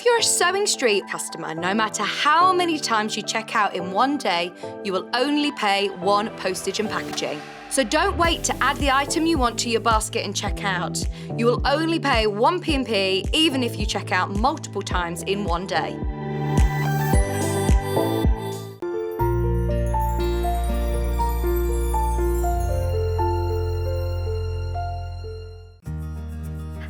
if you're a Sewing Street customer, no matter how many times you check out in one day, you will only pay one postage and packaging. So don't wait to add the item you want to your basket and check out. You will only pay one P&P even if you check out multiple times in one day.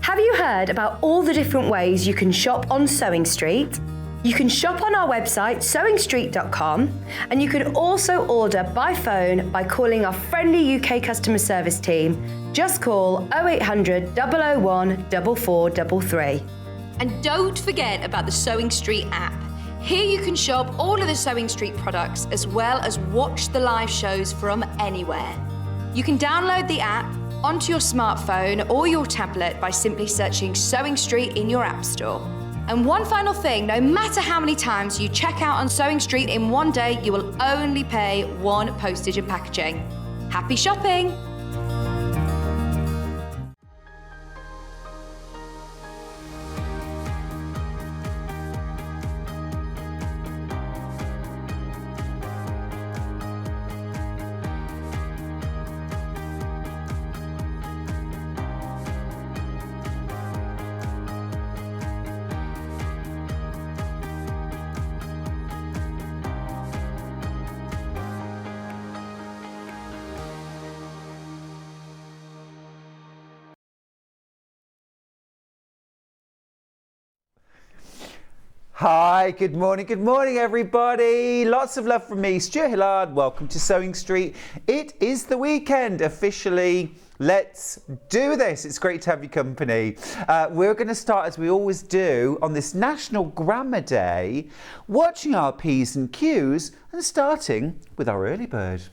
Have you heard about all the different ways you can shop on Sewing Street? You can shop on our website, sewingstreet.com, and you can also order by phone by calling our friendly UK customer service team. Just call 0800 001 4433. And don't forget about the Sewing Street app. Here you can shop all of the Sewing Street products as well as watch the live shows from anywhere. You can download the app onto your smartphone or your tablet by simply searching Sewing Street in your app store. And one final thing, no matter how many times you check out on Sewing Street in one day, you will only pay one postage and packaging. Happy shopping! Hi, good morning everybody. Lots of love from me, Stuart Hillard. Welcome to Sewing Street. It is the weekend officially. Let's do this. It's great to have your company. We're going to start, as we always do, on this National Grammar Day, watching our P's and Q's and starting with our early bird.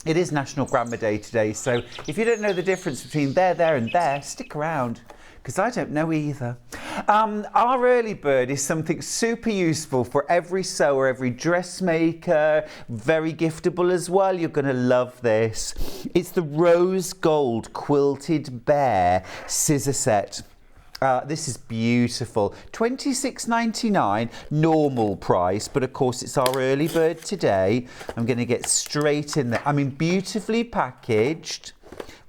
It is National Grammar Day today, so if you don't know the difference between there, and there, stick around, because I don't know either. Our early bird is something super useful for every sewer, every dressmaker, very giftable as well. You're going to love this. It's the rose gold quilted bear scissor set. This is beautiful. £26.99 normal price, but of course it's our early bird today. I'm going to get straight in there. I mean, beautifully packaged.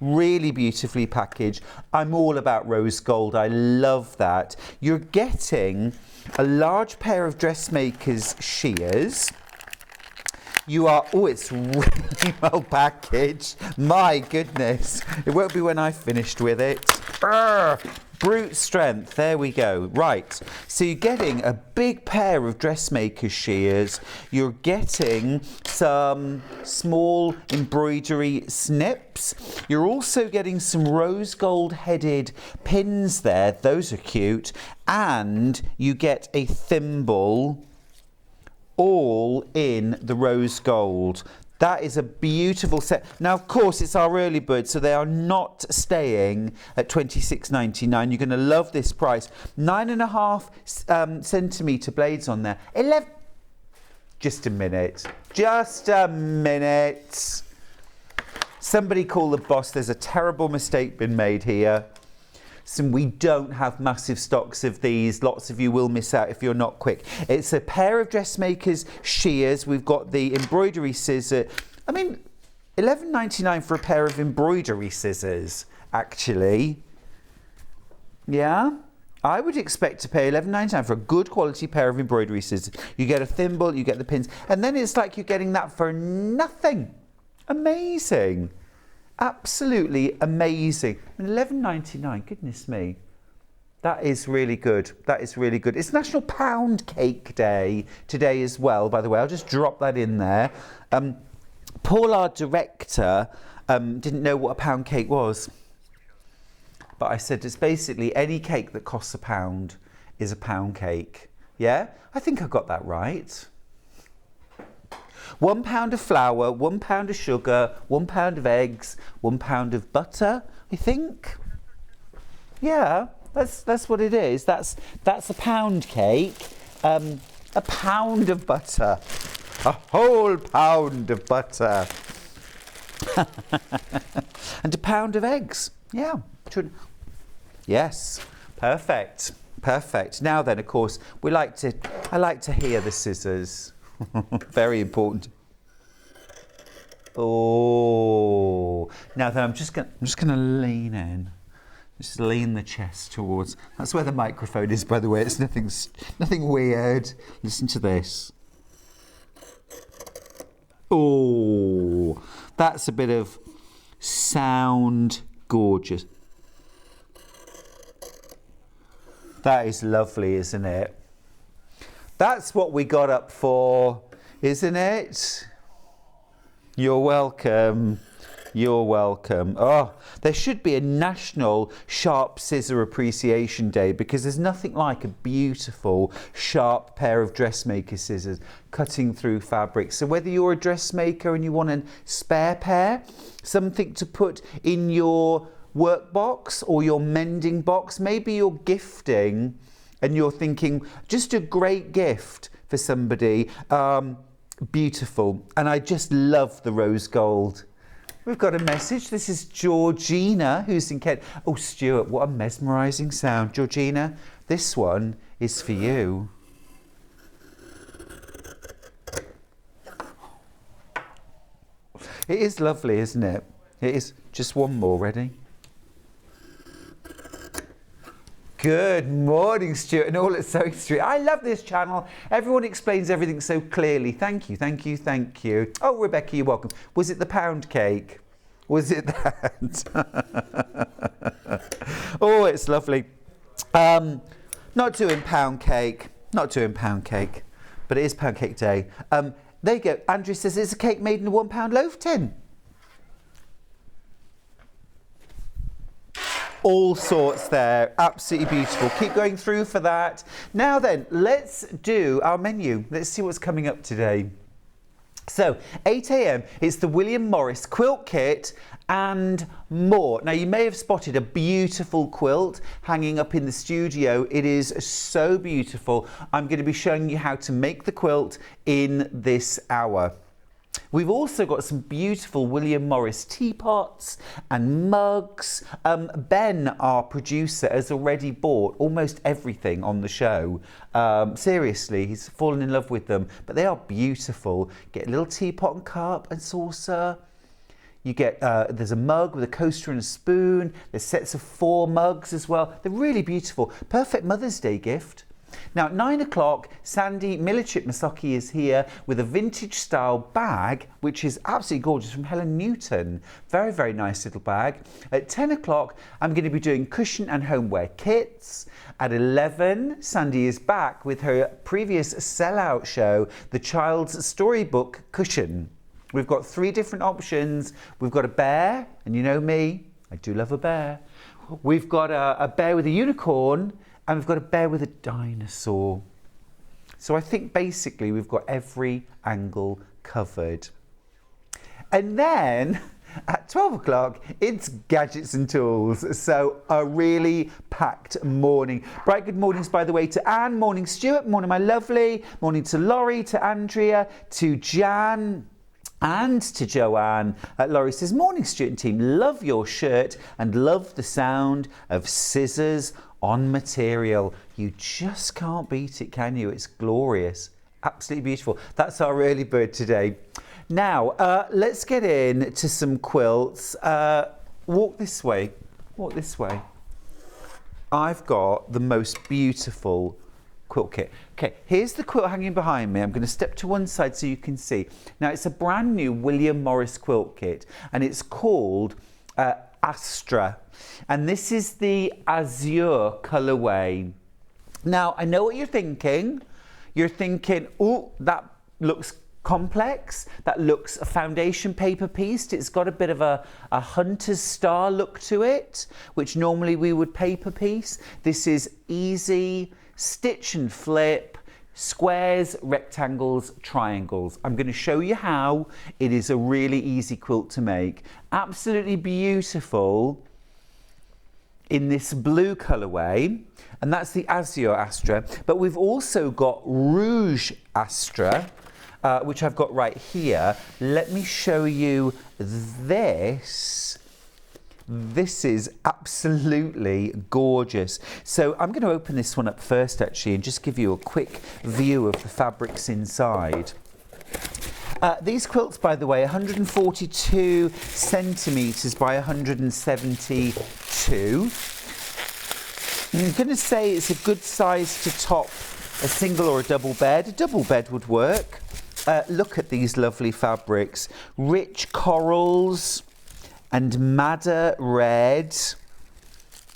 Really beautifully packaged. I'm all about rose gold. I love that. You're getting a large pair of dressmaker's shears. You are, oh, it's really well packaged. My goodness. It won't be when I've finished with it. Brute strength, there we go. Right, so you're getting a big pair of dressmaker's shears. You're getting some small embroidery snips. You're also getting some rose gold headed pins there. Those are cute. And you get a thimble, all in the rose gold. That is a beautiful set. Now, of course, it's our early bird, so they are not staying at £26.99. You're going to love this price. 9.5 centimetre blades on there. 11. Just a minute. Just a minute. Somebody call the boss. There's a terrible mistake been made here. So we don't have massive stocks of these. Lots of you will miss out if you're not quick. It's a pair of dressmaker's shears. We've got the embroidery scissor. I mean, £11.99 for a pair of embroidery scissors, actually. Yeah? I would expect to pay £11.99 for a good quality pair of embroidery scissors. You get a thimble, you get the pins, and then it's like you're getting that for nothing. Amazing. Absolutely amazing. £11.99, goodness me. That is really good. That is really good. It's National Pound Cake Day today as well, by the way. I'll just drop that in there. Paul, our director, didn't know what a pound cake was. But I said it's basically any cake that costs £1 is a pound cake. Yeah? I think I got that right. £1 of flour, £1 of sugar, £1 of eggs, £1 of butter, I think. Yeah, that's what it is. That's a pound cake. A pound of butter. A whole pound of butter. And a pound of eggs. Yeah. Yes. Perfect. Perfect. Now then, of course, I like to hear the scissors. Very important. Oh, now then I'm just gonna lean in. Just lean the chest towards. That's where the microphone is, by the way. It's nothing weird. Listen to this. Oh, that's a bit of sound. Gorgeous. That is lovely, isn't it? That's what we got up for, isn't it? You're welcome. You're welcome. Oh, there should be a National Sharp Scissor Appreciation Day, because there's nothing like a beautiful, sharp pair of dressmaker scissors cutting through fabric. So whether you're a dressmaker and you want a spare pair, something to put in your work box or your mending box, maybe you're gifting and you're thinking, just a great gift for somebody, beautiful. And I just love the rose gold. We've got a message. This is Georgina, who's in Kent. Oh, Stuart, what a mesmerising sound. Georgina, this one is for you. It is lovely, isn't it? It is. Just one more, ready? Good morning, Stuart, and all at Sewing Street. I love this channel. Everyone explains everything so clearly. Thank you, thank you, thank you. Oh, Rebecca, you're welcome. Was it the pound cake? Was it that? Oh, it's lovely. Not doing pound cake, but it is pound cake day. There you go. Andrew says it's a cake made in a £1 loaf tin. All sorts there, absolutely beautiful. Keep going through for that. Now then, let's do our menu. Let's see what's coming up today. So, 8 a.m, it's the William Morris quilt kit and more. Now, you may have spotted a beautiful quilt hanging up in the studio. It is so beautiful. I'm going to be showing you how to make the quilt in this hour. We've also got some beautiful William Morris teapots and mugs. Ben, our producer, has already bought almost everything on the show. Seriously, he's fallen in love with them, but they are beautiful. Get a little teapot and cup and saucer. You get, there's a mug with a coaster and a spoon. There's sets of 4 mugs as well. They're really beautiful. Perfect Mother's Day gift. Now at 9 o'clock, Sandi Millichip-Massocchi is here with a vintage style bag, which is absolutely gorgeous, from Helen Newton. Very, very nice little bag. At 10 o'clock, I'm going to be doing cushion and homeware kits. At 11, Sandi is back with her previous sellout show, the Child's Storybook Cushion. We've got 3 different options. We've got a bear, and you know me, I do love a bear. We've got a bear with a unicorn, and we've got a bear with a dinosaur. So I think basically we've got every angle covered. And then at 12 o'clock, it's gadgets and tools. So a really packed morning. Bright good mornings, by the way, to Anne. Morning, Stuart. Morning, my lovely. Morning to Laurie, to Andrea, to Jan, and to Joanne. Laurie says, morning, Stuart and team. Love your shirt and love the sound of scissors on material. You just can't beat it, can you? It's glorious. Absolutely beautiful. That's our early bird today. Now, let's get into some quilts. Walk this way. Walk this way. I've got the most beautiful quilt kit. Okay, here's the quilt hanging behind me. I'm going to step to one side so you can see. Now, it's a brand new William Morris quilt kit, and it's called Astra, and this is the Azure colourway. Now, I know what you're thinking. You're thinking, oh, that looks complex. That looks a foundation paper pieced. It's got a bit of a hunter's star look to it, which normally we would paper piece. This is easy stitch and flip, squares, rectangles, triangles. I'm going to show you how. It is a really easy quilt to make. Absolutely beautiful in this blue colourway, and that's the Azure Astra. But we've also got Rouge Astra, which I've got right here. Let me show you this. This is absolutely gorgeous. So I'm going to open this one up first actually and just give you a quick view of the fabrics inside. These quilts, by the way, 142 centimetres by 172. I'm going to say it's a good size to top a single or a double bed. A double bed would work. Look at these lovely fabrics. Rich corals and madder red.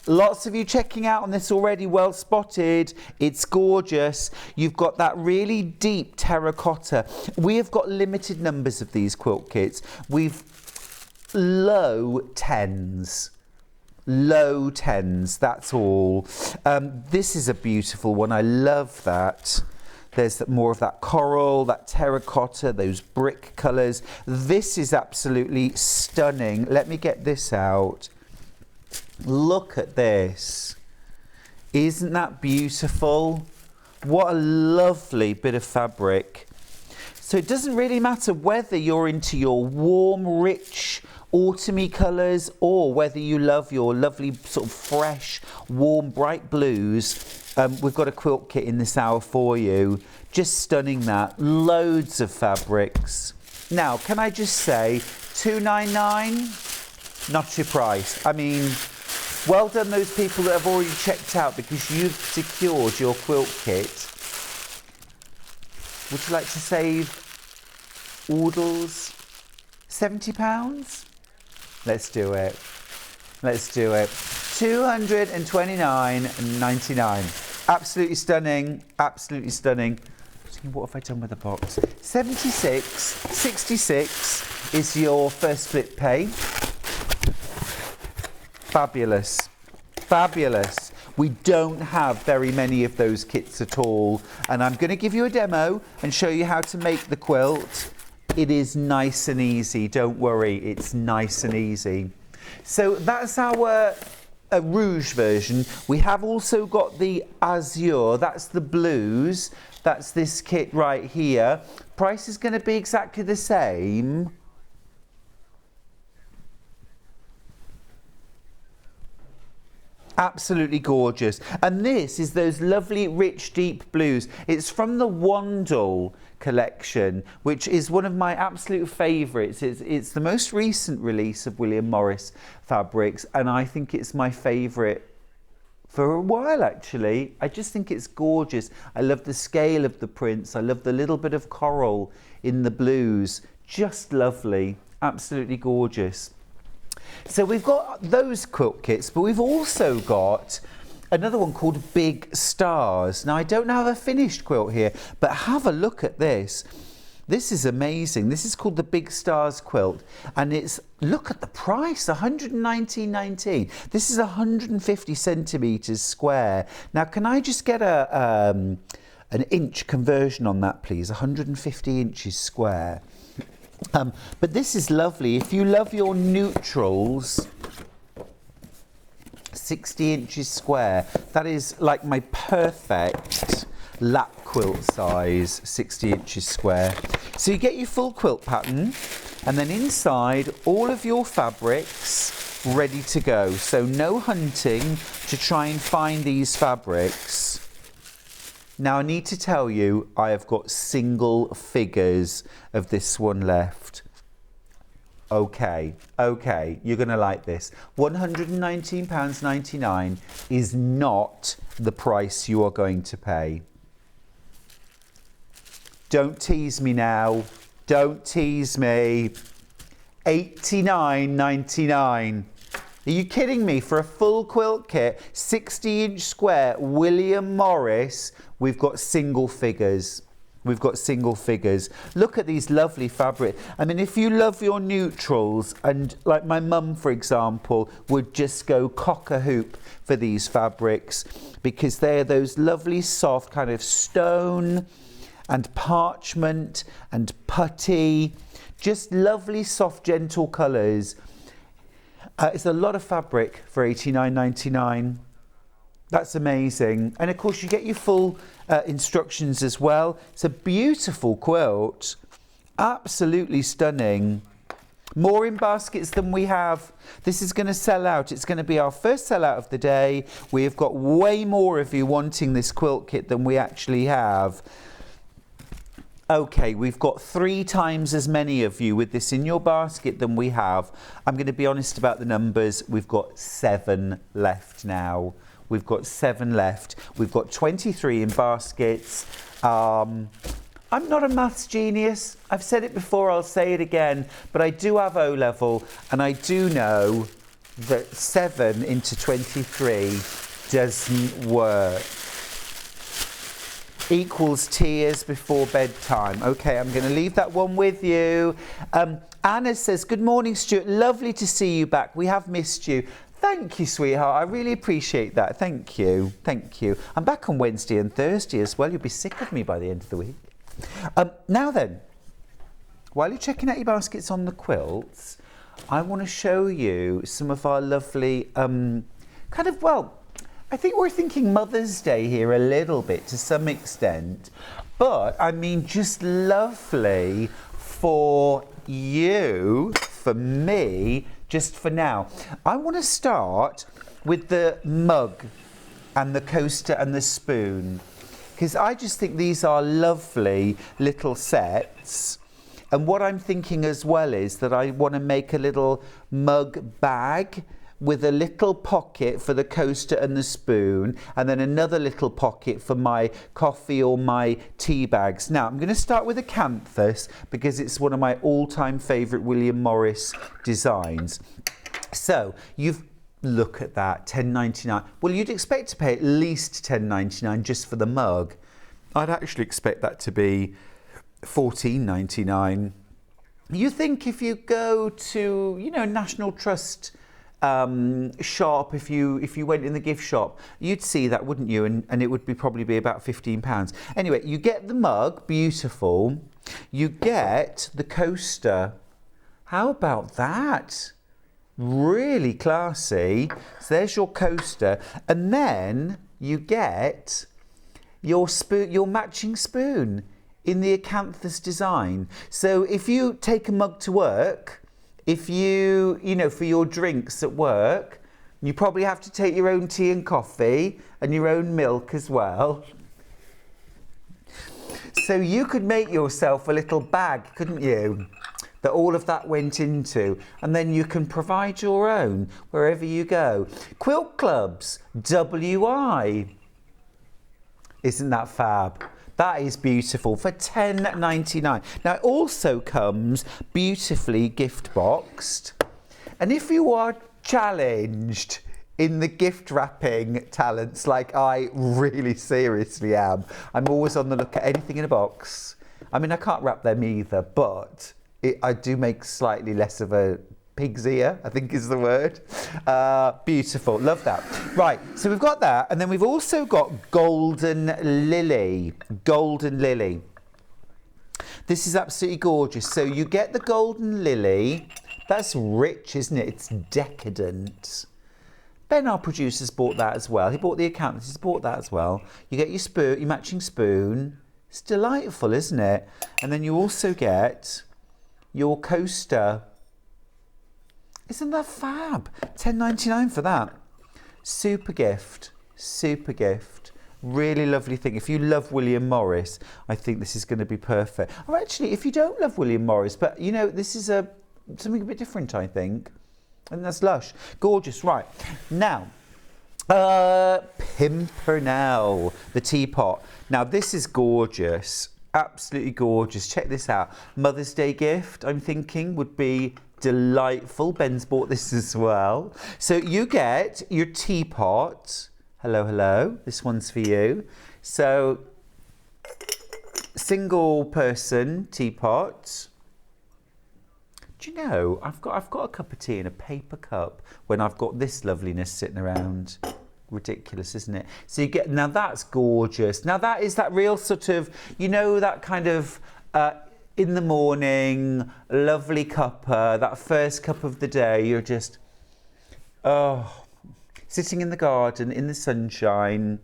Lots of you checking out on this already, well spotted. It's gorgeous. You've got that really deep terracotta. We have got limited numbers of these quilt kits. We've low tens. Low tens, that's all. This is a beautiful one. I love that. There's more of that coral, that terracotta, those brick colours. This is absolutely stunning. Let me get this out. Look at this. Isn't that beautiful? What a lovely bit of fabric. So it doesn't really matter whether you're into your warm, rich, autumny colours or whether you love your lovely sort of fresh, warm, bright blues. We've got a quilt kit in this hour for you. Just stunning that. Loads of fabrics. Now, can I just say, $2.99? Not your price. I mean, well done those people that have already checked out because you've secured your quilt kit. Would you like to save oodles? £70? Let's do it. Let's do it. $229.99. Absolutely stunning. Absolutely stunning. What have I done with the box? 66 is your first split pay. Fabulous. Fabulous. We don't have very many of those kits at all. And I'm going to give you a demo and show you how to make the quilt. It is nice and easy. Don't worry. It's nice and easy. So that's our rouge version. We have also got the azure. That's the blues. That's this kit right here. Price is going to be exactly the same. Absolutely gorgeous. And this is those lovely rich deep blues. It's from the Wandle collection, which is one of my absolute favourites. It's the most recent release of William Morris fabrics, and I think it's my favourite for a while actually. I just think it's gorgeous. I love the scale of the prints. I love the little bit of coral in the blues. Just lovely. Absolutely gorgeous. So we've got those quilt kits, but we've also got another one called Big Stars. Now I don't have a finished quilt here, but have a look at this. This is amazing. This is called the Big Stars quilt, and it's, look at the price, $119.19. This is 150 centimetres square. Now can I just get an inch conversion on that, please? 150 inches square. But this is lovely. If you love your neutrals, 60 inches square, that is like my perfect lap quilt size, 60 inches square. So you get your full quilt pattern, and then inside all of your fabrics ready to go. So no hunting to try and find these fabrics. Now I need to tell you, I have got single figures of this one left. Okay, you're going to like this. £119.99 is not the price you are going to pay. Don't tease me now. Don't tease me. $89.99. Are you kidding me? For a full quilt kit, 60-inch square, William Morris, we've got single figures. We've got single figures. Look at these lovely fabric. I mean, if you love your neutrals, and like my mum, for example, would just go cock-a-hoop for these fabrics because they're those lovely soft kind of stone and parchment and putty, just lovely soft gentle colours. It's a lot of fabric for $89.99. That's amazing. And of course you get your full instructions as well. It's a beautiful quilt, absolutely stunning. More in baskets than we have. This is going to sell out. It's going to be our first sellout of the day. We have got way more of you wanting this quilt kit than we actually have. Okay, we've got 3 times as many of you with this in your basket than we have. I'm going to be honest about the numbers. We've got 7 left now. We've got 7 left. We've got 23 in baskets. I'm not a maths genius. I've said it before, I'll say it again, but I do have O-level, and I do know that 7 into 23 doesn't work. Equals tears before bedtime. Okay, I'm going to leave that one with you. Anna says, good morning, Stuart. Lovely to see you back. We have missed you. Thank you, sweetheart. I really appreciate that. Thank you. Thank you. I'm back on Wednesday and Thursday as well. You'll be sick of me by the end of the week. Now then, while you're checking out your baskets on the quilts, I want to show you some of our lovely, I think we're thinking Mother's Day here a little bit to some extent, but I mean just lovely for you, for me, just for now. I want to start with the mug and the coaster and the spoon, because I just think these are lovely little sets. And what I'm thinking as well is that I want to make a little mug bag with a little pocket for the coaster and the spoon, and then another little pocket for my coffee or my tea bags. Now, I'm going to start with a canthus because it's one of my all-time favourite William Morris designs. So, look at that, £10.99. Well, you'd expect to pay at least £10.99 just for the mug. I'd actually expect that to be £14.99. You think if you go to, National Trust shop, if you went in the gift shop, you'd see that, wouldn't you? And it would probably be about £15. Anyway, you get the mug, beautiful. You get the coaster. How about that? Really classy. So there's your coaster, and then you get your spoon, your matching spoon in the acanthus design. So if you take a mug to work, if you for your drinks at work, you probably have to take your own tea and coffee and your own milk as well. So you could make yourself a little bag, couldn't you? That all of that went into, and then you can provide your own wherever you go. Quilt Clubs, WI. Isn't that fab? That is beautiful for £10.99. Now it also comes beautifully gift boxed. And if you are challenged in the gift wrapping talents like I really seriously am, I'm always on the look at anything in a box. I mean, I can't wrap them either, but I do make slightly less of a pig's ear, I think is the word. Beautiful, love that. Right, so we've got that, and then we've also got Golden Lily. Golden Lily. This is absolutely gorgeous. So you get the Golden Lily. That's rich, isn't it? It's decadent. Ben, our producer's bought that as well. He bought the account. He's bought that as well. You get your spoon, your matching spoon. It's delightful, isn't it? And then you also get your coaster. Isn't that fab? £10.99 for that. Super gift. Super gift. Really lovely thing. If you love William Morris, I think this is going to be perfect. Or actually, if you don't love William Morris, but this is something a bit different, I think. And that's lush. Gorgeous. Right. Now, Pimpernel, the teapot. Now, this is gorgeous. Absolutely gorgeous. Check this out. Mother's Day gift, I'm thinking, would be delightful. Ben's bought this as well. So you get your teapot. Hello, hello. This one's for you. So, single person teapot. Do you know, I've got a cup of tea in a paper cup when I've got this loveliness sitting around. Ridiculous, isn't it? So you get, now that's gorgeous. Now that is that real sort of, that kind of in the morning, lovely cuppa, that first cup of the day, you're just, sitting in the garden, in the sunshine,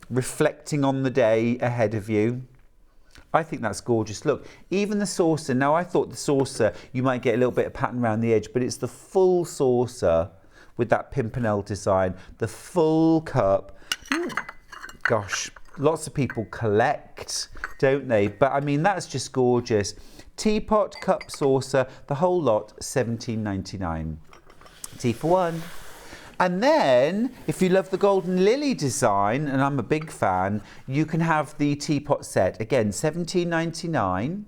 reflecting on the day ahead of you. I think that's gorgeous. Look, even the saucer. Now, I thought the saucer, you might get a little bit of pattern around the edge, but it's the full saucer with that Pimpernel design, the full cup. Gosh, lots of people collect, don't they? But I mean, that's just gorgeous. Teapot, cup, saucer, the whole lot, $17.99. Tea for one. And then, if you love the Golden Lily design, and I'm a big fan, you can have the teapot set. Again, $17.99.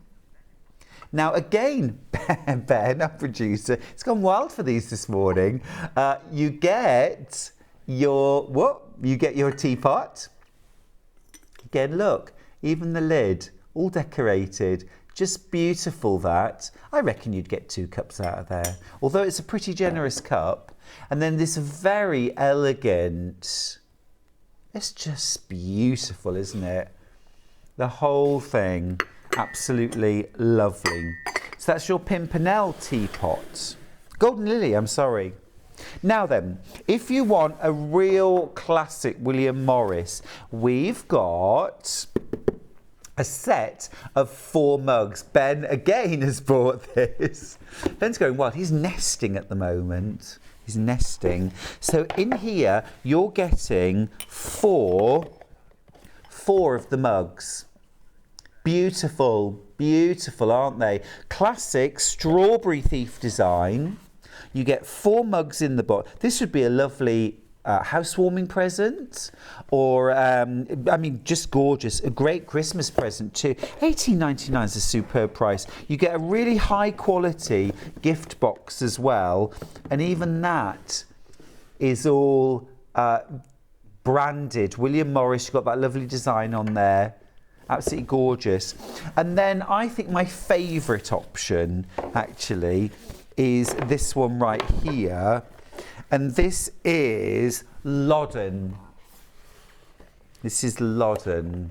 Now, again, Ben, our producer, it's gone wild for these this morning. You get your teapot. Again, look, even the lid, all decorated. Just beautiful, that. I reckon you'd get 2 cups out of there. Although it's a pretty generous cup. And then this very elegant, it's just beautiful, isn't it? The whole thing, absolutely lovely. So that's your Pimpernel teapot. Golden Lily, I'm sorry. Now then, if you want a real classic William Morris, we've got a set of 4 mugs. Ben again has bought this. Ben's going wild. He's nesting at the moment. He's nesting. So in here, you're getting 4 of the mugs. Beautiful, beautiful, aren't they? Classic strawberry thief design. You get 4 mugs in the box. This would be a lovely housewarming present, or I mean, just gorgeous. A great Christmas present too. $18.99 is a superb price. You get a really high quality gift box as well, and even that is all branded William Morris. You've got that lovely design on there. Absolutely gorgeous. And then I think my favourite option actually is this one right here. And this is Loddon. This is Loddon.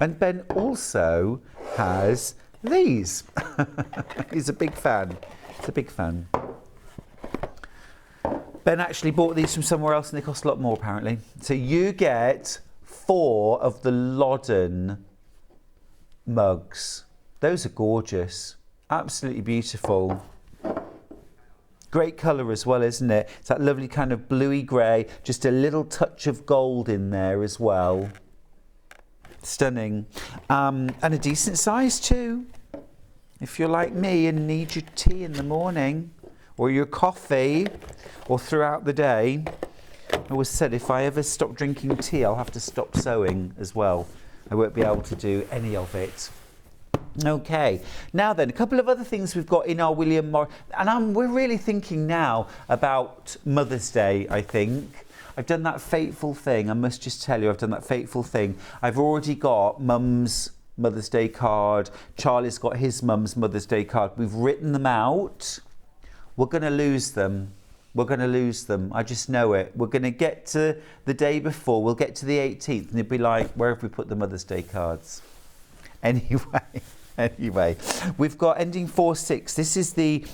And Ben also has these. He's a big fan. He's a big fan. Ben actually bought these from somewhere else and they cost a lot more apparently. So you get 4 of the Loddon mugs. Those are gorgeous. Absolutely beautiful. Great colour as well, isn't it? It's that lovely kind of bluey grey, just a little touch of gold in there as well. Stunning. And a decent size too. If you're like me and need your tea in the morning, or your coffee, or throughout the day. I always said if I ever stop drinking tea, I'll have to stop sewing as well. I won't be able to do any of it. Okay, now then, a couple of other things we've got in our William Morris, and we're really thinking now about Mother's Day, I think. I've done that fateful thing, I must just tell you, I've done that fateful thing. I've already got Mum's Mother's Day card, Charlie's got his Mum's Mother's Day card. We've written them out. We're going to lose them. We're going to lose them. I just know it. We're going to get to the day before. We'll get to the 18th and it'll be like, where have we put the Mother's Day cards? Anyway, we've got ending 46. This is the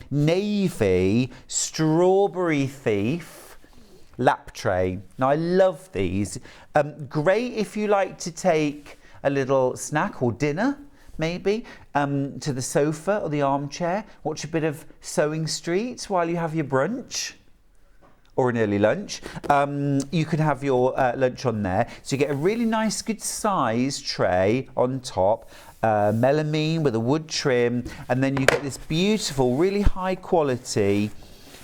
navy strawberry thief lap tray. Now, I love these. Great if you like to take a little snack or dinner, maybe, to the sofa or the armchair. Watch a bit of Sewing Street while you have your brunch. Or an early lunch. You can have your lunch on there. So you get a really nice, good size tray on top, melamine with a wood trim, and then you get this beautiful, really high quality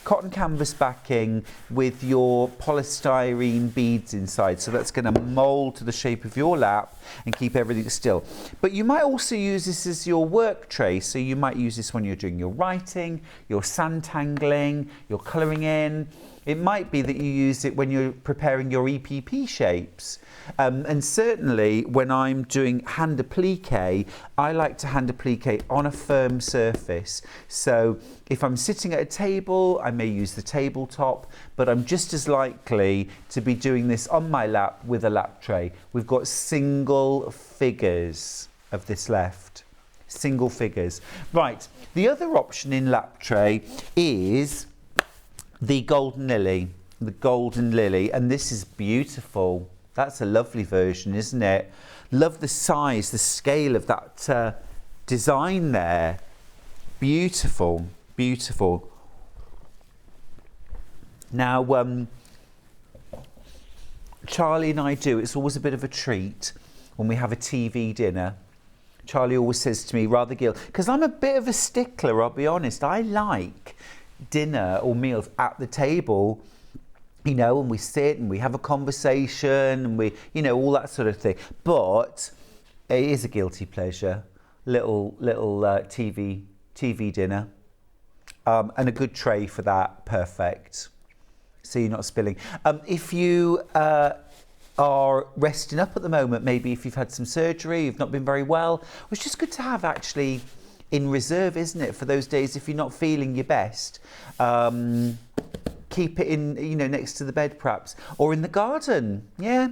cotton canvas backing with your polystyrene beads inside. So that's going to mould to the shape of your lap and keep everything still. But you might also use this as your work tray. So you might use this when you're doing your writing, your sandtangling, your colouring in. It might be that you use it when you're preparing your EPP shapes. And certainly when I'm doing hand applique, I like to hand applique on a firm surface. So if I'm sitting at a table, I may use the tabletop, but I'm just as likely to be doing this on my lap with a lap tray. We've got single figures of this left. Single figures. Right, the other option in lap tray is the Golden Lily, and this is beautiful. That's a lovely version, isn't it? Love the size, the scale of that design there. Beautiful, beautiful. Now, Charlie and I it's always a bit of a treat when we have a TV dinner. Charlie always says to me, rather guilty, because I'm a bit of a stickler, I'll be honest. I like dinner or meals at the table, you know, and we sit and we have a conversation and we, you know, all that sort of thing. But it is a guilty pleasure, little TV dinner, and a good tray for that, perfect. So you're not spilling. If you are resting up at the moment, maybe if you've had some surgery, you've not been very well, it's just good to have actually in reserve, isn't it, for those days if you're not feeling your best. Keep it in, you know, next to the bed perhaps, or in the garden. Yeah,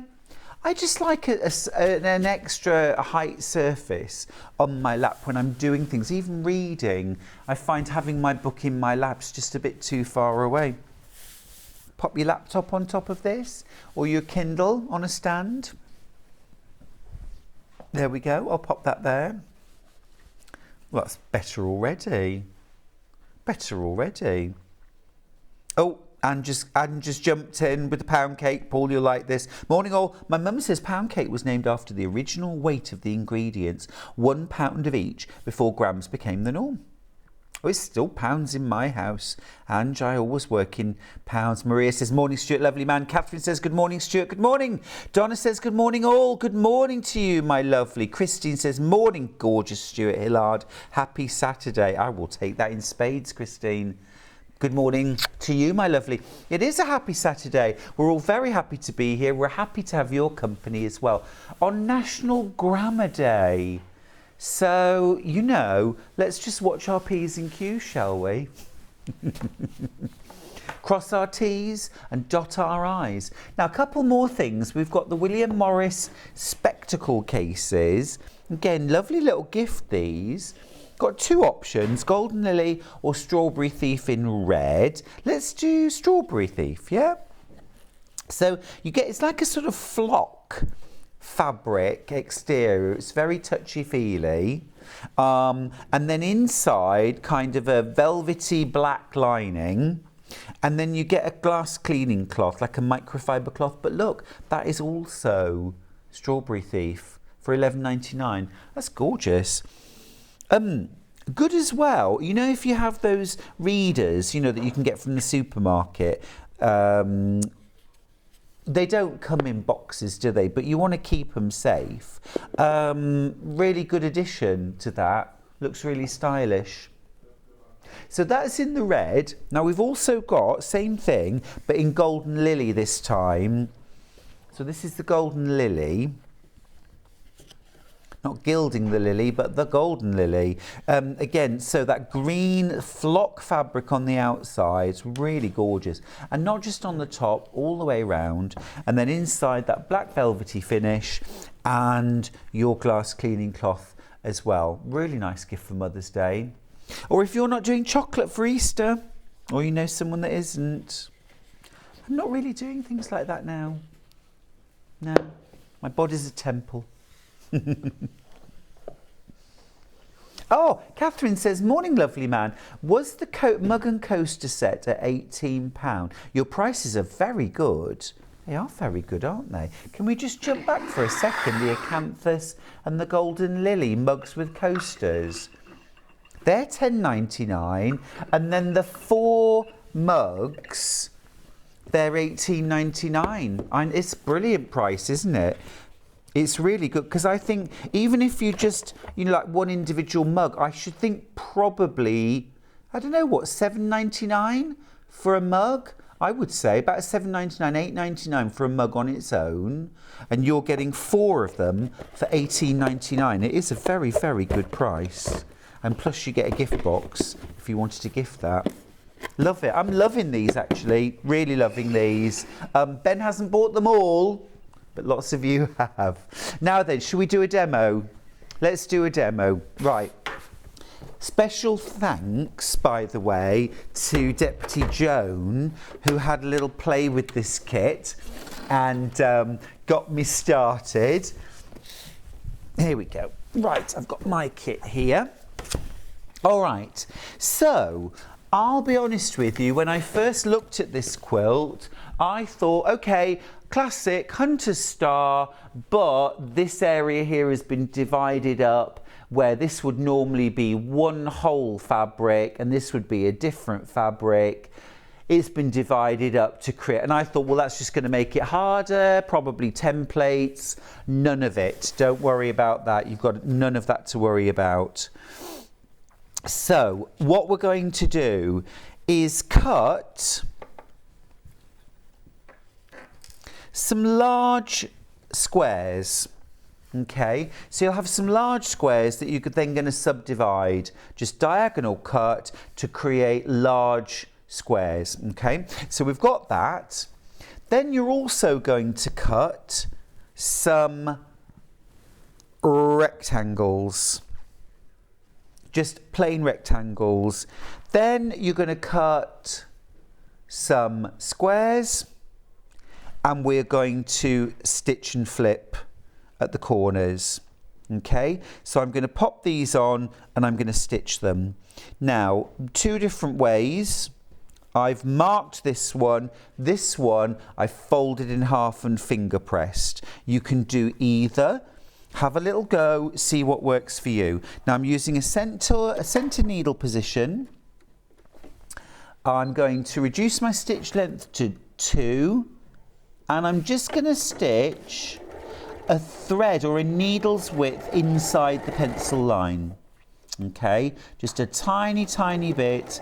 I just like an extra height surface on my lap when I'm doing things, even reading. I find having my book in my lap's just a bit too far away. Pop your laptop on top of this, or your Kindle on a stand. There we go, I'll pop that there. Well, that's better already. Better already. Oh, Anne just jumped in with the pound cake. Paul, you'll like this. Morning all. My mum says pound cake was named after the original weight of the ingredients, 1 pound of each, before grams became the norm. Oh, it's still pounds in my house. Ange, I always work in pounds. Maria says, morning, Stuart, lovely man. Catherine says, good morning, Stuart, good morning. Donna says, good morning, all. Good morning to you, my lovely. Christine says, morning, gorgeous Stuart Hillard. Happy Saturday. I will take that in spades, Christine. Good morning to you, my lovely. It is a happy Saturday. We're all very happy to be here. We're happy to have your company as well on National Grammar Day. So, you know, let's just watch our P's and Q's, shall we? Cross our T's and dot our I's. Now, a couple more things. We've got the William Morris spectacle cases. Again, lovely little gift these. Got 2 options, Golden Lily or Strawberry Thief in red. Let's do Strawberry Thief, yeah? So you get, it's like a sort of flock fabric exterior. It's very touchy-feely. And then inside, kind of a velvety black lining. And then you get a glass cleaning cloth, like a microfiber cloth. But look, that is also Strawberry Thief for $11.99. That's gorgeous. Good as well, you know, if you have those readers, you know, that you can get from the supermarket, they don't come in boxes, do they? But you want to keep them safe. Really good addition to that. Looks really stylish. So that's in the red. Now we've also got, same thing, but in Golden Lily this time. So this is the Golden Lily. Not gilding the lily, but the Golden Lily. Again, so that green flock fabric on the outside, it's really gorgeous. And not just on the top, all the way around. And then inside that black velvety finish and your glass cleaning cloth as well. Really nice gift for Mother's Day. Or if you're not doing chocolate for Easter, or you know someone that isn't. I'm not really doing things like that now. No, my body's a temple. Oh, Catherine says, morning lovely man, was the mug and coaster set at £18? Your prices are very good. They are very good, aren't they? Can we just jump back for a second? The Acanthus and the Golden Lily mugs with coasters, they're £10.99, and then the 4 mugs, they're £18.99. It's a brilliant price, isn't it? It's really good, because I think even if you just, you know, like one individual mug, I should think probably, I don't know what, $7.99 for a mug? I would say about $7.99, $8.99 for a mug on its own, and you're getting 4 of them for $18.99. It is a very, very good price. And plus you get a gift box if you wanted to gift that. Love it. I'm loving these actually, really loving these. Ben hasn't bought them all, but lots of you have. Now then, should we do a demo? Let's do a demo. Right. Special thanks, by the way, to Deputy Joan, who had a little play with this kit. and got me started. Here we go. Right, I've got my kit here. All right, so I'll be honest with you, when I first looked at this quilt, I thought, okay, classic hunter's star, but this area here has been divided up where this would normally be one whole fabric and this would be a different fabric. It's been divided up to create, and I thought, well, that's just going to make it harder, probably templates. None of it. Don't worry about that. You've got none of that to worry about. So what we're going to do is cut some large squares. Okay, so you'll have some large squares that you're then going to subdivide, just diagonal cut to create large squares. Okay, so we've got that. Then you're also going to cut some rectangles, just plain rectangles. Then you're going to cut some squares, and we're going to stitch and flip at the corners. Okay, so I'm going to pop these on and I'm going to stitch them. Now, two different ways. I've marked this one I've folded in half and finger pressed. You can do either. Have a little go, see what works for you. Now I'm using a center needle position. I'm going to reduce my stitch length to 2, and I'm just going to stitch a thread or a needle's width inside the pencil line. Okay, just a tiny bit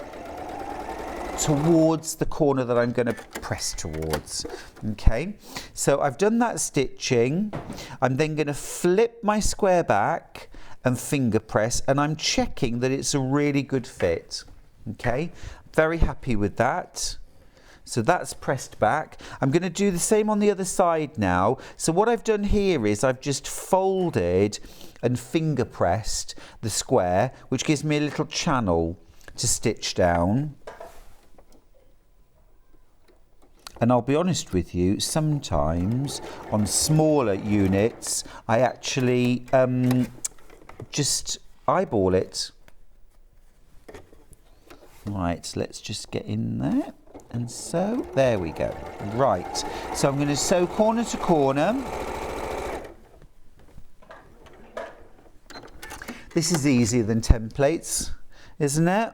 towards the corner that I'm going to press towards. Okay, so I've done that stitching. I'm then going to flip my square back and finger press, and I'm checking that it's a really good fit. Okay, very happy with that. So that's pressed back. I'm going to do the same on the other side now. So what I've done here is I've just folded and finger pressed the square, which gives me a little channel to stitch down. And I'll be honest with you, sometimes on smaller units, I actually just eyeball it. Right, let's just get in there. And so, there we go. Right, so I'm going to sew corner to corner. This is easier than templates, isn't it?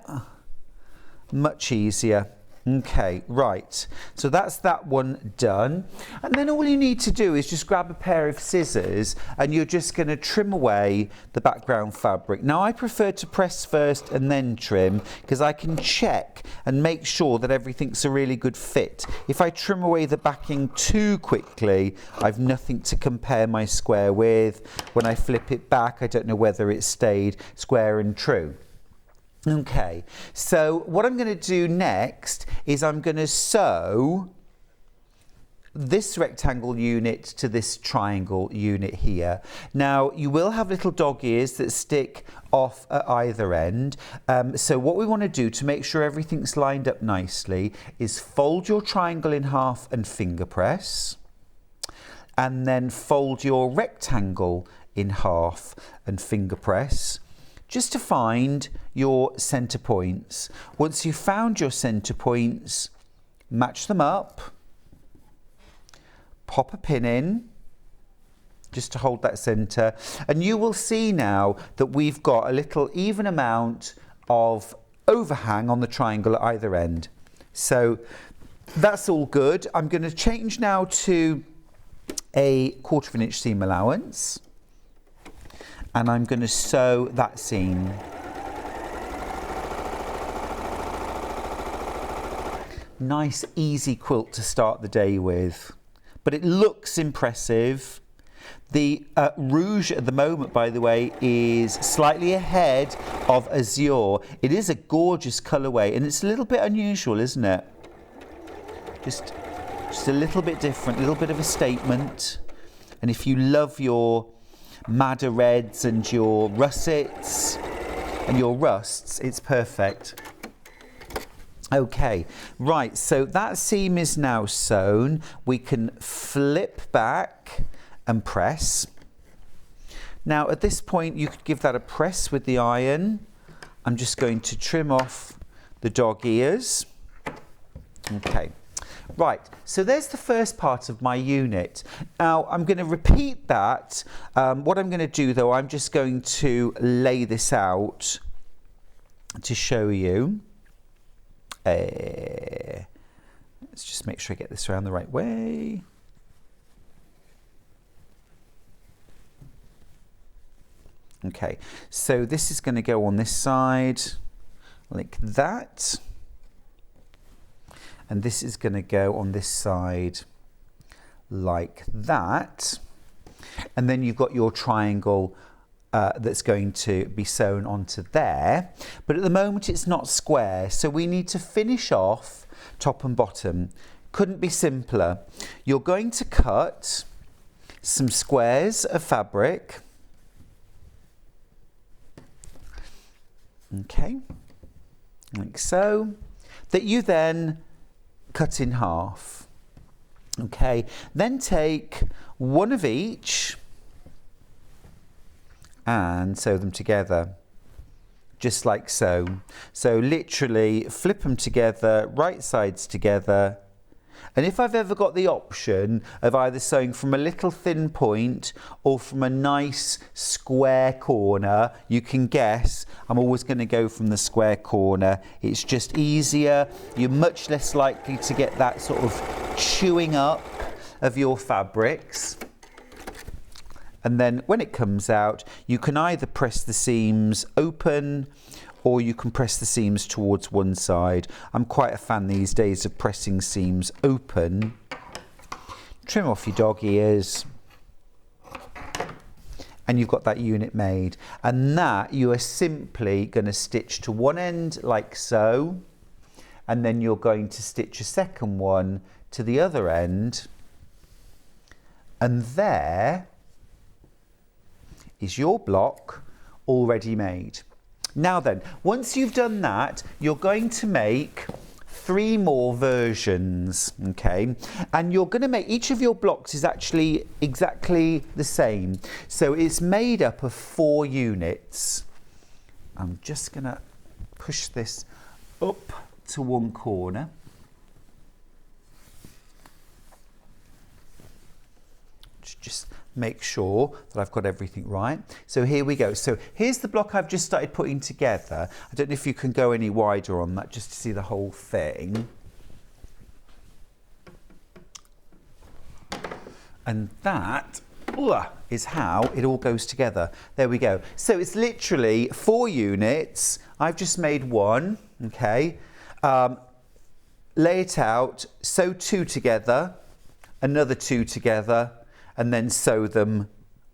Much easier. Okay, right, so that's that one done. And then all you need to do is just grab a pair of scissors and you're just going to trim away the background fabric. Now I prefer to press first and then trim because I can check and make sure that everything's a really good fit. If I trim away the backing too quickly, I've nothing to compare my square with. When I flip it back, I don't know whether it stayed square and true. Okay, so what I'm going to do next is I'm going to sew this rectangle unit to this triangle unit here. Now you will have little dog ears that stick off at either end. So what we want to do to make sure everything's lined up nicely is fold your triangle in half and finger press, and then fold your rectangle in half and finger press, just to find your center points. Once you've found your center points, match them up, pop a pin in, just to hold that center, and you will see now that we've got a little even amount of overhang on the triangle at either end. So that's all good. I'm going to change now to a 1/4 of an inch seam allowance, and I'm going to sew that seam. Nice easy quilt to start the day with, but it looks impressive. The rouge at the moment, by the way, is slightly ahead of azure. It is a gorgeous colourway, and it's a little bit unusual, isn't it? Just a little bit different, a little bit of a statement. And if you love your madder reds and your russets and your rusts, it's perfect. Okay, right, so that seam is now sewn. We can flip back and press. Now at this point you could give that a press with the iron. I'm just going to trim off the dog ears. Okay, right, so there's the first part of my unit. Now I'm going to repeat that. What I'm going to do though, I'm just going to lay this out to show you. Let's just make sure I get this around the right way. Okay, so this is going to go on this side like that, and this is going to go on this side like that, and then you've got your triangle that's going to be sewn onto there. But at the moment it's not square, so we need to finish off top and bottom. Couldn't be simpler. You're going to cut some squares of fabric. Okay, like so, that you then cut in half. Okay, then take one of each and sew them together, just like so. So literally flip them together, right sides together. And if I've ever got the option of either sewing from a little thin point or from a nice square corner, you can guess I'm always going to go from the square corner. It's just easier. You're much less likely to get that sort of chewing up of your fabrics. And then when it comes out, you can either press the seams open or you can press the seams towards one side. I'm quite a fan these days of pressing seams open. Trim off your dog ears. And you've got that unit made. And that you are simply going to stitch to one end like so. And then you're going to stitch a second one to the other end. And there is your block already made. Now then, once you've done that, you're going to make 3 more versions, okay? And you're going to make, each of your blocks is actually exactly the same. So it's made up of 4 units. I'm just going to push this up to one corner. Just make sure that I've got everything right. So here we go. So here's the block I've just started putting together. I don't know if you can go any wider on that just to see the whole thing. And that is how it all goes together. There we go. So it's literally 4 units. I've just made 1, okay? Lay it out, sew 2 together, another 2 together, and then sew them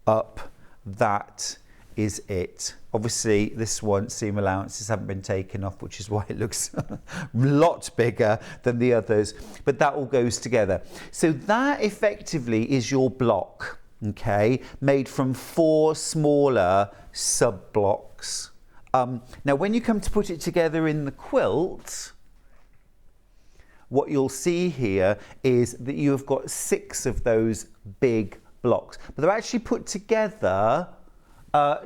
up. That is it. Obviously this one, seam allowances haven't been taken off, which is why it looks a lot bigger than the others, but that all goes together. So that effectively is your block, okay, made from 4 smaller sub blocks. Now when you come to put it together in the quilt, what you'll see here is that you have got 6 of those big blocks, but they're actually put together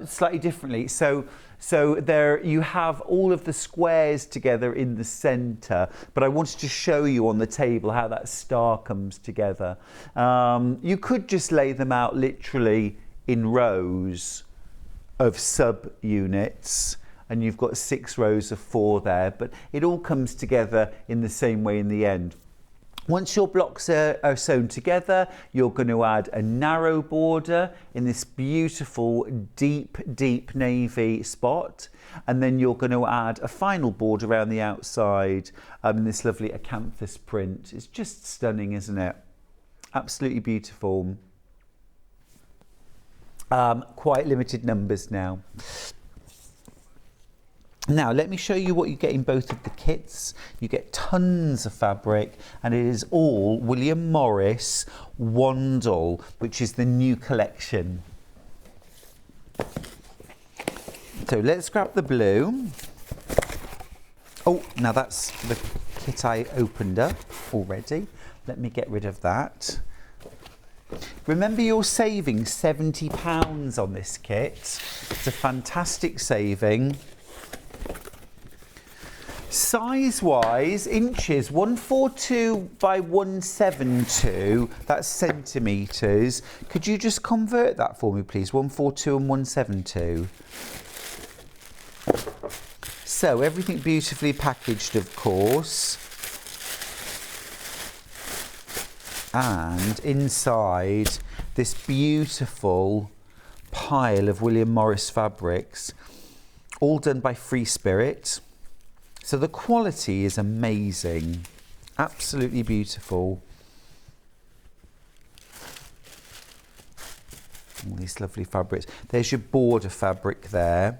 slightly differently. So there you have all of the squares together in the center, but I wanted to show you on the table how that star comes together. You could just lay them out literally in rows of sub units, and you've got 6 rows of 4 there, but it all comes together in the same way in the end. Once your blocks are sewn together, you're going to add a narrow border in this beautiful deep navy spot, and then you're going to add a final border around the outside in this lovely acanthus print. It's just stunning, isn't it? Absolutely beautiful. Quite limited numbers now. Now let me show you what you get in both of the kits. You get tons of fabric, and it is all William Morris Wandle, which is the new collection. So let's grab the blue. Oh, now that's the kit I opened up already. Let me get rid of that. Remember, you're saving £70 on this kit. It's a fantastic saving. Size-wise, inches, 142 by 172, that's centimetres. Could you just convert that for me, please? 142 and 172. So, everything beautifully packaged, of course. And inside, this beautiful pile of William Morris fabrics, all done by Free Spirit. So the quality is amazing, absolutely beautiful. All these lovely fabrics. There's your border fabric there.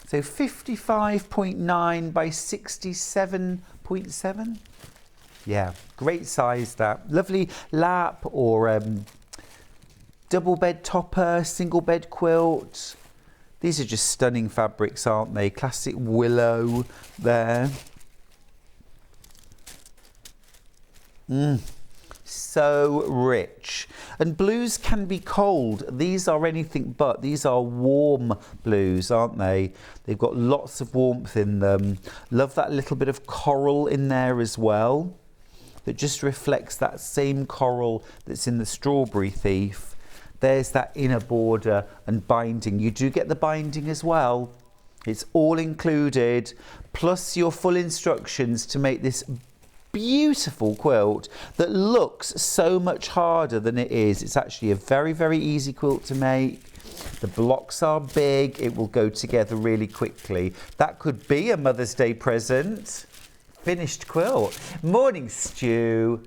So 55.9 by 67.7. Yeah, great size that. Lovely lap or double bed topper, single bed quilt. These are just stunning fabrics, aren't they? Classic willow there. So rich. And blues can be cold. These are anything but. These are warm blues, aren't they? They've got lots of warmth in them. Love that little bit of coral in there as well. That just reflects that same coral that's in the Strawberry Thief. There's that inner border and binding. You do get the binding as well. It's all included, plus your full instructions to make this beautiful quilt that looks so much harder than it is. It's actually a very, very easy quilt to make. The blocks are big. It will go together really quickly. That could be a Mother's Day present. Finished quilt. Morning, Stu.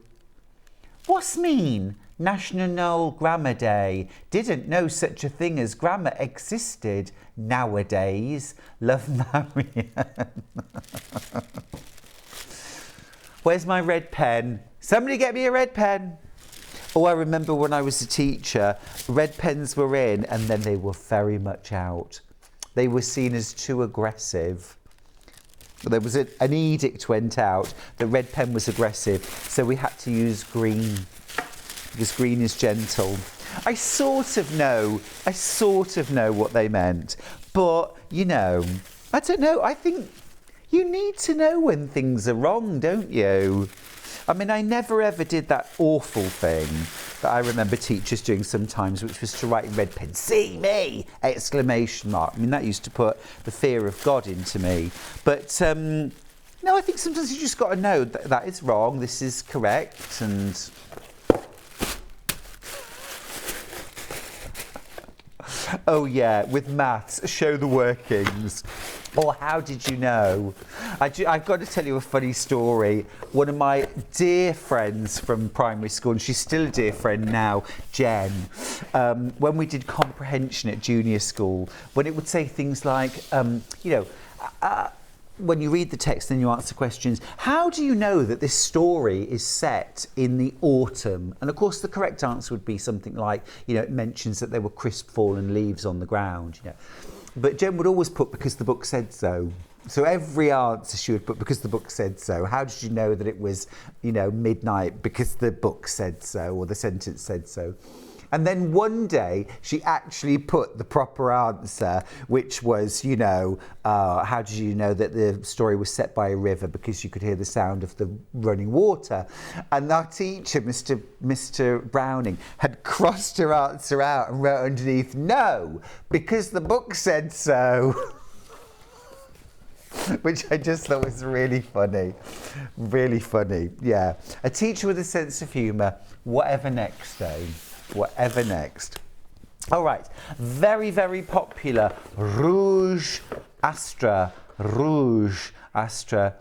What's mean? National Grammar Day. Didn't know such a thing as grammar existed nowadays. Love, Marianne. Where's my red pen? Somebody get me a red pen. Oh, I remember when I was a teacher, red pens were in and then they were very much out. They were seen as too aggressive. There was an edict went out that red pen was aggressive, so we had to use green. Because green is gentle. I sort of know what they meant. But, you know, I don't know. I think you need to know when things are wrong, don't you? I mean, I never ever did that awful thing that I remember teachers doing sometimes, which was to write in red pen, "See me!" exclamation mark. I mean, that used to put the fear of God into me. But, no, I think sometimes you just got to know that that is wrong, this is correct, and... Oh yeah, with maths, show the workings. Or how did you know? I've got to tell you a funny story. One of my dear friends from primary school, and she's still a dear friend now, Jen, when we did comprehension at junior school, when it would say things like, when you read the text and you answer questions, how do you know that this story is set in the autumn? And of course the correct answer would be something like, you know, it mentions that there were crisp fallen leaves on the ground, you know. But Jen would always put because the book said so. So every answer she would put because the book said so. How did you know that it was, you know, midnight? Because the book said so, or the sentence said so. And then one day she actually put the proper answer, which was, you know, how did you know that the story was set by a river? Because you could hear the sound of the running water. And our teacher, Mr. Browning, had crossed her answer out and wrote underneath, "No, because the book said so." Which I just thought was really funny. Really funny, yeah. A teacher with a sense of humour. Whatever next, though. Whatever next. All right, very, very popular Rouge Astra. Rouge Astra.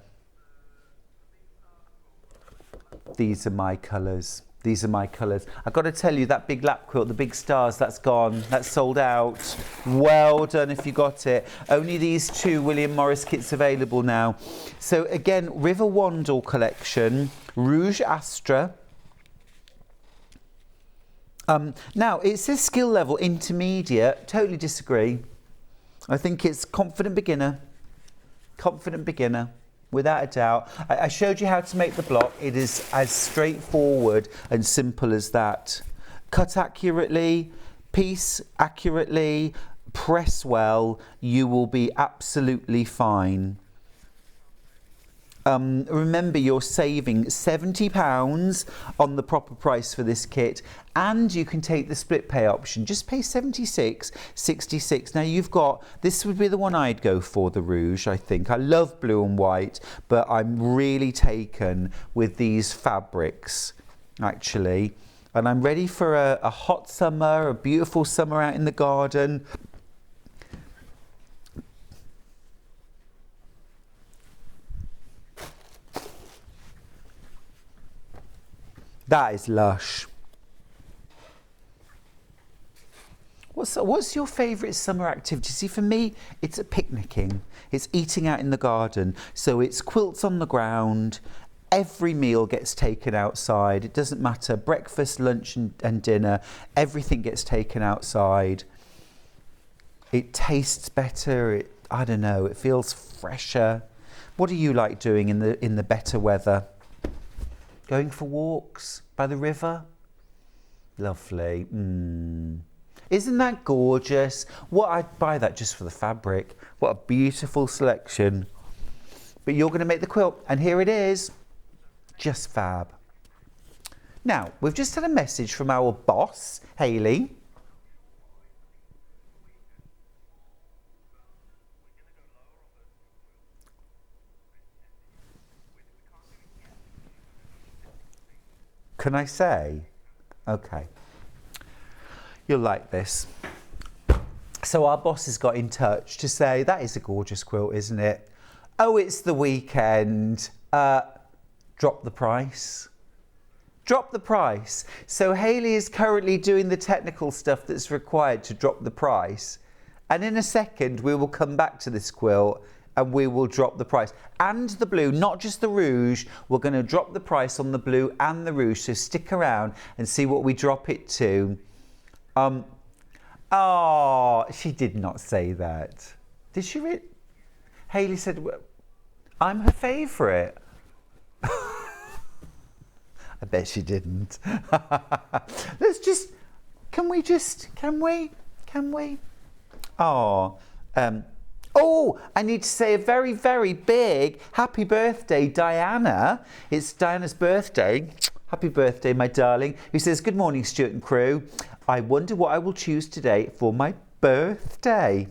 These are my colours. These are my colours. I've got to tell you, that big lap quilt, the big stars, that's gone. That's sold out. Well done if you got it. Only these two William Morris kits available now. So again, River Wandle collection, Rouge Astra. Now, it says skill level intermediate. Totally disagree. I think it's confident beginner, without a doubt. I showed you how to make the block. It is as straightforward and simple as that. Cut accurately, piece accurately, press well, you will be absolutely fine. Remember, you're saving £70 on the proper price for this kit, and you can take the split pay option. Just pay £76.66. Now you've got, this would be the one I'd go for, the rouge, I think. I love blue and white, but I'm really taken with these fabrics, actually. And I'm ready for a hot summer, a beautiful summer out in the garden. That is lush. What's your favourite summer activity? See, for me, it's picnicking. It's eating out in the garden. So it's quilts on the ground. Every meal gets taken outside. It doesn't matter. Breakfast, lunch and dinner. Everything gets taken outside. It tastes better. I don't know. It feels fresher. What do you like doing in the better weather? Going for walks by the river? Lovely. Isn't that gorgeous? I'd buy that just for the fabric. What a beautiful selection. But you're going to make the quilt, and here it is. Just fab. Now, we've just had a message from our boss, Hayley. Can I say? Okay. You'll like this. So our boss has got in touch to say, that is a gorgeous quilt, isn't it? Oh, it's the weekend. Drop the price. Drop the price. So Hayley is currently doing the technical stuff that's required to drop the price. And in a second, we will come back to this quilt and we will drop the price. And the blue, not just the rouge. We're going to drop the price on the blue and the rouge. So stick around and see what we drop it to. Oh, she did not say that. Did she really? Hayley said, I'm her favourite. I bet she didn't. Let's just, can we? Oh, oh, I need to say a very, very big happy birthday, Diana. It's Diana's birthday. Happy birthday, my darling. Who says, good morning, Stuart and crew. I wonder what I will choose today for my birthday.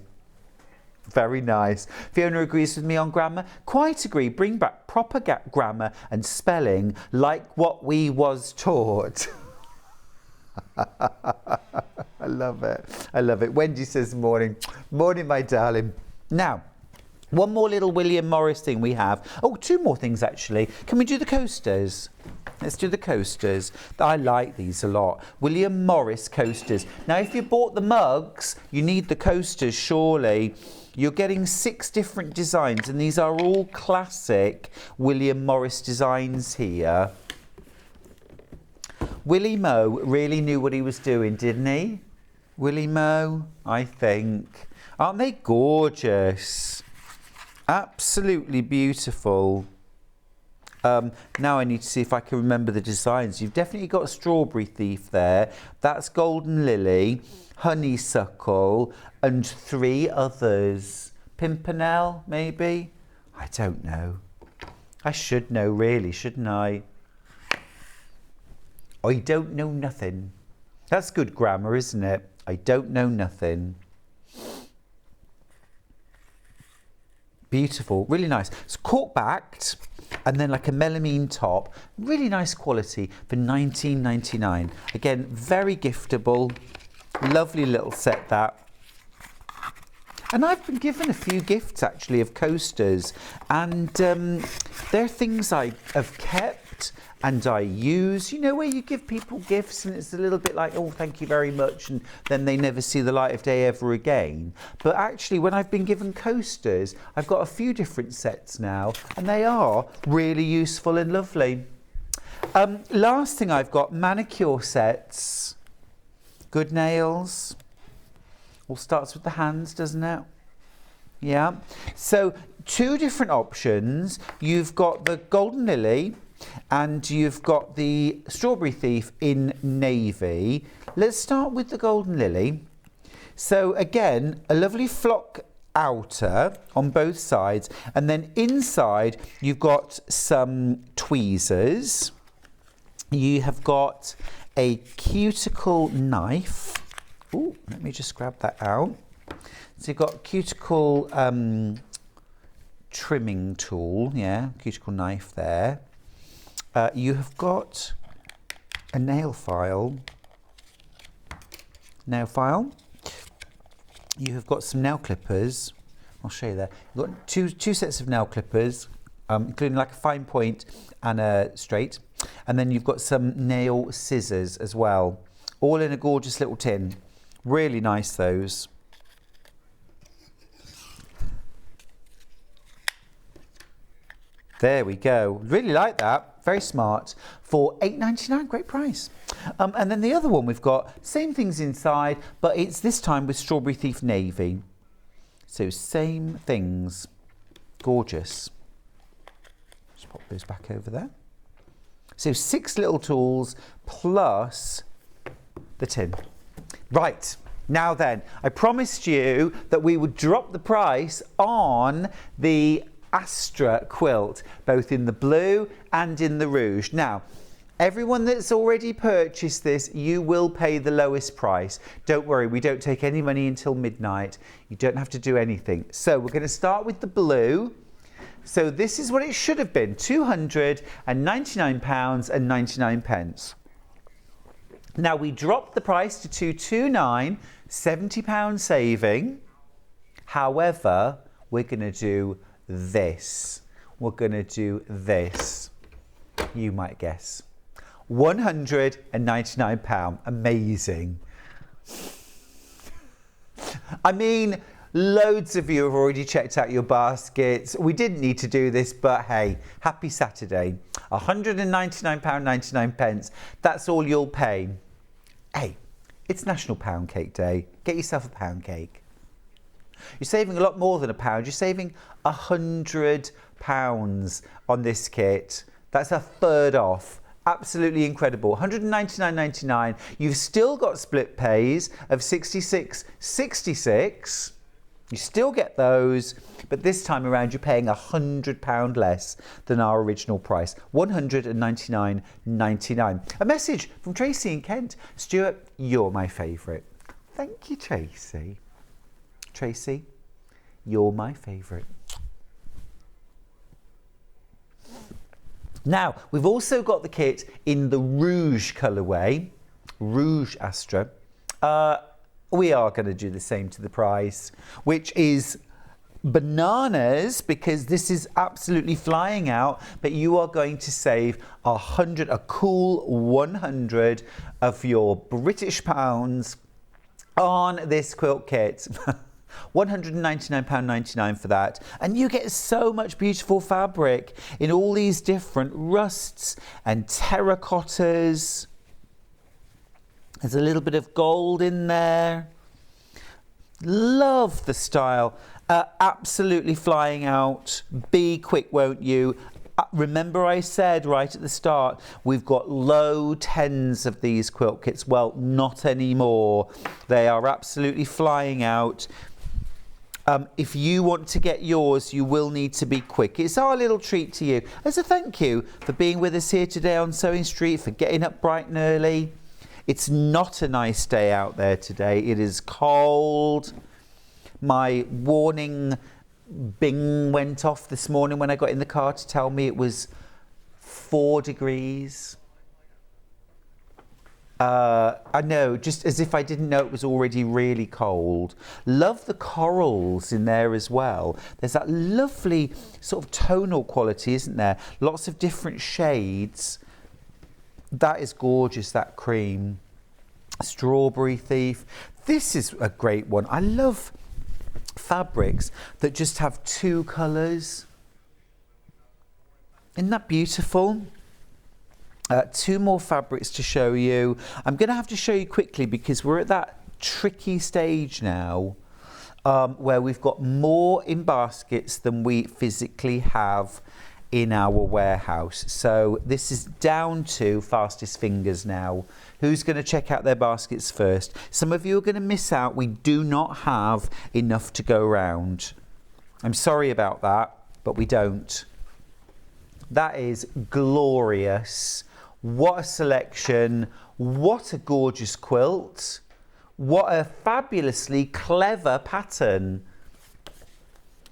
Very nice. Fiona agrees with me on grammar. Quite agree. Bring back proper grammar and spelling like what we was taught. I love it. I love it. Wendy says morning. Morning, my darling. Now, one more little William Morris thing we have. Oh, two more things actually. Can we do the coasters? Let's do the coasters. I like these a lot. William Morris coasters. Now, if you bought the mugs, you need the coasters, surely. You're getting 6 different designs, and these are all classic William Morris designs here. Willie Moe really knew what he was doing, didn't he? Willie Moe, I think. Aren't they gorgeous? Absolutely beautiful. Now I need to see if I can remember the designs. You've definitely got a Strawberry Thief there. That's Golden Lily, Honeysuckle, and 3 others. Pimpernel, maybe? I don't know. I should know, really, shouldn't I? I don't know nothing. That's good grammar, isn't it? I don't know nothing. Beautiful, really nice. It's cork backed and then like a melamine top. Really nice quality for £19.99. Again, very giftable. Lovely little set that. And I've been given a few gifts actually of coasters, and they're things I have kept and I use. You know, where you give people gifts and it's a little bit like, oh, thank you very much, and then they never see the light of day ever again. But actually, when I've been given coasters, I've got a few different sets now, and they are really useful and lovely. Last thing I've got, manicure sets. Good nails. All starts with the hands, doesn't it? Yeah. So 2 different options. You've got the Golden Lily and you've got the Strawberry Thief in navy. Let's start with the Golden Lily. So again, a lovely flock outer on both sides, and then inside you've got some tweezers. You have got a cuticle knife. Oh, let me just grab that out. So you've got cuticle trimming tool, yeah, cuticle knife there. You have got a nail file. You have got some nail clippers. I'll show you there. You've got two sets of nail clippers, including like a fine point and a straight. And then you've got some nail scissors as well, all in a gorgeous little tin. Really nice, those. There we go. Really like that. Very smart. For $8.99, great price. And then the other one we've got, same things inside, but it's this time with Strawberry Thief Navy. So same things. Gorgeous. Just pop those back over there. So 6 little tools plus the tin. Right. Now then, I promised you that we would drop the price on the Astra quilt, both in the blue and in the rouge. Now, everyone that's already purchased this, you will pay the lowest price. Don't worry, we don't take any money until midnight. You don't have to do anything. So we're going to start with the blue. So this is what it should have been, £299.99. Now we dropped the price to £229, £70 saving. However, we're going to do this. We're going to do this. You might guess. £199. Amazing. I mean, loads of you have already checked out your baskets. We didn't need to do this, but hey, happy Saturday. £199.99. That's all you'll pay. Hey, it's National Pound Cake Day. Get yourself a pound cake. You're saving a lot more than £1. You're saving £100 on this kit. That's a third off. Absolutely incredible. £199.99. You've still got split pays of £66.66. You still get those, but this time around you're paying £100 less than our original price. £199.99. A message from Tracy in Kent. Stuart, you're my favourite. Thank you, Tracy. Tracy, you're my favourite. Now, we've also got the kit in the rouge colourway, Rouge Astra. We are going to do the same to the price, which is bananas, because this is absolutely flying out, but you are going to save a cool 100 of your British pounds on this quilt kit. £199.99 for that, and you get so much beautiful fabric in all these different rusts and terracottas. There's a little bit of gold in there. Love the style. Absolutely flying out. Be quick, won't you? Remember I said right at the start, we've got low tens of these quilt kits. Well, not anymore. They are absolutely flying out. If you want to get yours, you will need to be quick. It's our little treat to you. As a thank you for being with us here today on Sewing Street, for getting up bright and early. It's not a nice day out there today. It is cold. My warning bing went off this morning when I got in the car to tell me it was 4 degrees. I know, just as if I didn't know it was already really cold. Love the corals in there as well. There's that lovely sort of tonal quality, isn't there? Lots of different shades. That is gorgeous, that cream. Strawberry Thief. This is a great one. I love fabrics that just have 2 colours. Isn't that beautiful? 2 more fabrics to show you. I'm going to have to show you quickly because we're at that tricky stage now where we've got more in baskets than we physically have in our warehouse. So this is down to fastest fingers now. Who's going to check out their baskets first? Some of you are going to miss out. We do not have enough to go around. I'm sorry about that, but we don't. That is glorious. What a selection. What a gorgeous quilt. What a fabulously clever pattern.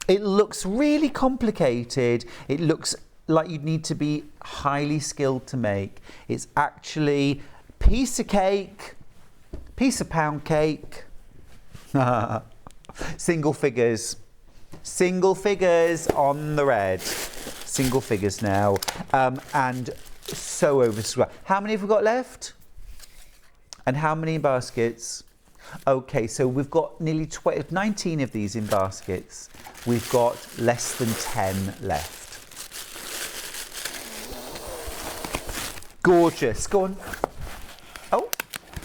It looks really complicated. It looks like you'd need to be highly skilled to make. It's actually piece of cake, piece of pound cake. Single figures. Single figures on the red. Single figures now. And so oversubscribed. How many have we got left? And how many in baskets? Okay, so we've got nearly 19 of these in baskets. We've got less than 10 left. Gorgeous. Go on. Oh,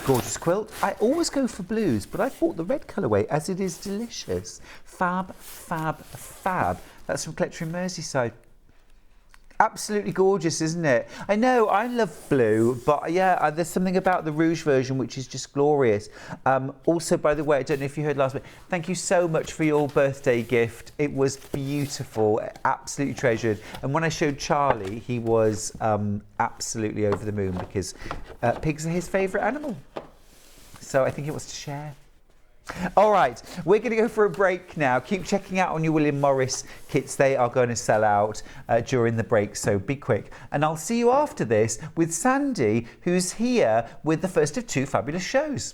gorgeous quilt. I always go for blues, but I bought the red colourway as it is delicious. Fab, fab, fab. That's from Collector in Merseyside. Absolutely gorgeous, isn't it? I know, I love blue, but yeah, there's something about the rouge version which is just glorious. Also, by the way, I don't know if you heard last week, thank you so much for your birthday gift. It was beautiful, absolutely treasured. And when I showed Charlie, he was absolutely over the moon because pigs are his favourite animal. So I think he wants to share. All right, we're going to go for a break now. Keep checking out on your William Morris kits. They are going to sell out during the break, so be quick. And I'll see you after this with Sandi, who's here with the first of 2 fabulous shows.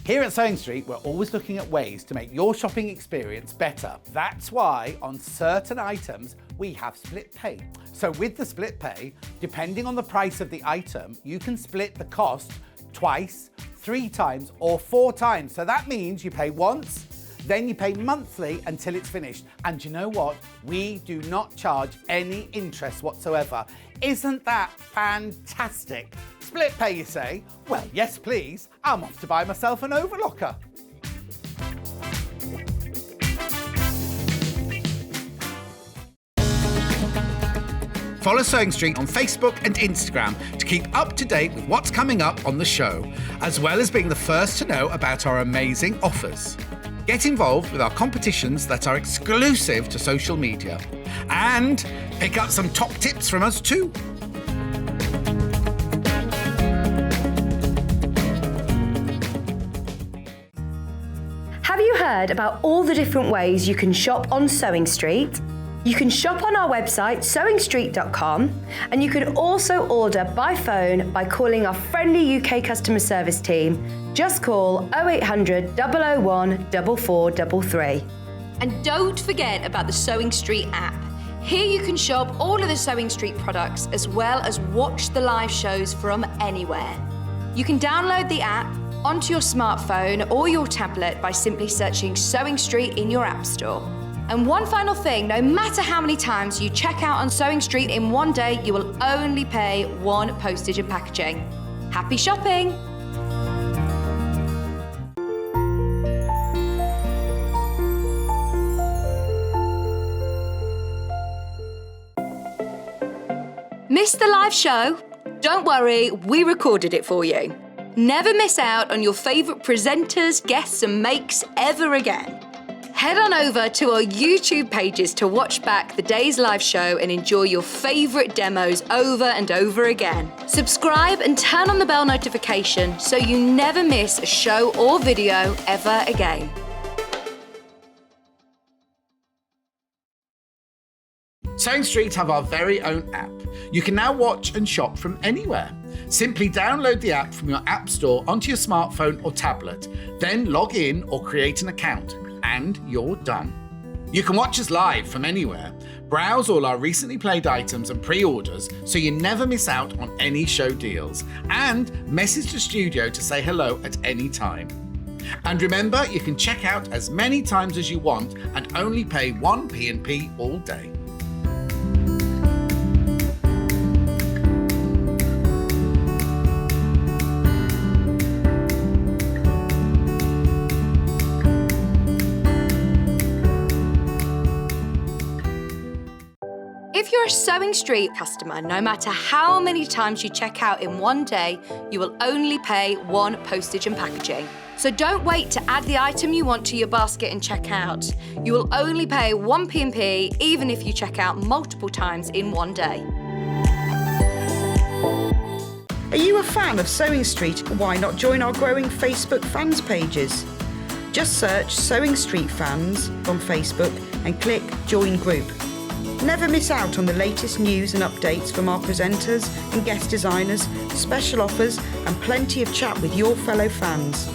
Here at Sewing Street, we're always looking at ways to make your shopping experience better. That's why on certain items, we have split pay. So with the split pay, depending on the price of the item, you can split the cost twice, 3 times, or 4 times. So that means you pay once, then you pay monthly until it's finished. And you know what? We do not charge any interest whatsoever. Isn't that fantastic? Split pay, you say? Well, yes, please. I'm off to buy myself an overlocker. Follow Sewing Street on Facebook and Instagram to keep up to date with what's coming up on the show, as well as being the first to know about our amazing offers. Get involved with our competitions that are exclusive to social media. And pick up some top tips from us too. Have you heard about all the different ways you can shop on Sewing Street? You can shop on our website, SewingStreet.com, and you can also order by phone by calling our friendly UK customer service team. Just call 0800 001 4433. And don't forget about the Sewing Street app. Here you can shop all of the Sewing Street products as well as watch the live shows from anywhere. You can download the app onto your smartphone or your tablet by simply searching Sewing Street in your app store. And one final thing, no matter how many times you check out on Sewing Street in one day, you will only pay 1 postage and packaging. Happy shopping! Missed the live show? Don't worry, we recorded it for you. Never miss out on your favourite presenters, guests and makes ever again. Head on over to our YouTube pages to watch back the day's live show and enjoy your favourite demos over and over again. Subscribe and turn on the bell notification so you never miss a show or video ever again. Sewing Street have our very own app. You can now watch and shop from anywhere. Simply download the app from your app store onto your smartphone or tablet, then log in or create an account, and you're done. You can watch us live from anywhere, browse all our recently played items and pre-orders so you never miss out on any show deals, and message the studio to say hello at any time. And remember, you can check out as many times as you want and only pay 1 P&P all day. If you're a Sewing Street customer, no matter how many times you check out in one day, you will only pay one postage and packaging. So don't wait to add the item you want to your basket and check out. You will only pay one P&P even if you check out multiple times in one day. Are you a fan of Sewing Street? Why not join our growing Facebook fans pages? Just search Sewing Street Fans on Facebook and click Join Group. Never miss out on the latest news and updates from our presenters and guest designers, special offers and plenty of chat with your fellow fans.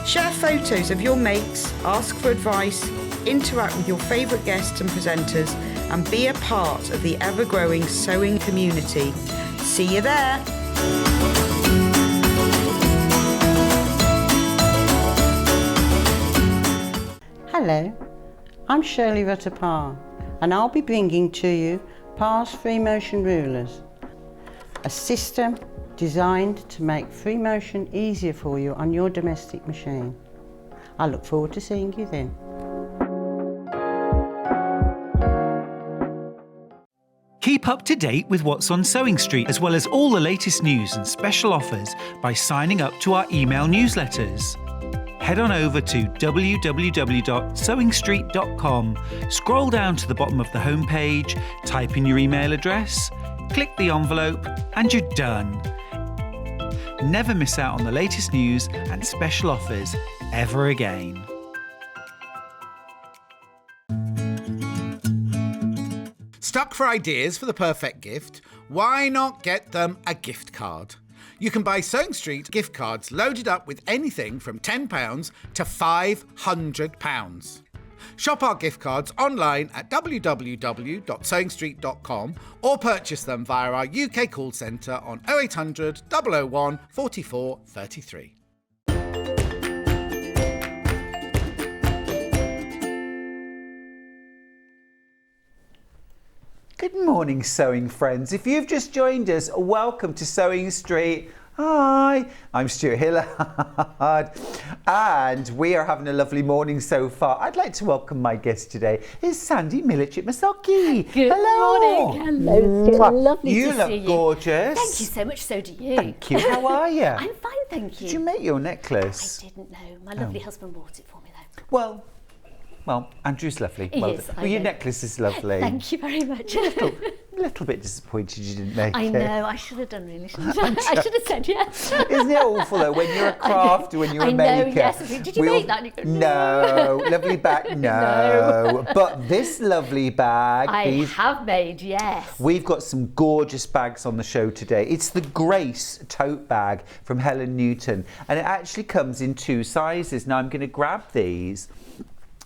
Share photos of your makes, ask for advice, interact with your favourite guests and presenters and be a part of the ever-growing sewing community. See you there! Hello, I'm Shirley Rutter-Parr and I'll be bringing to you Parr's Free Motion Rulers, a system designed to make free motion easier for you on your domestic machine. I look forward to seeing you then. Keep up to date with what's on Sewing Street, as well as all the latest news and special offers by signing up to our email newsletters. Head on over to www.sewingstreet.com, scroll down to the bottom of the homepage, type in your email address, click the envelope, and you're done. Never miss out on the latest news and special offers ever again. Stuck for ideas for the perfect gift? Why not get them a gift card? You can buy Sewing Street gift cards loaded up with anything from £10 to £500. Shop our gift cards online at www.sewingstreet.com or purchase them via our UK call centre on 0800 001 44 33. Good morning, sewing friends. If you've just joined us, welcome to Sewing Street. Hi, I'm Stuart Hillard, and we are having a lovely morning so far. I'd like to welcome my guest today. It's Sandi Millichip-Massocchi. Good Hello. morning. Hello, Stuart. Lovely You to look see you. gorgeous. Thank you so much. So do you. Thank you. How are you? I'm fine, thank you. Did you make your necklace? I didn't know. My lovely husband bought it for me, though. Well, Andrew's lovely. He Well is, done. I Well, your know. necklace is lovely. Thank you very much. A little bit disappointed you didn't make I it. know. I should have done, really, shouldn't I? I should have said yes. Isn't it awful though when you're a crafter, when you're a maker? I know, yes. Did you make that? And you go, no. Lovely bag, no. But this lovely bag, I have made, yes. we've got some gorgeous bags on the show today. It's the Grace tote bag from Helen Newton, and it actually comes in two sizes. Now I'm going to grab these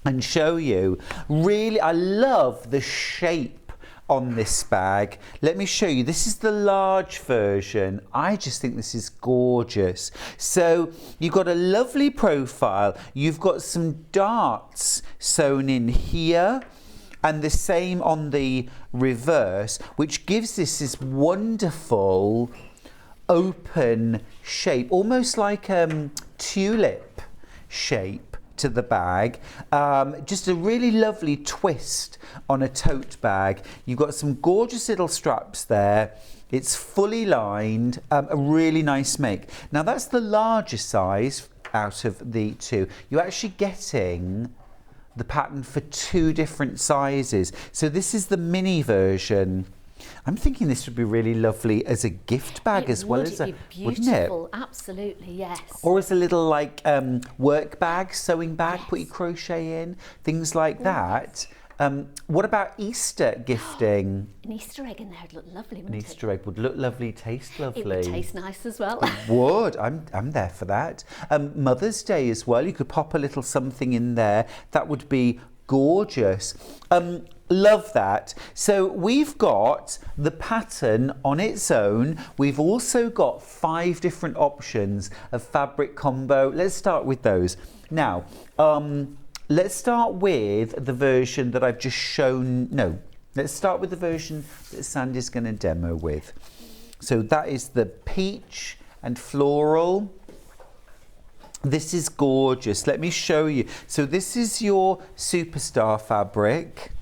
and show you. Really, I love the shape on this bag. Let me show you. This is the large version. I just think this is gorgeous. So you've got a lovely profile. You've got some darts sewn in here, and the same on the reverse, which gives this wonderful open shape, almost like tulip shape to the bag. Just a really lovely twist on a tote bag. You've got some gorgeous little straps there. It's fully lined, a really nice make. Now that's the larger size out of the two. You're actually getting the pattern for two different sizes. So this is the mini version. I'm thinking this would be really lovely as a gift bag as well as a, wouldn't it? Absolutely, yes. Or as a little like work bag, sewing bag, put your crochet in, things like that. What about Easter gifting? An Easter egg in there would look lovely, An wouldn't it? Easter egg would look lovely, taste lovely. It would taste nice as well. It would. I'm there for that. Mother's Day as well. You could pop a little something in there. That would be gorgeous. Love that. So we've got the pattern on its own. We've also got 5 different options of fabric combo. Let's start with those. Now, let's start with the version that I've just shown. No, let's start with the version that Sandi's going to demo with. So that is the peach and floral. This is gorgeous. Let me show you. So this is your superstar fabric.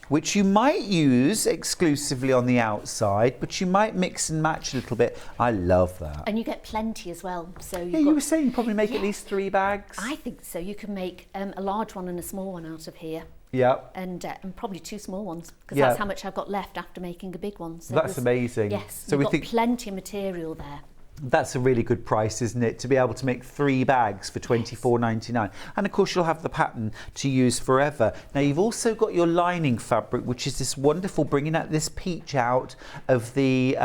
which you might use exclusively on the outside, but you might mix and match a little bit. I love that. And you get plenty as well. So Yeah, you were saying you probably make at least 3 bags. I think so. You can make a large one and a small one out of here. Yeah. And probably 2 small ones, because Yeah. that's how much I've got left after making a big one. So That's amazing. Yes, So we've we got think plenty of material there. that's a really good price, isn't it? To be able to make 3 bags for £24.99. And of course, you'll have the pattern to use forever. Now, you've also got your lining fabric, which is this wonderful, bringing out this peach out of the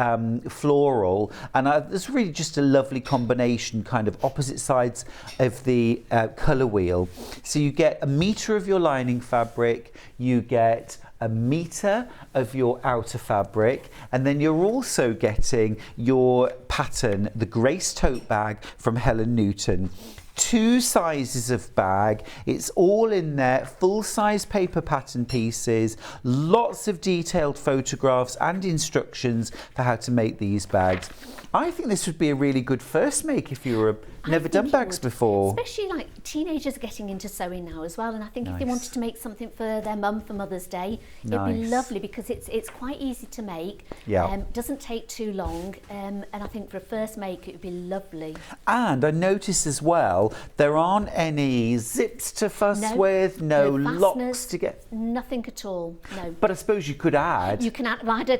floral. And it's really just a lovely combination, kind of opposite sides of the colour wheel. So you get 1 metre of your lining fabric, you get 1 metre of your outer fabric, and then you're also getting your pattern, the Grace tote bag from Helen Newton. 2 sizes of bag, it's all in there, full-size paper pattern pieces, lots of detailed photographs and instructions for how to make these bags. I think this would be a really good first make if you were never done bags before. Especially like teenagers are getting into sewing now as well, and I think if they wanted to make something for their mum for Mother's Day, it'd be lovely because it's quite easy to make. Yeah. Doesn't take too long, and I think for a first make it would be lovely. And I noticed as well, there aren't any zips to fuss with, no locks fasteners, to get. Nothing at all. No. But I suppose you could add. You can add.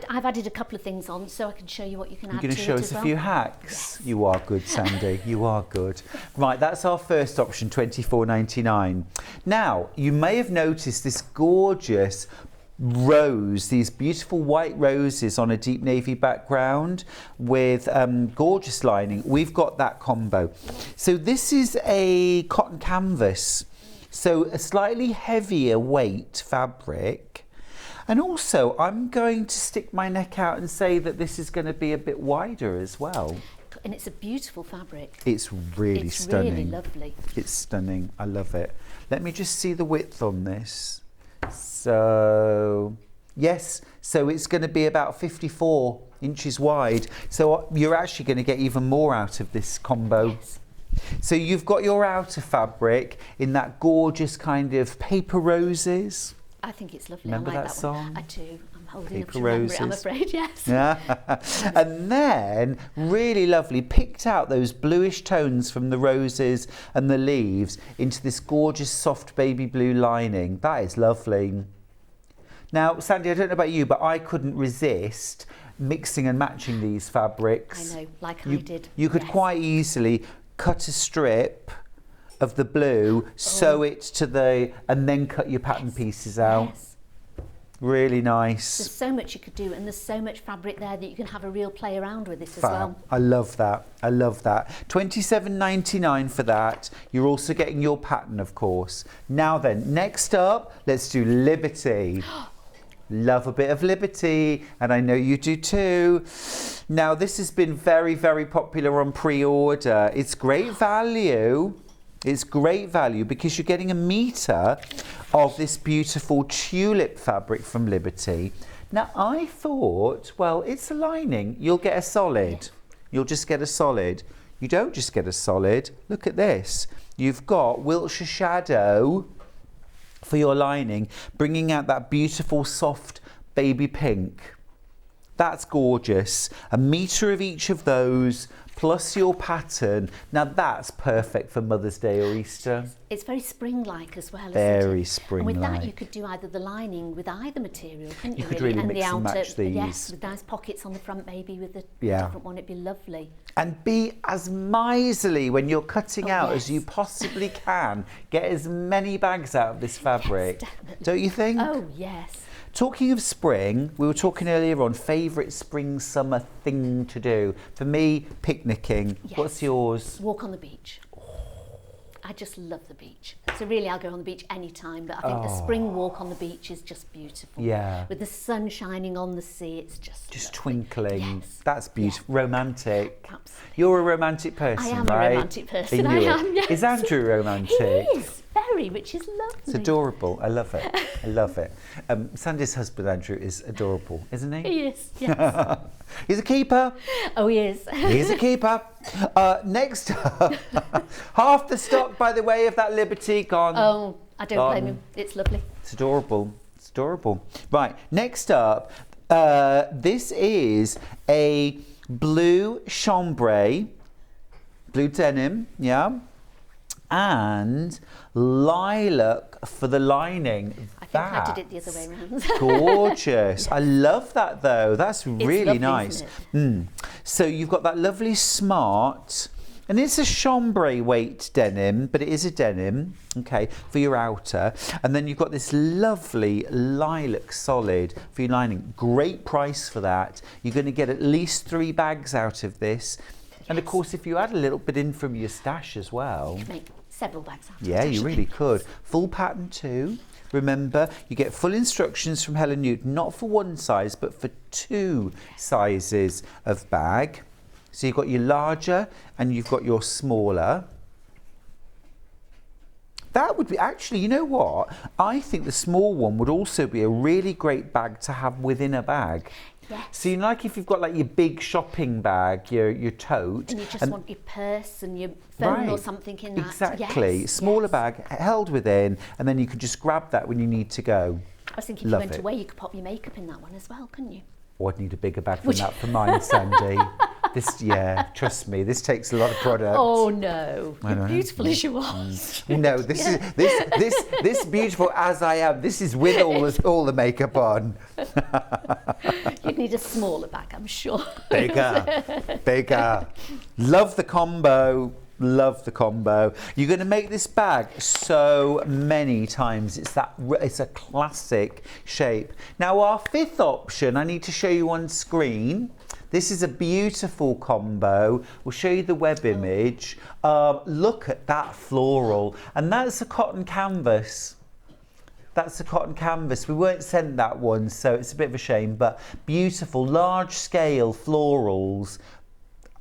I've added a couple of things on, so I can show you what you can add to it as well. You're going to show us a few hacks. Yes. You are good, Sandy. You are good. Right, that's our first option, £24.99. Now, you may have noticed this gorgeous rose, these beautiful white roses on a deep navy background with gorgeous lining. We've got that combo. So this is a cotton canvas, so a slightly heavier weight fabric. And also, I'm going to stick my neck out and say that this is going to be a bit wider as well. And it's a beautiful fabric. It's really stunning. It's really lovely. It's stunning. I love it. Let me just see the width on this. So, yes, so it's going to be about 54 inches wide. So you're actually going to get even more out of this combo. Yes. So you've got your outer fabric in that gorgeous kind of paper roses. I think it's lovely. Remember I like that that song? One. I do. I'm holding up Paper to remember it, I'm roses. afraid, yes. Yeah. And then, really lovely, picked out those bluish tones from the roses and the leaves into this gorgeous soft baby blue lining. That is lovely. Now, Sandy, I don't know about you, but I couldn't resist mixing and matching these fabrics. I know, like I did. You could yes. quite easily cut a strip of the blue, sew it to the, and then cut your pattern pieces out. Yes. Really nice. There's so much you could do, and there's so much fabric there that you can have a real play around with this as Fab. well. I love that. I love that. £27.99 for that. You're also getting your pattern, of course. Now then, next up, let's do Liberty. Love a bit of Liberty, and I know you do too. Now, this has been very, very popular on pre-order. It's great value. It's great value because you're getting 1 metre of this beautiful tulip fabric from Liberty. Now, I thought, well, it's a lining. You'll get a solid. You'll just get a solid. You don't just get a solid. Look at this. You've got Wiltshire Shadow for your lining, bringing out that beautiful soft baby pink. That's gorgeous. 1 metre of each of those, plus your pattern. Now that's perfect for Mother's Day or Easter. It's very spring-like as well, Very isn't it? spring-like. And with that, you could do either the lining with either material, couldn't you? You could really and mix the and outer, match these. Yes, with nice pockets on the front, maybe with the Yeah. different one. It'd be lovely. And be as miserly when you're cutting out yes. as you possibly can. Get as many bags out of this fabric. Definitely. Don't you think? Oh, yes. Talking of spring, we were talking earlier on favourite spring summer thing to do. For me, picnicking. Yes. What's yours? Walk on the beach. I just love the beach. So really, I'll go on the beach any time, but I think the spring walk on the beach is just beautiful. Yeah. With the sun shining on the sea, it's just lovely. Twinkling. Yes. That's beautiful. Romantic. Absolutely. You're a romantic person, I am right? a romantic person. In I you. am, yes. Is Andrew romantic? He is very, which is lovely. It's adorable. I love it. I love it. Sandy's husband, Andrew, is adorable, isn't he? He is, yes. He's a keeper. Oh, he is. He's a keeper. Next up, half the stock, by the way, of that Liberty gone. Oh, I don't blame him. It's lovely. It's adorable. It's adorable. Right, next up, this is a blue chambray, blue denim, yeah, and lilac for the lining. I think I did it the other way around. Gorgeous. I love that though. That's really lovely, nice. isn't So you've got that lovely smart, and it's a chambray weight denim, but it is a denim, okay, for your outer. And then you've got this lovely lilac solid for your lining. Great price for that. You're going to get at least 3 bags out of this. And of course, if you add a little bit in from your stash as well. You could make several bags out of Yeah, it, you really could. Full pattern too. Remember, you get full instructions from Helen Newton, not for one size, but for 2 sizes of bag. So you've got your larger and you've got your smaller. That would be, actually, you know what? I think the small one would also be a really great bag to have within a bag. Yes. So you know, like if you've got like your big shopping bag, your tote. And you just want your purse and your phone or something in that. Exactly. Yes, Smaller yes. bag held within, and then you could just grab that when you need to go. I was thinking if you went away, you could pop your makeup in that one as well, couldn't you? Oh, I'd need a bigger bag than that for mine, Sandy. This, yeah, trust me, this takes a lot of product. Oh no, I you're know. beautiful as you are. No, this is this beautiful as I am. This is with all the makeup on. You'd need a smaller bag, I'm sure. Bigger. Love the combo. Love the combo. You're going to make this bag so many times. It's a classic shape. Now our 5th option, I need to show you on screen. This is a beautiful combo. We'll show you the web image. Look at that floral, and that's a cotton canvas. That's a cotton canvas. We weren't sent that one, so it's a bit of a shame, but beautiful, large scale florals.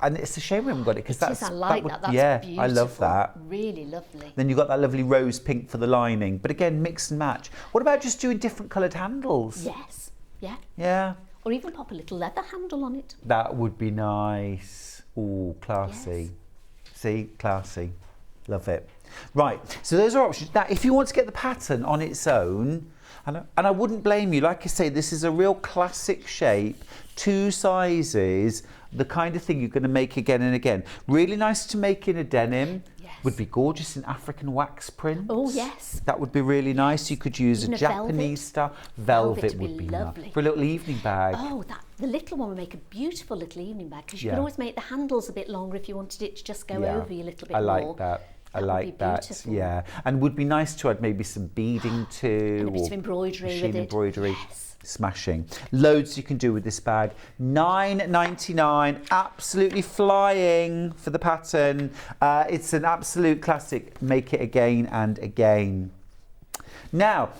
And it's a shame we haven't got it because I like that. That's yeah, beautiful. I love that. Really lovely. Then you've got that lovely rose pink for the lining. But again, mix and match. What about just doing different coloured handles? Yes. Yeah. Yeah. Or even pop a little leather handle on it. That would be nice. Ooh, classy. Yes. See, classy. Love it. Right, so those are options. Now, if you want to get the pattern on its own, and I wouldn't blame you, like I say, this is a real classic shape, 2 sizes, the kind of thing you're going to make again and again. Really nice to make in a denim. Yes. Would be gorgeous in African wax print. Oh, yes. That would be really nice. You could use Even a a Japanese style. Velvet would be lovely. nice. For a little evening bag. Oh, the little one would make a beautiful little evening bag because you Yeah. could always make the handles a bit longer if you wanted it to just go Yeah. over you a little bit I like more. that. I That would like be that. beautiful. Yeah, and would be nice to add maybe some beading too, And a bit or of embroidery machine with it. embroidery. Yes. Smashing. Loads you can do with this bag. $9.99, absolutely flying for the pattern. It's an absolute classic. Make it again and again. Now,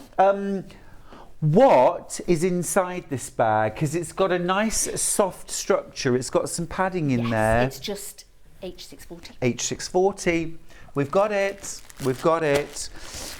what is inside this bag? Because it's got a nice soft structure. It's got some padding in there. It's just H640. H640. We've got it. We've got it.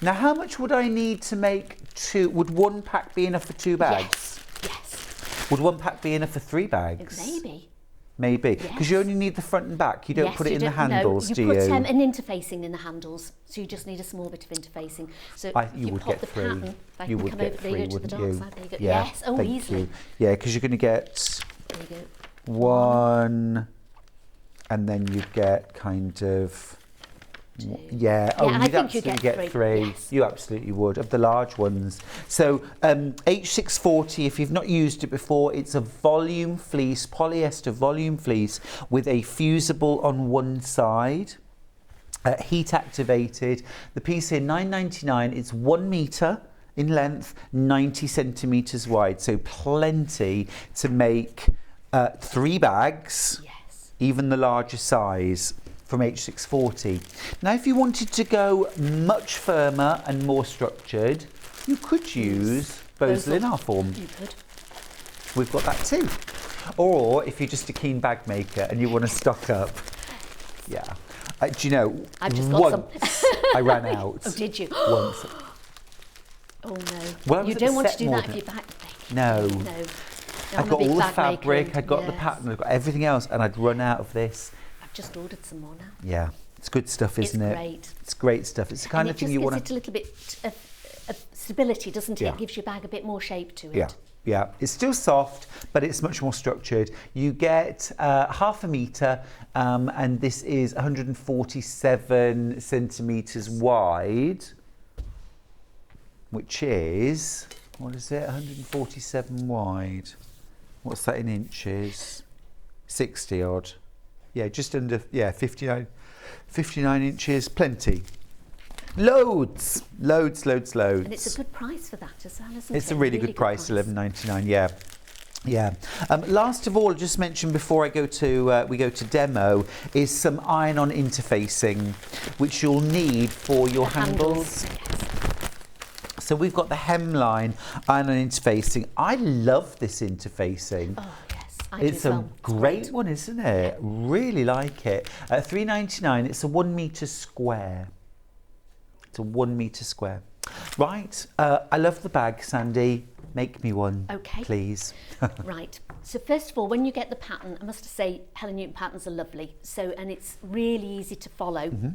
Now, how much would I need to make 2? Would 1 pack be enough for 2 bags? Yes. Would 1 pack be enough for 3 bags? Maybe. Maybe. Because you only need the front and back. You don't Yes, put it you in the don't- no, handles, do you put you? an interfacing in the handles, so you just need a small bit of interfacing. So You you would pop get the 3. pattern. If I You can would come get over 3, there to the wouldn't dark you? side. There you go. Yeah, Yes. Oh, thank easily. you. Yeah, because you're going to get There you go. 1, and then you get kind of... Yeah, oh, Yeah, I you'd think you absolutely get get 3, 3. yes. You absolutely would, of the large ones. So H640, if you've not used it before, it's a volume fleece, polyester volume fleece with a fusible on one side, heat activated. The piece here, $9.99, it's 1 metre in length, 90 centimetres wide, so plenty to make 3 bags, Yes. even the larger size from H640. Now, if you wanted to go much firmer and more structured, you could use Bosel in our form. You could. We've got that too. Or if you're just a keen bag maker and you want to stock up. Yeah. Do you know, I've just got some. once I ran out. Oh, did you? Once. Oh no. Well, I was You at don't the want to set do more that than- if you're back making. No. No. I'd got all the fabric, I'd got the pattern, I'd got everything else, and I'd run out of this. I've just ordered some more now. Yeah. It's good stuff, isn't it? Great. It's great stuff. It's the kind of thing you want It's a little bit of stability, doesn't it? Yeah. It gives your bag a bit more shape to it. Yeah. Yeah, it's still soft, but it's much more structured. You get 1/2 metre, and this is 147 centimetres wide, which is, what is it, 147 wide. What's that in inches? 60 odd. Yeah, just under, 59 inches, plenty. Loads. And it's a good price for that as well, isn't it? It's a really good price, $11.99. Yeah. Last of all, just mention before I go to we go to demo, is some iron-on interfacing, which you'll need for your handles. So we've got the hemline iron-on interfacing. I love this interfacing. Oh yes, It's a great one, isn't it? Really like it. At $3.99, it's a 1 metre square. It's a 1 metre square. Right, I love the bag, Sandy. Make me one, please. Right, so first of all, when you get the pattern, I must say Helen Newton patterns are lovely. So, and it's really easy to follow.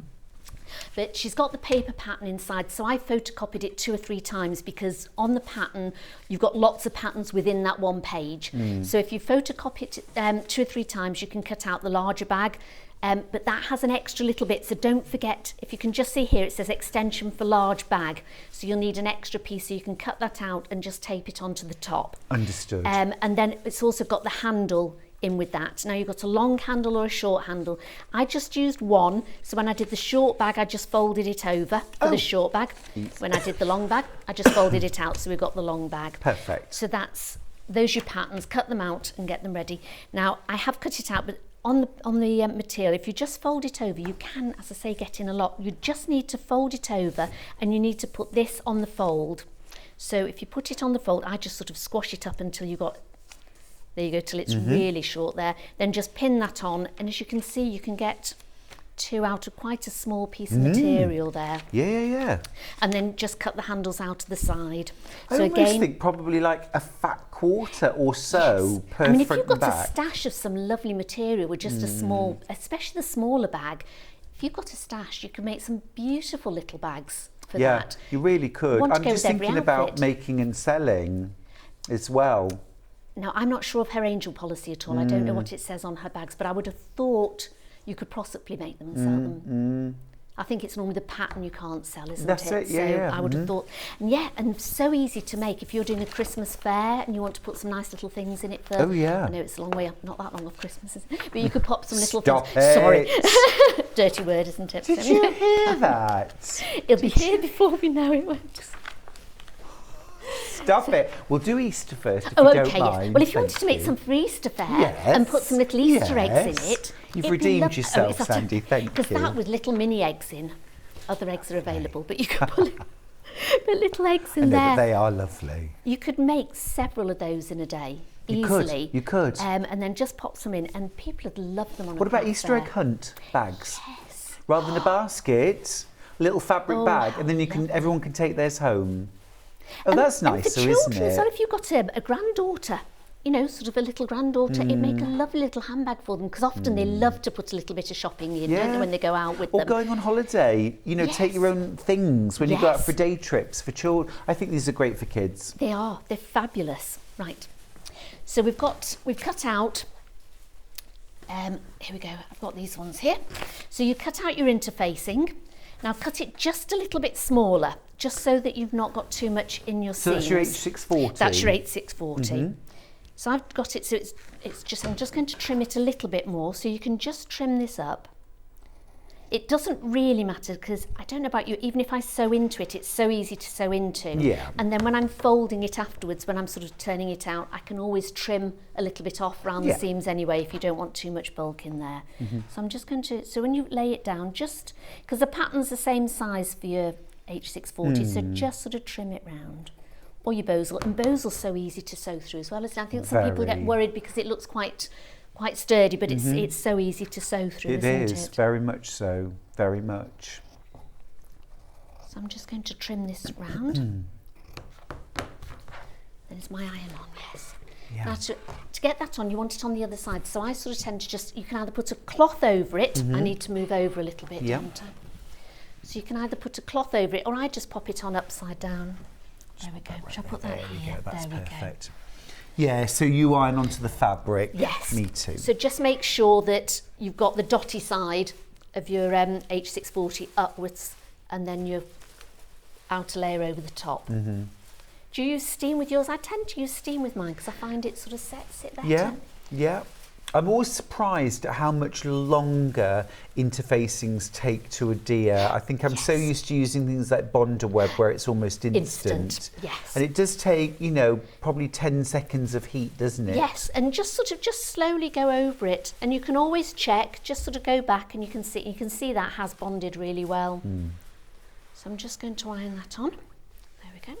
But she's got the paper pattern inside, so I photocopied it 2 or 3 times because on the pattern, you've got lots of patterns within that one page. So if you photocopy it 2 or 3 times, you can cut out the larger bag. But that has an extra little bit, so don't forget, if you can just see here, it says extension for large bag. So you'll need an extra piece, so you can cut that out and just tape it onto the top. Understood. And then it's also got the handle in with that. Now you've got a long handle or a short handle. I just used one, so when I did the short bag, I just folded it over for the short bag. When I did the long bag, I just folded it out, so we've got the long bag. Perfect. So those are your patterns, cut them out and get them ready. Now I have cut it out, but on the material, if you just fold it over, you can, as I say, get in a lot. You just need to fold it over and you need to put this on the fold. So if you put it on the fold, I just sort of squash it up until there you go, till it's really short there. Then just pin that on, and as you can see, you can get 2 out of quite a small piece of material there. Yeah. And then just cut the handles out to the side. I almost think probably like a fat quarter or so per I mean, if front you've got and back. a stash of some lovely material with just a small, especially the smaller bag, if you've got a stash, you can make some beautiful little bags for that. Yeah, you really could. Want to I'm go just with every thinking about outfit. making and selling as well. Now, I'm not sure of her angel policy at all. I don't know what it says on her bags, but I would have thought you could possibly make them and sell them. I think it's normally the pattern you can't sell, isn't That's it? it, yeah. So I would have thought, and so easy to make. If you're doing a Christmas fair and you want to put some nice little things in it for, Oh, yeah. I know it's a long way up, not that long off Christmas, is it? But you could pop some little Stop things. it. Sorry, dirty word, isn't it? Did you hear that? It'll be here before we know it, won't it? Stop it. We'll do Easter first, if Oh, you okay, don't yes. mind. Well, if you wanted Thank to make you. some for Easter fair Yes, and put some little Easter eggs in it. You've it'd be redeemed yourself, is that Sandy, thank you. Because that with little mini eggs in. Other eggs are available, but you could put little eggs in I know, there. but they are lovely. You could make several of those in a day, easily. You could. And then just pop some in, and people would love them on a What about craft Easter fair. egg hunt bags? Yes. Rather than a basket, little fabric Oh, bag, and then everyone can take theirs home. Oh, that's And nicer, for children isn't as well, it? if you've got a granddaughter, sort of a little granddaughter, it'd make a lovely little handbag for them, because often they love to put a little bit of shopping in, don't they, when they go out with Or them. going on holiday, take your own things when you go out Yes. for day trips for children. I think these are great for kids. They are. They're fabulous. Right. So we've cut out. Here we go. I've got these ones here. So you cut out your interfacing. Now cut it just a little bit smaller, just so that you've not got too much in your So seams. that's your H640. That's your 8640. So I've got it. So it's just. I'm just going to trim it a little bit more, so you can just trim this up. It doesn't really matter, because I don't know about you, even if I sew into it, it's so easy to sew into. Yeah. And then when I'm folding it afterwards, when I'm sort of turning it out, I can always trim a little bit off around the seams anyway, if you don't want too much bulk in there. So I'm just going to, so when you lay it down, just, because the pattern's the same size for your H640, so just sort of trim it round. Or your bosal, and bosal's so easy to sew through as well. I think some people get Very. worried because it looks quite sturdy, but it's so easy to sew through, It isn't is, it? very much so, very much. So I'm just going to trim this round. There's my iron on, yes. Yeah. Now to get that on, you want it on the other side. So I sort of tend to you can either put a cloth over it. I need to move over a little bit, Yeah. don't I? So you can either put a cloth over it, or I just pop it on upside down. There we go. Shall I put that here? That's there we perfect. Yeah, so you iron onto the fabric. Yes. Me too. So just make sure that you've got the dotty side of your H640 upwards, and then your outer layer over the top. Mm-hmm. Do you use steam with yours? I tend to use steam with mine because I find it sort of sets it better. Yeah, yeah. I'm always surprised at how much longer interfacings take to adhere. I think I'm so used to using things like Bondaweb where it's almost instant. Yes. And it does take, you know, probably 10 seconds of heat, doesn't it? Yes, and just slowly go over it, and you can always check. Just sort of go back, and you can see that has bonded really well. So I'm just going to iron that on. There we go.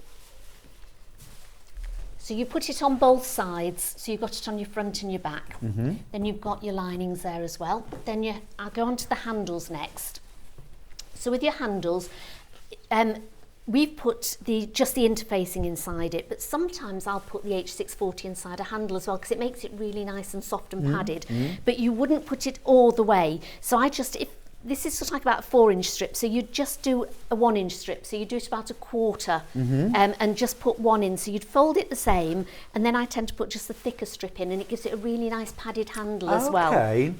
So you put it on both sides, so you've got it on your front and your back. Then you've got your linings there as well. Then I'll go on to the handles next. So with your handles, we've put just the interfacing inside it, but sometimes I'll put the H640 inside a handle as well, because it makes it really nice and soft and padded. But you wouldn't put it all the way. So this is sort of like about a 4-inch strip, so you just do a 1-inch strip, so you do it about a quarter, and just put 1 in. So you'd fold it the same, and then I tend to put just the thicker strip in, and it gives it a really nice padded handle as well. Okay.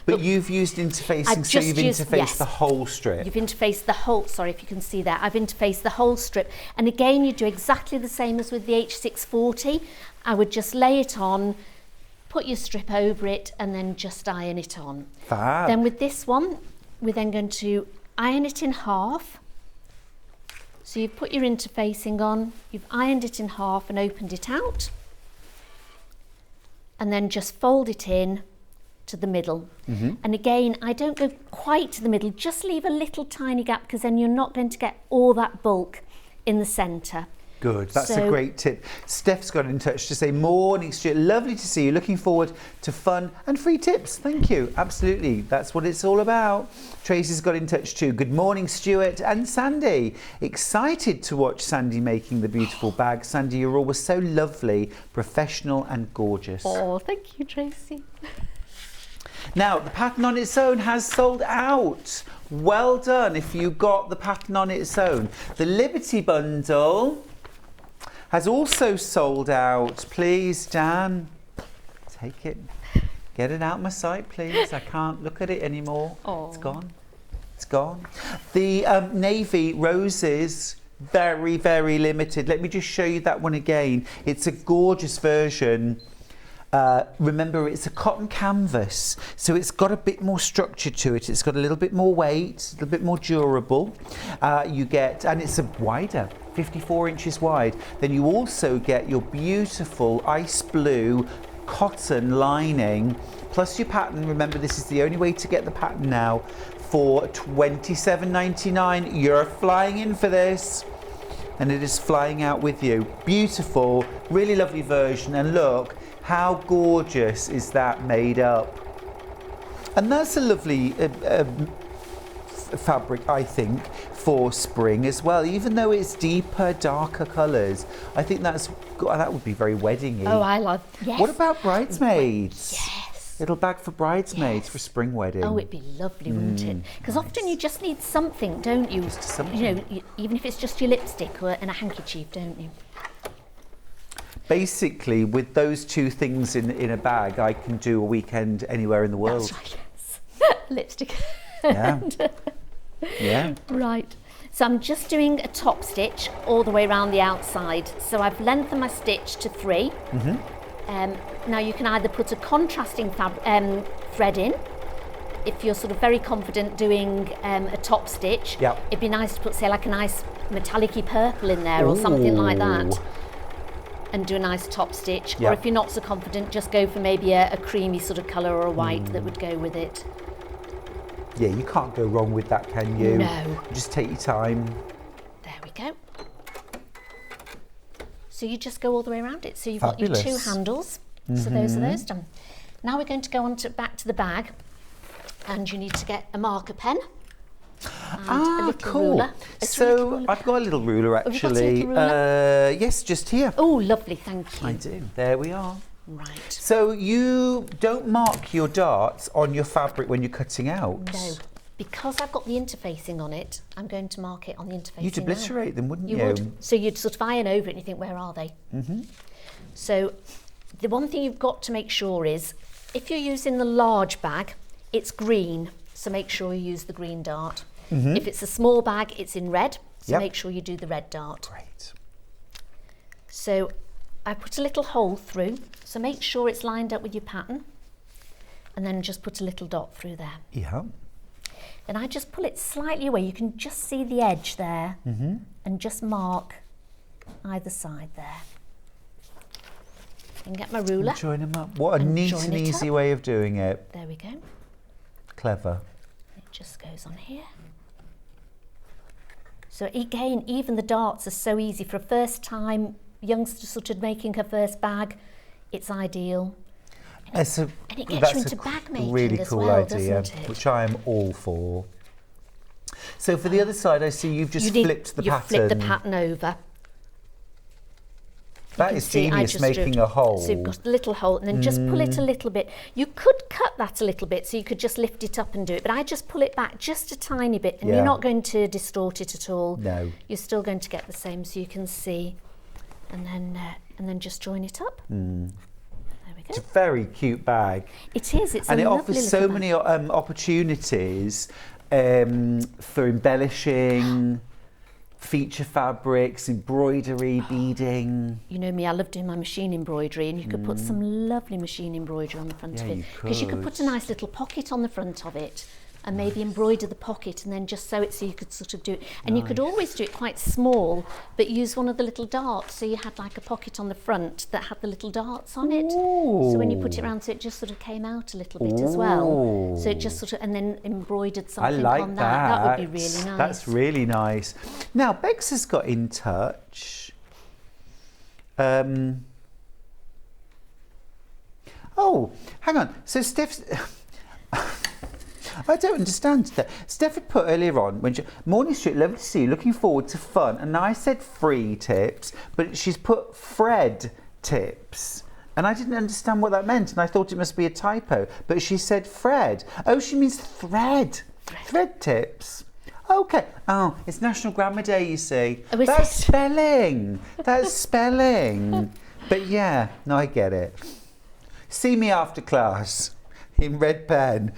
But you've used interfacing, so you've interfaced the whole strip. You've interfaced the whole, sorry if you can see that, I've interfaced the whole strip. And again, you do exactly the same as with the H640. I would just lay it on, put your strip over it, and then just iron it on. Fab. Then with this one, we're then going to iron it in half. So you've put your interfacing on, you've ironed it in half and opened it out. And then just fold it in to the middle. And again, I don't go quite to the middle, just leave a little tiny gap, because then you're not going to get all that bulk in the centre. Good, that's a great tip. Steph's got in touch to say, morning Stuart, lovely to see you, looking forward to fun and free tips. Thank you, absolutely, that's what it's all about. Tracy's got in touch too. Good morning Stuart and Sandy. Excited to watch Sandy making the beautiful bag. Sandy, you're always so lovely, professional and gorgeous. Oh, thank you, Tracy. Now, the pattern on its own has sold out. Well done if you got the pattern on its own. The Liberty bundle has also sold out. Please, Dan, take it. Get it out my sight, please. I can't look at it anymore. Oh. It's gone. It's gone. The navy roses, very, very limited. Let me just show you that one again. It's a gorgeous version. Remember, it's a cotton canvas, so it's got a bit more structure to it. It's got a little bit more weight, a little bit more durable. You get, and it's a wider, 54 inches wide. Then you also get your beautiful ice blue cotton lining, plus your pattern. Remember, this is the only way to get the pattern now for $27.99. You're flying in for this, and it is flying out with you. Beautiful, really lovely version, and look, how gorgeous is that made up? And that's a lovely fabric, I think, for spring as well. Even though it's deeper, darker colours, I think that would be very wedding-y. Oh, I love, yes. What about bridesmaids? Yes. Little bag for bridesmaids for spring wedding. Oh, it'd be lovely, wouldn't it? Because often you just need something, don't you? Just something. You know, even if it's just your lipstick and a handkerchief, don't you? Basically, with those two things in a bag, I can do a weekend anywhere in the world. That's right, yes. Lipstick. Yeah. Yeah. Right. So I'm just doing a top stitch all the way around the outside. So I've lengthened my stitch to 3. Now you can either put a contrasting thread in, if you're sort of very confident doing a top stitch. Yep. It'd be nice to put, say, like a nice metallic-y purple in there or something like that, and do a nice top stitch. Yep. Or if you're not so confident, just go for maybe a creamy sort of colour or a white that would go with it. Yeah, you can't go wrong with that, can you? No. Just take your time. There we go. So you just go all the way around it. So you've Fabulous. got your 2 handles. So those are those done. Now we're going to go on back to the bag, and you need to get a marker pen and a little ruler. So I've got a little ruler Have you got a actually. little ruler? Yes, just here. Oh, lovely, thank you. I do. There we are. Right. So you don't mark your darts on your fabric when you're cutting out? No. because I've got the interfacing on it, I'm going to mark it on the interfacing. You'd obliterate them, wouldn't you? You would. So you'd sort of iron over it and you think, where are they? Mm-hmm. So the one thing you've got to make sure is, if you're using the large bag, it's green. So make sure you use the green dart. Mm-hmm. If it's a small bag, it's in red. So make sure you do the red dart. Great. So I put a little hole through. So make sure it's lined up with your pattern. And then just put a little dot through there. Yeah. Then I just pull it slightly away. You can just see the edge there, and just mark either side there. And get my ruler. And join them up. What a neat and easy way of doing it. There we go. Clever. It just goes on here. So again, even the darts are so easy for a first time youngster sort of making her first bag. It's ideal. And it gets you into bag making really as cool well, idea, doesn't it? which I am all for. So for the other side, I see you've just flipped the pattern. You've flipped the pattern over. That is genius, making a hole. So you've got a little hole, and then just pull it a little bit. You could cut that a little bit, so you could just lift it up and do it, but I just pull it back just a tiny bit, and you're not going to distort it at all. No. You're still going to get the same, so you can see, and then just join it up. It's a very cute bag. It is. It's and a it lovely offers so little many bag. opportunities for embellishing, feature fabrics, embroidery, beading. You know me, I love doing my machine embroidery, and you could put some lovely machine embroidery on the front of it. Because you could put a nice little pocket on the front of it, and maybe embroider the pocket and then just sew it so you could sort of do it. And you could always do it quite small, but use one of the little darts, so you had like a pocket on the front that had the little darts on it. Ooh. So when you put it around, so it just sort of came out a little bit as well. So it just sort of, and then embroidered something on that. That would be really nice. That's really nice. Now, Bex has got in touch. Oh, hang on. So Steph's... I don't understand. Steph had put earlier on, Morning Street, lovely to see you, looking forward to fun. And I said free tips, but she's put Fred tips. And I didn't understand what that meant, and I thought it must be a typo. But she said Fred. Oh, she means thread. Thread tips. Okay. Oh, it's National Grammar Day, you see. Oh, that's spelling. That's spelling. But yeah, no, I get it. See me after class. In red pen.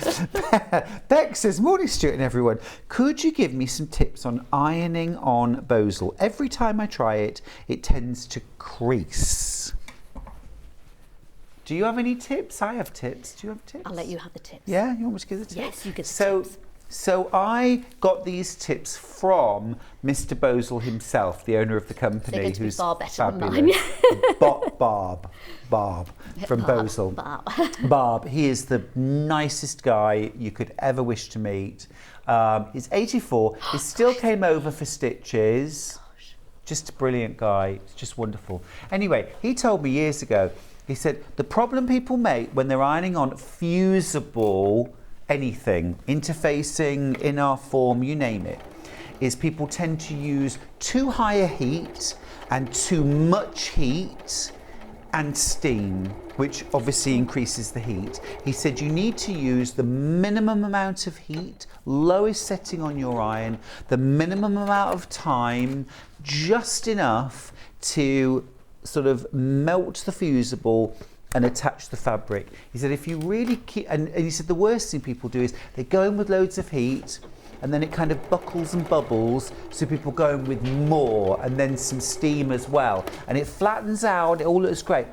Bex says, morning Stuart and everyone, could you give me some tips on ironing on Bosal? Every time I try it, it tends to crease. Do you have any tips? I have tips. Do you have tips? I'll let you have the tips. Yeah, you want me to give the tips? Yes, you give the tips. So I got these tips from Mr. Bosal himself, the owner of the company, They're going to be far better fabulous. than mine. Barb from Bosal. Barb, he is the nicest guy you could ever wish to meet. He's 84. He still came over for stitches. Gosh. Just a brilliant guy. It's just wonderful. Anyway, he told me years ago, he said, the problem people make when they're ironing on fusible anything, interfacing, in our form, you name it, is people tend to use too high a heat and too much heat and steam, which obviously increases the heat. He said you need to use the minimum amount of heat, lowest setting on your iron, the minimum amount of time, just enough to sort of melt the fusible and attach the fabric. He said if you really keep, and he said the worst thing people do is they go in with loads of heat and then it kind of buckles and bubbles, so people go in with more and then some steam as well, and it flattens out, it all looks great,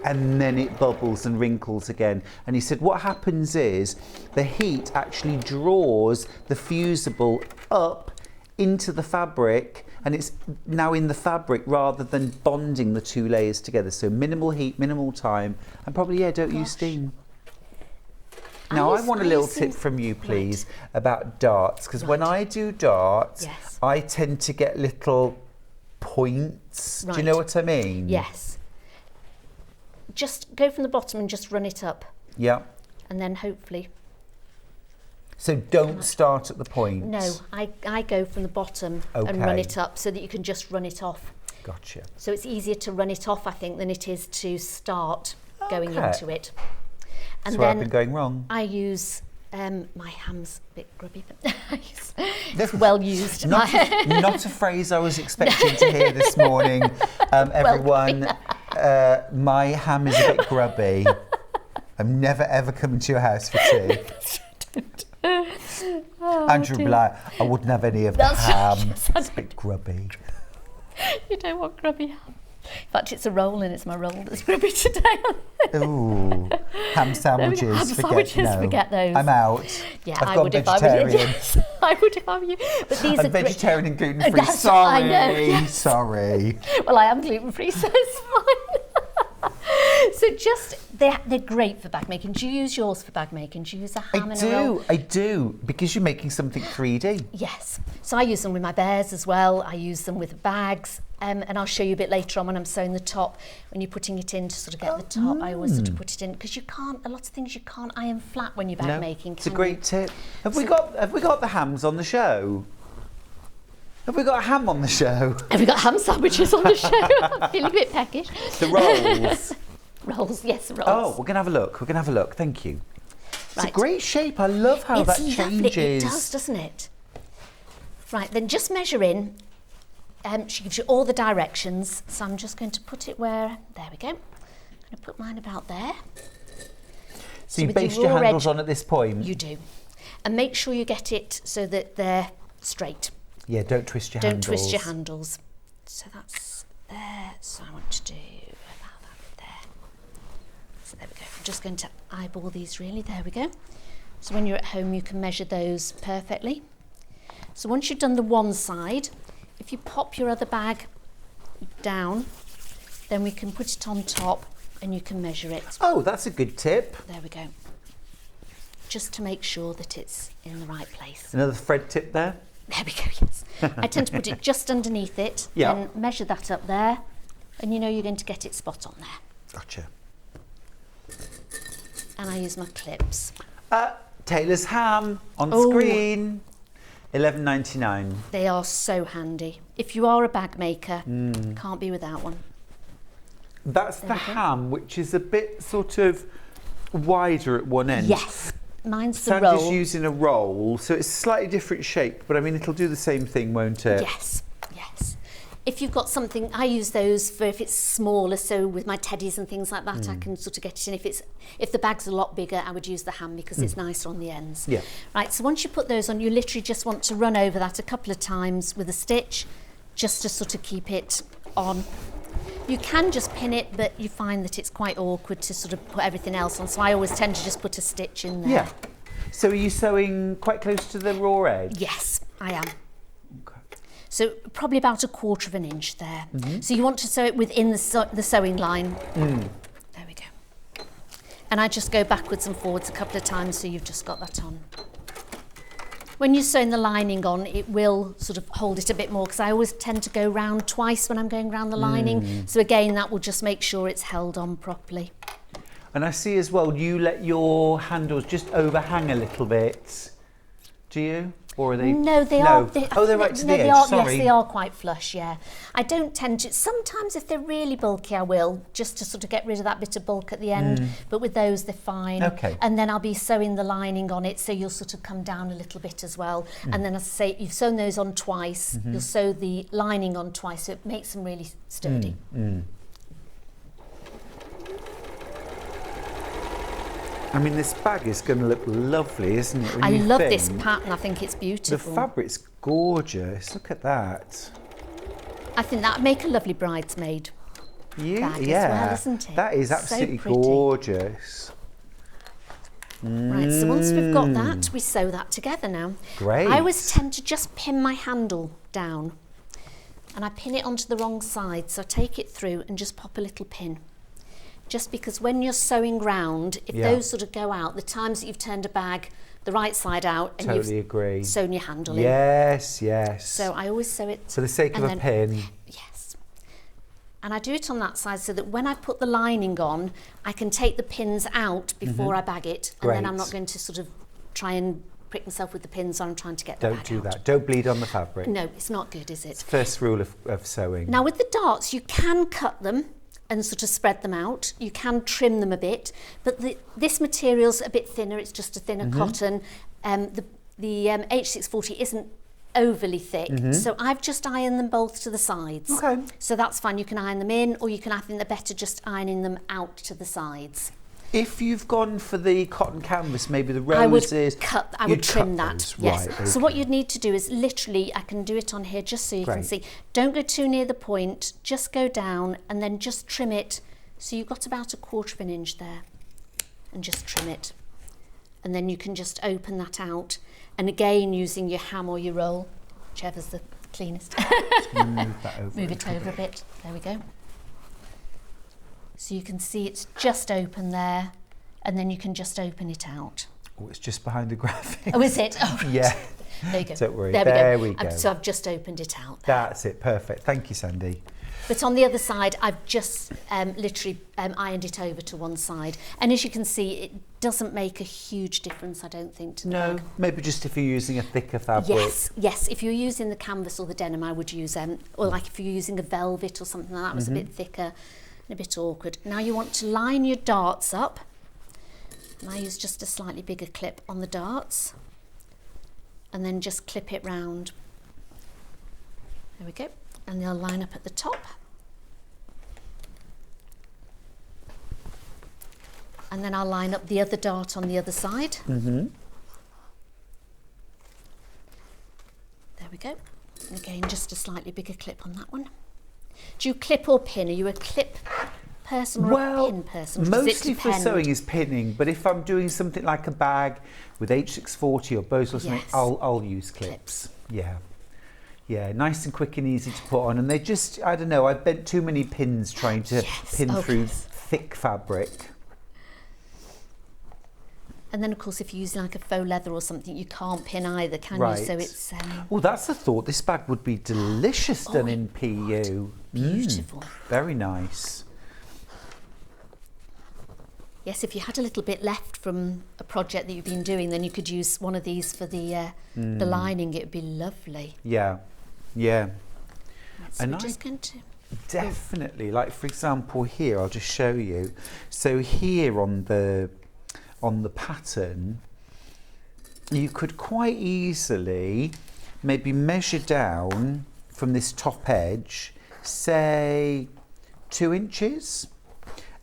and then it bubbles and wrinkles again. And he said what happens is the heat actually draws the fusible up into the fabric, and it's now in the fabric rather than bonding the two layers together. So minimal heat, minimal time, and probably, don't use steam. Now I want a little tip from you, please, about darts, because when I do darts, I tend to get little points. Do you know what I mean? Yes. Just go from the bottom and just run it up. Yeah. And then hopefully... So don't start at the point. No, I go from the bottom and run it up so that you can just run it off. Gotcha. So it's easier to run it off, I think, than it is to start going into it. And that's where I've been going wrong. I use My ham's a bit grubby, but it's well used. Not a phrase I was expecting to hear this morning. Everyone, my ham is a bit grubby. I'm never ever coming to your house for tea. Andrew will be like, I wouldn't have any of the ham. It's a bit grubby. You don't want grubby ham. In fact, it's a roll and it's my roll that's grubby today. Ooh, ham sandwiches. Ham sandwiches, forget those. I'm out. Yeah, I've I gone would if vegetarian. I were you. Yes, I would if I were you. But these I'm are vegetarian and gluten-free. That's Sorry, what I know, yes. sorry. Well, I am gluten-free, so it's fine. So they're great for bag making. Do you use yours for bag making? Do you use a ham and a roll? I do, because you're making something 3D. Yes. So I use them with my bears as well. I use them with bags. And I'll show you a bit later on when I'm sewing the top. When you're putting it in to sort of get the top, I always sort of put it in, because you can't, a lot of things you can't iron flat when you're bag making. It's a great tip. Have we got the hams on the show? Have we got a ham on the show? Have we got ham sandwiches on the show? I'm feeling a bit peckish. The rolls. Rolls, yes, rolls. Oh, we're going to have a look. We're going to have a look. Thank you. It's a Right. great shape. I love how that It's lovely. changes. It does, doesn't it? Right, then just measure in. She gives you all the directions. So I'm just going to put it where, there we go. I'm going to put mine about there. So you with baste your your raw handles edge- on at this point? You do. And make sure you get it so that they're straight. Yeah, don't twist your Don't handles. twist your handles. So that's there. So I want to do about that there. So there we go. I'm just going to eyeball these really. There we go. So when you're at home, you can measure those perfectly. So once you've done the one side, if you pop your other bag down, then we can put it on top and you can measure it. Oh, that's a good tip. There we go. Just to make sure that it's in the right place. Another thread tip there. There we go, yes. I tend to put it just underneath it, Yeah. and measure that up there, and you know you're going to get it spot on there. Gotcha. And I use my clips. Taylor's ham on Oh. screen. $11.99. They are so handy. If you are a bag maker, can't be without one. That's the ham, which is a bit sort of wider at one end. Yes, mine's the Sandy's roll. using a roll, so it's a slightly different shape, but I mean, it'll do the same thing, won't it? Yes, yes. If you've got something, I use those for if it's smaller, so with my teddies and things like that, I can sort of get it in. If the bag's a lot bigger, I would use the ham because it's nicer on the ends. Yeah. Right, so once you put those on, you literally just want to run over that a couple of times with a stitch, just to sort of keep it on. You can just pin it, but you find that it's quite awkward to sort of put everything else on, so I always tend to just put a stitch in there. Yeah. So are you sewing quite close to the raw edge? Yes, I am. Okay. So probably about 1/4 inch there. So you want to sew it within the sewing line. There we go. And I just go backwards and forwards a couple of times so you've just got that on. When you're sewing the lining on, it will sort of hold it a bit more because I always tend to go round twice when I'm going round the lining. So again, that will just make sure it's held on properly. And I see as well, you let your handles just overhang a little bit. Do you? Or are they? No, they no. are. They're right to no, the they edge. are, Sorry. Yes, they are quite flush. Yeah, I don't tend to. Sometimes, if they're really bulky, I will just to sort of get rid of that bit of bulk at the end. But with those, they're fine. Okay. And then I'll be sewing the lining on it, so you'll sort of come down a little bit as well. And then, as I say, you've sewn those on twice. You'll sew the lining on twice, so it makes them really sturdy. I mean, this bag is going to look lovely, isn't it? When I you love this think? pattern. I think it's The beautiful. fabric's gorgeous. Look at that. I think that would make a lovely bridesmaid. Bag as well, isn't it? That is So absolutely pretty. gorgeous. Right, so once we've got that, we sew that together now. Great. I always tend to just pin my handle down and I pin it onto the wrong side, so I take it through and just pop a little pin. Just because when you're sewing round, if Yeah. those sort of go out, the times that you've turned a bag the right side out and Totally you've agree. sewn your handle in. Yes, yes. So I always sew it. For the sake of and a then- pin. Yes. And I do it on that side so that when I put the lining on, I can take the pins out before I bag it. And then I'm Great. not going to sort of try and prick myself with the pins on. I'm trying to get the Don't bag do out. that. Don't bleed on the fabric. No, it's not good, is it? First rule of sewing. Now with the darts, you can cut them and sort of spread them out. You can trim them a bit, but this material's a bit thinner. It's just a thinner cotton. The H640 isn't overly thick, so I've just ironed them both to the sides. Okay. So that's fine. You can iron them in, or you can, I think they're better just ironing them out to the sides. If you've gone for the cotton canvas, maybe the roses, I would trim that. those, Yes. right, So what you'd need to do is literally, I can do it on here just so you can Great. see. Don't go too near the point. Just go down and then just trim it. So you've got about 1/4 of an inch there, and just trim it. And then you can just open that out. And again, using your ham or your roll, whichever's the cleanest. move that over. Move it over a bit. There we go. So you can see it's just open there, and then you can just open it out. Oh, it's just behind the graphic. Oh, is it? Oh, right. Yeah. There you go. Don't worry. There we go. So I've just opened it out there. That's it. Perfect. Thank you, Sandy. But on the other side, I've just literally ironed it over to one side. And as you can see, it doesn't make a huge difference, I don't think, to the No, bag. maybe just if you're using a thicker fabric. Yes. If you're using the canvas or the denim, I would use or like if you're using a velvet or something like that, was a bit thicker and a bit awkward. Now you want to line your darts up. And I use just a slightly bigger clip on the darts. And then just clip it round. There we go. And they'll line up at the top. And then I'll line up the other dart on the other side. There we go. And again, just a slightly bigger clip on that one. Do you clip or pin? Are you a clip person or a pin person? Or does it Mostly for depend? sewing is pinning, but if I'm doing something like a bag with H640 or bows or something, Yes. I'll use clips. Yeah, nice and quick and easy to put on. And they just, I don't know, I've bent too many pins trying to pin through thick fabric. And then, of course, if you're using like a faux leather or something, you can't pin either, can Right. you? So it's Oh, that's a thought. This bag would be delicious done in PU. beautiful. Very nice. Yes, if you had a little bit left from a project that you've been doing, then you could use one of these for the lining. It would be lovely. Yeah. So And we're just going to... Definitely. Like, for example, here, I'll just show you. So here on the pattern, you could quite easily maybe measure down from this top edge, say 2 inches,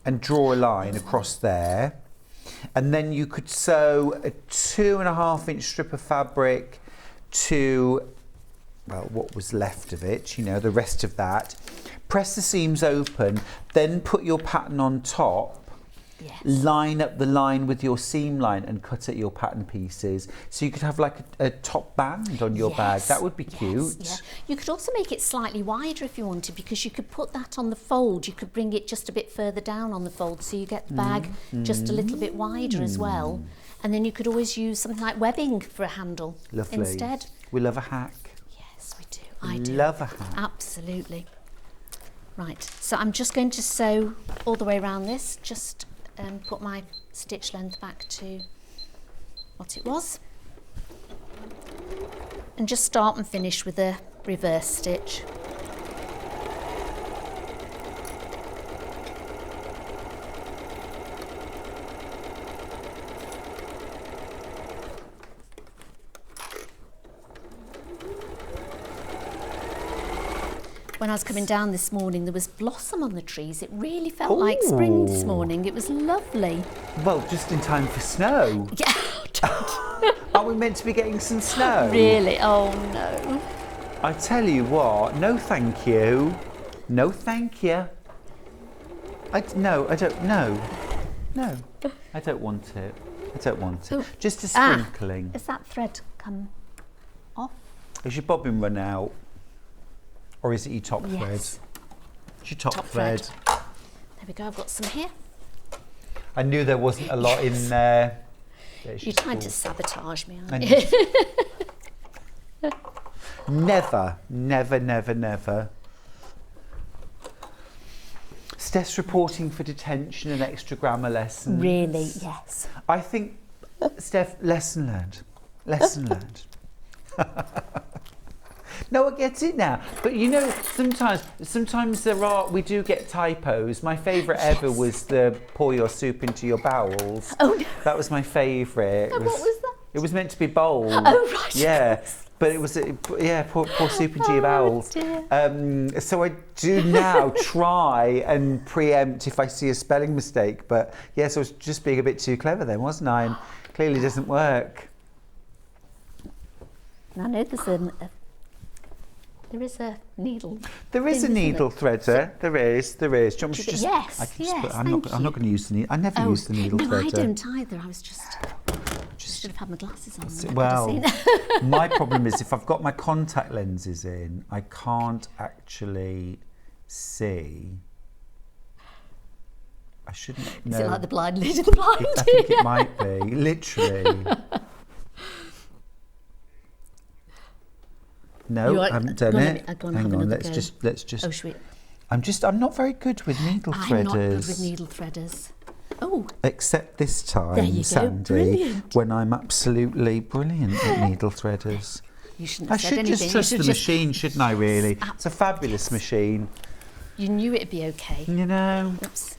and draw a line across there. And then you could sew a 2.5 inch strip of fabric to, well, what was left of it, you know, the rest of that. Press the seams open, then put your pattern on top. Yes. Line up the line with your seam line and cut at your pattern pieces. So you could have like a top band on your bag. That would be cute. Yeah. You could also make it slightly wider if you wanted, because you could put that on the fold. You could bring it just a bit further down on the fold, so you get the bag just a little bit wider as well. And then you could always use something like webbing for a handle instead. We love a hack. Yes, we do. I do. Love a hack. Absolutely. Right, so I'm just going to sew all the way around this, just put my stitch length back to what it was, and just start and finish with a reverse stitch. When I was coming down this morning, there was blossom on the trees. It really felt like spring this morning. It was lovely. Well, just in time for snow. Yeah. Are we meant to be getting some snow? Really? Oh no. I tell you what, no thank you. No thank you. I don't know. No, I don't want it. I don't want it. Ooh. Just a sprinkling. Has that thread come off? Is your bobbin run out? Or is it your top thread? Yes. It's your top thread. thread. There we go, I've got some here. I knew there wasn't a lot in there. You're trying to sabotage me, I aren't know. you? Never, never, never, never. Steph's reporting for detention and extra grammar lessons. Really, yes. I think, Steph, lesson learned. Lesson learned. No, I get it now. But you know, sometimes we do get typos. My favourite ever was the pour your soup into your bowels. Oh, no. That was my favourite. And what was that? It was meant to be bowl. Oh, right. Yeah. But it was, pour soup into your bowels. Dear. So I do now try and preempt if I see a spelling mistake. But yes, I was just being a bit too clever then, wasn't I? And clearly doesn't work. I know there is a needle. There is a needle threader. There is. Do you want me to just? Yes, I can yes, just I'm not going to use the needle. I never use the needle no, threader. I don't either. I was just should have had my glasses on. Well, my problem is if I've got my contact lenses in, I can't actually see. I shouldn't know. Is it like the blind leading the blind? I think it might be, literally. No, I haven't done it. Hang on, let's just. Oh, should we? I'm not very good with needle threaders. I'm not good with needle threaders. Oh. Except this time, There you go. Sandi, Brilliant. when I'm absolutely brilliant at needle threaders. You shouldn't I have said should anything. just trust the machine, shouldn't I, really? It's a fabulous machine. You knew it'd be okay. You know. Oops.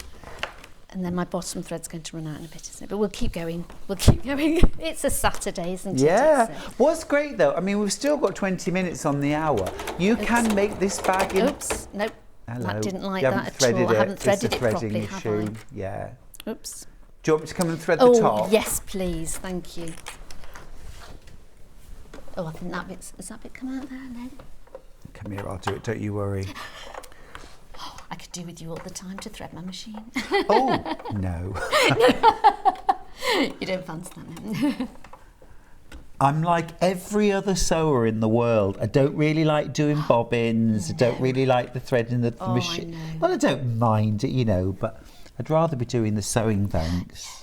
And then my bottom thread's going to run out in a bit, isn't it? But we'll keep going. We'll keep going. It's a Saturday, isn't it? Yeah. What's great, though, I mean, we've still got 20 minutes on the hour. You can make this bag in... Oops. Nope. Hello. That didn't like You that at all. I haven't threaded it properly, have I? Yeah. Oops. Do you want me to come and thread the top? Oh, yes, please. Thank you. Oh, I think that bit's... Has that bit come out there? No? Come here, I'll do it, don't you worry. I could do with you all the time to thread my machine. Oh, no. You don't fancy that, no? I'm like every other sewer in the world. I don't really like doing bobbins. I don't really like the threading of the machine. I know. Well, I don't mind it, you know, but I'd rather be doing the sewing banks. Yes.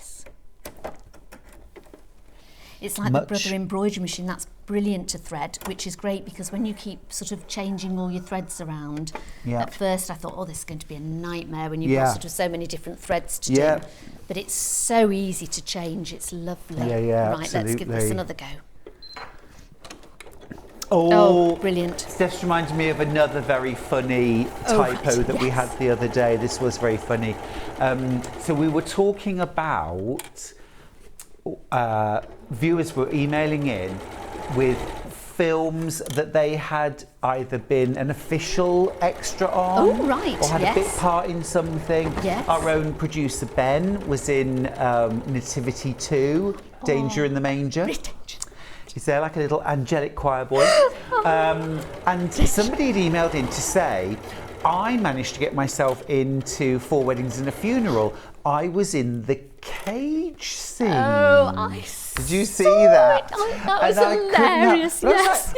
It's like the Brother embroidery machine. That's brilliant to thread, which is great because when you keep sort of changing all your threads around, at first I thought, oh, this is going to be a nightmare when you've got sort of so many different threads to do. But it's so easy to change. It's lovely. Yeah, right, absolutely. let's give this another go. Oh, brilliant. This reminds me of another very funny typo that we had the other day. This was very funny. So we were talking about viewers were emailing in with films that they had either been an official extra on or had a bit part in something. Our own producer Ben was in Nativity 2, Danger in the Manger. He's there like a little angelic choir boy. And somebody had emailed in to say, I managed to get myself into 4 Weddings and a Funeral. I was in the cage scene. Oh, I Did you see that? Oh, that was hilarious. Yes.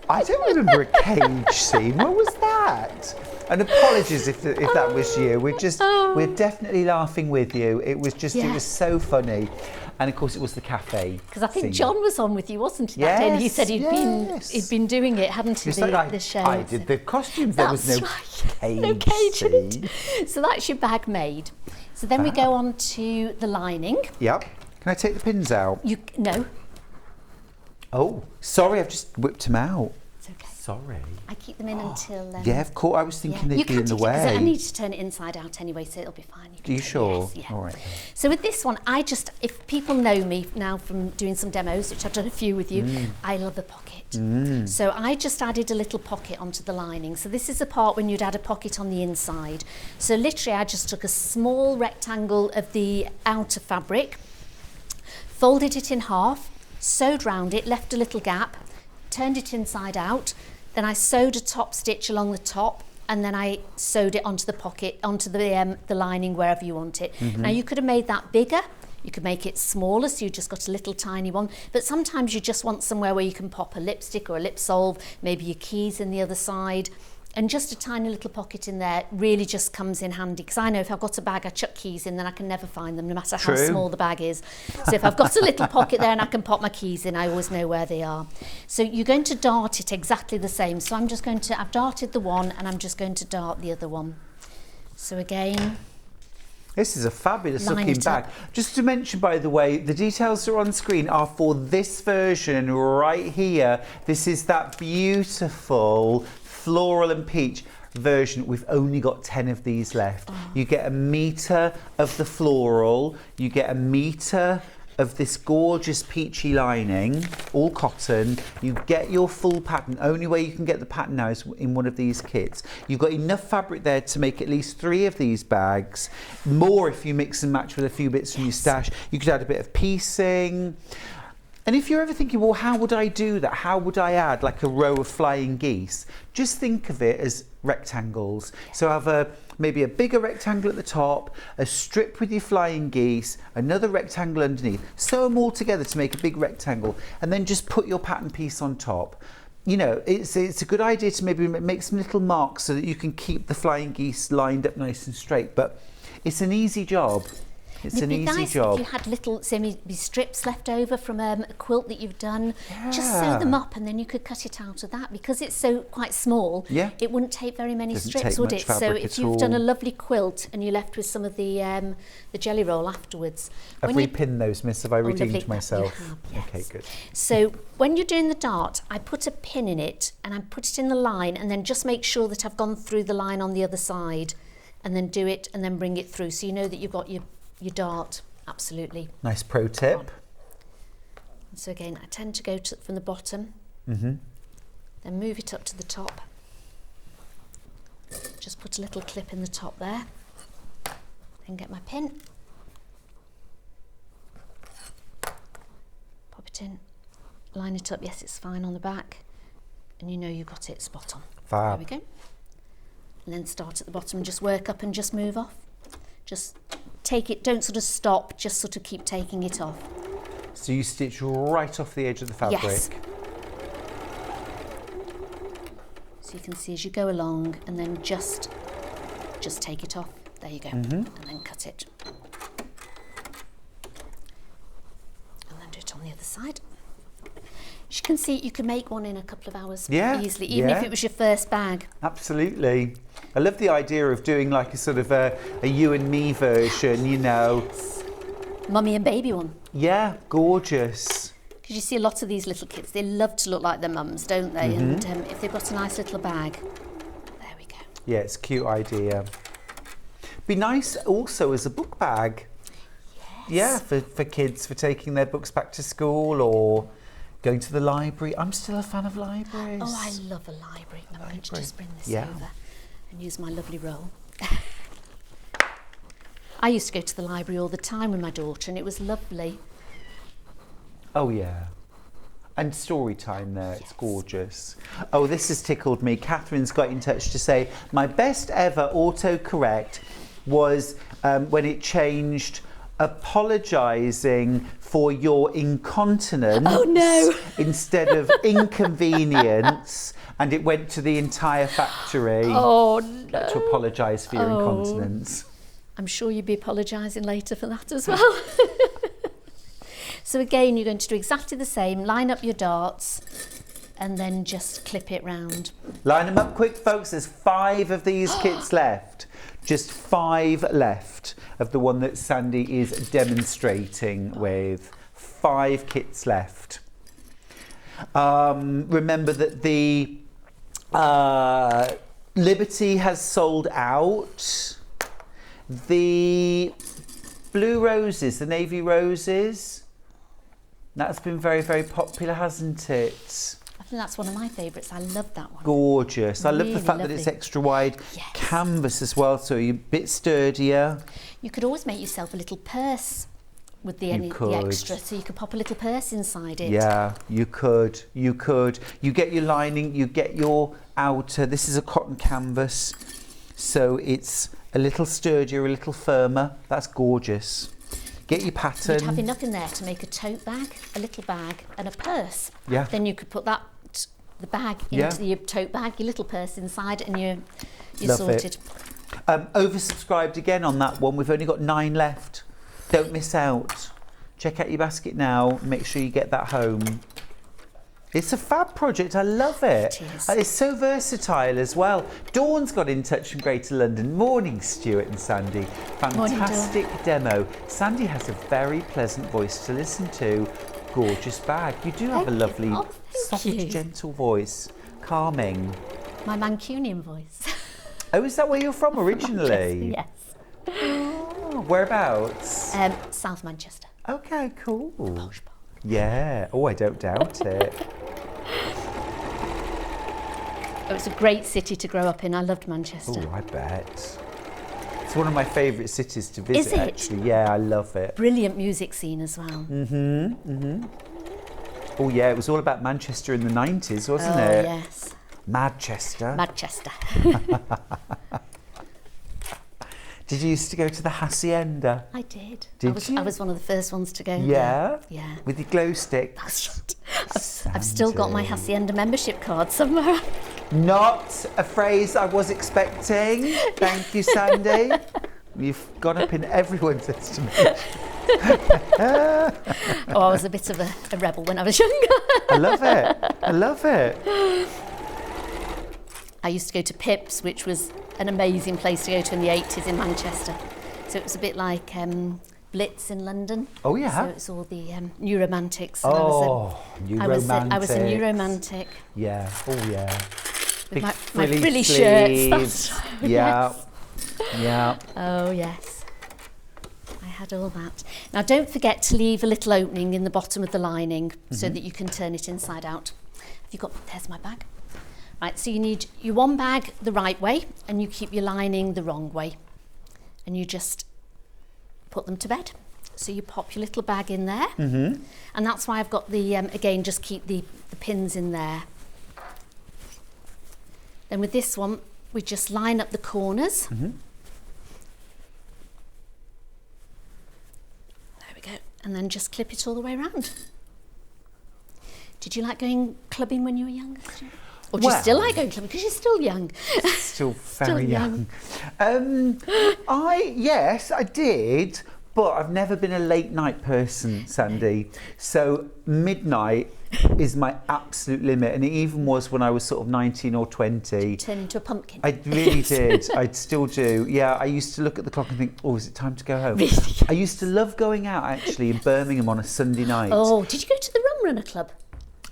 I don't remember a cage scene. What was that? And apologies if that was you. We're definitely laughing with you. It was just, it was so funny. And of course it was the cafe. Because I think John was on with you, wasn't he, that day? And he said he'd been doing it, hadn't he, the show. I did the costumes. There was no cage. No cage in scene. it. So that's your bag made. So then we go on to the lining. Yep. Can I take the pins out? No. Oh, sorry, I've just whipped them out. It's okay. Sorry. I keep them in until... yeah, of course. I was thinking they'd be in the way. I need to turn it inside out anyway, so it'll be fine. Are you sure? Yes, yeah. All right. So with this one, if people know me now from doing some demos, which I've done a few with you, I love a pocket. So I just added a little pocket onto the lining. So this is the part when you'd add a pocket on the inside. So literally I just took a small rectangle of the outer fabric, folded it in half, sewed round it, left a little gap, turned it inside out, then I sewed a top stitch along the top, and then I sewed it onto the pocket, onto the lining wherever you want it. Now you could have made that bigger, you could make it smaller, so you just got a little tiny one, but sometimes you just want somewhere where you can pop a lipstick or a lip solve, maybe your keys in the other side, and just a tiny little pocket in there really just comes in handy, because I know if I've got a bag I chuck keys in, then I can never find them no matter how small the bag is. So if I've got a little pocket there and I can pop my keys in, I always know where they are. So you're going to dart it exactly the same. So I've darted the one and I'm just going to dart the other one. So again, This is a fabulous Line looking it up. bag. Just to mention, by the way, the details that are on screen are for this version right here. This is that beautiful floral and peach version. We've only got 10 of these left. You get 1 metre of the floral, you get 1 metre of this gorgeous peachy lining, all cotton. You get your full pattern. Only way you can get the pattern now is in one of these kits. You've got enough fabric there to make at least 3 of these bags. More if you mix and match with a few bits from your stash. You could add a bit of piecing. And if you're ever thinking, well, how would I do that? How would I add like a row of flying geese? Just think of it as rectangles. So have maybe a bigger rectangle at the top, a strip with your flying geese, another rectangle underneath. Sew them all together to make a big rectangle, and then just put your pattern piece on top. You know, it's a good idea to maybe make some little marks so that you can keep the flying geese lined up nice and straight. But it's an easy job. It's an easy job. If you had little strips left over from a quilt that you've done, just sew them up, and then you could cut it out of that. Because it's so quite small, it wouldn't take very many strips, would it? So if you've done a lovely quilt and you're left with some of the jelly roll afterwards. I've repinned those, Miss. Have I redeemed myself? You have, yes. Okay, good. So when you're doing the dart, I put a pin in it and I put it in the line, and then just make sure that I've gone through the line on the other side, and then do it and then bring it through, so you know that you've got your dart absolutely. Nice pro tip. And so again, I tend to go from the bottom, then move it up to the top. Just put a little clip in the top there. Then get my pin. Pop it in. Line it up. Yes, it's fine on the back. And you know you got it spot on. Fab. There we go. And then start at the bottom and just work up and just move off. Just take it, don't sort of stop, just sort of keep taking it off. So you stitch right off the edge of the fabric? Yes. So you can see as you go along, and then just take it off. There you go. And then cut it. And then do it on the other side. As you can see, you can make one in a couple of hours easily, even if it was your first bag. Absolutely. I love the idea of doing like a sort of a you and me version, you know. Mummy and baby one. Yeah, gorgeous. Because you see a lot of these little kids, they love to look like their mums, don't they? And if they've got a nice little bag, there we go. Yeah, it's a cute idea. Be nice also as a book bag. Yes. Yeah, for kids, for taking their books back to school or going to the library. I'm still a fan of libraries. Oh, I love a library. I'm going to just bring this over and use my lovely roll. I used to go to the library all the time with my daughter, and it was lovely. Oh yeah. And story time there, it's gorgeous. Oh, this has tickled me. Catherine's got in touch to say, my best ever autocorrect was when it changed apologising for your incontinence instead of inconvenience, and it went to the entire factory to apologise for your incontinence. I'm sure you'd be apologising later for that as well. So again, you're going to do exactly the same. Line up your darts and then just clip it round. Line them up quick, folks. There's 5 of these kits left. Just 5 left of the one that Sandi is demonstrating with. 5 kits left. Remember that the Liberty has sold out. The blue roses, the navy roses, that's been very, very popular, hasn't it? I think that's one of my favourites. I love that one. Gorgeous. I love the fact that it's extra wide canvas as well, so you're a bit sturdier. You could always make yourself a little purse with the extra, so you could pop a little purse inside it. Yeah, you could. You could. You get your lining, you get your outer. This is a cotton canvas, so it's a little sturdier, a little firmer. That's gorgeous. Get your pattern. You'd have enough in there to make a tote bag, a little bag, and a purse. Yeah. Then you could put the bag into your tote bag, your little purse inside, and you're sorted. Oversubscribed again on that one. We've only got 9 left. Don't miss out. Check out your basket now. Make sure you get that home. It's a fab project. I love it. It is. It's so versatile as well. Dawn's got in touch from Greater London. Morning, Stuart and Sandy. Fantastic demo. Sandy has a very pleasant voice to listen to. Gorgeous bag. You do have a lovely, soft, gentle voice. Calming. My Mancunian voice. Oh, is that where you're from originally? Yes. Oh, whereabouts? South Manchester. Okay, cool. Plush. Yeah. Oh, I don't doubt it. It was a great city to grow up in. I loved Manchester. Oh, I bet. It's one of my favourite cities to visit, Is it? actually. Yeah, I love it. Brilliant music scene as well. Oh, yeah, it was all about Manchester in the 90s, wasn't Oh, it? yes. Manchester. Manchester. Did you used to go to the Hacienda? I did. Did you? I was one of the first ones to go Yeah? there. Yeah. With your glow sticks? That's right. I've still got my Hacienda membership card somewhere. Not a phrase I was expecting. Thank you, Sandy. You've gone up in everyone's estimation. I was a bit of a rebel when I was younger. I love it. I love it. I used to go to Pips, which was an amazing place to go to in the 80s in Manchester. So it was a bit like Blitz in London. Oh, yeah. So it's all the new romantics. And New I was a new romantic. Yeah. Oh, yeah. With my frilly frilly shirts. sleeves. That's right, Yeah. yes. Yeah. Oh, yes. I had all that. Now, don't forget to leave a little opening in the bottom of the lining so that you can turn it inside out. Have you got, there's my bag. Right, so you need your one bag the right way and you keep your lining the wrong way. And you just put them to bed. So you pop your little bag in there. And that's why I've got the, again, just keep the pins in there. Then with this one, we just line up the corners. There we go. And then just clip it all the way around. Did you like going clubbing when you were younger? Or do you still like going clubbing? Because you're still young. Still very young. Yes, I did. But I've never been a late night person, Sandy. So midnight is my absolute limit. And it even was when I was sort of 19 or 20. Turn into a pumpkin. I really did. I still do. Yeah, I used to look at the clock and think, oh, is it time to go home? Really? I used to love going out, actually, in Birmingham on a Sunday night. Oh, did you go to the Rum Runner Club?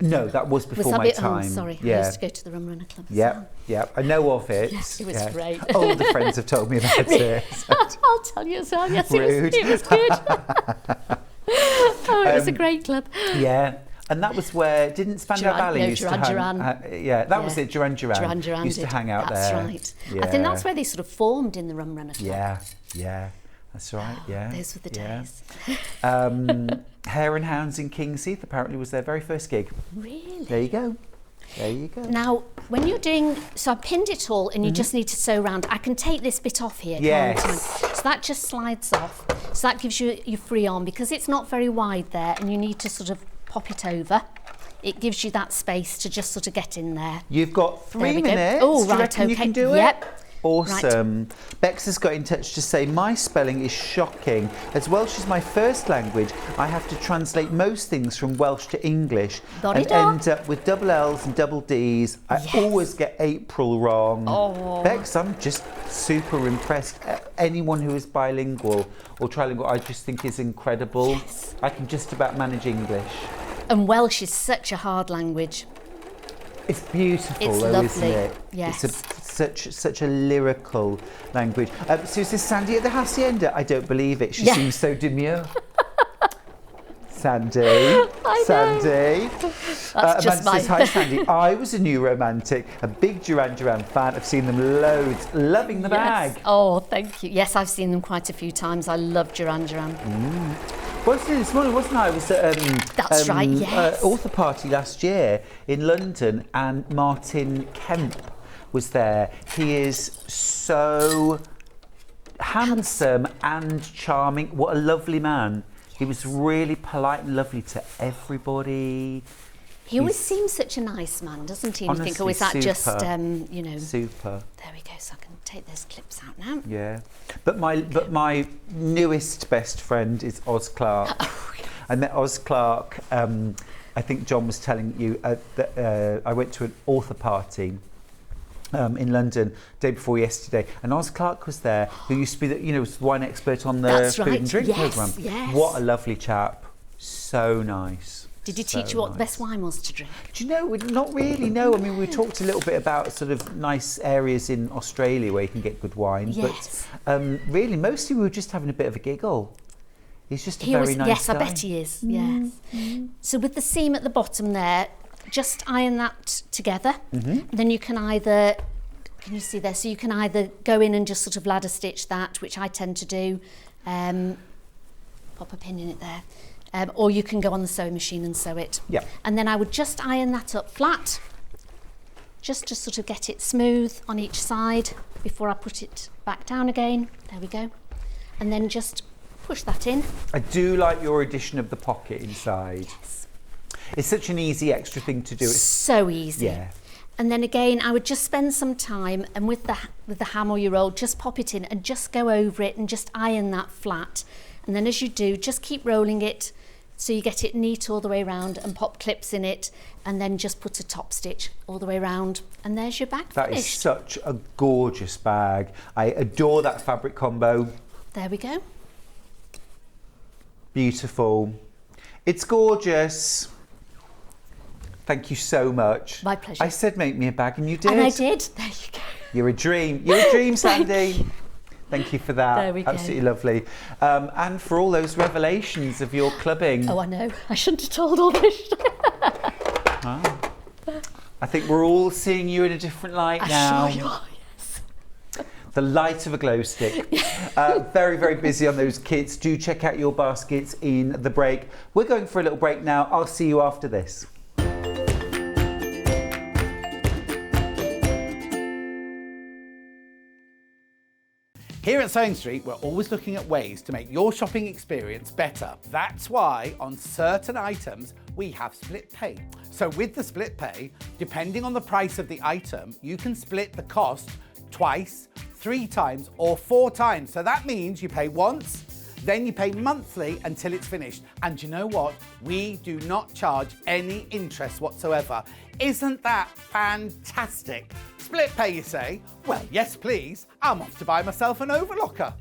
No, that was before my time. Oh, sorry. Yeah. I used to go to the Rum Runner Club. Yeah, I know of it. Yes, it was great. Older friends have told me about it. I'll tell you as well. Yes, Rude. it was good. Oh, it was a great club. Yeah. And that was where, didn't Spandau Ballet used to hang? That was it, Duran Duran. Duran Duran used to hang out that's there. Right. Yeah. I think that's where they sort of formed in the Rum Runner Club. Yeah. That's right, yeah. Those were the days. Hare and Hounds in Kingsheath apparently was their very first gig. Really? There you go. There you go. Now, when you're doing, so I pinned it all and you just need to sew around. I can take this bit off here. Yes. Can't I? So that just slides off. So that gives you your free arm because it's not very wide there and you need to sort of pop it over. It gives you that space to just sort of get in there. You've got 3 minutes. Go. Oh, Do you right, reckon you okay. can do it? Yep. Awesome. Right. Bex has got in touch to say, my spelling is shocking. As Welsh is my first language, I have to translate most things from Welsh to English and end up with double L's and double D's. I always get April wrong. Oh. Bex, I'm just super impressed. Anyone who is bilingual or trilingual, I just think is incredible. Yes. I can just about manage English. And Welsh is such a hard language. It's beautiful, it's though, lovely. isn't it? Yes. It's such a lyrical language. So is this Sandy at the Hacienda? I don't believe it. She seems so demure. Sandy. Sandy. That's just Amanda says, hi, Sandy. I was a new romantic, a big Duran Duran fan. I've seen them loads. Loving the bag. Oh, thank you. Yes, I've seen them quite a few times. I love Duran Duran. Wasn't it this morning, wasn't I? I was at That's right, yes. author party last year in London and Martin Kemp was there. He is so handsome and charming. What a lovely man. He was really polite and lovely to everybody. He always seems such a nice man, doesn't he? And you think, oh, is that just, you know... Super. There we go, so I can take those clips out now. Yeah. But my newest best friend is Oz Clark. I met Oz Clark I think John was telling you that I went to an author party in London day before yesterday, and Oz Clarke was there, who used to be the wine expert on the That's food right. and drink Yes, programme. yes. What a lovely chap. So nice. Did he teach you what the best wine was to drink? Do you know, not really, no. I mean, we talked a little bit about sort of nice areas in Australia where you can get good wine, Yes. but really, mostly we were just having a bit of a giggle. He's just a very nice yes, guy. I bet he is. Yes. So with the seam at the bottom there, just iron that together. Then you can either, can you see there? So you can either go in and just sort of ladder stitch that, which I tend to do. Pop a pin in it there. Or you can go on the sewing machine and sew it. Yeah. And then I would just iron that up flat, just to sort of get it smooth on each side before I put it back down again. There we go. And then just push that in. I do like your addition of the pocket inside. Yes. It's such an easy extra thing to do. It's, So easy. yeah. And then again, I would just spend some time, and with the hammer you roll, just pop it in and just go over it and just iron that flat. And then as you do, just keep rolling it so you get it neat all the way around, and pop clips in it, and then just put a top stitch all the way around, and there's your bag That is finished. such a gorgeous bag. I adore that fabric combo. There we go. Beautiful. It's gorgeous. Thank you so much. My pleasure. I said make me a bag and you did. And I did. There you go. You're a dream. You're a dream, Sandy. Thank you for that. There we go. Absolutely lovely. And for all those revelations of your clubbing. Oh, I know. I shouldn't have told all this. I think we're all seeing you in a different light now. Sure you are, yes. The light of a glow stick. Very, very busy on those kits. Do check out your baskets in the break. We're going for a little break now. I'll see you after this. Here at Sewing Street, we're always looking at ways to make your shopping experience better. That's why on certain items, we have split pay. So with the split pay, depending on the price of the item, you can split the cost twice, 3 times, or 4 times. So that means you pay once, then you pay monthly until it's finished. And you know what? We do not charge any interest whatsoever. Isn't that fantastic? Split pay, you say? Well, yes, please. I'm off to buy myself an overlocker.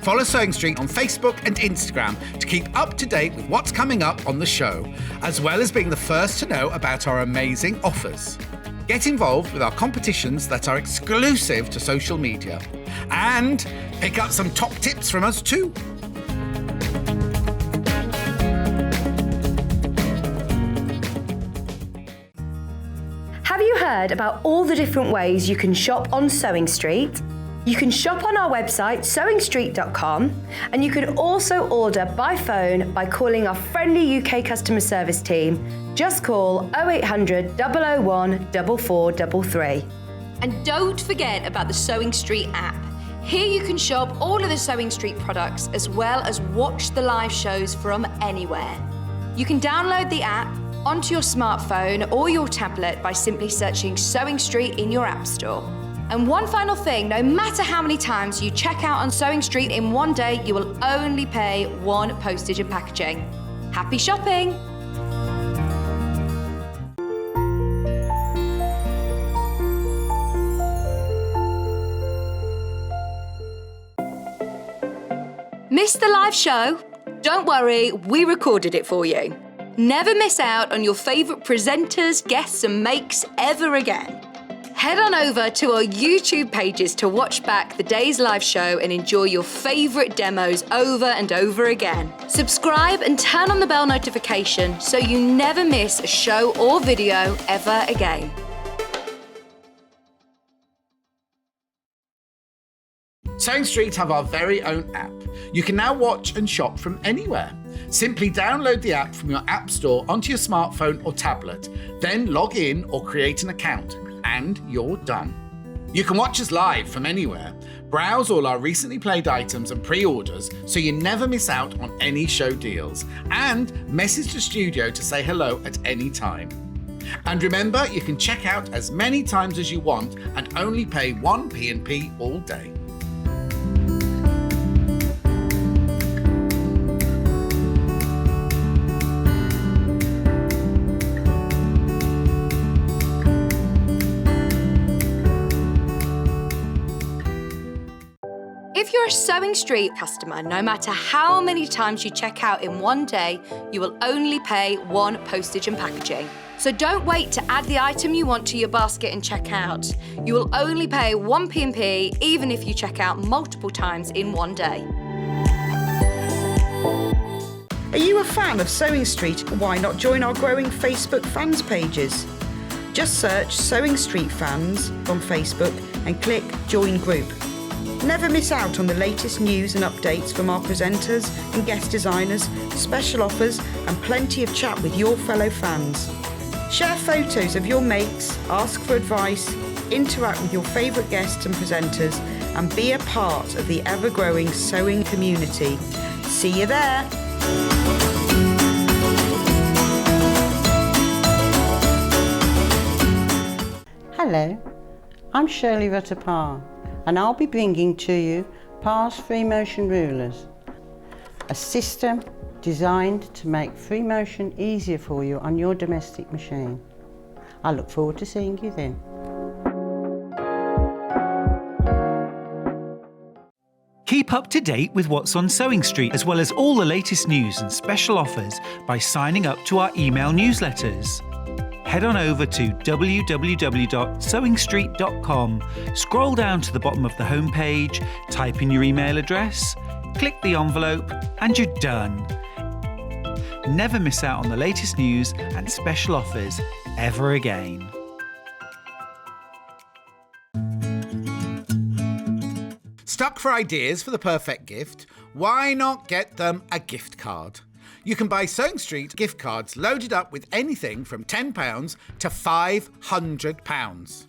Follow Sewing Street on Facebook and Instagram to keep up to date with what's coming up on the show, as well as being the first to know about our amazing offers. Get involved with our competitions that are exclusive to social media, and pick up some top tips from us too. Have you heard about all the different ways you can shop on Sewing Street? You can shop on our website, SewingStreet.com, and you can also order by phone by calling our friendly UK customer service team. Just call 0800 001 4433. And don't forget about the Sewing Street app. Here you can shop all of the Sewing Street products as well as watch the live shows from anywhere. You can download the app onto your smartphone or your tablet by simply searching Sewing Street in your app store. And one final thing, no matter how many times you check out on Sewing Street in one day, you will only pay 1 postage and packaging. Happy shopping! Missed the live show? Don't worry, we recorded it for you. Never miss out on your favourite presenters, guests and makes ever again. Head on over to our YouTube pages to watch back the day's live show and enjoy your favourite demos over and over again. Subscribe and turn on the bell notification so you never miss a show or video ever again. Sewing Street have our very own app. You can now watch and shop from anywhere. Simply download the app from your app store onto your smartphone or tablet, then log in or create an account, and you're done. You can watch us live from anywhere, browse all our recently played items and pre-orders so you never miss out on any show deals, and message the studio to say hello at any time. And remember, you can check out as many times as you want and only pay 1p&p all day. If you're a Sewing Street customer, no matter how many times you check out in one day, you will only pay one postage and packaging. So don't wait to add the item you want to your basket and check out. You will only pay one P&P even if you check out multiple times in one day. Are you a fan of Sewing Street? Why not join our growing Facebook fans pages? Just search Sewing Street Fans on Facebook and click Join Group. Never miss out on the latest news and updates from our presenters and guest designers, special offers and plenty of chat with your fellow fans. Share photos of your makes, ask for advice, interact with your favourite guests and presenters and be a part of the ever-growing sewing community. See you there! Hello, I'm Shirley Rutter-Parr and I'll be bringing to you Parr's Free Motion Rulers, a system designed to make free motion easier for you on your domestic machine. I look forward to seeing you then. Keep up to date with what's on Sewing Street, as well as all the latest news and special offers by signing up to our email newsletters. Head on over to www.sewingstreet.com, scroll down to the bottom of the homepage, type in your email address, click the envelope, and you're done. Never miss out on the latest news and special offers ever again. Stuck for ideas for the perfect gift? Why not get them a gift card? You can buy Sewing Street gift cards loaded up with anything from £10 to £500.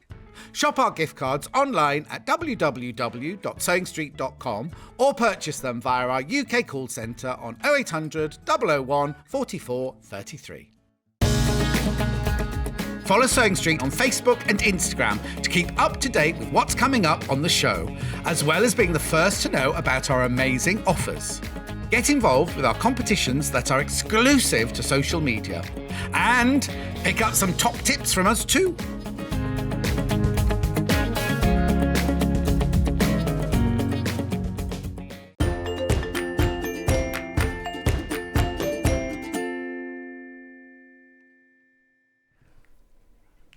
Shop our gift cards online at www.sewingstreet.com or purchase them via our UK call centre on 0800 001 44 33. Follow Sewing Street on Facebook and Instagram to keep up to date with what's coming up on the show, as well as being the first to know about our amazing offers. Get involved with our competitions that are exclusive to social media. And pick up some top tips from us too.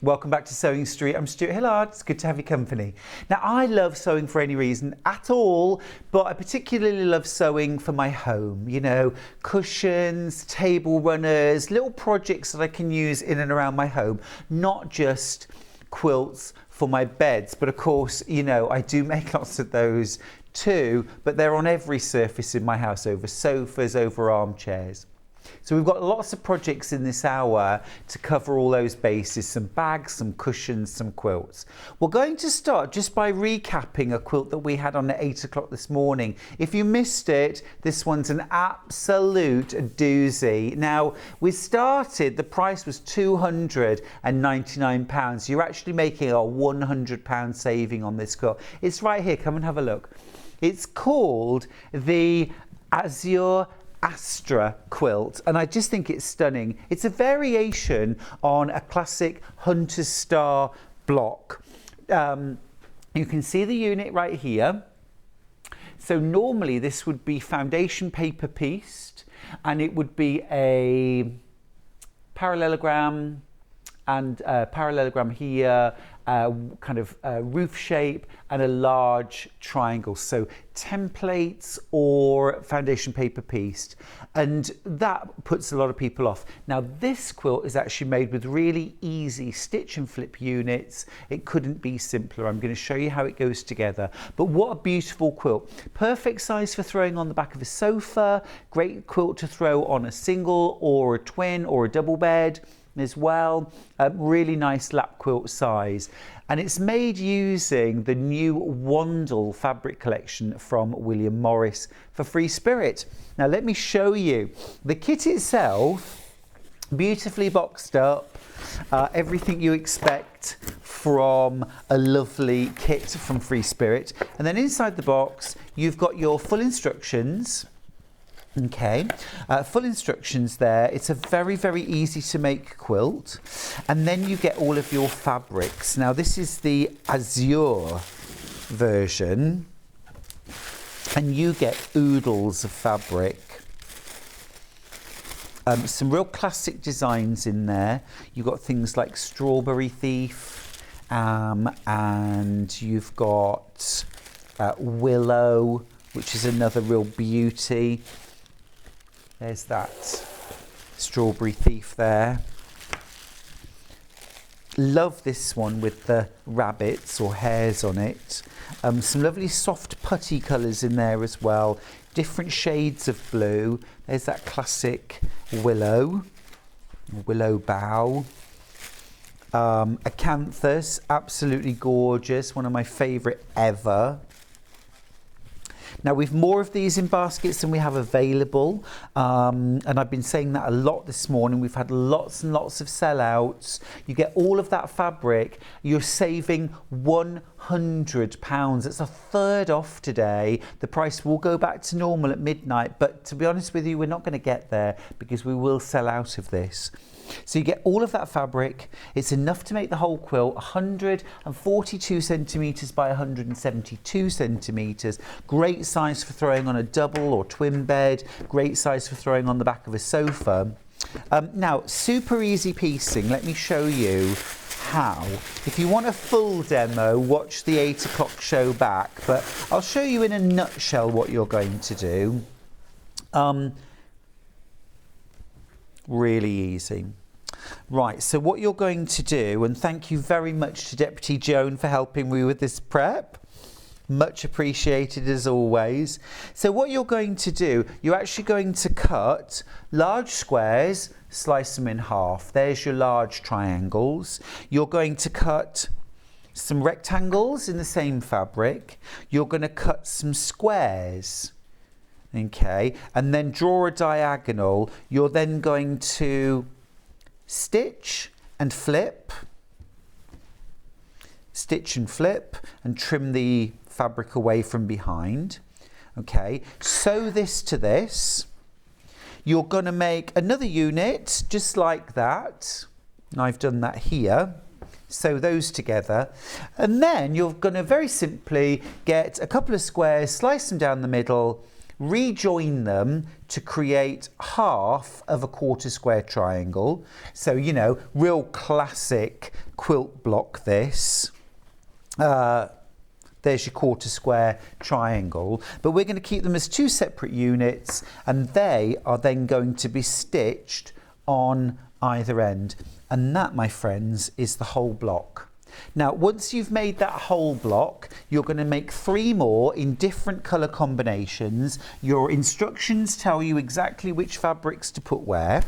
Welcome back to Sewing Street. I'm Stuart Hillard. It's good to have your company. Now, I love sewing for any reason at all, but I particularly love sewing for my home. You know, cushions, table runners, little projects that I can use in and around my home, not just quilts for my beds. But of course, you know, I do make lots of those too, but they're on every surface in my house, over sofas, over armchairs. So we've got lots of projects in this hour to cover all those bases, some bags, some cushions, some quilts. We're going to start just by recapping a quilt that we had on at 8 o'clock this morning. If you missed it, this one's an absolute doozy. Now, we started, the price was £299. You're actually making a £100 saving on this quilt. It's right here, come and have a look. It's called the Azure Astra quilt, and I just think it's stunning. It's a variation on a classic Hunter's Star block. You can see the unit right here. So normally this would be foundation paper pieced, and it would be a parallelogram and a parallelogram here, kind of roof shape, and a large triangle. So templates or foundation paper pieced, and that puts a lot of people off. Now this quilt is actually made with really easy stitch and flip units. It couldn't be simpler. I'm going to show you how it goes together. But what a beautiful quilt. Perfect size for throwing on the back of a sofa. Great quilt to throw on a single or a twin or a double bed as well. Really nice lap quilt size, and it's made using the new Wandle fabric collection from William Morris for Free Spirit. Now let me show you the kit itself, beautifully boxed up, everything you expect from a lovely kit from Free Spirit, and then inside the box you've got your full instructions. Okay, full instructions there. It's a very, very easy to make quilt, and then you get all of your fabrics. Now this is the Azure version, and you get oodles of fabric. Some real classic designs in there. You've got things like Strawberry Thief, and you've got Willow, which is another real beauty. There's that Strawberry Thief there. Love this one with the rabbits or hares on it. Some lovely soft putty colours in there as well. Different shades of blue. There's that classic willow bough. Acanthus, absolutely gorgeous, one of my favourite ever. Now we've more of these in baskets than we have available, and I've been saying that a lot this morning. We've had lots and lots of sellouts. You get all of that fabric, you're saving £100. It's a third off today. The price will go back to normal at midnight, but to be honest with you, we're not going to get there because we will sell out of this. So you get all of that fabric. It's enough to make the whole quilt, 142 centimetres by 172 centimetres. Great size for throwing on a double or twin bed. Great size for throwing on the back of a sofa. Now, super easy piecing. Let me show you how. If you want a full demo, watch the 8 o'clock show back, but I'll show you in a nutshell what you're going to do. Really easy. Right, so what you're going to do, and thank you very much to Deputy Joan for helping me with this prep. Much appreciated as always. So what you're going to do, you're actually going to cut large squares, slice them in half. There's your large triangles. You're going to cut some rectangles in the same fabric. You're going to cut some squares. Okay, and then draw a diagonal. You're then going to stitch and flip, stitch and flip, and trim the fabric away from behind. Okay, sew this to this. You're going to make another unit just like that. I've done that here. Sew those together, and then you're going to very simply get a couple of squares, slice them down the middle, rejoin them to create half of a quarter square triangle. So, you know, real classic quilt block this. There's your quarter square triangle, but we're going to keep them as two separate units, and they are then going to be stitched on either end. And that, my friends, is the whole block. Now, once you've made that whole block, you're going to make 3 more in different colour combinations. Your instructions tell you exactly which fabrics to put where.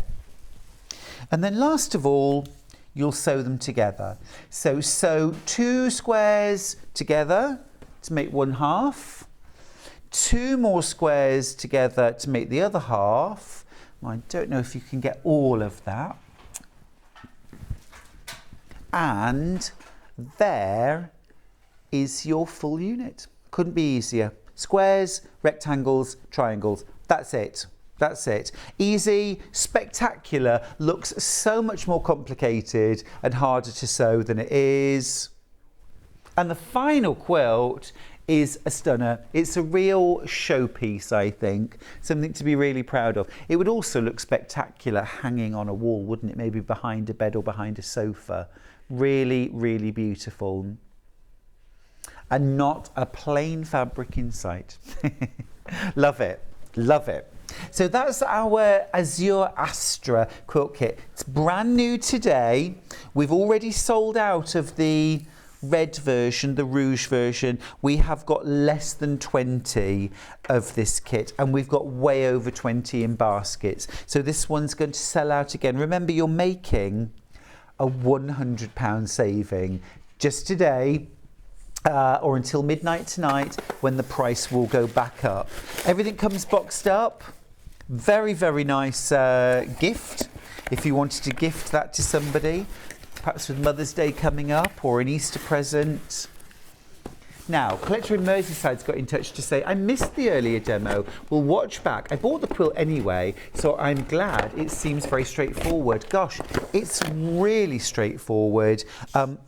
And then last of all, you'll sew them together. So sew 2 squares together to make one half, 2 more squares together to make the other half. I don't know if you can get all of that. And there is your full unit. Couldn't be easier. Squares, rectangles, triangles. That's it. That's it. Easy, spectacular, looks so much more complicated and harder to sew than it is. And the final quilt is a stunner. It's a real showpiece, I think. Something to be really proud of. It would also look spectacular hanging on a wall, wouldn't it? Maybe behind a bed or behind a sofa. Really, really beautiful. And not a plain fabric in sight. Love it. Love it. So that's our Azure Astra quilt kit. It's brand new today. We've already sold out of the red version, the rouge version. We have got less than 20 of this kit, and we've got way over 20 in baskets. So this one's going to sell out again. Remember, you're making a £100 saving just today or until midnight tonight, when the price will go back up. Everything comes boxed up. Very, very nice gift if you wanted to gift that to somebody, perhaps with Mother's Day coming up or an Easter present. Now, Collector in Merseyside's got in touch to say, I missed the earlier demo. We'll watch back. I bought the quilt anyway, so I'm glad. It seems very straightforward. Gosh, it's really straightforward,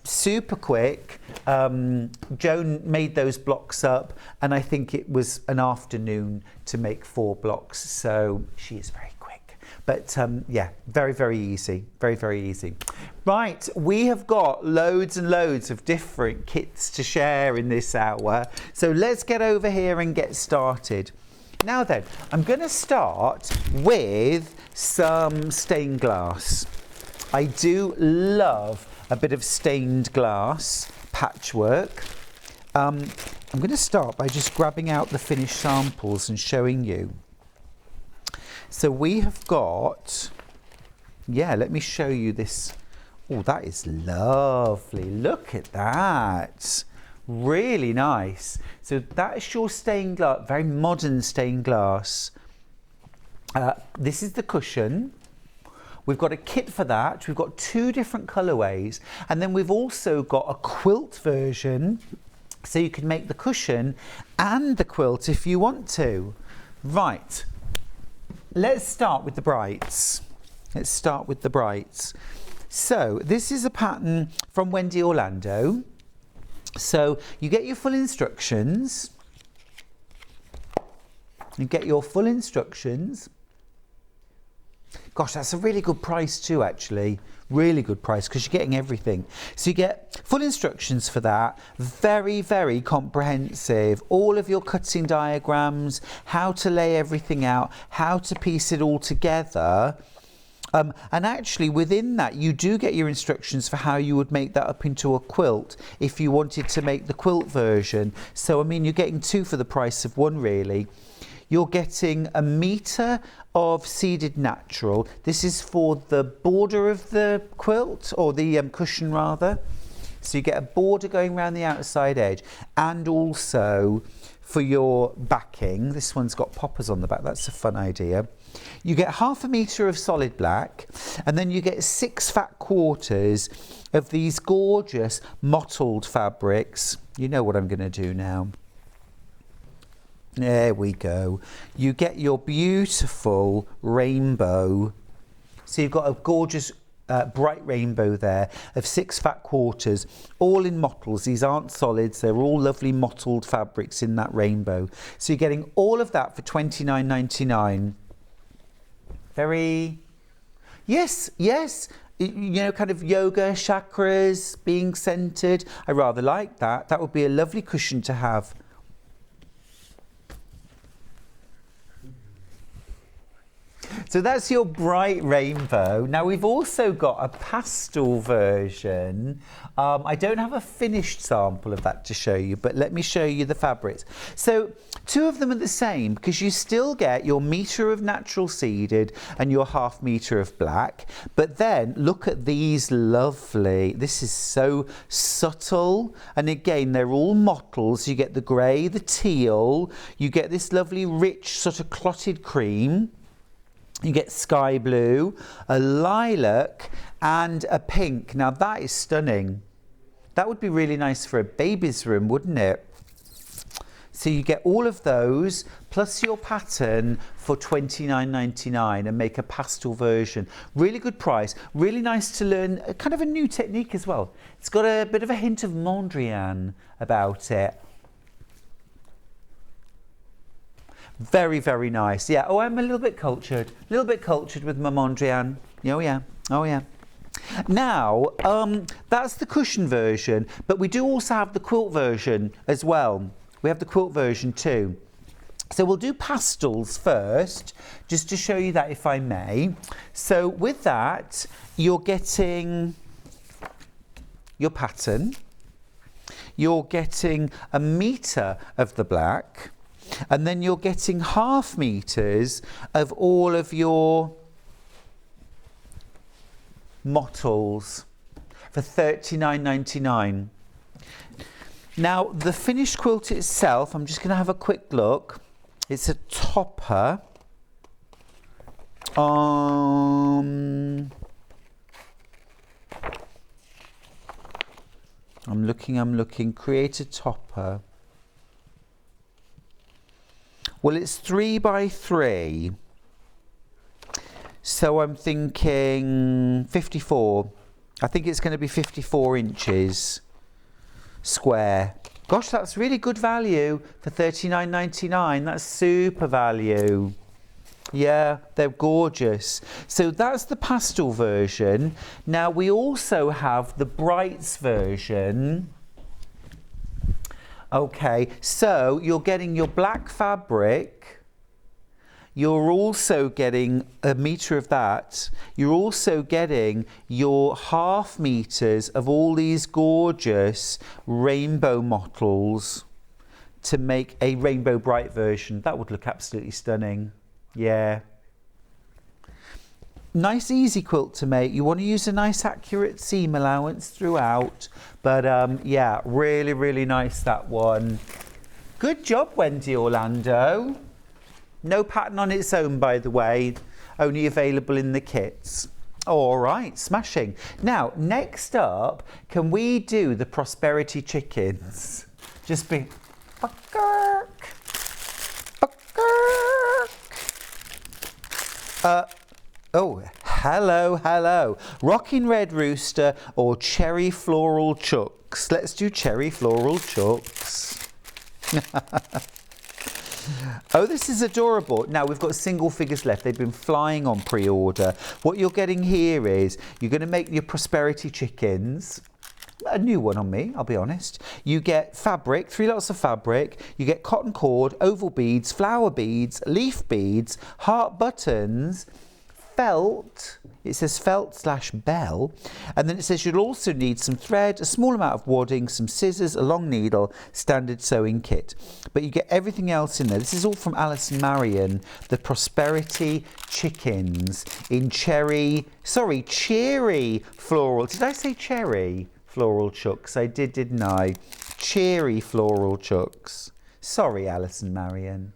super quick, Joan made those blocks up, and I think it was an afternoon to make 4 blocks, so she is very quick. But yeah, very, very easy. Very, very easy. Right, we have got loads and loads of different kits to share in this hour. So let's get over here and get started. Now then, I'm going to start with some stained glass. I do love a bit of stained glass patchwork. I'm going to start by just grabbing out the finished samples and showing you. So we have got, yeah, let me show you this. Oh, that is lovely. Look at that. Really nice. So that is your stained glass, very modern stained glass. This is the cushion. We've got a kit for that. We've got 2 different colourways. And then we've also got a quilt version. So you can make the cushion and the quilt if you want to. Right. Let's start with the brights. Let's start with the brights. So this is a pattern from Wendy Orlando. So you get your full instructions. You get your full instructions. Gosh, that's a really good price too, actually. Really good price because you're getting everything. So you get full instructions for that. Very, very comprehensive. All of your cutting diagrams, how to lay everything out, how to piece it all together. And actually within that you do get your instructions for how you would make that up into a quilt if you wanted to make the quilt version. So I mean, you're getting 2 for the price of 1 really. You're getting 1 metre of seeded natural. This is for the border of the quilt, or the cushion rather. So you get a border going around the outside edge, and also for your backing. This one's got poppers on the back, that's a fun idea. You get 1/2 metre of solid black, and then you get 6 fat quarters of these gorgeous mottled fabrics. You know what I'm going to do now. There we go. You get your beautiful rainbow. So you've got a gorgeous bright rainbow there of 6 fat quarters, all in mottles. These aren't solids, they're all lovely mottled fabrics in that rainbow. So you're getting all of that for $29.99. Very, yes, you know, kind of yoga, chakras, being centered. I rather like that. That would be a lovely cushion to have. So that's your bright rainbow. Now we've also got a pastel version. I don't have a finished sample of that to show you, but let me show you the fabrics. So 2 of them are the same because you still get your metre of natural seeded and your 1/2 metre of black. But then look at these lovely, this is so subtle. And again, they're all mottles. You get the grey, the teal, you get this lovely rich sort of clotted cream. You get sky blue, a lilac and a pink. Now that is stunning. That would be really nice for a baby's room, wouldn't it? So you get all of those plus your pattern for $29.99 and make a pastel version. Really good price, really nice to learn kind of a new technique as well. It's got a bit of a hint of Mondrian about it. Very, very nice. Yeah. Oh, I'm a little bit cultured. A little bit cultured with my Mondrian. Oh, yeah. Oh, yeah. Now, that's the cushion version, but we do also have the quilt version as well. We have the quilt version too. So we'll do pastels first, just to show you that, if I may. So with that, you're getting your pattern. You're getting 1 metre of the black. And then you're getting 1/2 meters of all of your mottles for $39.99. Now, the finished quilt itself, I'm just going to have a quick look. It's a topper. I'm looking. Create a topper. Well, it's 3 by 3. So I'm thinking 54. I think it's going to be 54 inches. square. Gosh, that's really good value for $39.99. That's super value. Yeah, they're gorgeous. So that's the pastel version. Now we also have the brights version. Okay, so you're getting your black fabric. You're also getting a metre of that. You're also getting your half meters of all these gorgeous rainbow mottles to make a rainbow bright version. That would look absolutely stunning. Yeah. Nice easy quilt to make. You want to use a nice accurate seam allowance throughout. But yeah, really, really nice, that one. Good job, Wendy Orlando. No pattern on its own, by the way, only available in the kits. All right, smashing. Now, next up, can we do the prosperity chickens? Just be... oh, hello, hello. Rocking Red Rooster or Cherry Floral Chucks? Let's do Cherry Floral Chucks. Oh, this is adorable. Now, we've got single figures left. They've been flying on pre-order. What you're getting here is you're going to make your prosperity chickens. A new one on me, I'll be honest. You get fabric, 3 lots of fabric. You get cotton cord, oval beads, flower beads, leaf beads, heart buttons, felt. It says felt/bell, and then it says you'll also need some thread, a small amount of wadding, some scissors, a long needle, standard sewing kit. But you get everything else in there. This is all from Alison Marion, the Prosperity Chickens in cherry floral. Did I say cherry floral chucks? I did, didn't I? Cherry floral chucks. Sorry, Alison Marion.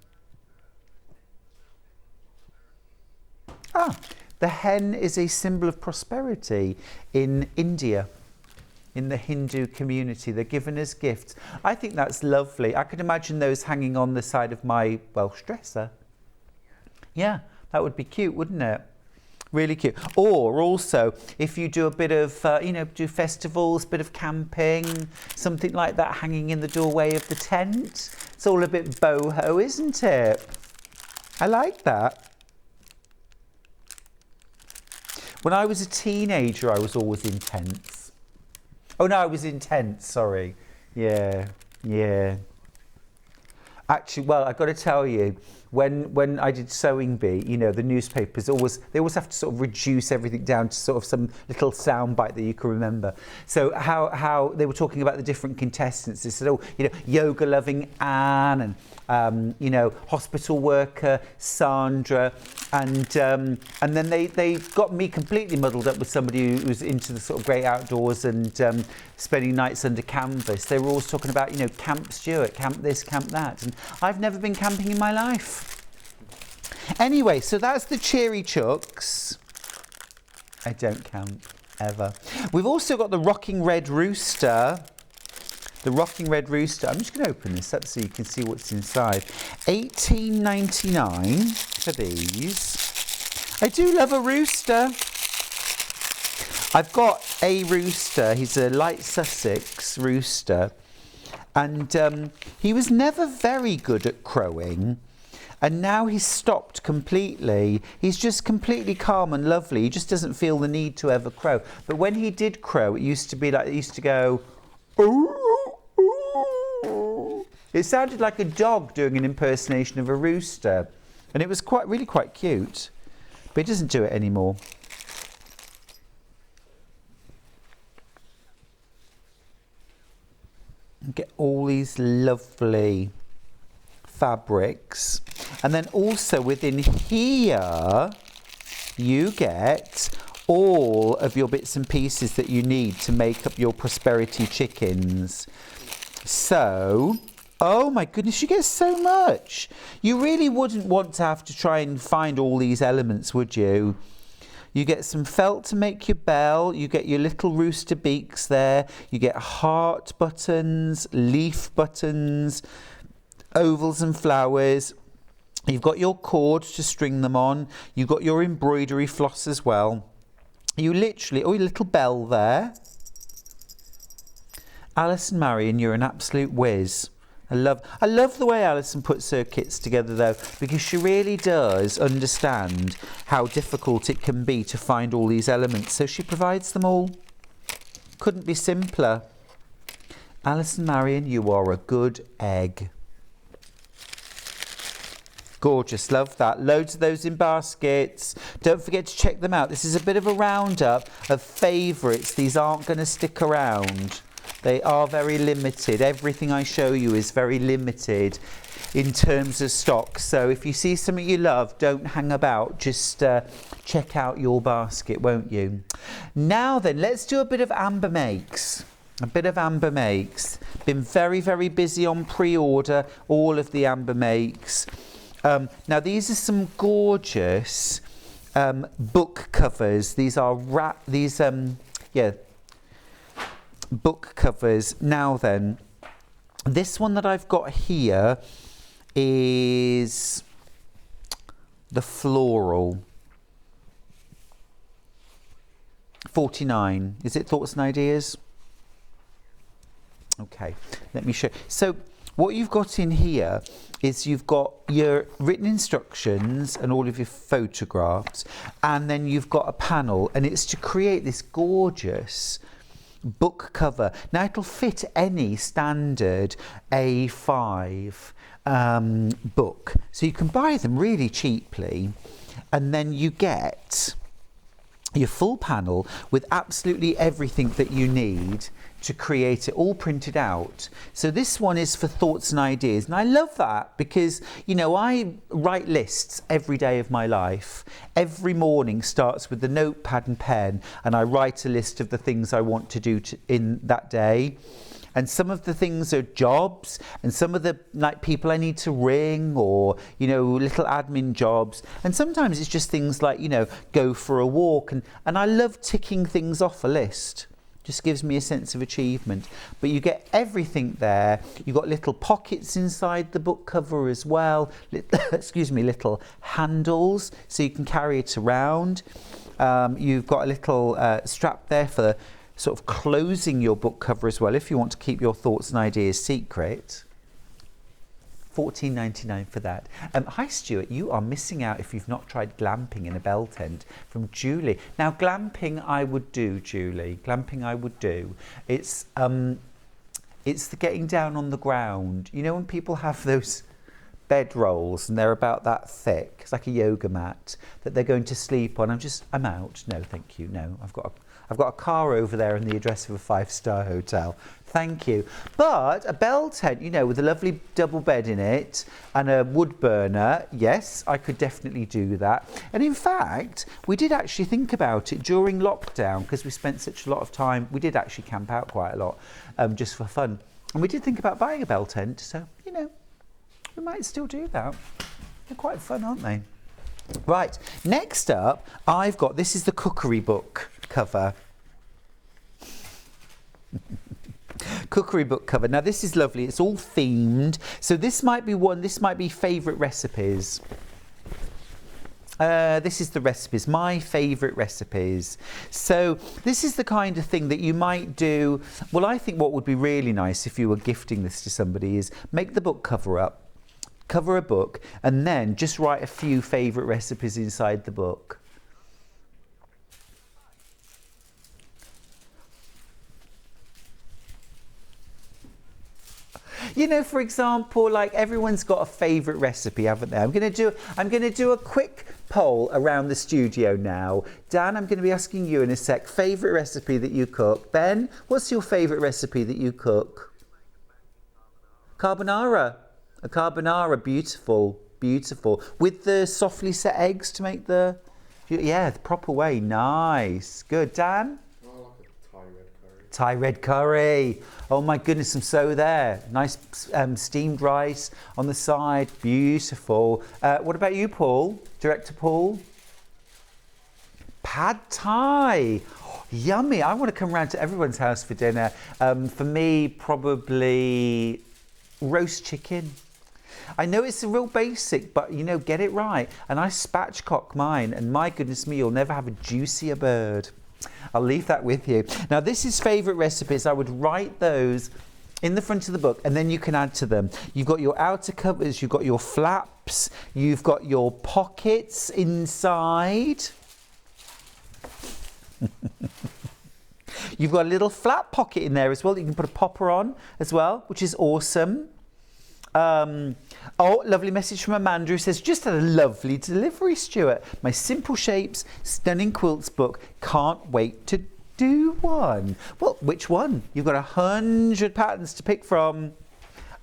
Ah. The hen is a symbol of prosperity in India, in the Hindu community. They're given as gifts. I think that's lovely. I could imagine those hanging on the side of my Welsh dresser. Yeah, that would be cute, wouldn't it? Really cute. Or also, if you do a bit of, do festivals, bit of camping, something like that hanging in the doorway of the tent. It's all a bit boho, isn't it? I like that. When I was a teenager, I was always in tents. Oh no, I was in tents, sorry. Yeah. Actually, well, I've got to tell you, when I did Sewing Bee, the newspapers they always have to sort of reduce everything down to sort of some little sound bite that you can remember. So how they were talking about the different contestants. They said, yoga loving Anne and hospital worker Sandra, and then they got me completely muddled up with somebody who was into the sort of great outdoors and spending nights under canvas. They were always talking about Camp Stewart, camp this, camp that, and I've never been camping in my life. Anyway, so that's the Cheery Chucks. I don't camp ever. We've also got the Rocking Red Rooster. The Rocking Red Rooster. I'm just going to open this up so you can see what's inside. $18.99 for these. I do love a rooster. I've got a rooster. He's a light Sussex rooster. And he was never very good at crowing. And now he's stopped completely. He's just completely calm and lovely. He just doesn't feel the need to ever crow. But when he did crow, it used to be like, it used to go, ooh, ooh. It sounded like a dog doing an impersonation of a rooster. And it was really quite cute. But he doesn't do it anymore. Get all these lovely fabrics, and then also within here you get all of your bits and pieces that you need to make up your prosperity chickens. So, oh my goodness, you get so much. You really wouldn't want to have to try and find all these elements, would you? You get some felt to make your bell, you get your little rooster beaks there, you get heart buttons, leaf buttons, ovals and flowers. You've got your cord to string them on, you've got your embroidery floss as well. You literally, your little bell there. Alison Marion, you're an absolute whiz. I love the way Alison puts her kits together though, because she really does understand how difficult it can be to find all these elements. So she provides them all. Couldn't be simpler. Alison Marion, you are a good egg. Gorgeous, love that. Loads of those in baskets. Don't forget to check them out. This is a bit of a roundup of favourites. These aren't going to stick around. They are very limited. Everything I show you is very limited in terms of stock. So if you see something you love, don't hang about. Just check out your basket, won't you? Now then, let's do a bit of Amber Makes. Been very, very busy on pre-order, all of the Amber Makes. Now these are some gorgeous book covers. These are book covers. Now then, this one that I've got here is the floral. 49. Is it Thoughts and Ideas? Okay, let me show. So what you've got in here is you've got your written instructions and all of your photographs, and then you've got a panel, and it's to create this gorgeous book cover. Now it'll fit any standard A5 book, so you can buy them really cheaply, and then you get your full panel with absolutely everything that you need to create it, all printed out. So this one is for thoughts and ideas, and I love that because, you know, I write lists every day of my life. Every morning starts with the notepad and pen, and I write a list of the things I want to do in that day. And some of the things are jobs, and some of the people I need to ring, or, you know, little admin jobs. And sometimes it's just things like, you know, go for a walk. And I love ticking things off a list. Just gives me a sense of achievement. But you get everything there. You've got little pockets inside the book cover as well. Excuse me, little handles so you can carry it around. You've got a little strap there for sort of closing your book cover as well, if you want to keep your thoughts and ideas secret. $14.99 for that. Hi Stuart, you are missing out if you've not tried glamping in a bell tent from Julie. Now glamping I would do, Julie. Glamping I would do. It's the getting down on the ground. You know when people have those bed rolls and they're about that thick, it's like a yoga mat that they're going to sleep on. I'm out. No, thank you. No, I've got a car over there and the address of a 5-star hotel. Thank you. But a bell tent, you know, with a lovely double bed in it and a wood burner, yes, I could definitely do that. And in fact, we did actually think about it during lockdown because we spent such a lot of time. We did actually camp out quite a lot just for fun. And we did think about buying a bell tent. So, you know, we might still do that. They're quite fun, aren't they? Right, next up, I've got, this is the cookery book cover. Cookery book cover. Now this is lovely. It's all themed. So this might be one. This might be favourite recipes. This is the recipes. My favourite recipes. So this is the kind of thing that you might do. Well, I think what would be really nice if you were gifting this to somebody is make the book cover up, cover a book, and then just write a few favourite recipes inside the book. You know, for example, like everyone's got a favourite recipe, haven't they? I'm going to do a quick poll around the studio now. Dan, I'm going to be asking you in a sec, favourite recipe that you cook. Ben, what's your favourite recipe that you cook? Carbonara. A carbonara, beautiful, beautiful. With the softly set eggs to make the proper way. Nice. Good. Dan? Thai red curry. Oh my goodness, I'm so there. Nice steamed rice on the side. Beautiful. What about you, Paul? Director Paul? Pad Thai. Oh, yummy. I want to come round to everyone's house for dinner. For me, probably roast chicken. I know it's a real basic, but you know, get it right. And I spatchcock mine, and my goodness me, you'll never have a juicier bird. I'll leave that with you. Now, this is favourite recipes. I would write those in the front of the book, and then you can add to them. You've got your outer covers, you've got your flaps, you've got your pockets inside. You've got a little flat pocket in there as well that you can put a popper on as well, which is awesome. Oh, lovely message from Amanda who says, just had a lovely delivery, Stuart. My Simple Shapes, Stunning Quilts book. Can't wait to do one. Well, which one? You've got 100 patterns to pick from.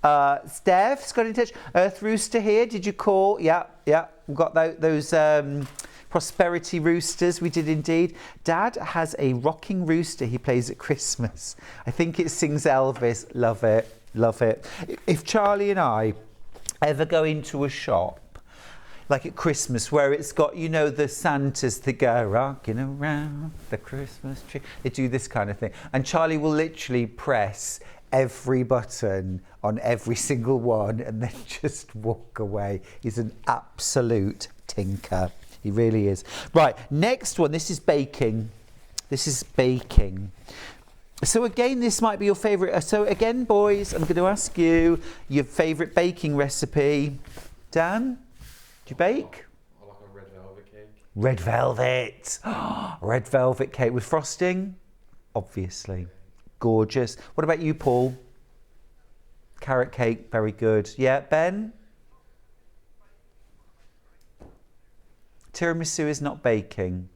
Steph's got in touch. Earth Rooster here. Did you call? Yeah. We've got those prosperity roosters. We did indeed. Dad has a rocking rooster he plays at Christmas. I think it sings Elvis. Love it. Love it. If Charlie and I ever go into a shop, like at Christmas, where it's got, you know, the Santas that go rocking around the Christmas tree, they do this kind of thing. And Charlie will literally press every button on every single one and then just walk away. He's an absolute tinker. He really is. Right, next one. This is baking. This is baking. So again, this might be your favourite. So again, boys, I'm going to ask you your favourite baking recipe. Dan, do you bake? I like a red velvet cake. Red velvet. Red velvet cake with frosting? Obviously. Gorgeous. What about you, Paul? Carrot cake, very good. Yeah, Ben? Tiramisu is not baking.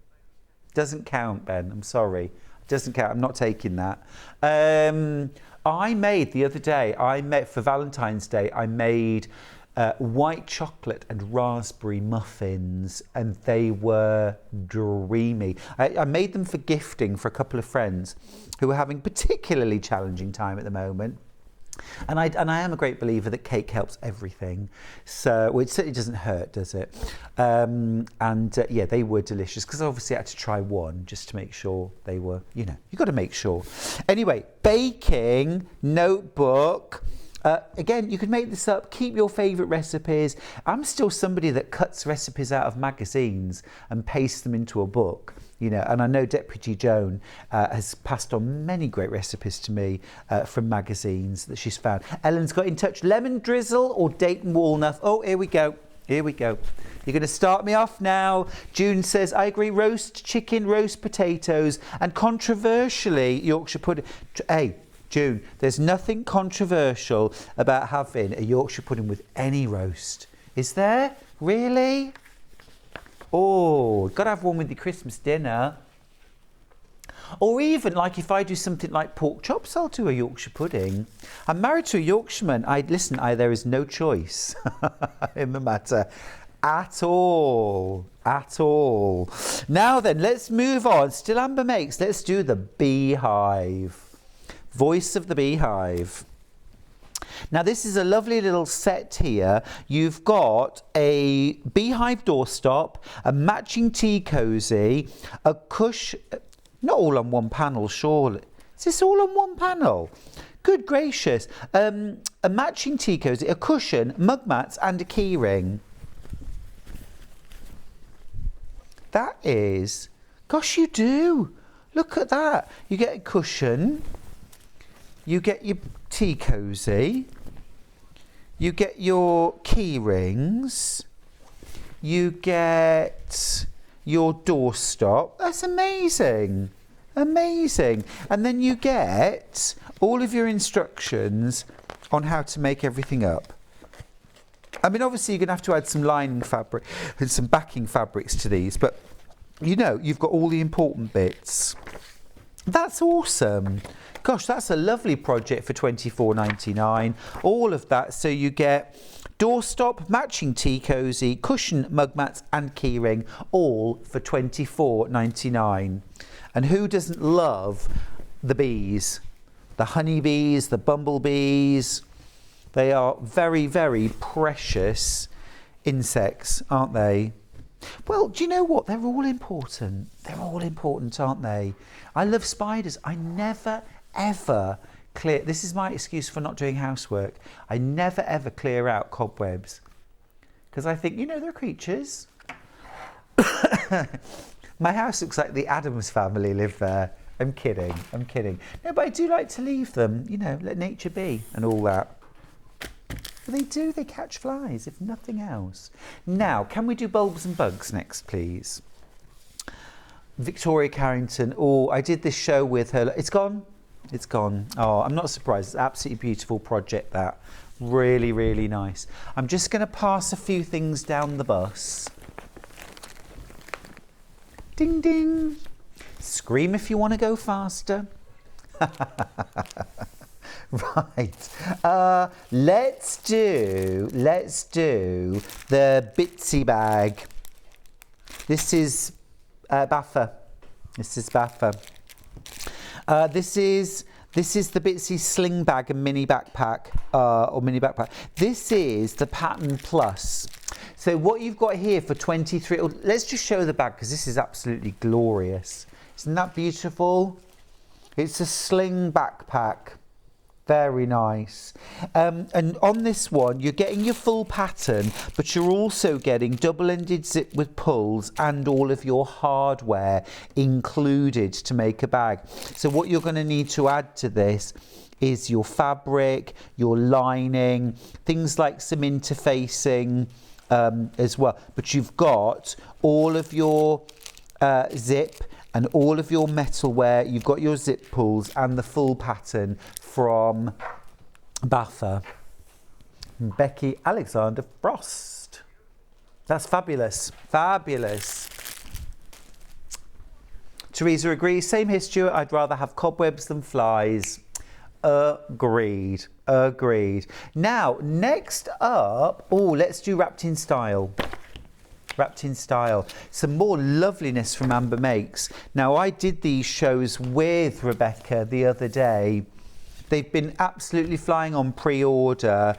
Doesn't count, Ben. I'm sorry. Doesn't count. I'm not taking that. I made the other day, for Valentine's Day, I made white chocolate and raspberry muffins, and they were dreamy. I made them for gifting for a couple of friends who were having a particularly challenging time at the moment. And I am a great believer that cake helps everything. So, well, it certainly doesn't hurt, does it? Yeah, they were delicious because obviously I had to try one just to make sure they were, you know, you've got to make sure. Anyway, baking notebook. Again, you can make this up, keep your favourite recipes. I'm still somebody that cuts recipes out of magazines and pastes them into a book. You know, and I know Deputy Joan has passed on many great recipes to me from magazines that she's found. Ellen's got in touch. Lemon drizzle or Dayton walnut? Oh, here we go. Here we go. You're going to start me off now. June says, I agree, roast chicken, roast potatoes, and controversially, Yorkshire pudding. Hey, June, there's nothing controversial about having a Yorkshire pudding with any roast. Is there? Really? Oh, got to have one with your Christmas dinner. Or even like if I do something like pork chops, I'll do a Yorkshire pudding. I'm married to a Yorkshireman. There is no choice in the matter at all. At all. Now then, let's move on. Still Amber Makes. Let's do the Beehive. Voice of the Beehive. Now this is a lovely little set here. You've got a beehive doorstop, a matching tea cosy, a cushion, not all on one panel surely. Is this all on one panel? Good gracious. A matching tea cosy, a cushion, mug mats and a key ring. That is, gosh you do. Look at that. You get a cushion. You get your tea cosy, you get your key rings, you get your doorstop. That's amazing, amazing. And then you get all of your instructions on how to make everything up. I mean, obviously you're going to have to add some lining fabric and some backing fabrics to these, but you know, you've got all the important bits. That's awesome. Gosh, that's a lovely project for $24.99. All of that. So you get doorstop, matching tea cosy, cushion, mug mats and keyring, all for $24.99. And who doesn't love the bees? The honeybees, the bumblebees. They are very, very precious insects, aren't they? Well, do you know what? They're all important. They're all important, aren't they? I love spiders. I never, ever clear... This is my excuse for not doing housework. I never, ever clear out cobwebs. Because I think, you know, they're creatures. My house looks like the Addams family live there. I'm kidding. No, but I do like to leave them, you know, let nature be and all that. But they catch flies, if nothing else. Now, can we do bulbs and bugs next, please? Victoria Carrington. Oh, I did this show with her. It's gone. Oh, I'm not surprised. It's an absolutely beautiful project, that. Really, really nice. I'm just going to pass a few things down the bus. Ding, ding. Scream if you want to go faster. Right. Let's do the Bitsy bag. This is Baffa. This is the Bitsy sling bag and mini backpack, or mini backpack. This is the pattern Plus. So what you've got here for 23, let's just show the bag because this is absolutely glorious. Isn't that beautiful? It's a sling backpack. Very nice. And on this one, you're getting your full pattern, but you're also getting double-ended zip with pulls and all of your hardware included to make a bag. So what you're going to need to add to this is your fabric, your lining, things like some interfacing as well. But you've got all of your zip and all of your metalware. You've got your zip pulls and the full pattern from Baffa. Becky Alexander Frost. That's fabulous. Teresa agrees. Same here, Stuart. I'd rather have cobwebs than flies. Agreed. Now, next up, let's do wrapped in style. Some more loveliness from Amber Makes. Now, I did these shows with Rebecca the other day. They've been absolutely flying on pre-order.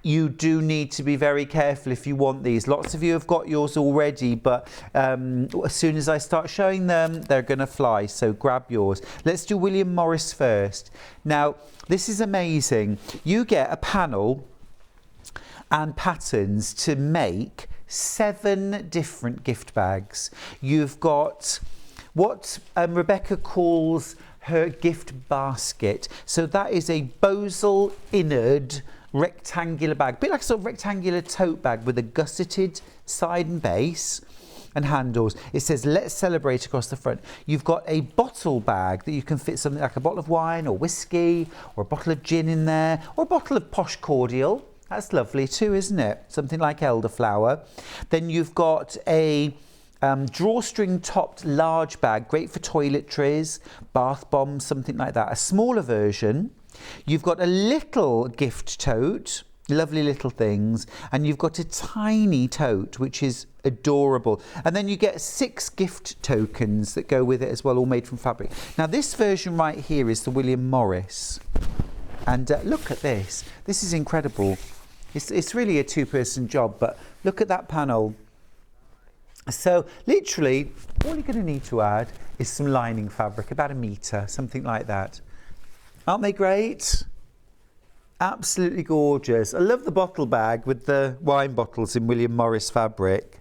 You do need to be very careful if you want these. Lots of you have got yours already, but as soon as I start showing them, they're going to fly, so grab yours. Let's do William Morris first. Now, this is amazing. You get a panel and patterns to make 7 different gift bags. You've got what Rebecca calls her gift basket. So that is a Bosal innard rectangular bag, a bit like a sort of rectangular tote bag with a gusseted side and base and handles. It says let's celebrate across the front. You've got a bottle bag that you can fit something like a bottle of wine or whiskey or a bottle of gin in there, or a bottle of posh cordial. That's lovely too, isn't it? Something like elderflower. Then you've got a drawstring topped large bag, great for toiletries, bath bombs, something like that. A smaller version. You've got a little gift tote, lovely little things, and you've got a tiny tote, which is adorable. And then you get 6 gift tokens that go with it as well, all made from fabric. Now, this version right here is the William Morris. And look at this. This is incredible. It's really a 2-person job, but look at that panel. So literally, all you're going to need to add is some lining fabric, about 1 metre, something like that. Aren't they great? Absolutely gorgeous. I love the bottle bag with the wine bottles in William Morris fabric.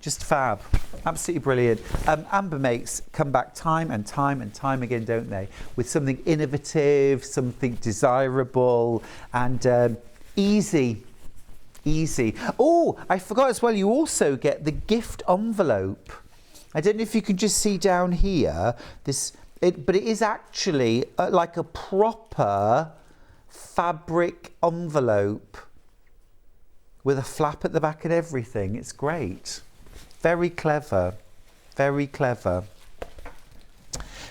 Just fab. Absolutely brilliant. Amber Makes come back time and time again, don't they? With something innovative, something desirable, and easy. Oh, I forgot as well, you also get the gift envelope. I don't know if you can just see down here, but it is actually like a proper fabric envelope with a flap at the back and everything. It's great. Very clever.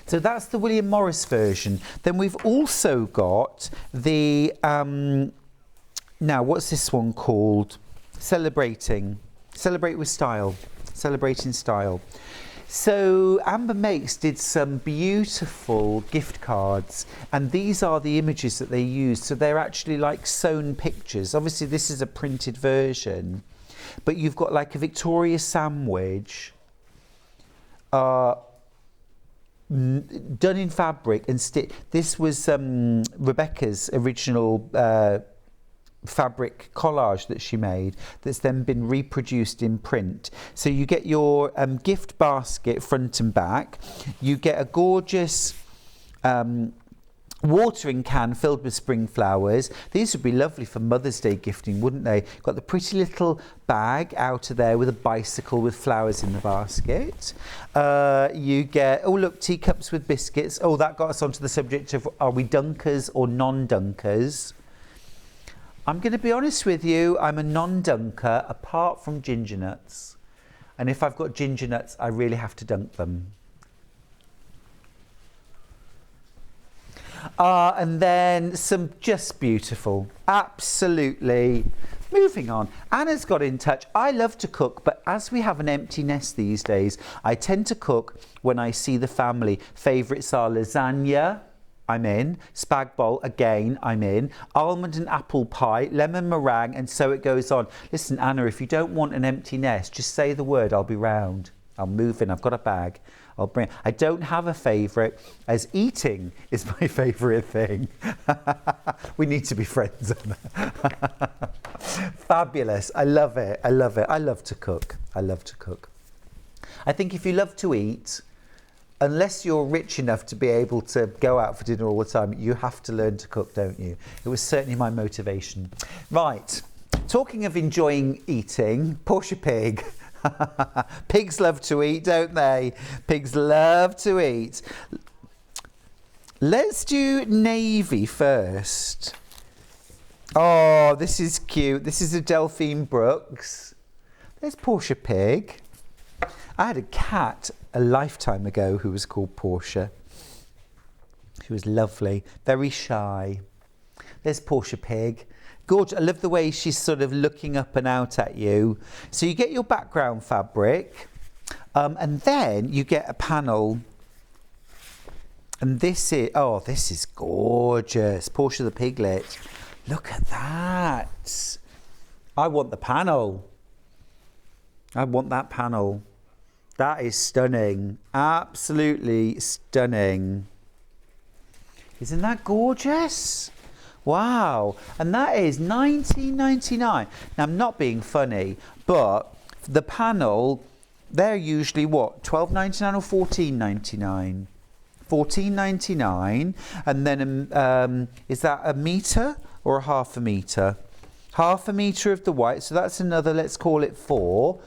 So that's the William Morris version. Then we've also got the now, what's this one called? Celebrate with Style. Celebrating Style. So Amber Makes did some beautiful gift cards, and these are the images that they used. So they're actually like sewn pictures. Obviously, this is a printed version, but you've got like a Victoria sandwich done in fabric and stitched. This was Rebecca's original fabric collage that she made that's then been reproduced in print. So you get your gift basket front and back. You get a gorgeous watering can filled with spring flowers. These would be lovely for Mother's Day gifting, wouldn't they? Got the pretty little bag out of there with a bicycle with flowers in the basket. You get, oh look, teacups with biscuits. Oh, that got us onto the subject of, are we dunkers or non-dunkers? I'm going to be honest with you, I'm a non-dunker apart from ginger nuts. And if I've got ginger nuts, I really have to dunk them. And then some just beautiful, absolutely. Moving on, Anna's got in touch. I love to cook, but as we have an empty nest these days, I tend to cook when I see the family. Favourites are lasagna, I'm in. Spag bowl, again, I'm in. Almond and apple pie, lemon meringue, and so it goes on. Listen, Anna, if you don't want an empty nest, just say the word, I'll be round. I'll move in, I've got a bag. I'll bring. I don't have a favourite, as eating is my favourite thing. We need to be friends, Anna. Fabulous. I love it. I love it. I love to cook. I love to cook. I think if you love to eat, unless you're rich enough to be able to go out for dinner all the time, you have to learn to cook, don't you? It was certainly my motivation. Right. Talking of enjoying eating, Portia Pig. Pigs love to eat, don't they? Pigs love to eat. Let's do navy first. Oh, this is cute. This is a Delphine Brooks. There's Portia Pig. I had a cat a lifetime ago who was called Portia. She was lovely, very shy. There's Portia Pig. Gorgeous. I love the way she's sort of looking up and out at you. So you get your background fabric, and then you get a panel. And this is gorgeous. Portia the Piglet. Look at that. I want the panel. I want that panel. That is stunning. Absolutely stunning. Isn't that gorgeous? Wow, and that is $19.99. Now, I'm not being funny, but the panel, they're usually what, $12.99 or $14.99? $14.99, and then is that a metre or a half a metre? Half a metre of the white, so that's another, let's call it £4.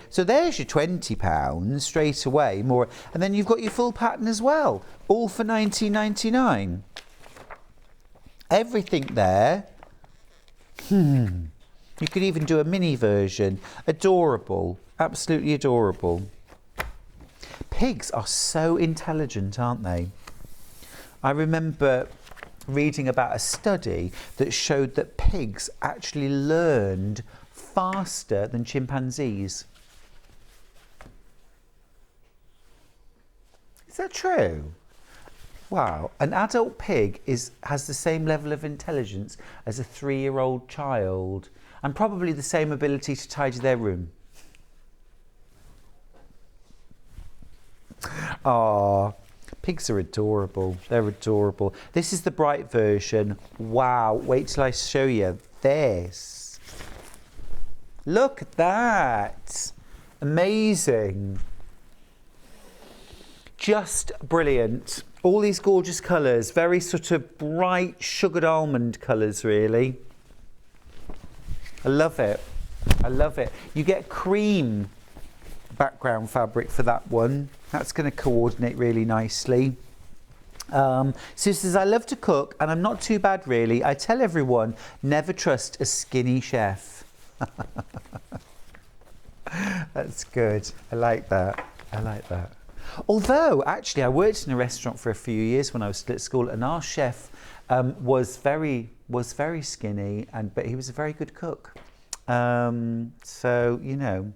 So there's your £20 straight away, more, and then you've got your full pattern as well, all for $19.99. Everything there. You could even do a mini version. Adorable. Absolutely adorable. Pigs are so intelligent, aren't they? I remember reading about a study that showed that pigs actually learned faster than chimpanzees. Is that true? Wow, an adult pig has the same level of intelligence as a 3-year-old child, and probably the same ability to tidy their room. Ah, pigs are adorable. They're adorable. This is the bright version. Wow, wait till I show you this. Look at that. Amazing. Just brilliant. All these gorgeous colours, very sort of bright sugared almond colours, really. I love it. I love it. You get cream background fabric for that one. That's going to coordinate really nicely. Sue says, I love to cook and I'm not too bad, really. I tell everyone, never trust a skinny chef. That's good. I like that. I like that. Although, actually, I worked in a restaurant for a few years when I was still at school, and our chef was very skinny, but he was a very good cook. So, you know.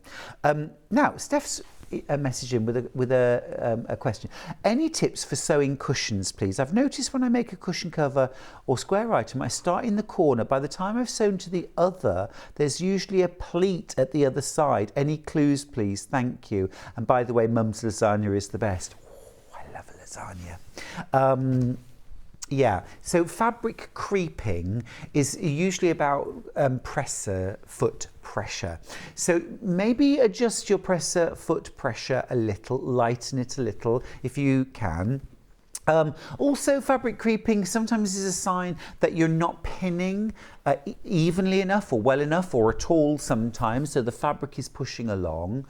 Now, Steph's messaging with a question. Any tips for sewing cushions, please? I've noticed when I make a cushion cover or square item, I start in the corner. By the time I've sewn to the other, there's usually a pleat at the other side. Any clues, please? Thank you. And by the way, Mum's lasagna is the best. Oh, I love a lasagna. Yeah, so fabric creeping is usually about presser foot pressure. So maybe adjust your presser foot pressure a little, lighten it a little if you can. Also, fabric creeping sometimes is a sign that you're not pinning evenly enough or well enough or at all sometimes, so the fabric is pushing along.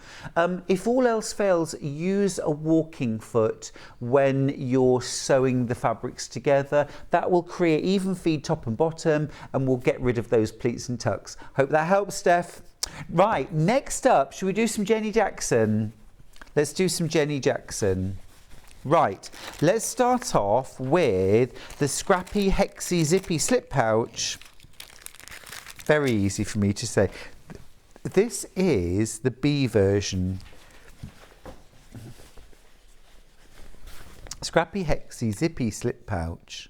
If all else fails, use a walking foot when you're sewing the fabrics together. That will create even feed top and bottom and will get rid of those pleats and tucks. Hope that helps, Steph. Right, next up, should we do some Jenny Jackson? Let's do some Jenny Jackson. Right, let's start off with the scrappy, hexy, zippy slip pouch. Very easy for me to say. This is the B version. Scrappy, hexy, zippy slip pouch.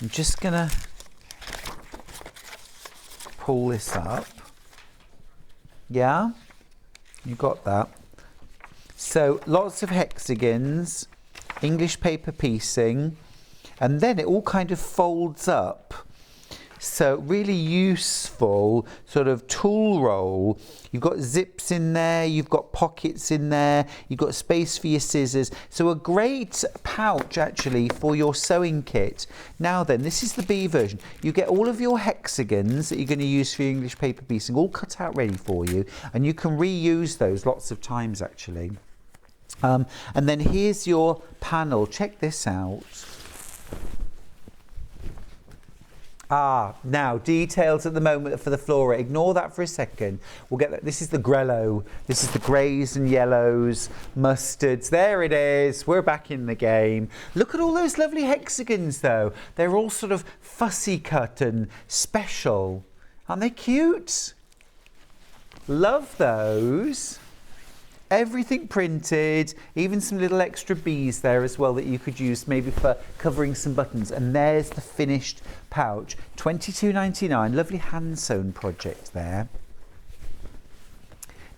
I'm just gonna pull this up. Yeah? You got that. So lots of hexagons, English paper piecing, and then it all kind of folds up. So really useful sort of tool roll. You've got zips in there, you've got pockets in there, you've got space for your scissors. So a great pouch actually for your sewing kit. Now then, this is the B version. You get all of your hexagons that you're going to use for your English paper piecing all cut out ready for you, and you can reuse those lots of times actually. And then here's your panel. Check this out. Now details at the moment for the flora. Ignore that for a second. We'll get that. This is the grello. This is the greys and yellows, mustards. There it is. We're back in the game. Look at all those lovely hexagons though. They're all sort of fussy cut and special. Aren't they cute? Love those. Everything printed, even some little extra bees there as well that you could use maybe for covering some buttons. And there's the finished pouch, £22.99. Lovely hand sewn project there.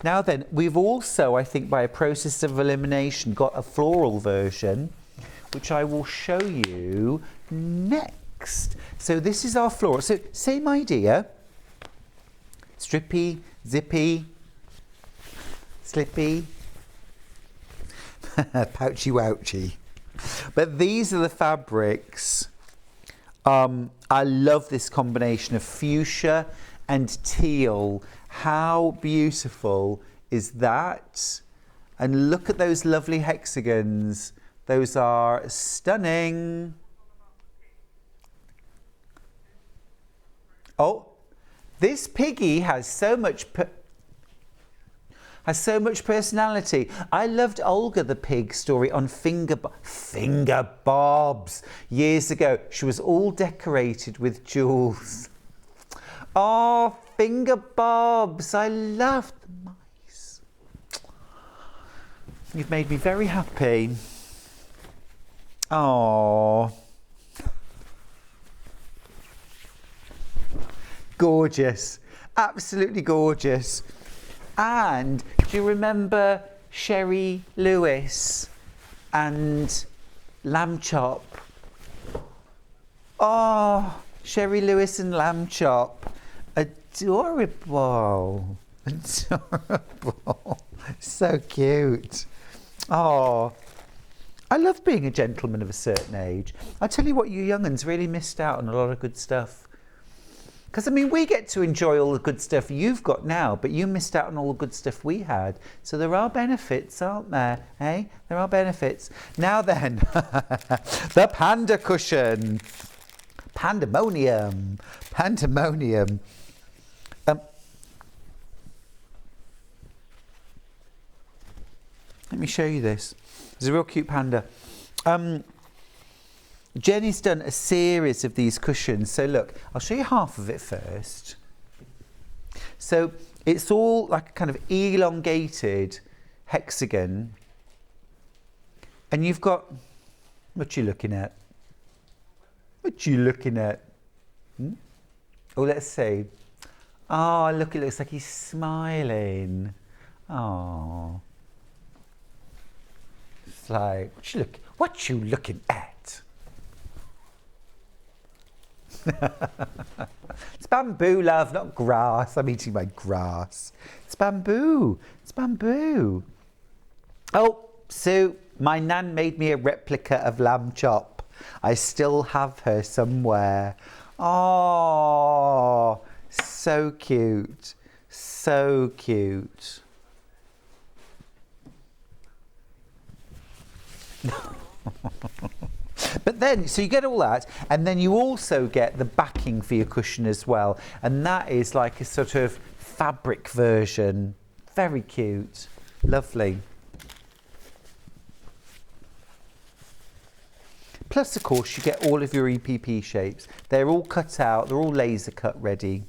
Now then, we've also, I think by a process of elimination, got a floral version, which I will show you next. So this is our floral. So same idea, strippy, zippy, slippy, pouchy wouchy. But these are the fabrics. I love this combination of fuchsia and teal. How beautiful is that? And look at those lovely hexagons. Those are stunning. Oh, this piggy has so much personality. I loved Olga the pig story on Finger Bobs years ago. She was all decorated with jewels. Oh, Finger Bobs. I loved the mice. You've made me very happy. Oh. Gorgeous. Absolutely gorgeous. And do you remember Sherry Lewis and lamb chop? Oh, Sherry Lewis and lamb chop. Adorable. Adorable. So cute. Oh, I love being a gentleman of a certain age. I tell you what, you young uns really missed out on a lot of good stuff. Because, I mean, we get to enjoy all the good stuff you've got now, but you missed out on all the good stuff we had. So there are benefits, aren't there? Eh? There are benefits. Now then, the Panda cushion. Pandemonium. Pandemonium. Let me show you this. It's a real cute panda. Jenny's done a series of these cushions. So look, I'll show you half of it first. So it's all like a kind of elongated hexagon. And you've got, what you looking at? What you looking at? Oh, let's see. Oh, look, it looks like he's smiling. Oh. It's like, what you looking at? It's bamboo, love, not grass. I'm eating my grass. It's bamboo. It's bamboo. Oh, Sue, my nan made me a replica of lamb chop. I still have her somewhere. Oh, so cute. So cute. But then, so you get all that, and then you also get the backing for your cushion as well. And that is like a sort of fabric version. Very cute. Lovely. Plus, of course, you get all of your EPP shapes. They're all cut out. They're all laser cut ready.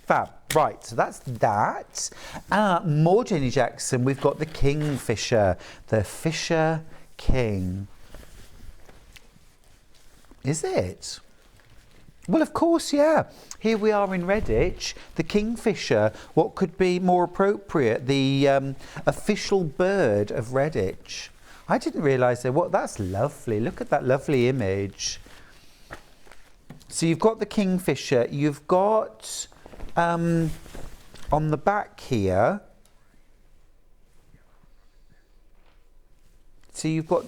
Fab. Right, so that's that. More Jenny Jackson. We've got the Kingfisher. The Fisher King. Is it? Well, of course, yeah. Here we are in Redditch. The Kingfisher. What could be more appropriate? The official bird of Redditch. I didn't realise that. What? That's lovely. Look at that lovely image. So you've got the Kingfisher. You've got on the back here. So you've got.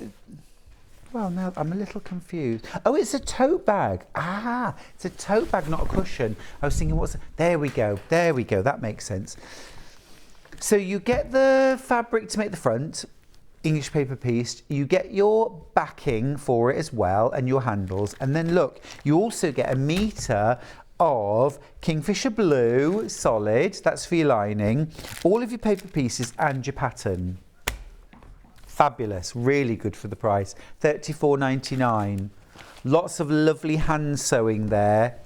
Well, now I'm a little confused. Oh, it's a tote bag. Ah, it's a tote bag, not a cushion. I was thinking, there we go. There we go. That makes sense. So you get the fabric to make the front, English paper piece. You get your backing for it as well, and your handles. And then look, you also get a metre of Kingfisher blue, solid. That's for your lining. All of your paper pieces and your pattern. Fabulous, really good for the price. $34.99. Lots of lovely hand sewing there.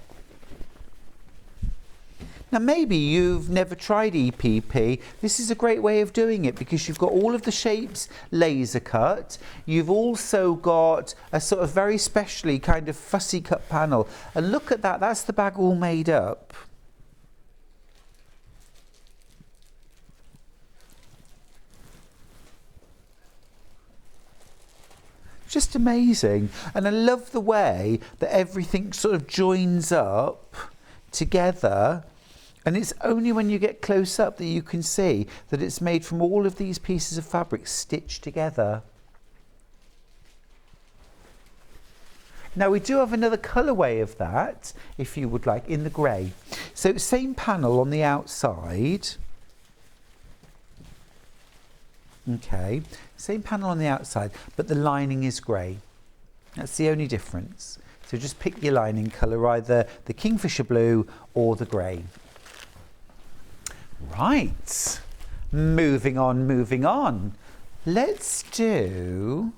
Now maybe you've never tried EPP. This is a great way of doing it because you've got all of the shapes laser cut. You've also got a sort of very specially kind of fussy cut panel. And look at that, that's the bag all made up. Just amazing. And I love the way that everything sort of joins up together, and it's only when you get close up that you can see that it's made from all of these pieces of fabric stitched together. Now we do have another colourway of that, if you would like, in the grey. So same panel on the outside. Okay, same panel on the outside, but the lining is grey. That's the only difference. So just pick your lining colour, either the Kingfisher blue or the grey. Right, moving on, moving on. Let's do...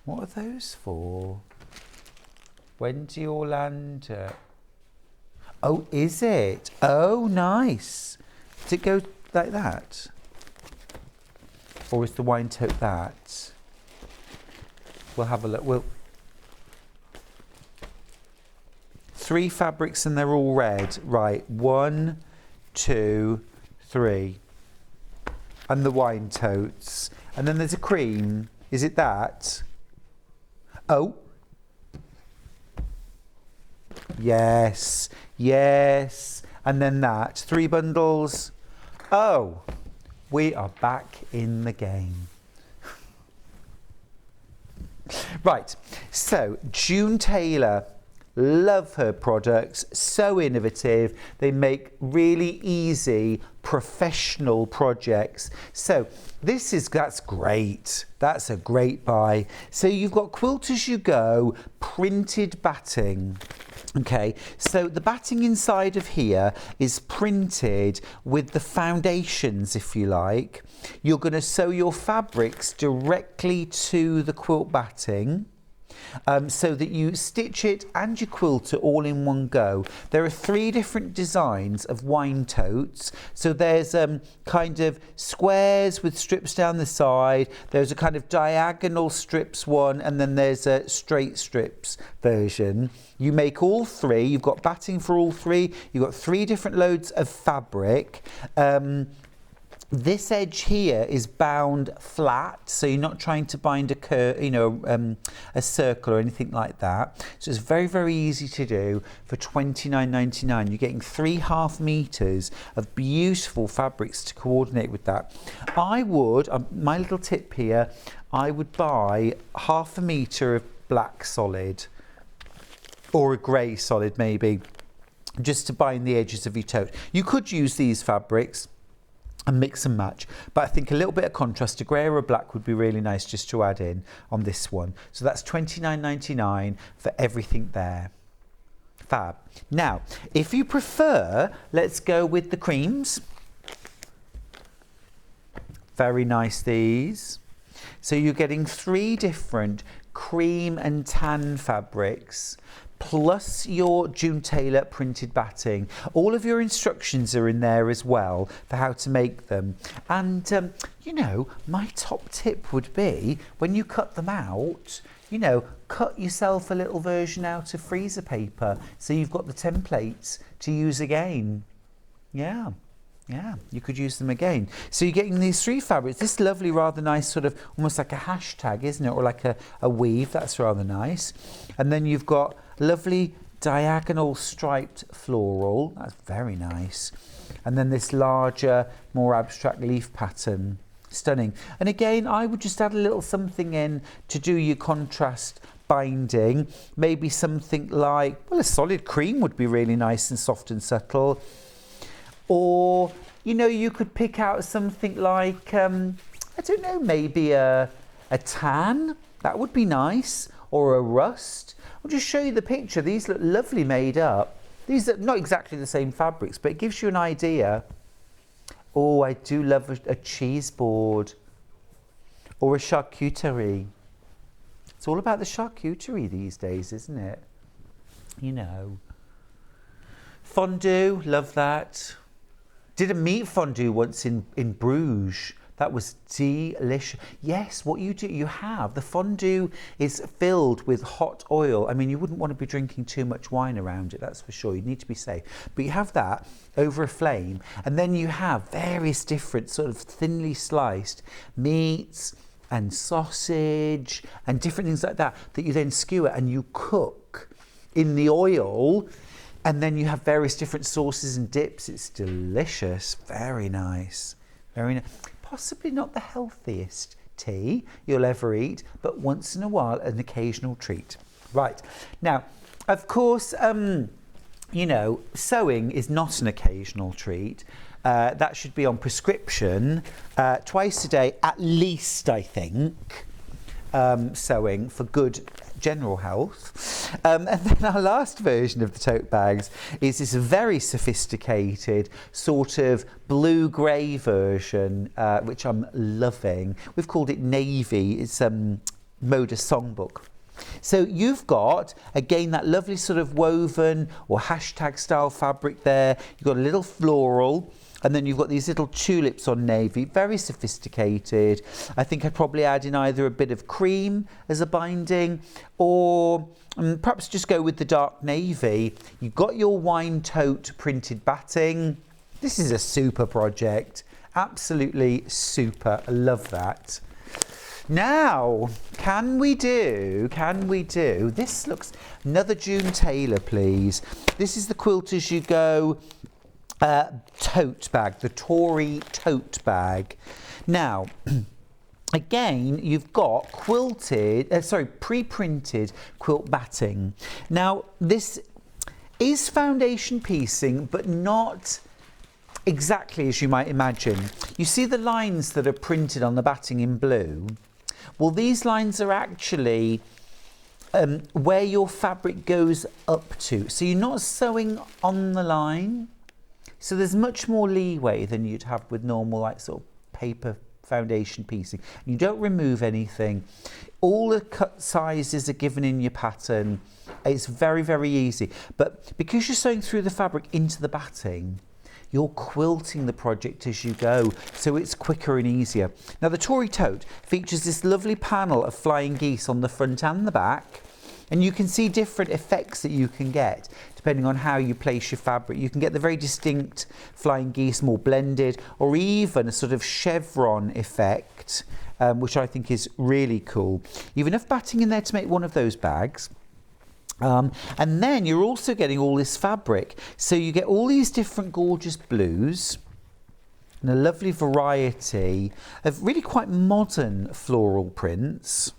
What are those for? Wendy Orlando. Oh, is it? Oh, nice. Does it go like that? Or is the wine tote that? We'll have a look. 3 fabrics and they're all red. Right, 1, 2, 3. And the wine totes. And then there's a cream. Is it that? Oh. Yes, yes. And then that. 3 bundles. Oh, we are back in the game. Right, so June Taylor, love her products, so innovative. They make really easy professional projects. So that's great. That's a great buy. So you've got Quilt As You Go printed batting. Okay, so the batting inside of here is printed with the foundations, if you like. You're going to sew your fabrics directly to the quilt batting. So that you stitch it and you quilt it all in one go. There are 3 different designs of wine totes. So there's kind of squares with strips down the side. There's a kind of diagonal strips one, and then there's a straight strips version. You make all 3. You've got batting for all 3. You've got 3 different loads of fabric. This edge here is bound flat, so you're not trying to bind a curve, you know, a circle or anything like that. So it's very, very easy to do for £29.99. You're getting 3.5 meters of beautiful fabrics to coordinate with that. I would, my little tip here, I would buy 1/2 meter of black solid or a grey solid maybe, just to bind the edges of your tote. You could use these fabrics and mix and match, but I think a little bit of contrast, a grey or a black, would be really nice just to add in on this one. So that's £29.99 for everything there. Fab. Now, if you prefer, let's go with the creams. Very nice, these. So you're getting 3 different cream and tan fabrics, plus your June Taylor printed batting. All of your instructions are in there as well for how to make them. And, you know, my top tip would be, when you cut them out, you know, cut yourself a little version out of freezer paper so you've got the templates to use again. Yeah. Yeah, you could use them again. So you're getting these 3 fabrics. This lovely, rather nice sort of, almost like a hashtag, isn't it? Or like a weave. That's rather nice. And then you've got lovely diagonal striped floral. That's very nice. And then this larger, more abstract leaf pattern. Stunning. And again, I would just add a little something in to do your contrast binding. Maybe something like, well, a solid cream would be really nice and soft and subtle. Or, you know, you could pick out something like, I don't know, maybe a tan. That would be nice. Or a rust. I'll just show you the picture. These look lovely made up. These are not exactly the same fabrics, but it gives you an idea. Oh, I do love a cheese board. Or a charcuterie. It's all about the charcuterie these days, isn't it? You know. Fondue, love that. Did a meat fondue once in Bruges. That was delicious. Yes, what you do, you have, the fondue is filled with hot oil. I mean, you wouldn't want to be drinking too much wine around it, that's for sure. You need to be safe. But you have that over a flame, and then you have various different sort of thinly sliced meats and sausage and different things like that you then skewer and you cook in the oil. And then you have various different sauces and dips. It's delicious. Very nice. Very nice. Possibly not the healthiest tea you'll ever eat, but once in a while, an occasional treat. Right. Now, of course, you know, sewing is not an occasional treat. That should be on prescription twice a day, at least, I think. Sewing for good general health. And then our last version of the tote bags is this very sophisticated sort of blue-grey version, which I'm loving. We've called it Navy. It's Moda Songbook. So you've got, again, that lovely sort of woven or hashtag style fabric there. You've got a little floral. And then you've got these little tulips on navy, very sophisticated. I think I'd probably add in either a bit of cream as a binding, or perhaps just go with the dark navy. You've got your wine tote printed batting. This is a super project, absolutely super. I love that. Now, can we do, this looks, another June Taylor, please. This is the Quilt As You Go tote bag, the Tory tote bag. Now, again, you've got pre-printed quilt batting. Now, this is foundation piecing, but not exactly as you might imagine. You see the lines that are printed on the batting in blue? Well, these lines are actually where your fabric goes up to. So you're not sewing on the line. So there's much more leeway than you'd have with normal, like, sort of paper foundation piecing. You don't remove anything. All the cut sizes are given in your pattern. It's very, very easy. But because you're sewing through the fabric into the batting, you're quilting the project as you go, so it's quicker and easier. Now, the Tory tote features this lovely panel of flying geese on the front and the back, and you can see different effects that you can get depending on how you place your fabric. You can get the very distinct flying geese, more blended, or even a sort of chevron effect, which I think is really cool. You've enough batting in there to make one of those bags. And then you're also getting all this fabric. So you get all these different gorgeous blues and a lovely variety of really quite modern floral prints.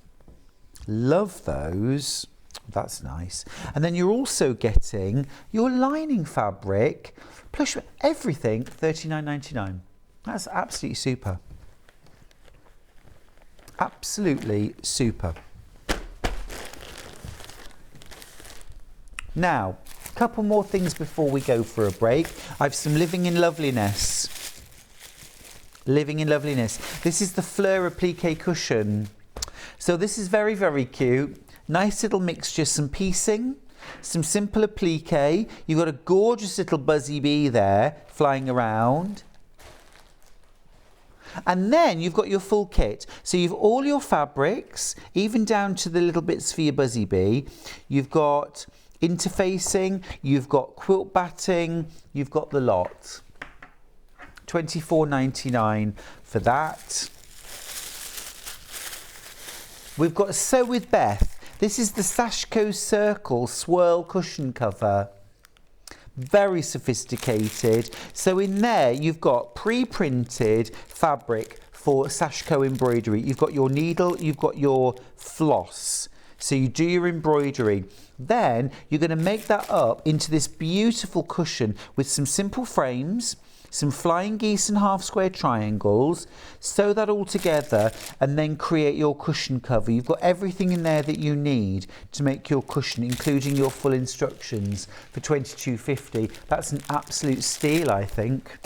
Love those. That's nice. And then you're also getting your lining fabric, Plush, everything $39.99. That's absolutely super. Absolutely super. Now, a couple more things before we go for a break. I've some Living in Loveliness. Living in Loveliness. This is the Fleur Applique cushion. So this is very, very cute. Nice little mixture, some piecing, some simple applique. You've got a gorgeous little buzzy bee there flying around. And then you've got your full kit. So you've all your fabrics, even down to the little bits for your buzzy bee. You've got interfacing, you've got quilt batting, you've got the lot. $24.99 for that. We've got Sew with Beth. This is the Sashko Circle Swirl Cushion Cover. Very sophisticated. So in there you've got pre-printed fabric for Sashko embroidery. You've got your needle, you've got your floss. So you do your embroidery. Then you're going to make that up into this beautiful cushion with some simple frames, some flying geese and half square triangles. Sew that all together and then create your cushion cover. You've got everything in there that you need to make your cushion, including your full instructions for $22.50. That's an absolute steal, I think.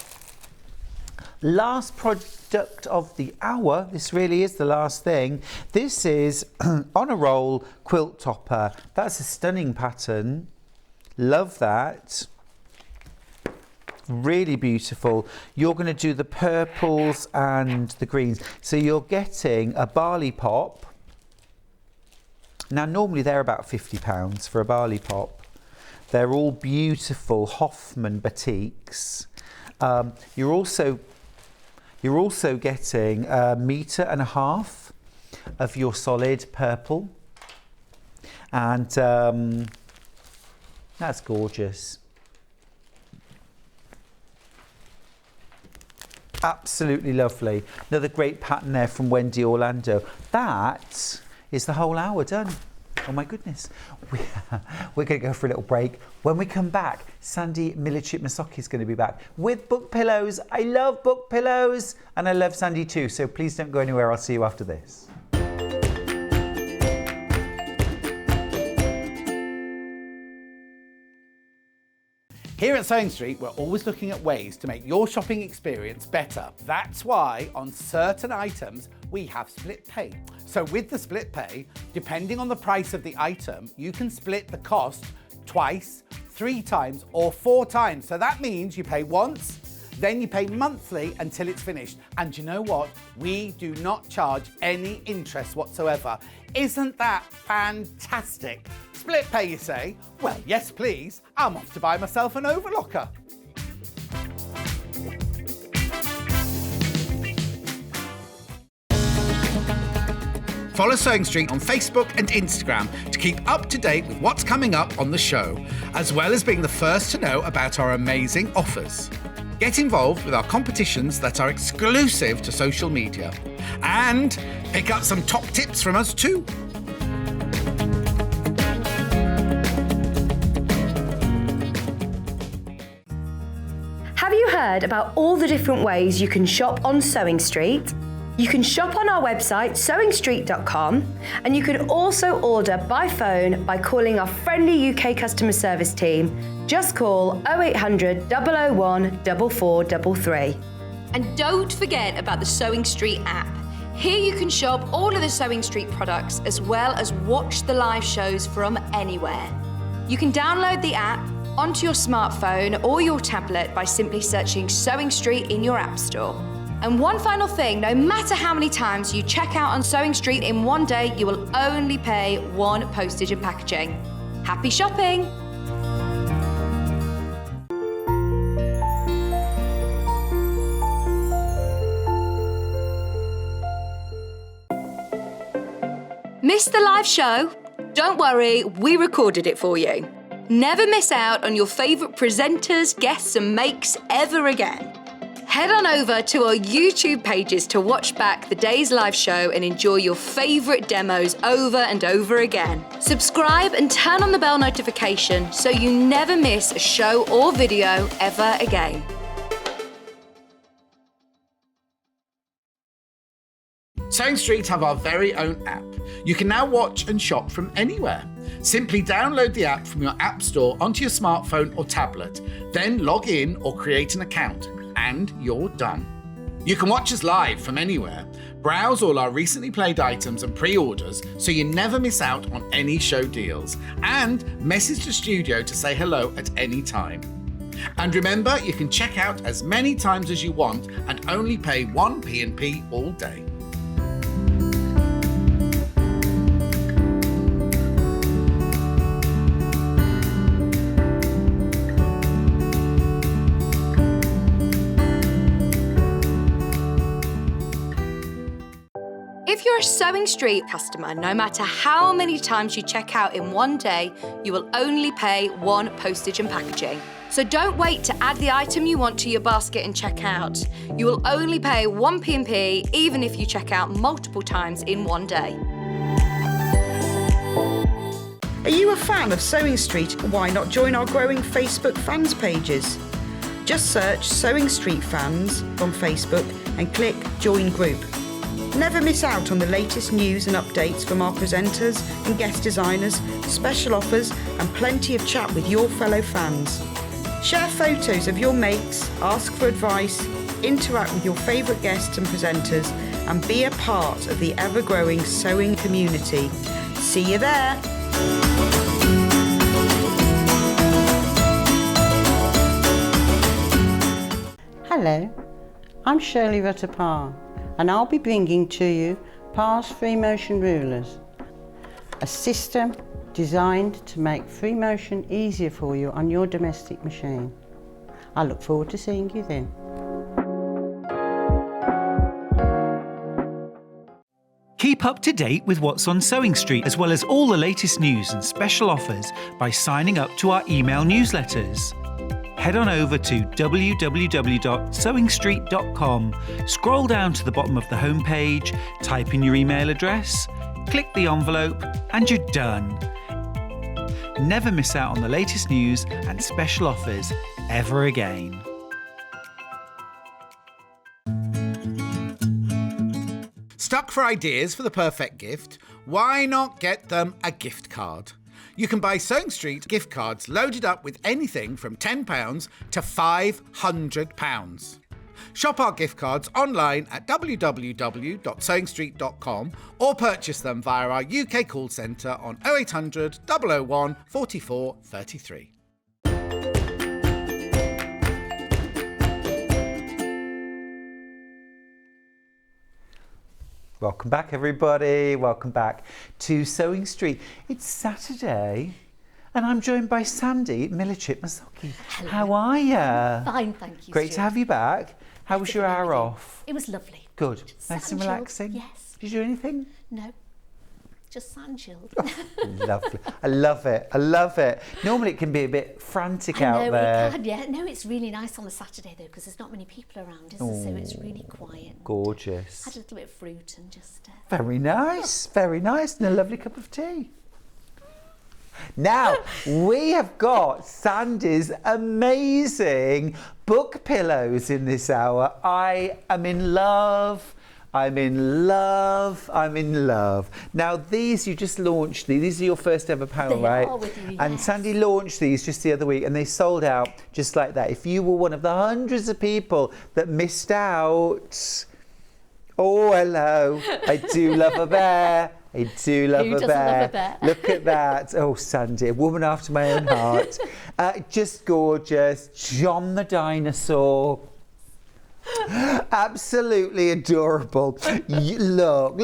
Last product of the hour, this really is the last thing. This is On a Roll quilt topper. That's a stunning pattern. Love that. Really beautiful. You're going to do the purples and the greens. So you're getting a barley pop. Now normally they're about £50 for a barley pop. They're all beautiful Hoffman batiks. You're also getting 1.5 meters of your solid purple, and that's gorgeous. Absolutely lovely. Another great pattern there from Wendy Orlando. That is the whole hour done. Oh my goodness. We're going to go for a little break. When we come back, Sandi Millichip-Massocchi is going to be back with book pillows. I love book pillows and I love Sandi too. So please don't go anywhere. I'll see you after this. Here at Sewing Street, we're always looking at ways to make your shopping experience better. That's why on certain items, we have split pay. So with the split pay, depending on the price of the item, you can split the cost twice, 3 times, or 4 times. So that means you pay once, then you pay monthly until it's finished. And you know what? We do not charge any interest whatsoever. Isn't that fantastic? Split pay, you say? Well, yes, please. I'm off to buy myself an overlocker. Follow Sewing Street on Facebook and Instagram to keep up to date with what's coming up on the show, as well as being the first to know about our amazing offers. Get involved with our competitions that are exclusive to social media. And pick up some top tips from us too. Have you heard about all the different ways you can shop on Sewing Street? You can shop on our website, SewingStreet.com, and you can also order by phone by calling our friendly UK customer service team. Just call 0800 001 4433. And don't forget about the Sewing Street app. Here you can shop all of the Sewing Street products as well as watch the live shows from anywhere. You can download the app onto your smartphone or your tablet by simply searching Sewing Street in your app store. And one final thing, no matter how many times you check out on Sewing Street in one day, you will only pay 1 postage and packaging. Happy shopping! Missed the live show? Don't worry, we recorded it for you. Never miss out on your favourite presenters, guests and makes ever again. Head on over to our YouTube pages to watch back the day's live show and enjoy your favourite demos over and over again. Subscribe and turn on the bell notification so you never miss a show or video ever again. Sewing Street have our very own app. You can now watch and shop from anywhere. Simply download the app from your app store onto your smartphone or tablet, then log in or create an account, and you're done. You can watch us live from anywhere, browse all our recently played items and pre-orders so you never miss out on any show deals, and message the studio to say hello at any time. And remember, you can check out as many times as you want and only pay 1 P&P all day. If you're a Sewing Street customer, no matter how many times you check out in one day, you will only pay 1 postage and packaging. So don't wait to add the item you want to your basket and check out. You will only pay 1 P&P even if you check out multiple times in one day. Are you a fan of Sewing Street? Why not join our growing Facebook fans pages? Just search Sewing Street Fans on Facebook and click Join Group. Never miss out on the latest news and updates from our presenters and guest designers, special offers and plenty of chat with your fellow fans. Share photos of your makes, ask for advice, interact with your favourite guests and presenters and be a part of the ever-growing sewing community. See you there! Hello, I'm Shirley Rutter-Parr, and I'll be bringing to you Parr's free motion rulers, a system designed to make free motion easier for you on your domestic machine. I look forward to seeing you then. Keep up to date with what's on Sewing Street, as well as all the latest news and special offers by signing up to our email newsletters. Head on over to www.sewingstreet.com, scroll down to the bottom of the homepage, type in your email address, click the envelope, and you're done. Never miss out on the latest news and special offers ever again. Stuck for ideas for the perfect gift? Why not get them a gift card? You can buy Sewing Street gift cards loaded up with anything from £10 to £500. Shop our gift cards online at www.sewingstreet.com or purchase them via our UK call centre on 0800 001 44 33. Welcome back, everybody. Welcome back to Sewing Street. It's Saturday, and I'm joined by Sandi Millichip-Massocchi. How are you? Fine, thank you. Great to have you back. How was your hour off? It was lovely. Good. Just Nice sat and chilled. relaxing? Yes. Did you do anything? No, just sat and chilled. Lovely. I love it. I love it. Normally it can be a bit frantic out there. It can, yeah. No, it's really nice on a Saturday though, because there's not many people around, is there? So it's really quiet. Gorgeous. Had a little bit of fruit and just... Very nice. Very nice. And a lovely cup of tea. Now, we have got Sandi's amazing book pillows in this hour. I am in love. I'm in love. I'm in love. Now, these, you just launched these are your first ever panel, They right? are with you, And yes. Sandi launched these just the other week and they sold out just like that. If you were one of the hundreds of people that missed out, oh, hello. I do love a bear. I do love Who a doesn't bear. love a bear? Look at that. Oh, Sandi, a woman after my own heart. Just gorgeous. John the dinosaur. Absolutely adorable. Look.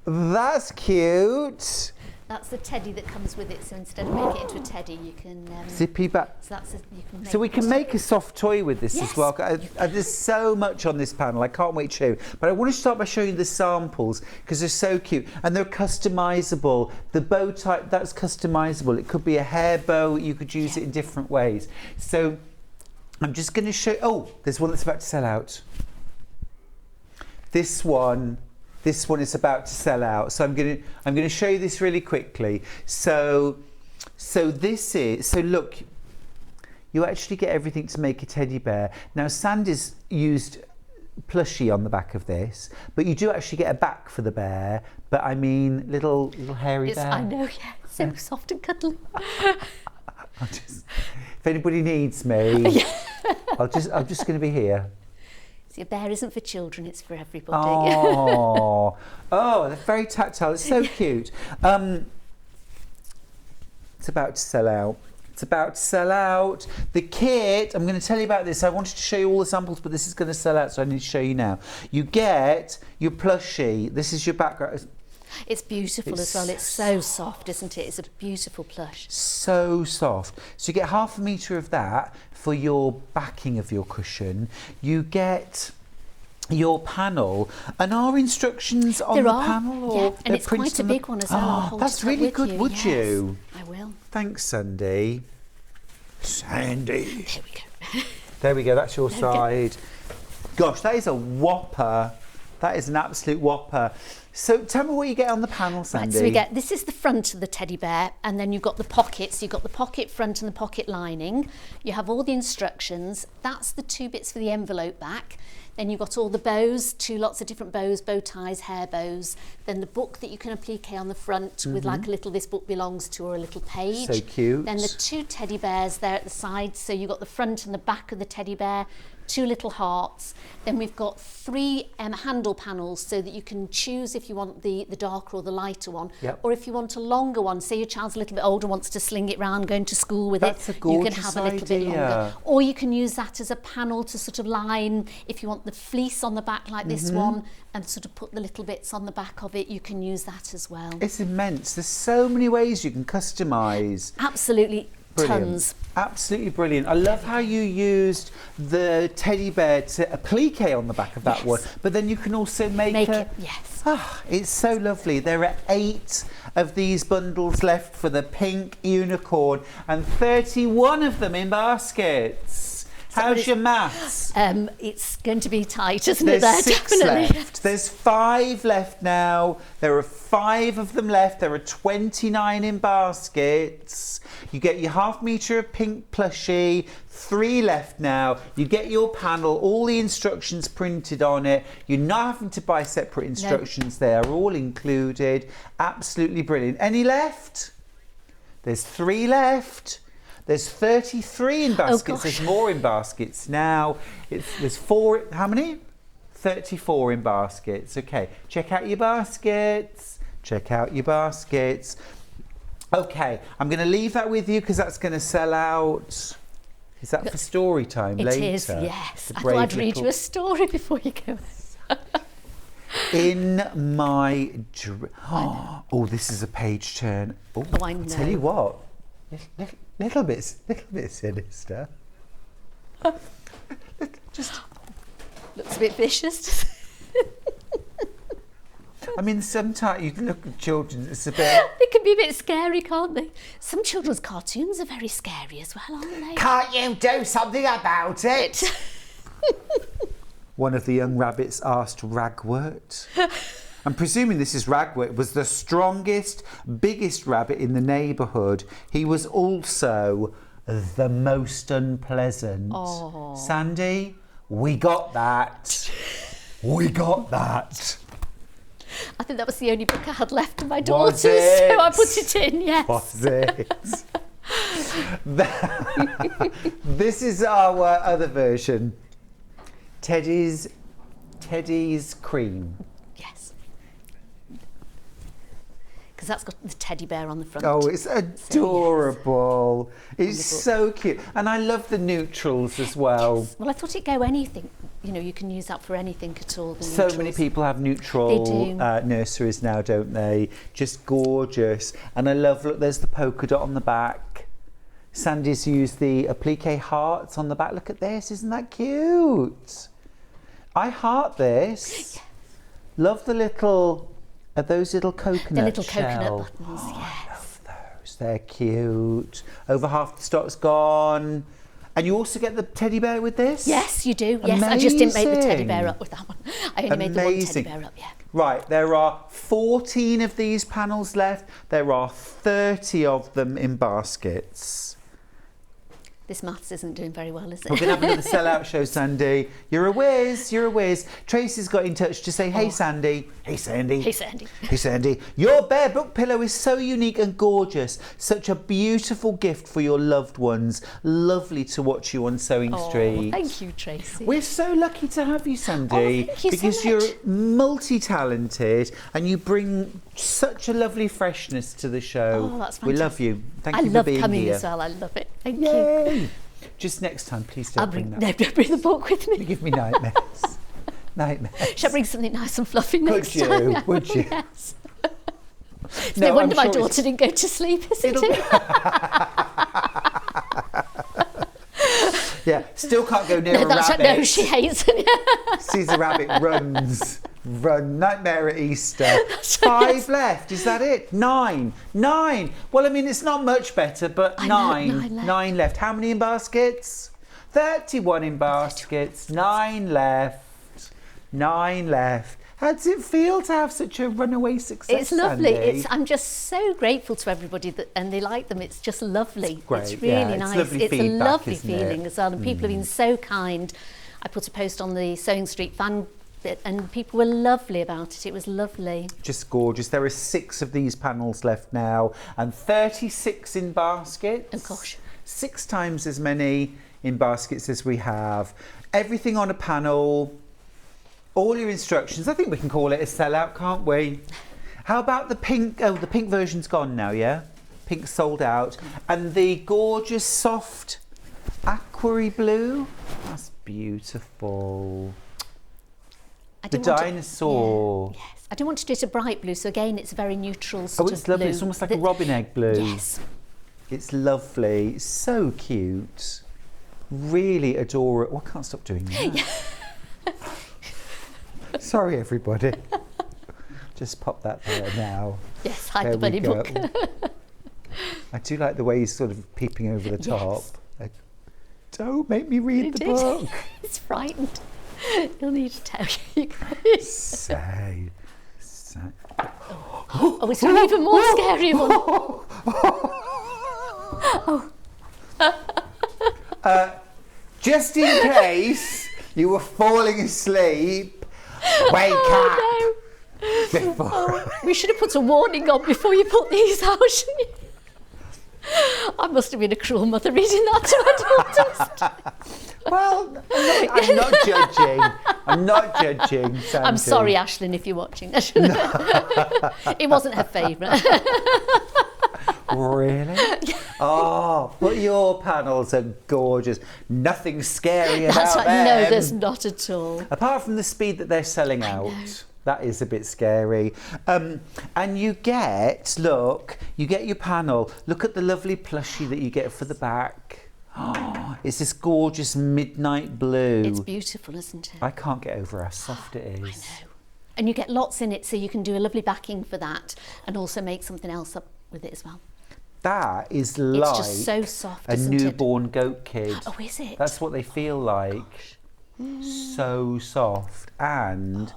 That's cute. That's the teddy that comes with it. So instead of making it into a teddy, you can zippy back. So that's you can make So we can make a soft toy with this as well. There's so much on this panel. I can't wait to show you. But I want to start by showing you the samples because they're so cute and they're customizable. The bow type, that's customizable. It could be a hair bow. You could use it in different ways. So I'm just going to show. Oh, there's one that's about to sell out. This one is about to sell out. So I'm going to show you this really quickly. So look, you actually get everything to make a teddy bear. Now Sandy's used plushie on the back of this, but you do actually get a back for the bear. But I mean, little hairy bear. I know, yeah, so soft and cuddly. If anybody needs me, I'm just going to be here. See, a bear isn't for children; it's for everybody. Oh, they're very tactile. It's so cute. It's about to sell out. It's about to sell out. The kit, I'm going to tell you about this. I wanted to show you all the samples, but this is going to sell out, so I need to show you now. You get your plushie. This is your background. It's beautiful as well. It's so soft, isn't it? It's a beautiful plush. So soft. So you get 1/2 metre of that for your backing of your cushion. You get your panel, and our instructions on the panel, or and it's quite a big one as well. Oh, that's really good. Would you? I will. Thanks, Sandy. Sandy. There we go. There we go. That's your side. Gosh, that is a whopper. That is an absolute whopper. So tell me what you get on the panel, Sandy. Right, so we get, this is the front of the teddy bear, and then you've got the pockets. You've got the pocket front and the pocket lining. You have all the instructions. That's the 2 bits for the envelope back. Then you've got all the bows, 2 lots of different bows, bow ties, hair bows. Then the book that you can applique on the front with like a little "this book belongs to" or a little page. So cute. Then the 2 teddy bears there at the side. So you've got the front and the back of the teddy bear. 2 little hearts. Then we've got 3 handle panels so that you can choose if you want the darker or the lighter one, or if you want a longer one. Say your child's a little bit older, wants to sling it round, going to school with That's it. A gorgeous you can have a little bit longer. Or you can use that as a panel to sort of line, if you want the fleece on the back like this one, and sort of put the little bits on the back of it, you can use that as well. It's immense. There's so many ways you can customise. Absolutely. Brilliant. Tons. Absolutely brilliant. I love how you used the teddy bear to applique on the back of that one, but then you can also make it. Yes. It's so lovely. There are 8 of these bundles left for the pink unicorn and 31 of them in baskets. How's your maths? It's going to be tight, isn't it? There's There, 6 definitely. left. There's 5 left now. There are 5 of them left. There are 29 in baskets. You get your 1/2 metre of pink plushie. 3 left now. You get your panel, all the instructions printed on it. You're not having to buy separate instructions. They are all included. Absolutely brilliant. Any left? There's 3 left. There's 33 in baskets. There's more in baskets now. There's 4. How many? 34 in baskets. Okay. Check out your baskets. Check out your baskets. Okay. I'm going to leave that with you because that's going to sell out. Is that for story time later? It is, yes. I thought I'd read you a story before you go. In my oh, this is a page turn. Oh, I know. I'll tell you what. Little bit sinister. Just looks a bit vicious. I mean, sometimes you look at children, it's a bit. They can be a bit scary, can't they? Some children's cartoons are very scary as well, aren't they? Can't you do something about it? One of the young rabbits asked Ragwort. I'm presuming this is Ragwort, was the strongest, biggest rabbit in the neighbourhood. He was also the most unpleasant. Oh. Sandy, we got that. We got that. I think that was the only book I had left of my daughters, Was it? so I put it in, yes. Was it? This is our other version. Teddy's Cream. Yes. Because that's got the teddy bear on the front. Oh, it's adorable. It's so cute. And I love the neutrals as well. Yes. Well, I thought it'd go anything. you know, you can use that for anything at all. The So many neutrals. people have neutral They do. nurseries now, don't they? Just gorgeous. And I love, look, there's the polka dot on the back. Sandy's used the applique hearts on the back. Look at this, isn't that cute? I heart this. Love the little, those little coconut The little shell. coconut buttons, I yes. love those, they're cute. Over half the stock's gone. And you also get the teddy bear with this? Yes, you do. Yes, I just didn't make the teddy bear Amazing. up with that one. I only made the one teddy bear up, yeah. Right, there are 14 of these panels left. There are 30 of them in baskets. This maths isn't doing very well, is it? We're going to have another sellout show, Sandy. You're a whiz, you're a whiz. Tracy's got in touch to say, hey, Sandy. Hey, Sandy. Hey, Sandy. Hey, Sandy. Your bear book pillow is so unique and gorgeous. Such a beautiful gift for your loved ones. Lovely to watch you on Sewing Street. Thank you, Tracy. We're so lucky to have you, Sandy, thank you so because much. you're multi-talented and you bring such a lovely freshness to the show. Oh, that's We love fantastic. you. Thank I you love for being coming here. as well. I love it. Thank you. Yay! Just next time, please don't bring that. No, don't bring the book with You me. give me nightmares. Nightmares. Shall I bring something nice and fluffy next you? time? Would you? Yes. It's No, no wonder I'm my sure it's- daughter didn't go to sleep, is it? Yeah, still can't go near No, a that's rabbit. no, she hates it. Sees a rabbit, runs. Run. Nightmare at Easter. 5 left. Is that it? 9. Well, I mean, it's not much better, but I know, 9. 9 9 left. How many in baskets? 31 in baskets. 9 left. 9 left. How does it feel to have such a runaway success? It's lovely. Sandy? I'm just so grateful to everybody and they like them. It's just lovely. Great, It's really yeah, it's nice. lovely It's a feedback, lovely isn't it? feeling as well. And people have been so kind. I put a post on the Sewing Street fan bit and people were lovely about it. It was lovely. Just gorgeous. There are 6 of these panels left now and 36 in baskets. Oh gosh. 6 times as many in baskets as we have. Everything on a panel, all your instructions. I think we can call it a sellout, can't we? How about the pink? Oh, the pink version's gone now, yeah? Pink sold out. And the gorgeous soft aquary blue. That's beautiful. I The didn't want to- dinosaur. Yes. I don't want to do it a bright blue, so again, it's a very neutral Oh, sort it's of lovely. blue. It's almost like a robin egg blue. Yes. It's lovely. It's so cute. Really adore it. Oh, I can't stop doing that. Sorry, everybody. Just pop that there now. Yes, hide There the bunny we go. book. I do like the way he's sort of peeping over the top. Yes. Like, don't make me read the It is. book. He's frightened. He'll need to tell you guys. Say. Oh, it's an even more scary one. Just in case you were falling asleep, wake up. Oh, no. Before. We should have put a warning on before you put these out, shouldn't you? I must have been a cruel mother reading that to my daughters. Well, I'm not judging. I'm not judging. Sandy. I'm sorry, Ashlyn, if you're watching. It wasn't her favourite. Really? Oh, but your panels are gorgeous. Nothing scary about That's right. them. No, there's not at all. Apart from the speed that they're selling out. That is a bit scary. And you get, look, you get your panel. Look at the lovely plushie that you get for the back. Oh, it's this gorgeous midnight blue. It's beautiful, isn't it? I can't get over how soft it is. I know. And you get lots in it, so you can do a lovely backing for that and also make something else up with it as well. That is like It's just so soft, a isn't it? newborn goat kid. Oh, is it? That's what they feel like. So soft. And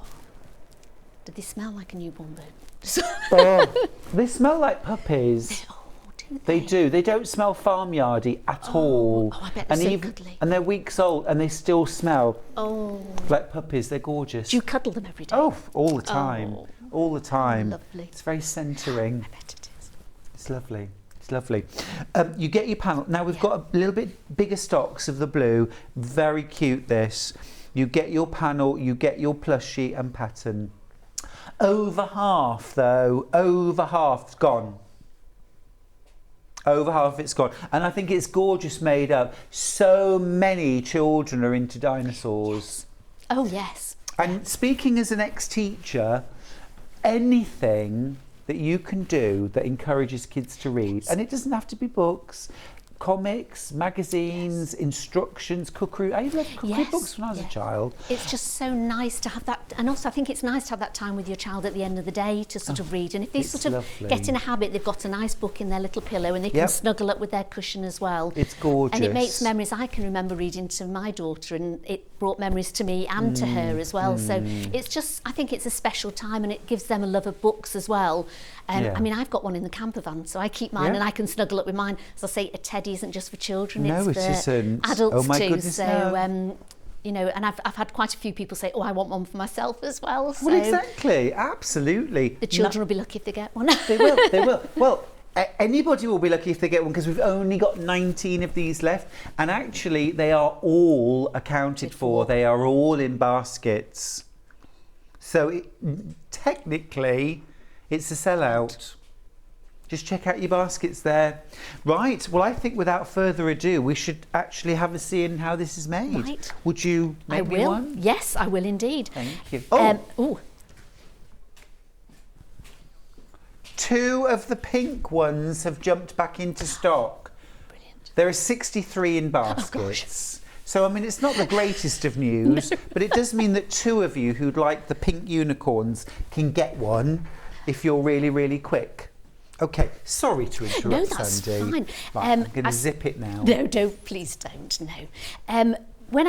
Did they smell like a newborn bird? they smell like puppies. Oh, do They do. They don't smell farmyardy at all. Oh, I bet they're and so cuddly. And they're weeks old and they still smell Oh. like puppies. They're gorgeous. Do you cuddle them every day? Oh, all the time. Oh. All the time. Lovely. It's very centering. I bet it is. It's lovely. It's lovely. You get your panel. Now we've got a little bit bigger stocks of the blue. Very cute this. You get your panel, you get your plushie and pattern. Over half though, over half's gone. Over half it's gone. And I think it's gorgeous made up. So many children are into dinosaurs. Oh, yes. And speaking as an ex-teacher, anything that you can do that encourages kids to read, and it doesn't have to be books, comics, magazines, instructions, cookery. I loved cookery books when I was a child. It's just so nice to have that, and also I think it's nice to have that time with your child at the end of the day to sort of read. And if they sort of get in a habit, they've got a nice book in their little pillow and they can snuggle up with their cushion as well. It's gorgeous. And it makes memories. I can remember reading to my daughter and it brought memories to me and to her as well. So it's just, I think it's a special time and it gives them a love of books as well. I mean, I've got one in the camper van, so I keep mine and I can snuggle up with mine. As I say, a teddy isn't just for children, it's for adults oh my too. Goodness, so, you know, and I've had quite a few people say, oh, I want one for myself as well. So well, exactly, absolutely. The children will be lucky if they get one. They will. Well, anybody will be lucky if they get one because we've only got 19 of these left. And actually, they are all accounted for. They are all in baskets. So technically, it's a sellout. Just check out your baskets there. Right, well, I think without further ado, we should actually have a see in how this is made. Right. Would you make me one? Yes, I will indeed. Thank you. Oh. Two of the pink ones have jumped back into stock. Brilliant. There are 63 in baskets. So, I mean, it's not the greatest of news, but it does mean that two of you who'd like the pink unicorns can get one if you're really, really quick. Okay, sorry to interrupt, No, that's Sandi. fine. Right, I'm going to zip it now. No, please don't, no. When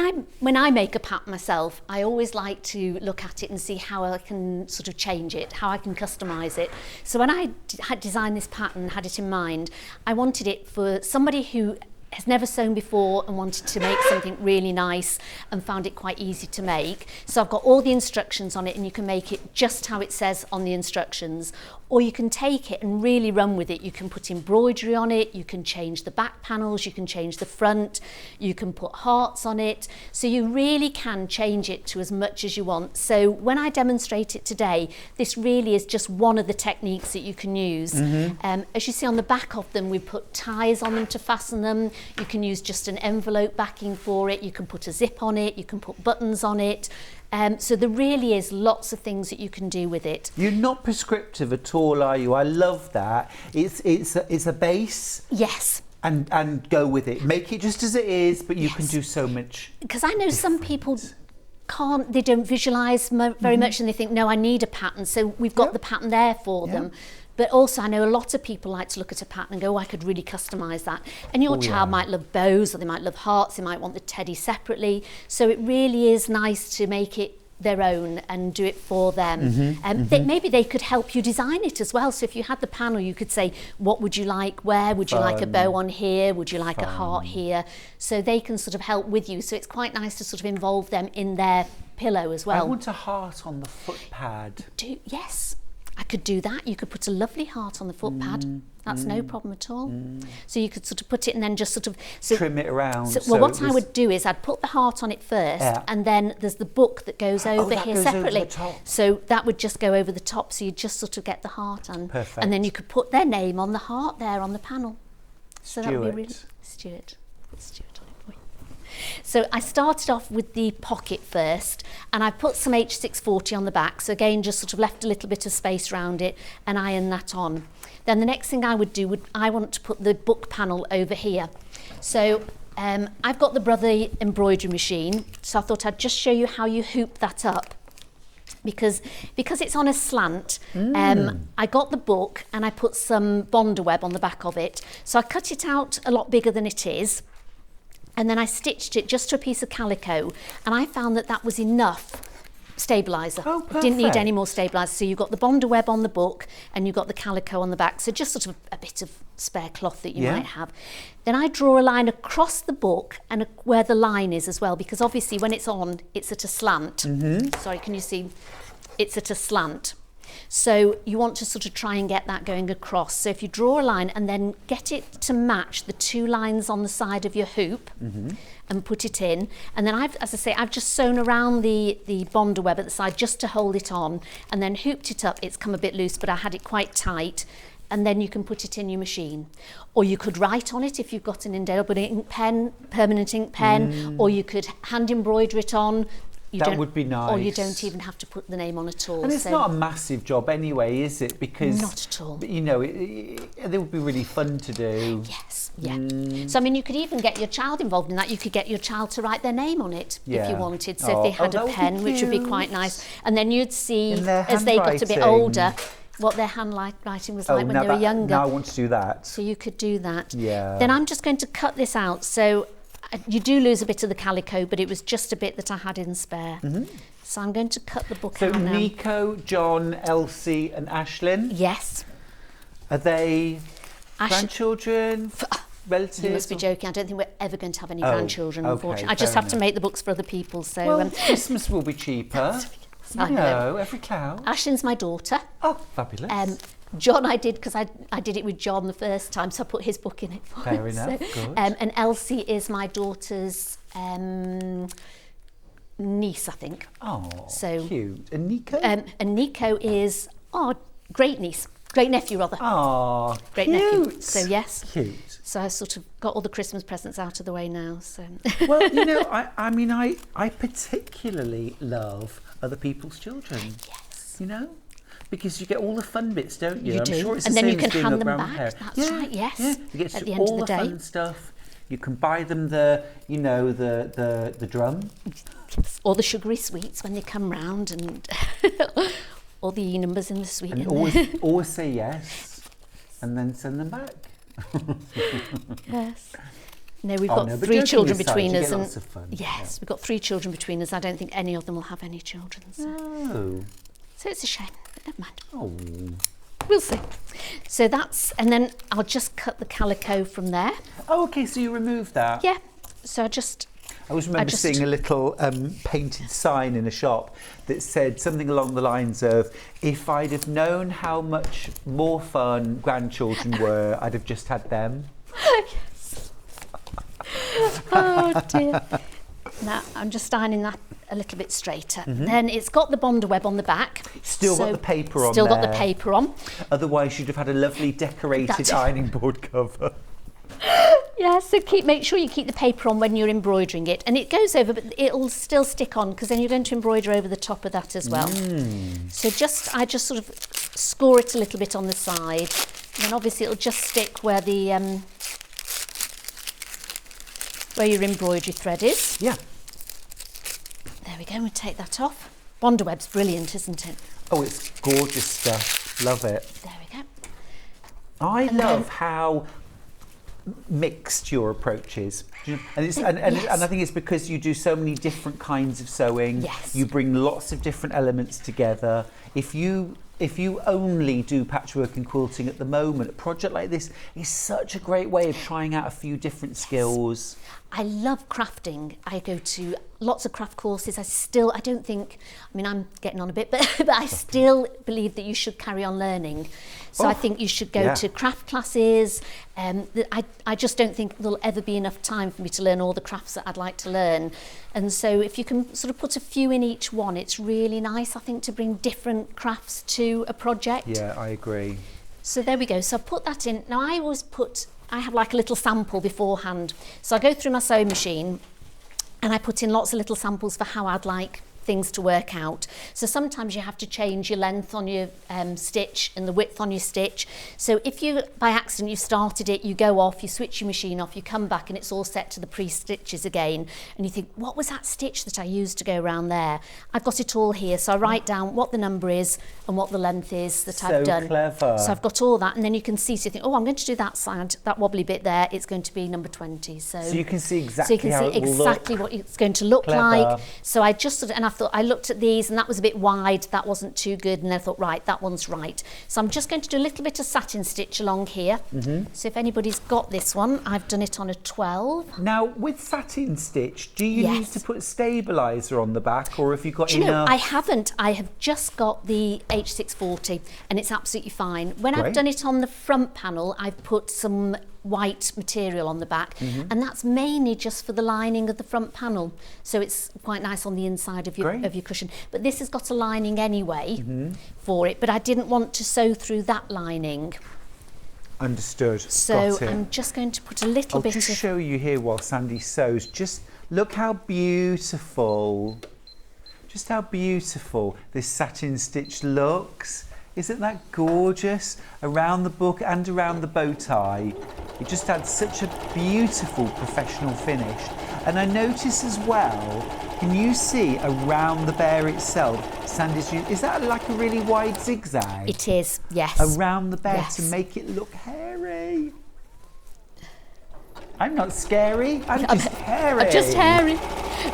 I make a pattern myself, I always like to look at it and see how I can sort of change it, how I can customise it. So when I had designed this pattern, had it in mind, I wanted it for somebody who has never sewn before and wanted to make something really nice and found it quite easy to make. So I've got all the instructions on it and you can make it just how it says on the instructions, or you can take it and really run with it. You can put embroidery on it, you can change the back panels, you can change the front, you can put hearts on it. So you really can change it to as much as you want. So when I demonstrate it today, this really is just one of the techniques that you can use. As you see on the back of them, we put ties on them to fasten them. You can use just an envelope backing for it. You can put a zip on it. You can put buttons on it. So there really is lots of things that you can do with it. You're not prescriptive at all, are you? I love that. It's a base. Yes. And go with it. Make it just as it is, but you can do so much. Because I know some people they don't visualise very much and they think, no, I need a pattern. So we've got the pattern there for them. But also I know a lot of people like to look at a pattern and go, oh, I could really customise that. And your child might love bows or they might love hearts, they might want the teddy separately. So it really is nice to make it their own and do it for them. Maybe they could help you design it as well. So if you had the panel, you could say, what would you like? Where would you like a bow on here? Would you like a heart here? So they can sort of help with you. So it's quite nice to sort of involve them in their pillow as well. I want a heart on the foot pad. Yes. I could do that. You could put a lovely heart on the foot pad. That's no problem at all. So you could sort of put it and then just sort of trim it around. Well, what I would do is I'd put the heart on it first, and then there's the book that goes over here separately. Over the top. So that would just go over the top. So you just sort of get the heart on, perfect. And then you could put their name on the heart there on the panel. So that would be really Stuart. So I started off with the pocket first and I put some H640 on the back. So again, just sort of left a little bit of space around it and ironed that on. Then the next thing I would do, I want to put the book panel over here. So I've got the Brother embroidery machine. So I thought I'd just show you how you hoop that up. Because it's on a slant, I got the book and I put some Bonder web on the back of it. So I cut it out a lot bigger than it is. And then I stitched it just to a piece of calico and I found that was enough stabiliser. Oh, perfect. Didn't need any more stabiliser. So you've got the Bonder web on the book and you've got the calico on the back. So just sort of a bit of spare cloth that you might have. Then I draw a line across the book and where the line is as well, because obviously when it's on, it's at a slant. Sorry, can you see? It's at a slant. So you want to sort of try and get that going across. So if you draw a line and then get it to match the two lines on the side of your hoop and put it in. And then I've just sewn around the Bonder web at the side just to hold it on and then hooped it up. It's come a bit loose, but I had it quite tight. And then you can put it in your machine. Or you could write on it if you've got an indelible ink pen, permanent ink pen, or you could hand embroider it on. That would be nice. Or you don't even have to put the name on at all. And it's not a massive job anyway, is it? Because not at all. You know, it would be really fun to do. Yes, yeah. So I mean, you could even get your child involved in that. You could get your child to write their name on it if you wanted. So if they had a pen, which would be quite nice, and then you'd see as they got a bit older what their handwriting was like when they were younger. Now I want to do that. So you could do that. Yeah. Then I'm just going to cut this out. So you do lose a bit of the calico, but it was just a bit that I had in spare. So I'm going to cut the book out now. So Nico, John, Elsie and Ashlyn? Yes. Are they grandchildren, relatives? You must be joking. I don't think we're ever going to have any grandchildren, unfortunately. I just fair have to make the books for other people. So well, Christmas will be cheaper. I know. Every cow. Ashlyn's my daughter. Oh, fabulous. John I did because I did it with John the first time, so I put his book in it for Fair him. enough, So, good. and Elsie is my daughter's niece, I think. Oh, so cute. And Nico? And Nico is, great niece. Great nephew, rather. Oh, great cute. nephew. So, yes. Cute. So I sort of got all the Christmas presents out of the way now. So. Well, you know, I particularly love other people's children. Yes. You know? Because you get all the fun bits, don't you? You I'm do. sure it's and the then same you can as being hand a them back. grandparent. That's right, yes. Yeah. You get at to the do end all of the the day. fun stuff. You can buy them the drum. Or the sugary sweets when they come round, and all the E numbers in the sweet. And always say yes, and then send them back. Yes. No, we've got 3 children between us, and lots of fun. yes, we've got 3 children between us. I don't think any of them will have any children. Oh. So it's a shame, but never mind. Oh. We'll see. So that's, and then I'll just cut the calico from there. Oh, okay. So you remove that. Yeah. So I always remember seeing a little painted sign in a shop that said something along the lines of, if I'd have known how much more fun grandchildren were, I'd have just had them. Yes. Oh dear. Now I'm just ironing that a little bit straighter. Then it's got the Bonder web on the back. Still got the paper on Still there. got the paper on. Otherwise you'd have had a lovely decorated ironing board cover. Yeah, so make sure you keep the paper on when you're embroidering it, and it goes over, but it'll still stick on because then you're going to embroider over the top of that as well. So I just sort of score it a little bit on the side, and then obviously it'll just stick where the where your embroidery thread is. Yeah. There we go. We'll take that off. Bonder web's brilliant, isn't it? Oh, it's gorgeous stuff. Love it. There we go. I love how mixed your approach is. And I think it's because you do so many different kinds of sewing. Yes. You bring lots of different elements together. If you only do patchwork and quilting at the moment, a project like this is such a great way of trying out a few different skills. I love crafting. I go to lots of craft courses. I don't think, I mean, I'm getting on a bit, but I still believe that you should carry on learning. So I think you should go to craft classes. I just don't think there'll ever be enough time for me to learn all the crafts that I'd like to learn. And so if you can sort of put a few in each one, it's really nice, I think, to bring different crafts to a project. Yeah, I agree. So there we go. So I've put that in. Now I have like a little sample beforehand. So I go through my sewing machine and I put in lots of little samples for how I'd like things to work out. So sometimes you have to change your length on your stitch and the width on your stitch. So if you, by accident, you started it, you go off, you switch your machine off, you come back and it's all set to the pre-stitches again, and you think, what was that stitch that I used to go around there? I've got it all here, so I write down what the number is and what the length is that I've done. So clever. So I've got all that, and then you can see, so you think, oh, I'm going to do that side, that wobbly bit there, it's going to be number 20. So you can see exactly how it will exactly look. what it's going to look Clever. like. So I just sort of, and I thought, I looked at these and that was a bit wide, that wasn't too good, and I thought, right, that one's right. So I'm just going to do a little bit of satin stitch along here. So if anybody's got this one, I've done it on a 12. Now, with satin stitch, do you need to put stabiliser on the back, or have you got Do you know, enough? I haven't. I have just got the H640 and it's absolutely fine. When I've done it on the front panel, I've put some white material on the back, and that's mainly just for the lining of the front panel, so it's quite nice on the inside of your cushion. But this has got a lining anyway for it, but I didn't want to sew through that lining. Understood. So Got it. I'm just going to put a little bit I'll just show you here while Sandi sews. Just look how beautiful just how beautiful this satin stitch looks. Isn't that gorgeous? Around the book and around the bow tie. It just adds such a beautiful professional finish. And I notice as well, can you see around the bear itself, Sandy's used, is that like a really wide zigzag? It is, yes. Around the bear Yes. to make it look hairy. I'm not scary, I'm just hairy. I'm just hairy.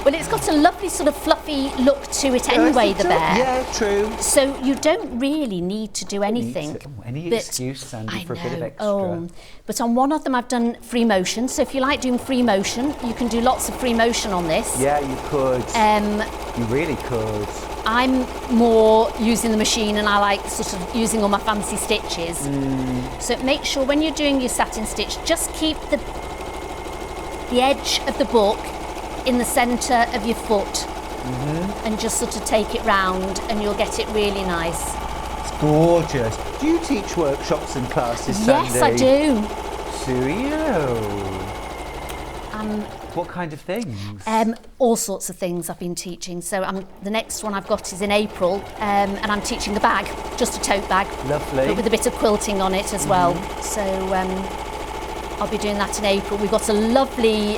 Well, it's got a lovely sort of fluffy look to it anyway, the bear. Yeah, true. So you don't really need to do anything. Any but- excuse, Sandy, I for a bit of know. extra. Oh, but on one of them I've done free motion. So if you like doing free motion, you can do lots of free motion on this. Yeah, you could. You really could. I'm more using the machine and I like sort of using all my fancy stitches. So make sure when you're doing your satin stitch, just keep the edge of the book in the centre of your foot and just sort of take it round and you'll get it really nice. It's gorgeous. Do you teach workshops and classes, Sandy? Yes, I do. Do you? What kind of things? All sorts of things I've been teaching. So the next one I've got is in April and I'm teaching a bag, just a tote bag. Lovely. But with a bit of quilting on it as well. So I'll be doing that in April. We've got a lovely,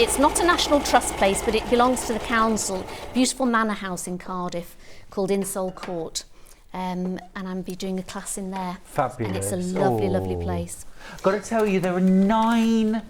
it's not a National Trust place, but it belongs to the council. Beautiful manor house in Cardiff called Insole Court. And I'll be doing a class in there. Fabulous. And it's a lovely, lovely place. Got to tell you, there are 9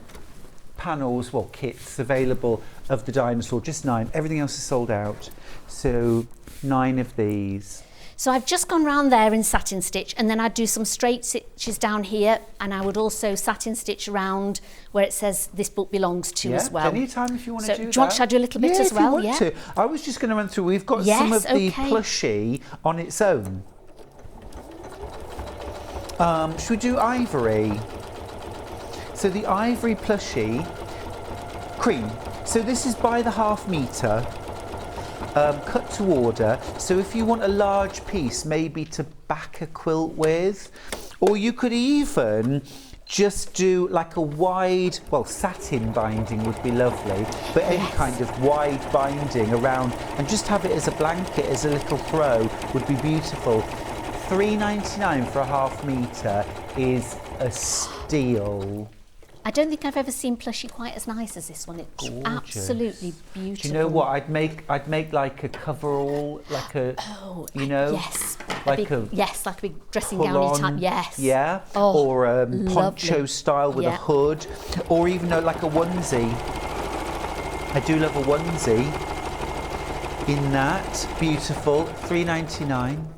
panels, well, kits available of the dinosaur, just 9. Everything else is sold out. So 9 of these. So I've just gone round there in satin stitch and then I'd do some straight stitches down here and I would also satin stitch around where it says this book belongs to as well. Any time if you want So to do that. do you want to do a little bit as well? If you want to. I was just going to run through, we've got some of the plushie on its own. Should we do ivory? So the ivory plushie, cream. So this is by the ½ metre. Cut to order, so if you want a large piece maybe to back a quilt with, or you could even just do like a wide, well, satin binding would be lovely, but any kind of wide binding around and just have it as a blanket, as a little throw would be beautiful. £3.99 for a ½ metre is a steal. I don't think I've ever seen plushie quite as nice as this one. It's Gorgeous. Absolutely beautiful. Do you know what? I'd make like a coverall, like a, you know, yes, like a yes, like a big dressing gown type. Yes. Yeah. Oh, or poncho lovely. style with a hood, or even like a onesie. I do love a onesie. In that, beautiful, £3.99.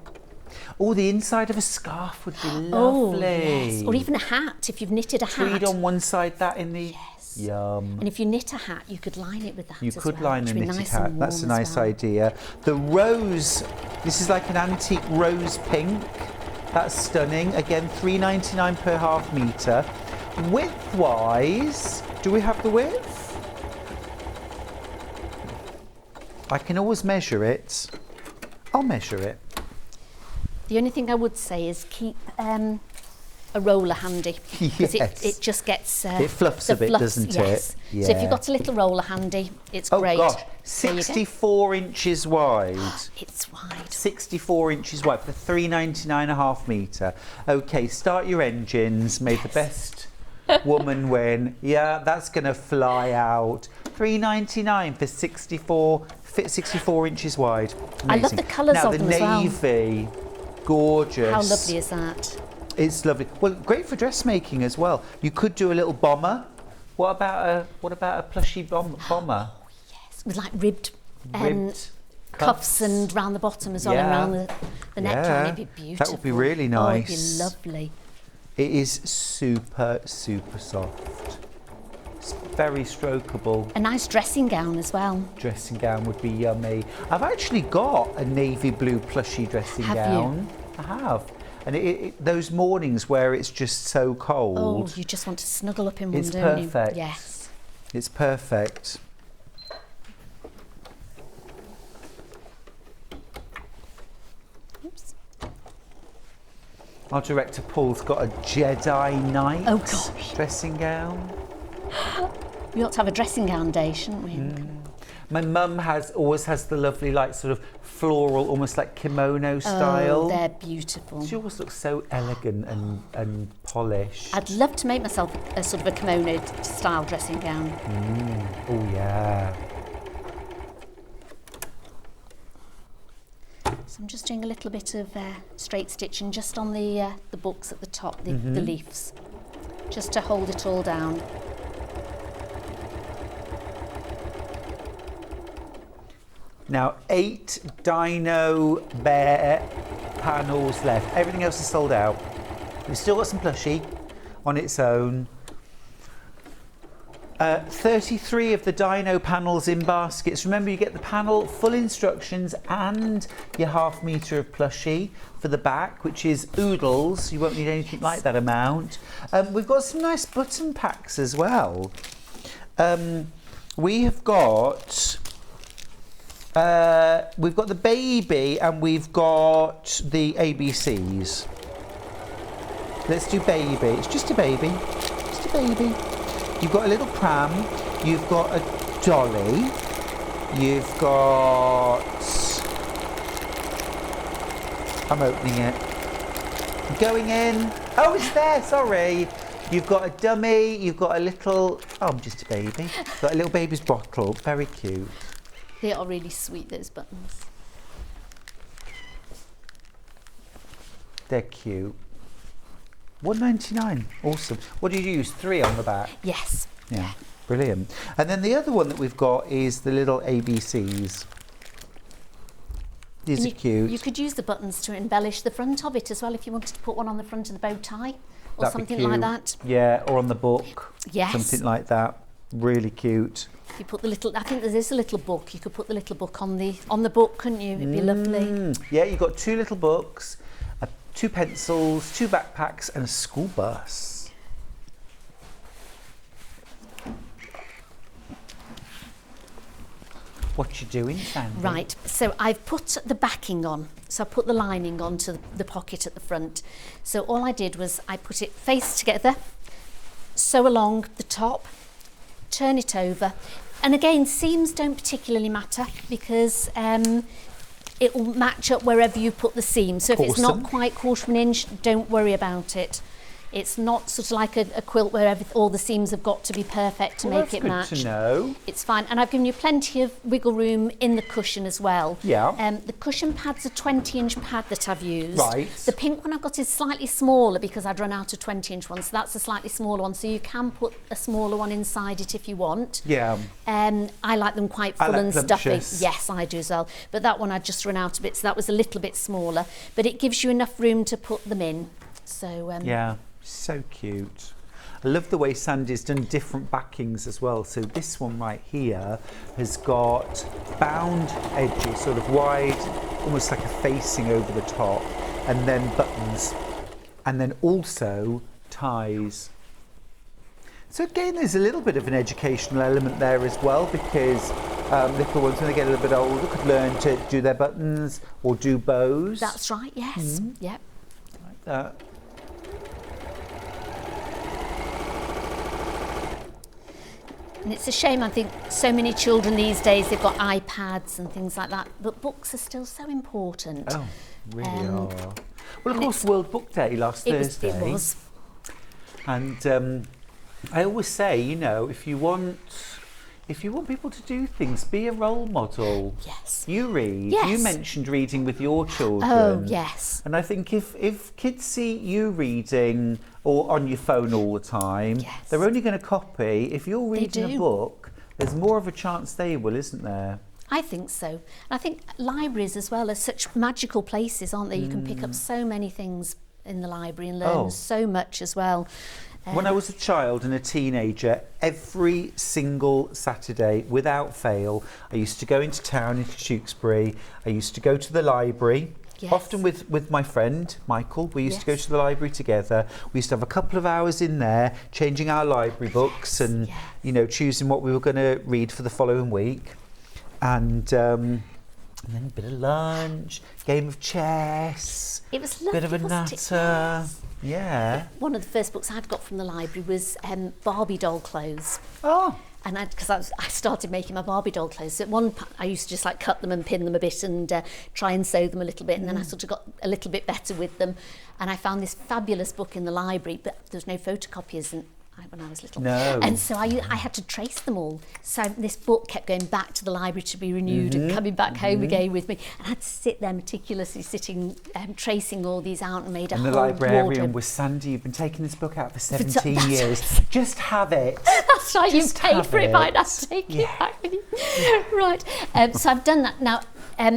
Oh, the inside of a scarf would be lovely. Oh, yes. Or even a hat, if you've knitted a hat. Tweed on one side, that in the... Yes. Yum. And if you knit a hat, you could line it with the hat You as could well, line a which would be knitted nice hat. and That's a warm as nice well. idea. The rose, this is like an antique rose pink. That's stunning. Again, £3.99 per ½ metre. Width-wise, do we have the width? I can always measure it. I'll measure it. The only thing I would say is keep a roller handy, because Yes. it just gets... It fluffs the a bit, doesn't yes. it? So if you've got a little roller handy, it's Oh great. gosh, There you go. 64 inches wide. It's wide. 64 inches wide for £3.99 a ½ metre. Okay, start your engines. May the best woman win. Yeah, that's going to fly out. £3.99 for 64 inches wide. Amazing. I love the colours now, of them as well. Now the navy, gorgeous. How lovely is that? It's lovely. Well, great for dressmaking as well. You could do a little bomber. What about a plushy bomber? Yes, with like ribbed, Ribbed cuffs and round the bottom as well, and round the neckline. It'd be beautiful. That would be really Oh, nice. it'd be lovely. It is super, super soft. It's very strokeable. A nice dressing gown as well. Dressing gown would be yummy. I've actually got a navy blue plushy dressing Have gown. you? I have. And those mornings where it's just so cold. Oh, you just want to snuggle up in one, It's don't you? perfect. Yes. It's perfect. Oops. Our director Paul's got a Jedi Knight Oh, gosh. dressing gown. We ought to have a dressing gown day, shouldn't we? My mum always has the lovely, like, sort of floral, almost like kimono style. Oh, they're beautiful. She always looks so elegant and polished. I'd love to make myself a sort of a kimono style dressing gown. Oh yeah. So I'm just doing a little bit of straight stitching just on the books at the top, the leaves, just to hold it all down. Now 8 Dino Bear panels left. Everything else is sold out. We've still got some Plushy on its own. 33 of the Dino panels in baskets. Remember, you get the panel, full instructions, and your ½ metre of Plushy for the back, which is oodles. You won't need anything like that amount. We've got some nice button packs as well. We have got... we've got the baby and we've got the ABCs. Let's do baby. It's just a baby. Just a baby. You've got a little pram. You've got a dolly. You've got... I'm opening it. Going in. Oh, it's there. Sorry. You've got a dummy. You've got a little... Oh, I'm just a baby. Got a little baby's bottle. Very cute. They are really sweet, those buttons. They're cute. £1.99. Awesome. What do you use? 3 on the back? Yes. Yeah. Brilliant. And then the other one that we've got is the little ABCs. These are cute. You could use the buttons to embellish the front of it as well if you wanted to put one on the front of the bow tie or That'd be something like cute. that. Yeah, or on the book. Yes. Something like that. Really cute. If you put the little, I think there is a little book. You could put the little book on the book, couldn't you? It'd be lovely. Yeah, you've got 2 little books, 2 pencils, 2 backpacks, and a school bus. What you doing, Sandi? Right, so I've put the backing on. So I put the lining onto the pocket at the front. So all I did was I put it face together, sew along the top, turn it over. And again, seams don't particularly matter because it will match up wherever you put the seam. So if it's not quite 1/4 inch, don't worry about it. It's not sort of like a quilt where all the seams have got to be perfect to make it match. That's good to know. It's fine. And I've given you plenty of wiggle room in the cushion as well. Yeah. The cushion pad's a 20-inch pad that I've used. Right. The pink one I've got is slightly smaller because I'd run out of 20-inch ones. So that's a slightly smaller one. So you can put a smaller one inside it if you want. Yeah. I like them quite full and stuffy. Plumptious. Yes, I do as well. But that one I'd just run out a bit. So that was a little bit smaller. But it gives you enough room to put them in. So yeah. So cute. I love the way Sandi's done different backings as well. So this one right here has got bound edges, sort of wide, almost like a facing over the top, and then buttons, and then also ties. So again, there's a little bit of an educational element there as well, because little ones, when they get a little bit older, could learn to do their buttons or do bows. that's right, yes. Yep. Like that. And it's a shame, I think, so many children these days, they've got iPads and things like that, but books are still so important. Oh, really are. Well, of course, World Book Day last Thursday. It was. And I always say, you know, if you want people to do things, be a role model. Yes. You read. Yes. You mentioned reading with your children. Oh, yes. And I think if kids see you reading or on your phone all the time, Yes. they're only going to copy. If you're reading a do. book, there's more of a chance they will, isn't there? I think so. And I think libraries as well are such magical places, aren't they? You can pick up so many things in the library and learn so much as well. When I was a child and a teenager, every single Saturday, without fail, I used to go into town, into Tewkesbury. I used to go to the library, Yes. often with my friend, Michael. We used to go Yes. to the library together. We used to have a couple of hours in there, changing our library books and, you know, choosing what we were going to read for the following week. And then a bit of lunch, game of chess, It was lovely, bit of a wasn't it? natter. Yeah. One of the first books I'd got from the library was Barbie doll clothes. Oh. And because I started making my Barbie doll clothes. So at one point, I used to just like cut them and pin them a bit and try and sew them a little bit. And then I sort of got a little bit better with them. And I found this fabulous book in the library, but there's no photocopiers when I was little. No. And so I had to trace them all. So this book kept going back to the library to be renewed and coming back home again with me. And I had to sit there meticulously tracing all these out and made a whole And the librarian wardrobe. was, Sandy, you've been taking this book out for 17 years. Just have it. That's right, you Just paid have for it, it. but I'd have to take it back with you. Right, so I've done that. Now,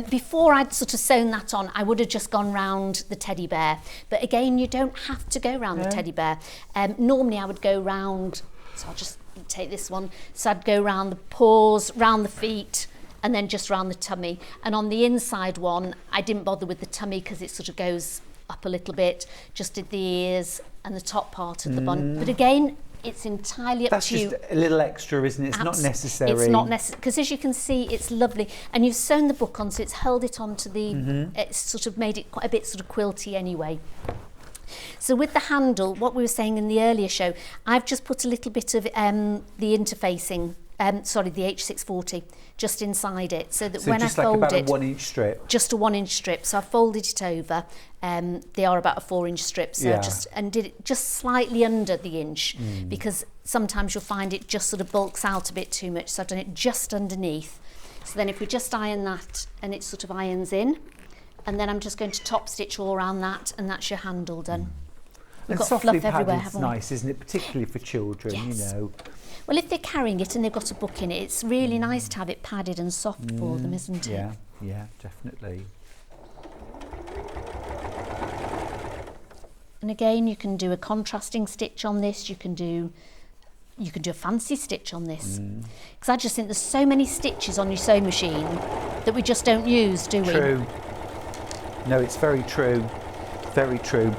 before I'd sort of sewn that on, I would have just gone round the teddy bear. But again, you don't have to go round the teddy bear. Normally I would go round, so I'll just take this one. So I'd go round the paws, round the feet, and then just round the tummy. And on the inside one, I didn't bother with the tummy because it sort of goes up a little bit, just did the ears and the top part of the bun. But again, it's entirely up to you. That's just a little extra, isn't it? It's not necessary. It's not necessary, because as you can see, it's lovely. And you've sewn the book on, so it's held it onto the, it's sort of made it quite a bit sort of quilty anyway. So with the handle, what we were saying in the earlier show, I've just put a little bit of the interfacing, the H640, just inside it, so that when I fold like about it, a 1-inch strip. just a 1-inch strip. So I folded it over. They are about a 4-inch strip. So I did it just slightly under the inch, because sometimes you'll find it just sort of bulks out a bit too much. So I've done it just underneath. So then if we just iron that, and it sort of irons in, and then I'm just going to top stitch all around that, and that's your handle done. We've And got softly fluff everywhere, padded's haven't we? nice, isn't it? Particularly for children, Yes. you know. Well, if they're carrying it and they've got a book in it, it's really nice to have it padded and soft for them, isn't it? Yeah, definitely. And again, you can do a contrasting stitch on this. You can do a fancy stitch on this. Because I just think there's so many stitches on your sewing machine that we just don't use, do we? True. No, it's very true. Very true.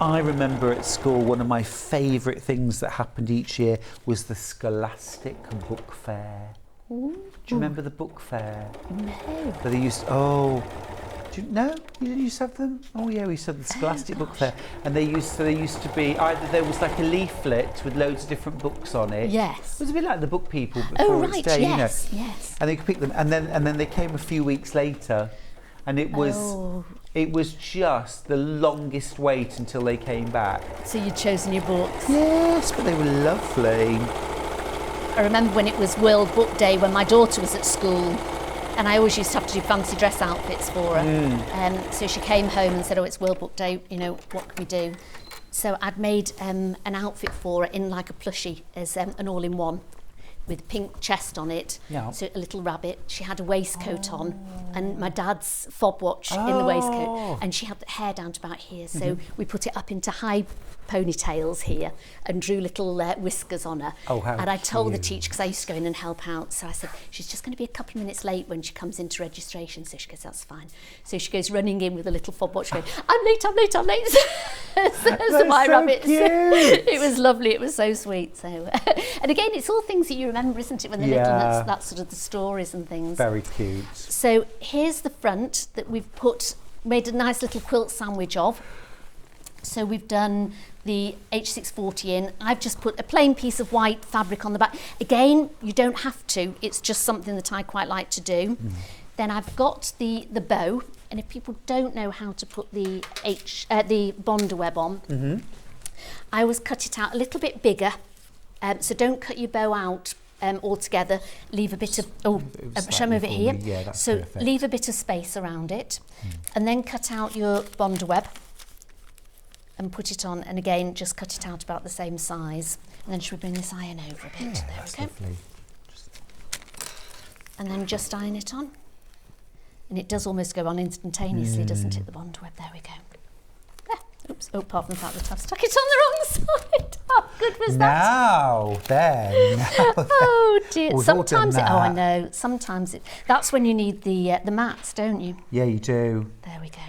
I remember at school, one of my favourite things that happened each year was the Scholastic Book Fair. Ooh. Do you remember the book fair? No. Where they used you know? You didn't used to have them? Oh yeah, we used to have the Scholastic Book Fair. And they used to be, either there was like a leaflet with loads of different books on it. Yes. It was a bit like the Book People before its day, yes, you know. yes. And they could pick them, and then they came a few weeks later, and it was just the longest wait until they came back. So you'd chosen your books. Yes, but they were lovely. I remember when it was World Book Day when my daughter was at school, and I always used to have to do fancy dress outfits for her. So she came home and said, "Oh, it's World Book Day, you know, what can we do?" So I'd made an outfit for her in like a plushie as an all-in-one with pink chest on it, so a little rabbit. She had a waistcoat on, and my dad's fob watch in the waistcoat, and she had the hair down to about here, so we put it up into high ponytails here and drew little whiskers on her. Oh, how and I told the cute. teacher, because I used to go in and help out, so I said, she's just going to be a couple of minutes late when she comes into registration. So she goes, that's fine. So she goes running in with a little fob watch going, I'm late. So my so rabbits. cute. It was lovely, it was so sweet. So and again, it's all things that you remember, isn't it, when they're little, and that's sort of the stories and things. Very cute. So here's the front that we've made a nice little quilt sandwich of. So we've done the H640 in. I've just put a plain piece of white fabric on the back. Again, you don't have to. It's just something that I quite like to do. Then I've got the bow, and if people don't know how to put the Bonder web on, I always cut it out a little bit bigger. So don't cut your bow out altogether. Leave a bit of shall I move it here? Yeah, that's so perfect. leave a bit of space around it, and then cut out your Bonder web and put it on, and again just cut it out about the same size. And then should we bring this iron over a bit? There we go. Lovely. And then just iron it on. And it does almost go on instantaneously, doesn't it, the Bonder web? There we go. There. Oops. Oh, apart from the fact that I've stuck it on the wrong side. How good was that? Now then. Oh dear. We've all done Sometimes I that. know. Sometimes that's when you need the mats, don't you? Yeah, you do. There we go.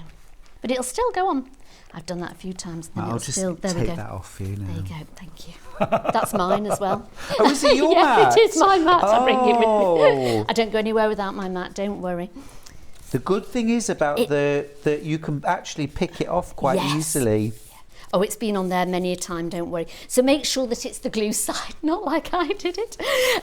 But it'll still go on. I've done that a few times. And then I'll it'll just still, there we take go. that off for you now. There you go. Thank you. That's mine as well. Oh, is it your yeah, mat? it is my mat. I bring it with me. Oh. I don't go anywhere without my mat. Don't worry. The good thing is about that you can actually pick it off quite Yes. easily. Oh, it's been on there many a time, don't worry. So make sure that it's the glue side, not like I did it.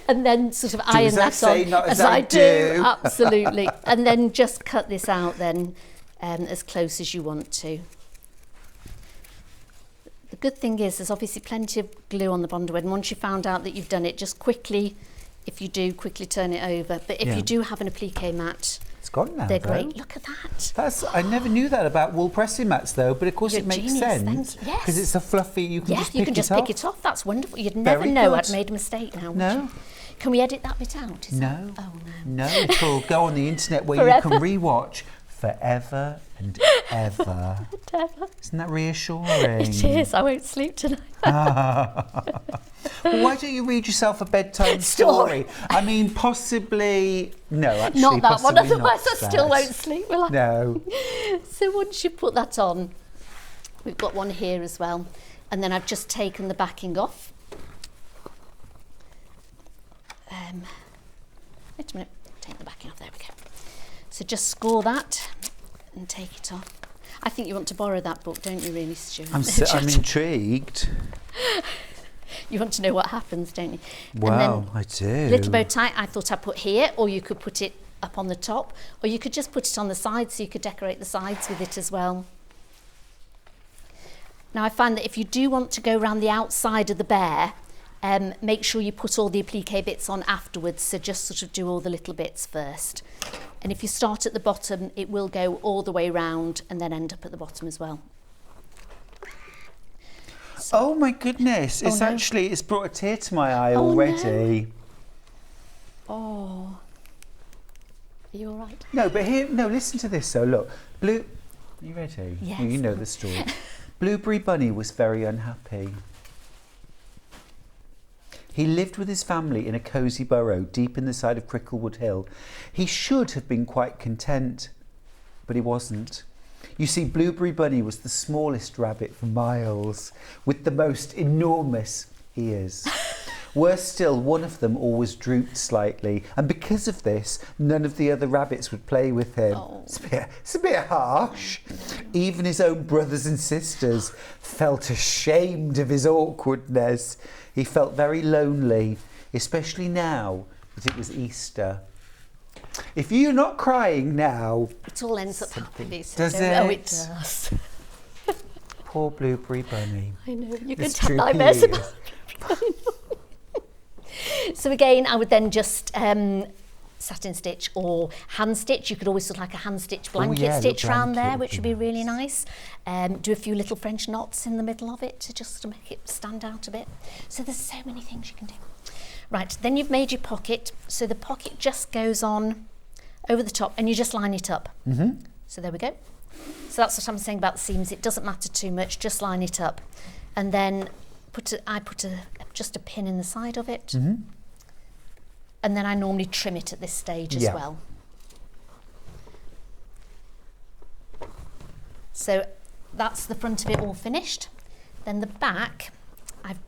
And then sort of iron that on as I do. Absolutely. And then just cut this out then as close as you want to. The good thing is there's obviously plenty of glue on the Bondawed, and once you found out that you've done it, just quickly, if you do, quickly turn it over. But if you do have an applique mat, it's gone now. They're great. Look at that. I never knew that about wool pressing mats though, but of course You're it makes genius, sense yes. because it's a fluffy. You can just pick you can just pick it off. That's wonderful. You'd never Very know good. I'd made a mistake now. No. Would you? Can we edit that bit out? No. Oh no. No, it'll go on the internet where Forever. you can rewatch forever and ever. Isn't that reassuring? It is. I won't sleep tonight. Well, why don't you read yourself a bedtime story? I mean, possibly. No, actually, Not that one. possibly Otherwise, not I still that. won't sleep, will I? No. So once you put that on, we've got one here as well, and then I've just taken the backing off. Wait a minute. Take the backing off. There we go. So just score that and take it off. I think you want to borrow that book, don't you, really, Stuart? I'm intrigued. You want to know what happens, don't you? Wow, I do. Little bow tie, I thought I'd put here, or you could put it up on the top, or you could just put it on the sides, so you could decorate the sides with it as well. Now, I find that if you do want to go around the outside of the bear, make sure you put all the applique bits on afterwards, so just sort of do all the little bits first. And if you start at the bottom, it will go all the way round and then end up at the bottom as well. So, oh my goodness, it's no. actually, it's brought a tear to my eye Oh, already. no. Oh, are you all right? No, but here, no, listen to this. So look, are you ready? Yes. You know the story. Blueberry Bunny was very unhappy. He lived with his family in a cosy burrow deep in the side of Cricklewood Hill. He should have been quite content, but he wasn't. You see, Blueberry Bunny was the smallest rabbit for miles, with the most enormous ears. Worse still, one of them always drooped slightly, and because of this, none of the other rabbits would play with him. Oh. It's a bit harsh. Even his own brothers and sisters felt ashamed of his awkwardness. He felt very lonely, especially now that it was Easter. If you're not crying now... It all ends up happily. So Does Oh, it? it does. Poor Blueberry Bunny. I know, you can It's tell droopy nightmares ears. about everybody. So again, I would then just satin stitch or hand stitch. You could always sort of like a hand stitch blanket yeah, a little stitch around blanket there, would which be would be really nice. Do a few little French knots in the middle of it to just to make it stand out a bit. So there's so many things you can do. Right, then you've made your pocket. So the pocket just goes on over the top and you just line it up. Mm-hmm. So there we go. So that's what I'm saying about the seams. It doesn't matter too much, just line it up. And then I put just a pin in the side of it. Mm-hmm. And then I normally trim it at this stage as well. So that's the front of it all finished. Then the back, I'm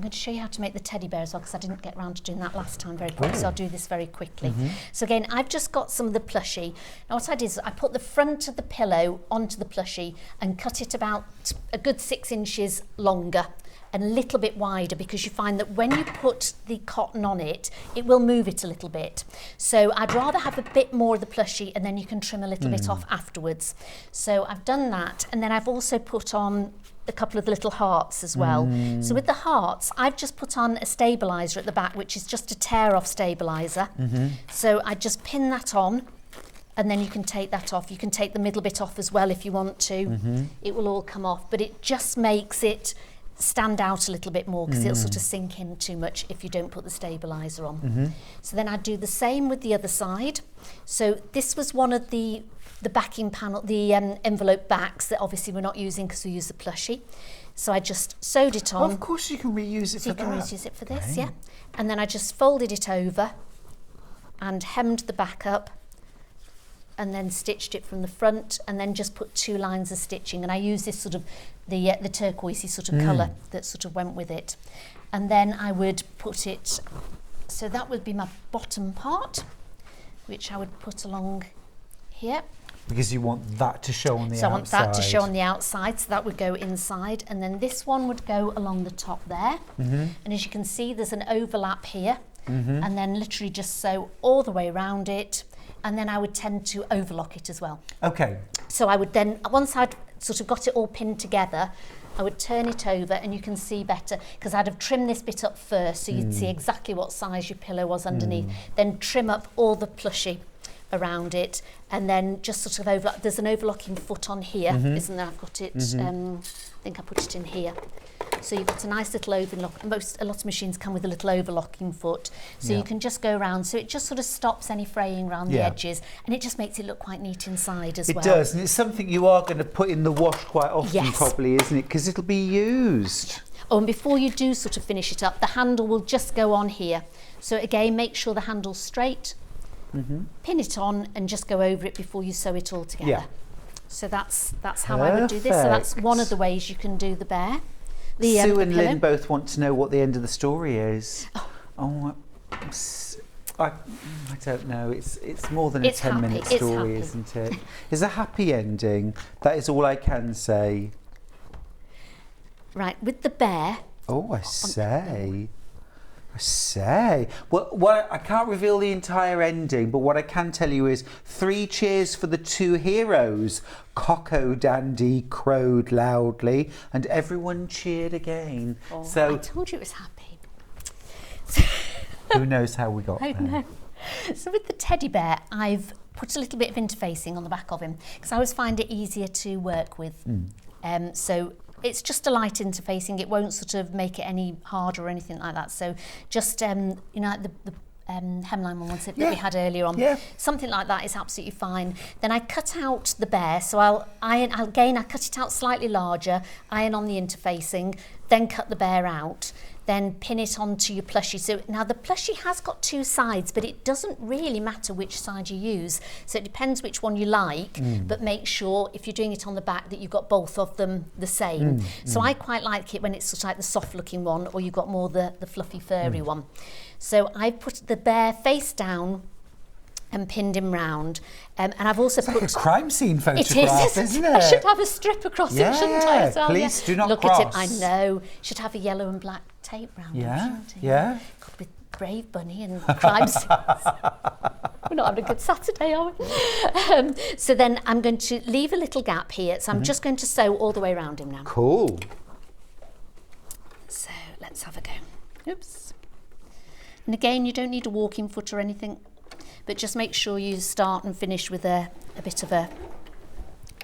going to show you how to make the teddy bear as well, because I didn't get around to doing that last time very quickly, so I'll do this very quickly. Mm-hmm. So again, I've just got some of the plushie. Now what I did is I put the front of the pillow onto the plushie and cut it about a good 6 inches longer and a little bit wider, because you find that when you put the cotton on it, it will move it a little bit. So I'd rather have a bit more of the plushie and then you can trim a little bit off afterwards. So I've done that, and then I've also put on a couple of the little hearts as well. So with the hearts, I've just put on a stabiliser at the back, which is just a tear off stabiliser. So I just pin that on, and then you can take that off. You can take the middle bit off as well if you want to. It will all come off, but it just makes it stand out a little bit more, because it'll sort of sink in too much if you don't put the stabiliser on. So then I do the same with the other side. So this was one of the backing panel, the envelope backs that obviously we're not using because we use the plushie. So I just sewed it on. Well, of course you can reuse it So for you can that. reuse it for this, yeah. And then I just folded it over and hemmed the back up, and then stitched it from the front, and then just put 2 lines of stitching. And I use this sort of the turquoisey sort of colour that sort of went with it. And then I would put it, so that would be my bottom part, which I would put along here. Because you want that to show on the outside. So I want that to show on the outside, so that would go inside, and then this one would go along the top there. And as you can see, there's an overlap here, and then literally just sew all the way around it, and then I would tend to overlock it as well. Okay. So I would then, once I'd sort of got it all pinned together, I would turn it over, and you can see better, because I'd have trimmed this bit up first, so you'd see exactly what size your pillow was underneath. Then trim up all the plushy around it, and then just sort of overlock. There's an overlocking foot on here, isn't there? I've got it, I think I put it in here. So you've got a nice little overlock. A lot of machines come with a little overlocking foot, so you can just go around. So it just sort of stops any fraying around the edges, and it just makes it look quite neat inside as well. It does, and it's something you are going to put in the wash quite often, probably, isn't it? Because it'll be used. Oh, and before you do sort of finish it up, the handle will just go on here. So again, make sure the handle's straight, pin it on, and just go over it before you sew it all together. Yeah. So that's how I would do this. So that's one of the ways you can do the bear. Sue and Lynn both want to know what the end of the story is. I don't know. It's more than a 10-minute story, isn't it? It's a happy ending. That is all I can say. Right, with the bear. Oh, I say. Well, I can't reveal the entire ending, but what I can tell you is 3 cheers for the 2 heroes. Coco Dandy crowed loudly, and everyone cheered again. Oh, so I told you it was happy. Who knows how we got there? I know. So with the teddy bear, I've put a little bit of interfacing on the back of him, because I always find it easier to work with. So it's just a light interfacing. It won't sort of make it any harder or anything like that. So just, you know, the hemline one that we had earlier on. Something like that is absolutely fine. Then I cut out the bear. So I cut it out slightly larger, iron on the interfacing, then cut the bear out, then pin it onto your plushie. So now the plushie has got 2 sides, but it doesn't really matter which side you use. So it depends which one you like, but make sure if you're doing it on the back that you've got both of them the same. So I quite like it when it's sort of like the soft looking one, or you've got more the fluffy furry one. So I put the bear face down and pinned him round, and I've also put like a crime scene photograph, isn't it? I should have a strip across it, shouldn't I? As well? Please do not look cross. at it. I know. Should have a yellow and black tape round it, shouldn't it? With Brave Bunny and crime scenes. We're not having a good Saturday, are we? So then I'm going to leave a little gap here. So I'm just going to sew all the way around him now. Cool. So let's have a go. Oops. And again, you don't need a walking foot or anything, but just make sure you start and finish with a bit of a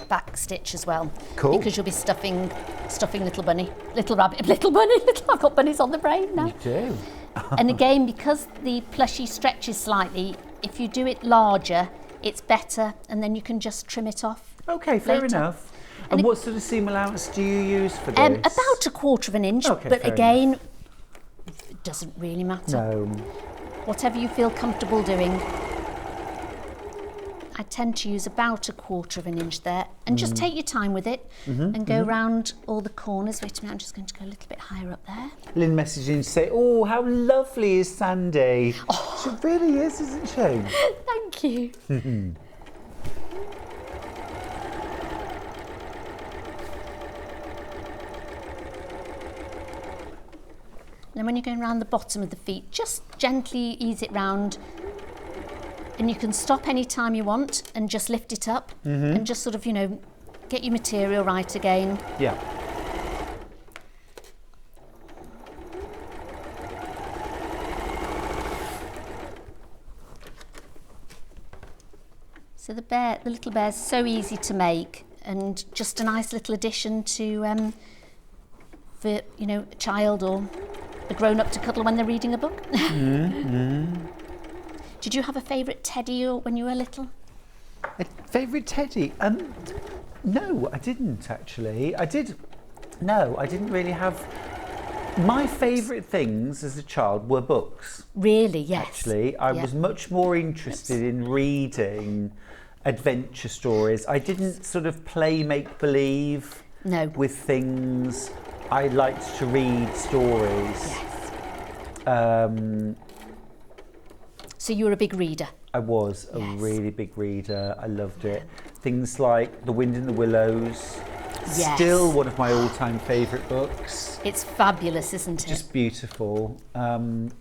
back stitch as well. Cool. Because you'll be stuffing little bunny, little rabbit, little bunny, I've got bunnies on the brain now. You do. And again, because the plushie stretches slightly, if you do it larger, it's better, and then you can just trim it off. Okay, fair enough. And what sort of seam allowance do you use for this? About 1/4 inch, Okay, but fair again, it doesn't really matter. No. Whatever you feel comfortable doing. I tend to use about 1/4 inch there, and just take your time with it and go round all the corners. Wait a minute, I'm just going to go a little bit higher up there. Lynn messaging to say, oh, how lovely is Sandi? Oh. She really is, isn't she? Thank you. Then when you're going around the bottom of the feet, just gently ease it round. And you can stop any time you want and just lift it up and just sort of, you know, get your material right again. Yeah. So the little bear's so easy to make, and just a nice little addition to, for, you know, a child or a grown-up to cuddle when they're reading a book. Did you have a favourite teddy when you were little? A favourite teddy? No, I didn't actually. I didn't really have. My favourite things as a child were books. Really? Yes. Actually, I was much more interested in reading adventure stories. I didn't sort of play make-believe with things. I liked to read stories. Yes. So you were a big reader? I was a really big reader. I loved it. things like The Wind in the Willows. Yes. Still one of my all-time favourite books. It's fabulous, isn't it? Just beautiful. And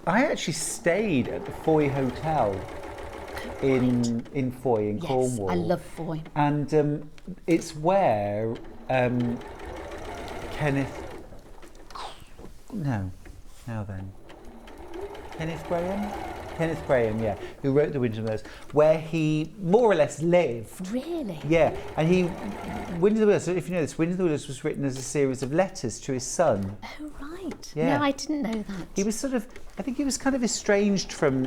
I actually stayed at the Foy Hotel in Foy in Cornwall. I love Foy. And it's where Kenneth Graham, yeah, who wrote The Wind in the Willows, where he more or less lived. Really? Yeah, and Wind in the Willows, if you know this, Wind in the Willows was written as a series of letters to his son. Oh, right. Yeah. No, I didn't know that. He was sort of, I think he was kind of estranged from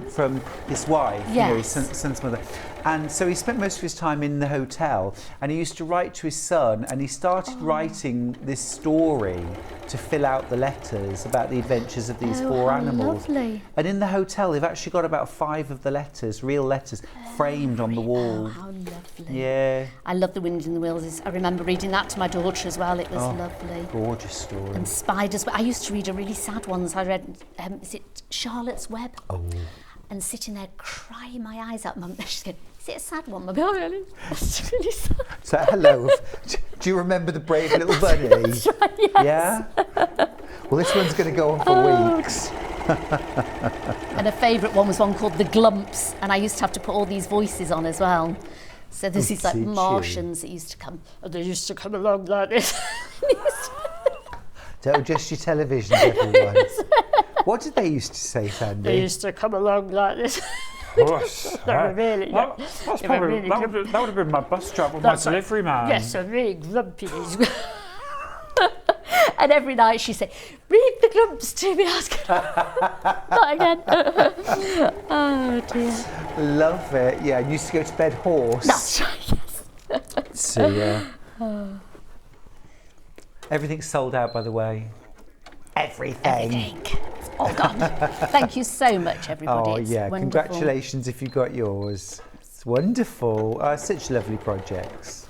his wife, you know, his son's mother. And so he spent most of his time in the hotel, and he used to write to his son, and he started writing this story to fill out the letters about the adventures of these four animals. Lovely. And in the hotel, they've actually got about 5 of the letters, real letters, framed on the wall. Oh, how lovely. Yeah. I love The Wind in the Willows. I remember reading that to my daughter as well. It was lovely. Gorgeous story. And spiders. I used to read a really sad ones. I read, is it Charlotte's Web? Oh. And sitting there crying my eyes out. Mum, she's going, is it a sad one, Mum? Oh, really? That's really sad. So, hello. Do you remember The Brave Little Bunny? That's right, yes. Yeah? Well, this one's going to go on for weeks. And a favourite one was one called The Glumps, and I used to have to put all these voices on as well. So there's these like Martians that used to come, and they used to come along like this. Don't adjust your televisions, everyone. What did they used to say, Sandy? They used to come along like this. That would have been my bus driver, my delivery man. Yes, so really grumpy. And every night she'd say, read The Glumps to me. Not again. Oh dear. Love it. Yeah, I used to go to bed hoarse. That's right, yes. So, yeah. Everything's sold out, by the way. Everything. It's all gone. Thank you so much, everybody. Oh, It's yeah. wonderful. Congratulations if you got yours. It's wonderful. Such lovely projects.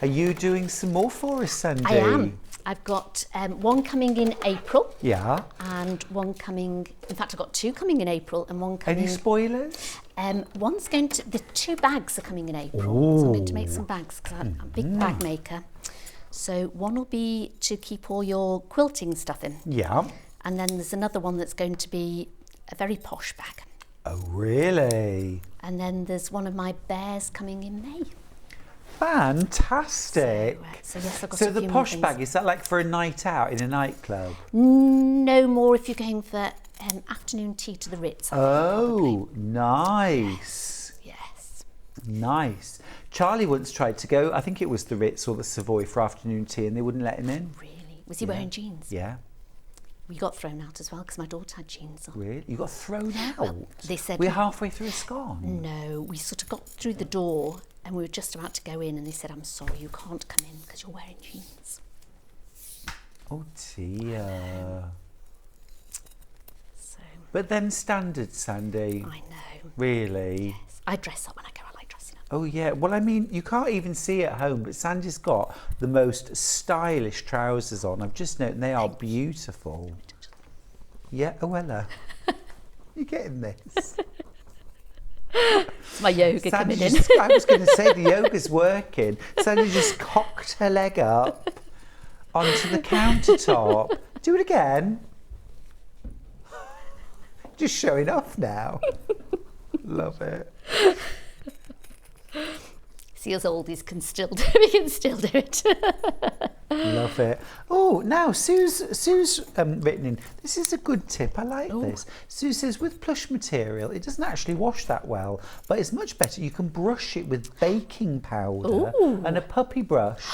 Are you doing some more for us, Sandy? I am. I've got one coming in April. Yeah. And one coming, in fact, I've got 2 coming in April and one coming. Any spoilers? One's going to, the 2 bags are coming in April. So I'm going to make some bags because I'm a big bag maker. So one will be to keep all your quilting stuff in. Yeah. And then there's another one that's going to be a very posh bag. Oh, really? And then there's one of my bears coming in May. Fantastic. So yes, I've got So a the few more posh things. bag, is that like for a night out in a nightclub? No more if you're going for afternoon tea to the Ritz. I think, Oh, probably. nice. Yes. Nice. Charlie once tried to go, I think it was the Ritz or the Savoy for afternoon tea, and they wouldn't let him in. Really? Was he wearing jeans? Yeah. We got thrown out as well because my daughter had jeans on. Really? You got thrown out? Well, they said... We're halfway through a scone. No, we sort of got through the door and we were just about to go in and they said, I'm sorry, you can't come in because you're wearing jeans. Oh dear. So... But then standard, Sandy. I know. Really? Yes. I dress up when I go. I like dressing up. Oh yeah, well I mean, you can't even see it at home, but Sandy's got the most stylish trousers on. I've just noticed they are beautiful. Yeah, oh Ella. You're getting this. It's my yoga Sandy coming just, in. I was going to say the yoga's working. Sandy just cocked her leg up onto the countertop. Do it again. Just showing off now. Love it. See, us oldies can still do it. We can still do it. Love it. Oh, now Sue's written in. This is a good tip. I like this. Sue says with plush material, it doesn't actually wash that well, but it's much better. You can brush it with baking powder and a puppy brush.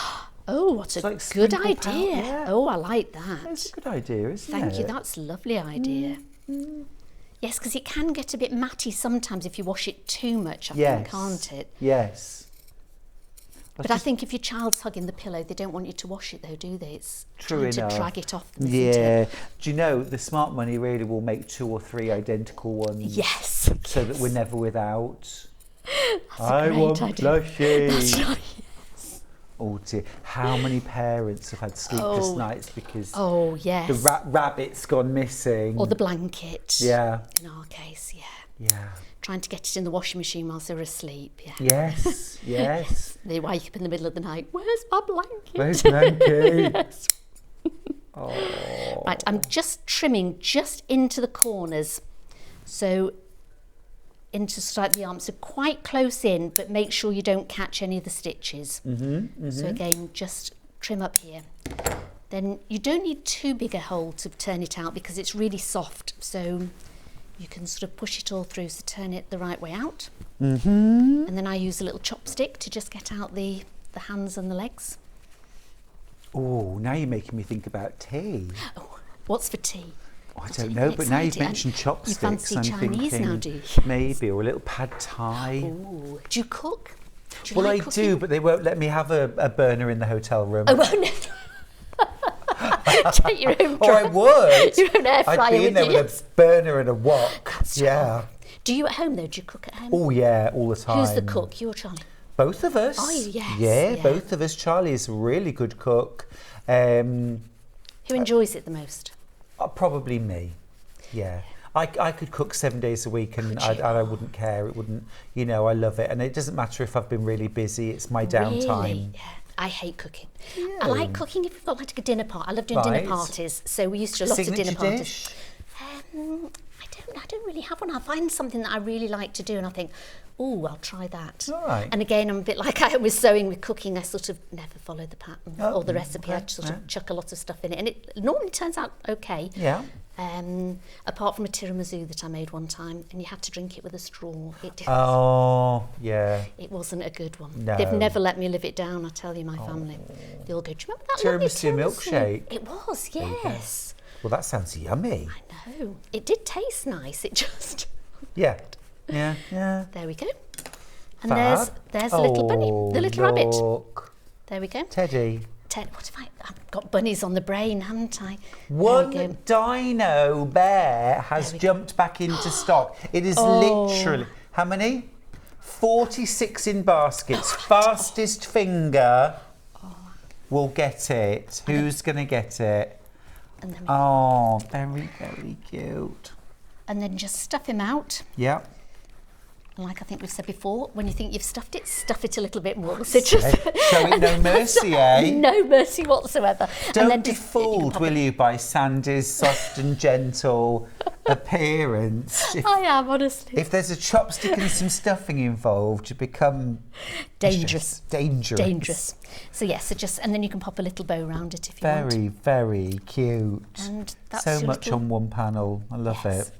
Oh, what a like good sprinkle idea. powder, yeah. Oh, I like that. That's a good idea, isn't it? Thank you. That's a lovely idea. Yes, because it can get a bit matty sometimes if you wash it too much, I think, can't it? Yes. But I think if your child's hugging the pillow, they don't want you to wash it though, do they? It's True trying enough. to drag it off them, isn't Yeah. it? Do you know, the smart money really will make 2 or 3 identical ones. Yes. So that we're never without. That's I a great want idea. plushies. That's right. Oh dear, how many parents have had sleepless nights because Oh, yes. the rabbit's gone missing? Or the blanket. Yeah. In our case, yeah. Yeah. Trying to get it in the washing machine whilst they're asleep. Yeah. Yes, yes. They wake up in the middle of the night. Where's my blanket? Where's blanket? Yes. Oh. Right, I'm just trimming just into the corners. So into sort of the arm, so quite close in, but make sure you don't catch any of the stitches. So again, just trim up here. Then you don't need too big a hole to turn it out because it's really soft. So you can sort of push it all through, so turn it the right way out. And then I use a little chopstick to just get out the hands and the legs. Oh, now you're making me think about tea. Oh, what's for tea? Oh, I don't know, but now you've mentioned chopsticks. You fancy I'm Chinese thinking now, do you? maybe, or a little pad thai. Ooh. Do you cook? Do you Well, like I cooking? do, but they won't let me have a burner in the hotel room. Oh, well, no. Take your own Or I would. Your own air fryer I'd be in there you. with a burner and a wok. That's Yeah. right. Do you at home though? Do you cook at home? Oh yeah, all the time. Who's the cook? You or Charlie? Both of us. Are you? Yes, Yeah, yeah. both of us. Charlie is a really good cook. Who enjoys it the most? Probably me. Yeah. I could cook 7 days a week and I wouldn't care. It wouldn't, you know, I love it. And it doesn't matter if I've been really busy. It's my downtime. Really? Yeah. I hate cooking. I like cooking if we've got like a dinner party. I love doing dinner Right. parties. So we used to do lots of dinner Signature parties. dish? I don't really have one. I find something that I really like to do and I think, oh, I'll try that. All right. And again, I'm a bit like I am with sewing, with cooking. I sort of never follow the pattern or the recipe. I okay, sort yeah. of chuck a lot of stuff in it, and it normally turns out okay. Yeah. Apart from a tiramisu that I made one time, and you had to drink it with a straw. Oh, yeah. It wasn't a good one. No. They've never let me live it down, I tell you, my family. They all go, do you remember that lovely Tiramisu milkshake? It was, yes. Well, that sounds yummy. I know. It did taste nice. It just... Yeah. Yeah. Yeah. There we go. And Fab. there's the little bunny, the little rabbit. Look. There we go. Teddy. What have I've got bunnies on the brain, haven't I? One There we go. dino bear has jumped back into stock. It is literally, how many? 46 in baskets. Fastest finger will get it. Who's going to get it? And then, Oh, very, very cute. and then just stuff him out. Yeah. And like I think we've said before, when you think you've stuffed it, stuff it a little bit more. So just Show it no mercy, eh? no mercy whatsoever. And Don't then be just- fooled, will you, by Sandy's soft and gentle appearance. I am, honestly. If there's a chopstick and some stuffing involved, you become Dangerous. Dangerous. Dangerous. So yes, so just, and then you can pop a little bow around it if you want. Very, very cute. And that's So your much little- on one panel. I love Yes. it.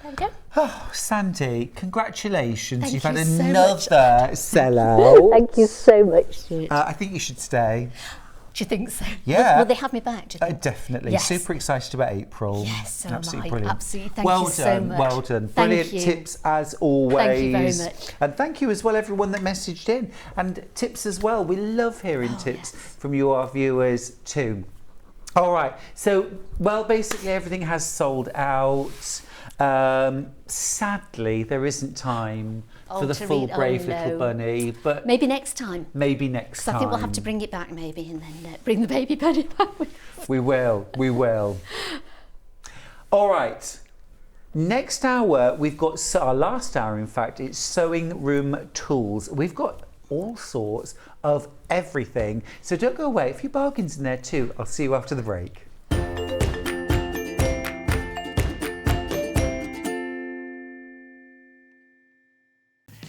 There we go. Oh, Sandy, congratulations. Thank You've had you so another sellout. Thank you so much, Stuart. I think you should stay. Do you think so? Yeah. Will they have me back, do you think? Definitely. Yes. Super excited about April. Yes, so am Absolutely I. brilliant. Absolutely. Thank well you done, so much. Well done. Thank Brilliant you. tips as always. Thank you very much. And thank you as well, everyone that messaged in. And tips as well. We love hearing tips from you, our viewers, too. All right. So, well, basically everything has sold out. Sadly, there isn't time for the to full read- Brave no. Little Bunny, but Maybe next time. maybe next So time. I think we'll have to bring it back maybe and then bring the baby bunny back with us. We will. All right. Next hour, we've got our last hour, in fact, it's sewing room tools. We've got all sorts of everything. So don't go away. A few bargains in there too. I'll see you after the break.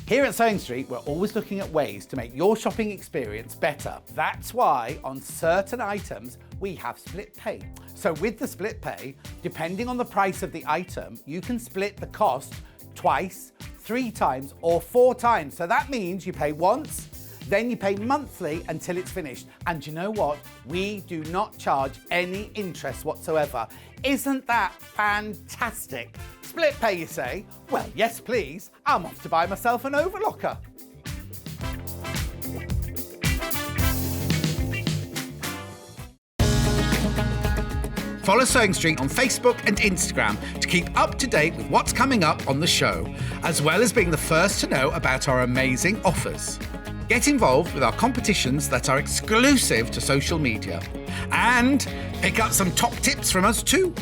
Here at Sewing Street, we're always looking at ways to make your shopping experience better. That's why on certain items, we have split pay. So with the split pay, depending on the price of the item, you can split the cost twice, 3 times, or 4 times. So that means you pay once, then you pay monthly until it's finished. And you know what? We do not charge any interest whatsoever. Isn't that fantastic? Split pay, you say? Well, yes, please. I'm off to buy myself an overlocker. Follow Sewing Street on Facebook and Instagram to keep up to date with what's coming up on the show, as well as being the first to know about our amazing offers. Get involved with our competitions that are exclusive to social media. And pick up some top tips from us too.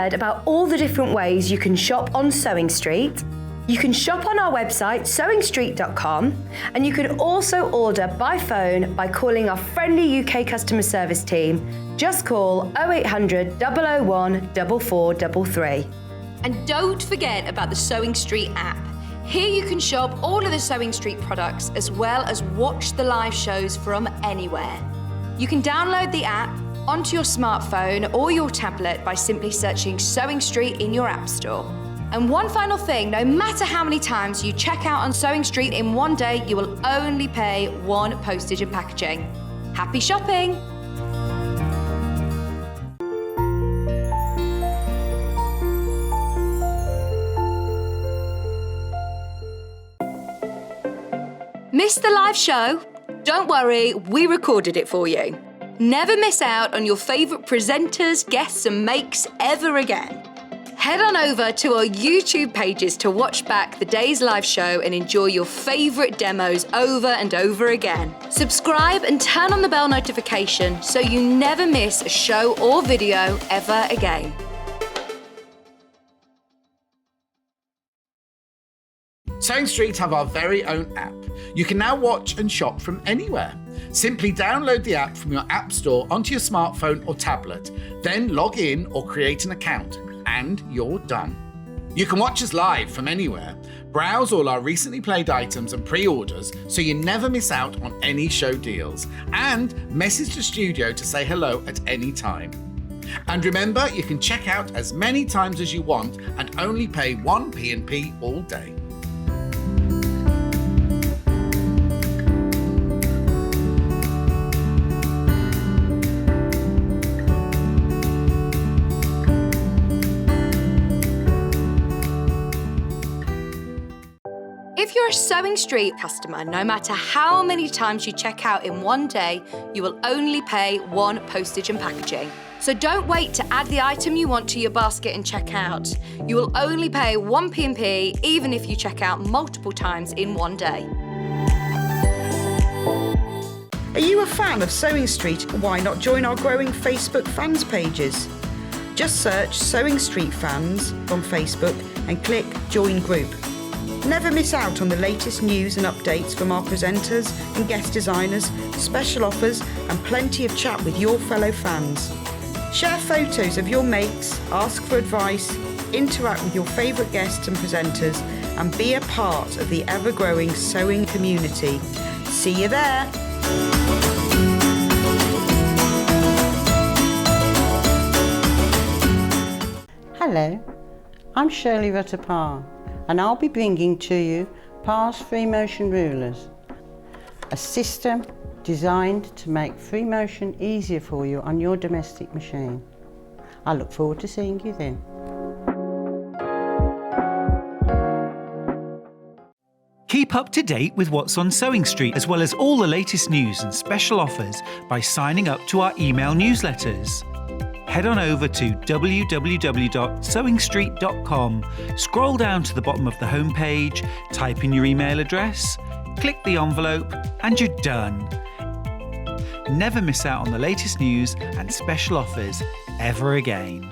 heard about all the different ways you can shop on Sewing Street? You can shop on our website, SewingStreet.com, and you can also order by phone by calling our friendly UK customer service team. Just call 0800 001 4433. And don't forget about the Sewing Street app. Here you can shop all of the Sewing Street products as well as watch the live shows from anywhere. You can download the app onto your smartphone or your tablet by simply searching Sewing Street in your app store. And one final thing, no matter how many times you check out on Sewing Street in one day, you will only pay one postage and packaging. Happy shopping! Missed the live show? Don't worry, we recorded it for you. Never miss out on your favourite presenters, guests and makes ever again. Head on over to our YouTube pages to watch back the day's live show and enjoy your favourite demos over and over again. Subscribe and turn on the bell notification so you never miss a show or video ever again. Sewing Street have our very own app. You can now watch and shop from anywhere. Simply download the app from your app store onto your smartphone or tablet, then log in or create an account, and you're done. You can watch us live from anywhere, browse all our recently played items and pre-orders so you never miss out on any show deals, and message the studio to say hello at any time. And remember, you can check out as many times as you want and only pay 1 P&P all day. If you're a Sewing Street customer, no matter how many times you check out in one day, you will only pay one postage and packaging. So don't wait to add the item you want to your basket and check out. You will only pay 1 P&P even if you check out multiple times in one day. Are you a fan of Sewing Street? Why not join our growing Facebook fans pages? Just search Sewing Street Fans on Facebook and click Join Group. Never miss out on the latest news and updates from our presenters and guest designers, special offers and plenty of chat with your fellow fans. Share photos of your makes, ask for advice, interact with your favourite guests and presenters and be a part of the ever-growing sewing community. See you there! Hello, I'm Shirley Rutter-Parr, and I'll be bringing to you Parr's Free Motion Rulers, a system designed to make free motion easier for you on your domestic machine. I look forward to seeing you then. Keep up to date with what's on Sewing Street, as well as all the latest news and special offers by signing up to our email newsletters. Head on over to www.sewingstreet.com, scroll down to the bottom of the homepage, type in your email address, click the envelope, and you're done. Never miss out on the latest news and special offers ever again.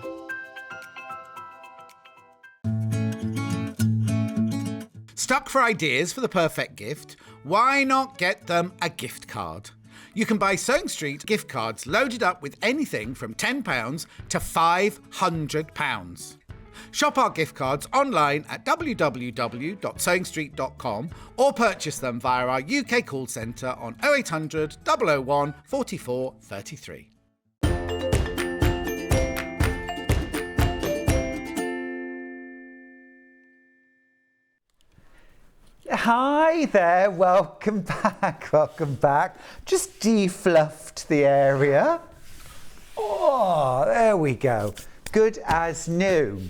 Stuck for ideas for the perfect gift? Why not get them a gift card? You can buy Sewing Street gift cards loaded up with anything from £10 to £500. Shop our gift cards online at www.sewingstreet.com or purchase them via our UK call centre on 0800 001 44 33. Hi there, welcome back. Just defluffed the area. Oh, there we go. Good as new.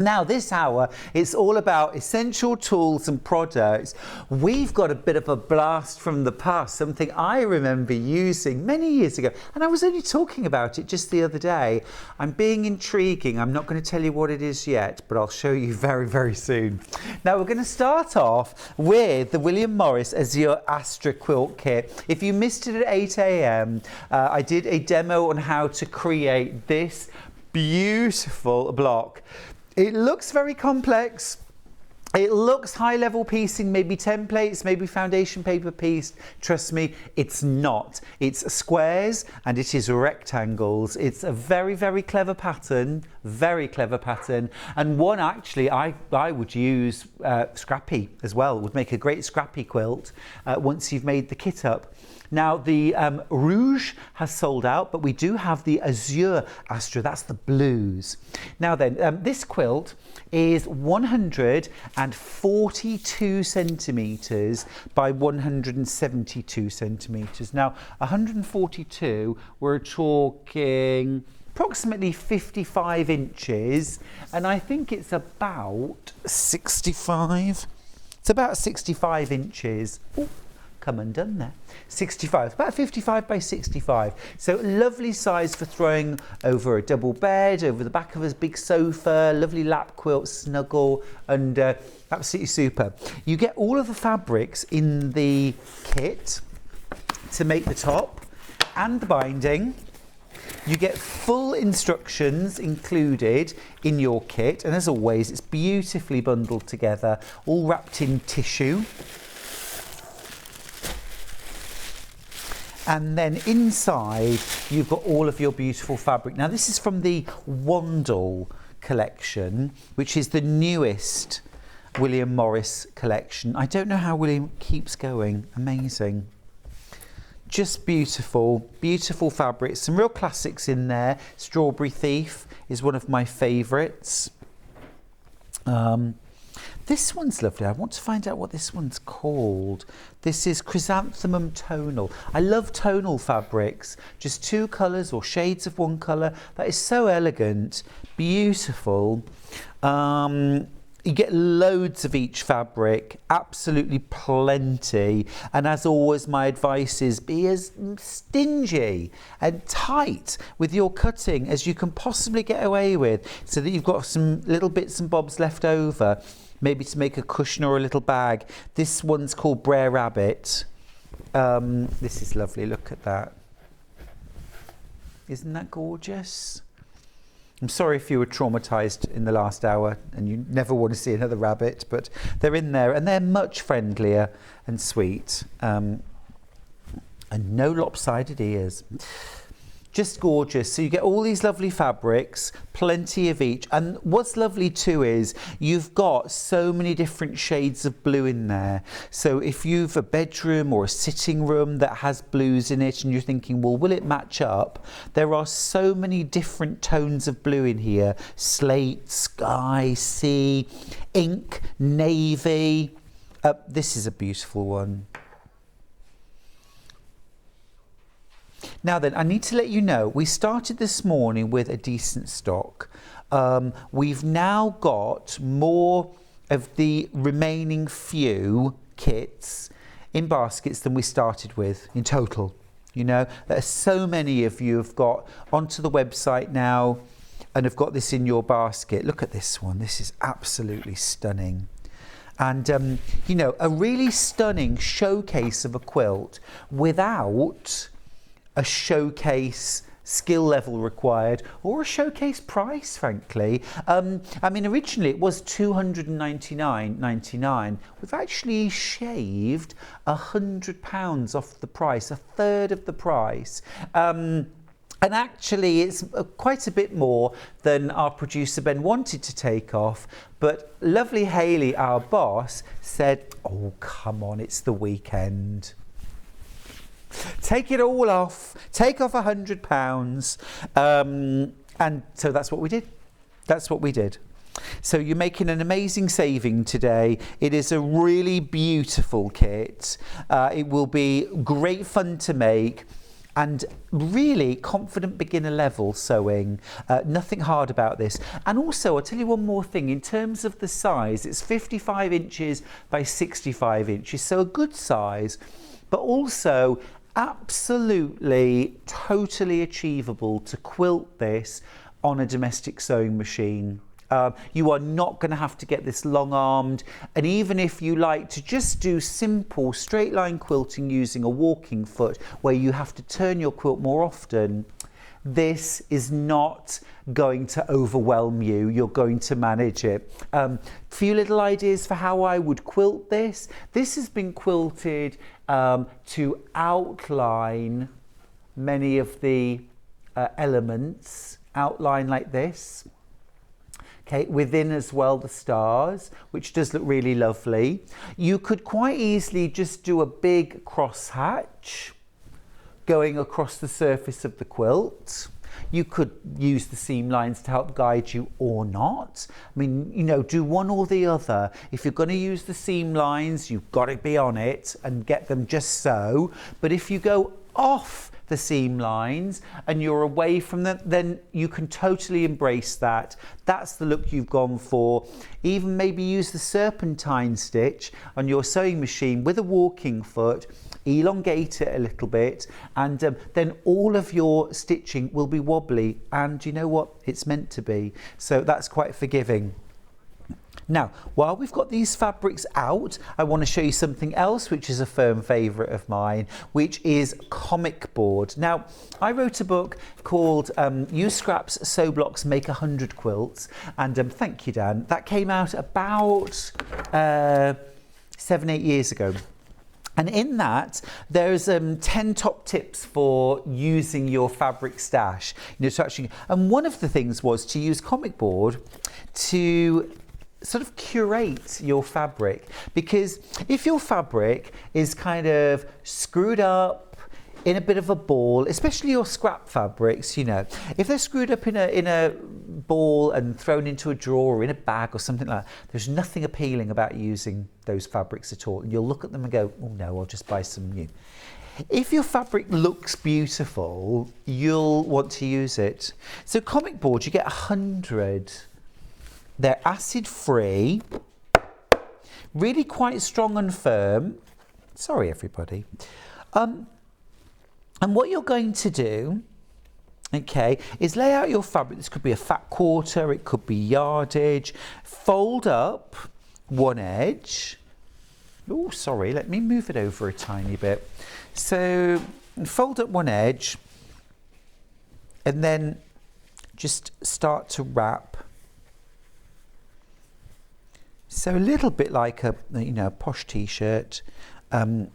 Now this hour, it's all about essential tools and products. We've got a bit of a blast from the past, something I remember using many years ago, and I was only talking about it just the other day. I'm being intriguing. I'm not going to tell you what it is yet, but I'll show you very, very soon. Now we're going to start off with the William Morris Azure Astra quilt kit. If you missed it at 8 a.m, I did a demo on how to create this beautiful block. It looks very complex. It looks high-level piecing, maybe templates, maybe foundation paper pieced. Trust me, it's not. It's squares and it is rectangles. It's a very, very clever pattern, and one actually I would use scrappy as well. Would make a great scrappy quilt once you've made the kit up. Now the rouge has sold out, but we do have the azure Astra, that's the blues. Now then, this quilt is 142 centimetres by 172 centimetres. Now 142, we're talking approximately 55 inches, and I think it's about 65. It's about 65 inches. Ooh, come undone there. 65, about 55 by 65. So lovely size for throwing over a double bed, over the back of a big sofa, lovely lap quilt, snuggle, and absolutely super. You get all of the fabrics in the kit to make the top and the binding. You get full instructions included in your kit, and as always, it's beautifully bundled together, all wrapped in tissue. And then inside, you've got all of your beautiful fabric. Now, this is from the Wandle collection, which is the newest William Morris collection. I don't know how William keeps going. Amazing. Just beautiful, beautiful fabrics. Some real classics in there. Strawberry Thief is one of my favourites. This one's lovely. I want to find out what this one's called. This is Chrysanthemum Tonal. I love tonal fabrics. Just two colours or shades of one colour. That is so elegant, beautiful. You get loads of each fabric, absolutely plenty. And as always, my advice is be as stingy and tight with your cutting as you can possibly get away with, so that you've got some little bits and bobs left over, maybe to make a cushion or a little bag. This one's called Brer Rabbit. This is lovely, look at that. Isn't that gorgeous? I'm sorry if you were traumatised in the last hour and you never want to see another rabbit, but they're in there and they're much friendlier and sweet. And no lopsided ears. Just gorgeous. So you get all these lovely fabrics, plenty of each. And what's lovely too is you've got so many different shades of blue in there. So if you've a bedroom or a sitting room that has blues in it and you're thinking, well, will it match up? There are so many different tones of blue in here. Slate, sky, sea, ink, navy. This is a beautiful one. Now then, I need to let you know, we started this morning with a decent stock. We've now got more of the remaining few kits in baskets than we started with in total. You know, there's so many of you have got onto the website now and have got this in your basket. Look at this one. This is absolutely stunning. And, you know, a really stunning showcase of a quilt without a showcase skill level required or a showcase price, frankly. I mean, originally it was $299.99. We've actually shaved £100 off the price, a third of the price. And actually it's quite a bit more than our producer Ben wanted to take off, but lovely Hayley, our boss, said, oh, come on, it's the weekend. Take it all off, take off £100, and so that's what we did. That's what we did. So you're making an amazing saving today. It is a really beautiful kit. It will be great fun to make and really confident beginner level sewing. Nothing hard about this. And also, I'll tell you one more thing. In terms of the size, it's 55 inches by 65 inches, so a good size, but also absolutely totally achievable to quilt this on a domestic sewing machine. You are not going to have to get this long-armed, and even if you like to just do simple straight line quilting using a walking foot where you have to turn your quilt more often, this is not going to overwhelm you. You're going to manage it. Few little ideas for how I would quilt this. This has been quilted to outline many of the elements, outline like this. Okay, within as well the stars, which does look really lovely. You could quite easily just do a big crosshatch going across the surface of the quilt. You could use the seam lines to help guide you or not. I mean, you know, do one or the other. If you're going to use the seam lines, you've got to be on it and get them just so. But if you go off the seam lines and you're away from them, then you can totally embrace that. That's the look you've gone for. Even maybe use the serpentine stitch on your sewing machine with a walking foot, elongate it a little bit, and then all of your stitching will be wobbly, and you know what, it's meant to be. So that's quite forgiving. Now, while we've got these fabrics out, I want to show you something else which is a firm favourite of mine, which is comic board. Now, I wrote a book called Use Scraps, Sew Blocks, Make 100 Quilts, and thank you, Dan. That came out about 7-8 years ago. And in that, there's 10 top tips for using your fabric stash. You know, to actually, and one of the things was to use comic board to sort of curate your fabric, because if your fabric is kind of screwed up in a bit of a ball, especially your scrap fabrics, you know, if they're screwed up in a ball and thrown into a drawer or in a bag or something like that, there's nothing appealing about using those fabrics at all. And you'll look at them and go, oh no, I'll just buy some new. If your fabric looks beautiful, you'll want to use it. So comic board, you get 100. They're acid free, really quite strong and firm. Sorry, everybody. And what you're going to do, okay, is lay out your fabric. This could be a fat quarter, it could be yardage. Fold up one edge. Oh, sorry, let me move it over a tiny bit. So fold up one edge and then just start to wrap. So a little bit like a, you know, posh t-shirt, and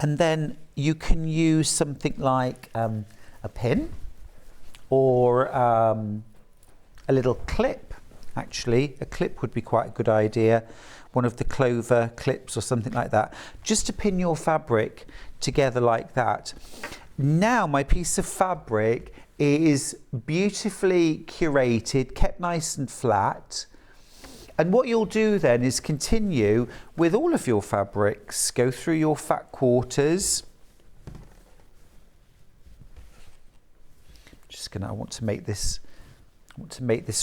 then you can use something like a pin or a little clip. Actually, a clip would be quite a good idea. One of the clover clips or something like that, just to pin your fabric together like that. Now my piece of fabric is beautifully curated, kept nice and flat. And what you'll do then is continue with all of your fabrics, go through your fat quarters. I want to make this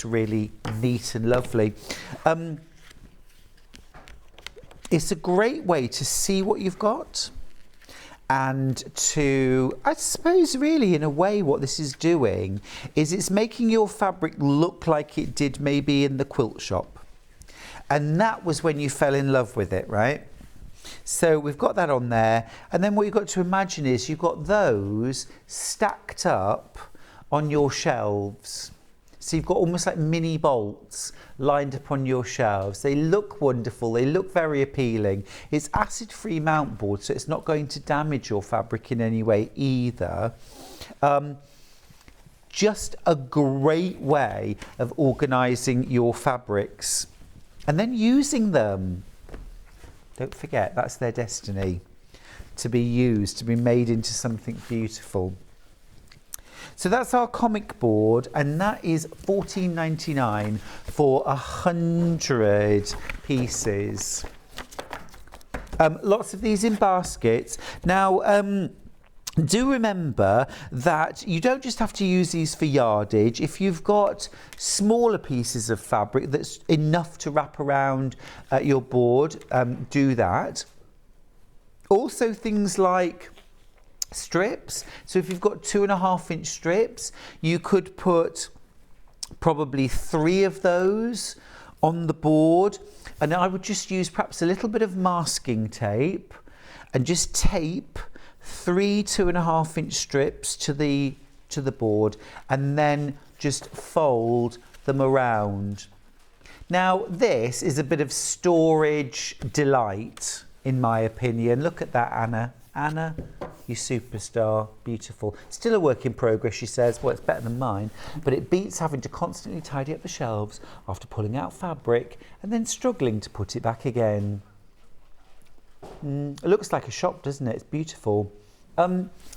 really neat and lovely. It's a great way to see what you've got and to, I suppose really in a way what this is doing is it's making your fabric look like it did maybe in the quilt shop. And that was when you fell in love with it, right? So we've got that on there. And then what you've got to imagine is you've got those stacked up on your shelves. So you've got almost like mini bolts lined up on your shelves. They look wonderful. They look very appealing. It's acid-free mount board, so it's not going to damage your fabric in any way either. Just a great way of organising your fabrics. And then using them. Don't forget, that's their destiny. To be used, to be made into something beautiful. So that's our comic board, and that is $14.99 for 100 pieces. Lots of these in baskets. Now, do remember that you don't just have to use these for yardage. If you've got smaller pieces of fabric that's enough to wrap around your board, do that. Also things like strips. So if you've got 2.5-inch strips, you could put probably 3 of those on the board. And I would just use perhaps a little bit of masking tape and just tape 3 2.5-inch strips to the to the board and then just fold them around. Now this is a bit of storage delight in my opinion. Look at that, Anna. Anna, you superstar, beautiful. Still a work in progress, she says. Well, it's better than mine, but it beats having to constantly tidy up the shelves after pulling out fabric and then struggling to put it back again. It looks like a shop, doesn't it? It's beautiful.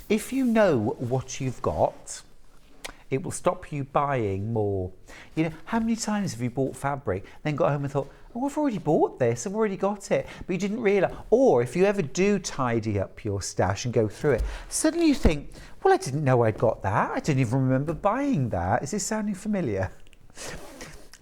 If you know what you've got, it will stop you buying more. You know, how many times have you bought fabric, then got home and thought, oh, I've already bought this, I've already got it, but you didn't realise. Or if you ever do tidy up your stash and go through it, suddenly you think, well, I didn't know I'd got that. I didn't even remember buying that. Is this sounding familiar?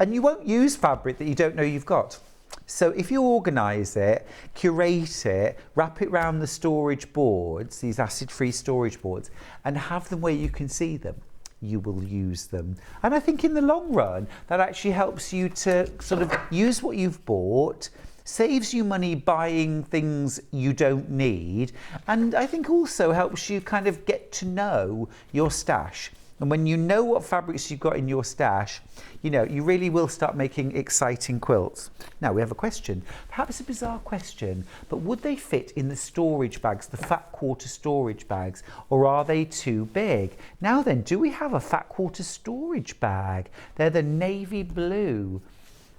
And you won't use fabric that you don't know you've got. So if you organise it, curate it, wrap it around the storage boards, these acid-free storage boards, and have them where you can see them, you will use them. And I think in the long run, that actually helps you to sort of use what you've bought, saves you money buying things you don't need, and I think also helps you kind of get to know your stash. And when you know what fabrics you've got in your stash, you know, you really will start making exciting quilts. Now we have a question, perhaps a bizarre question, but would they fit in the storage bags, the fat quarter storage bags, or are they too big? Now then, do we have a fat quarter storage bag? They're the navy blue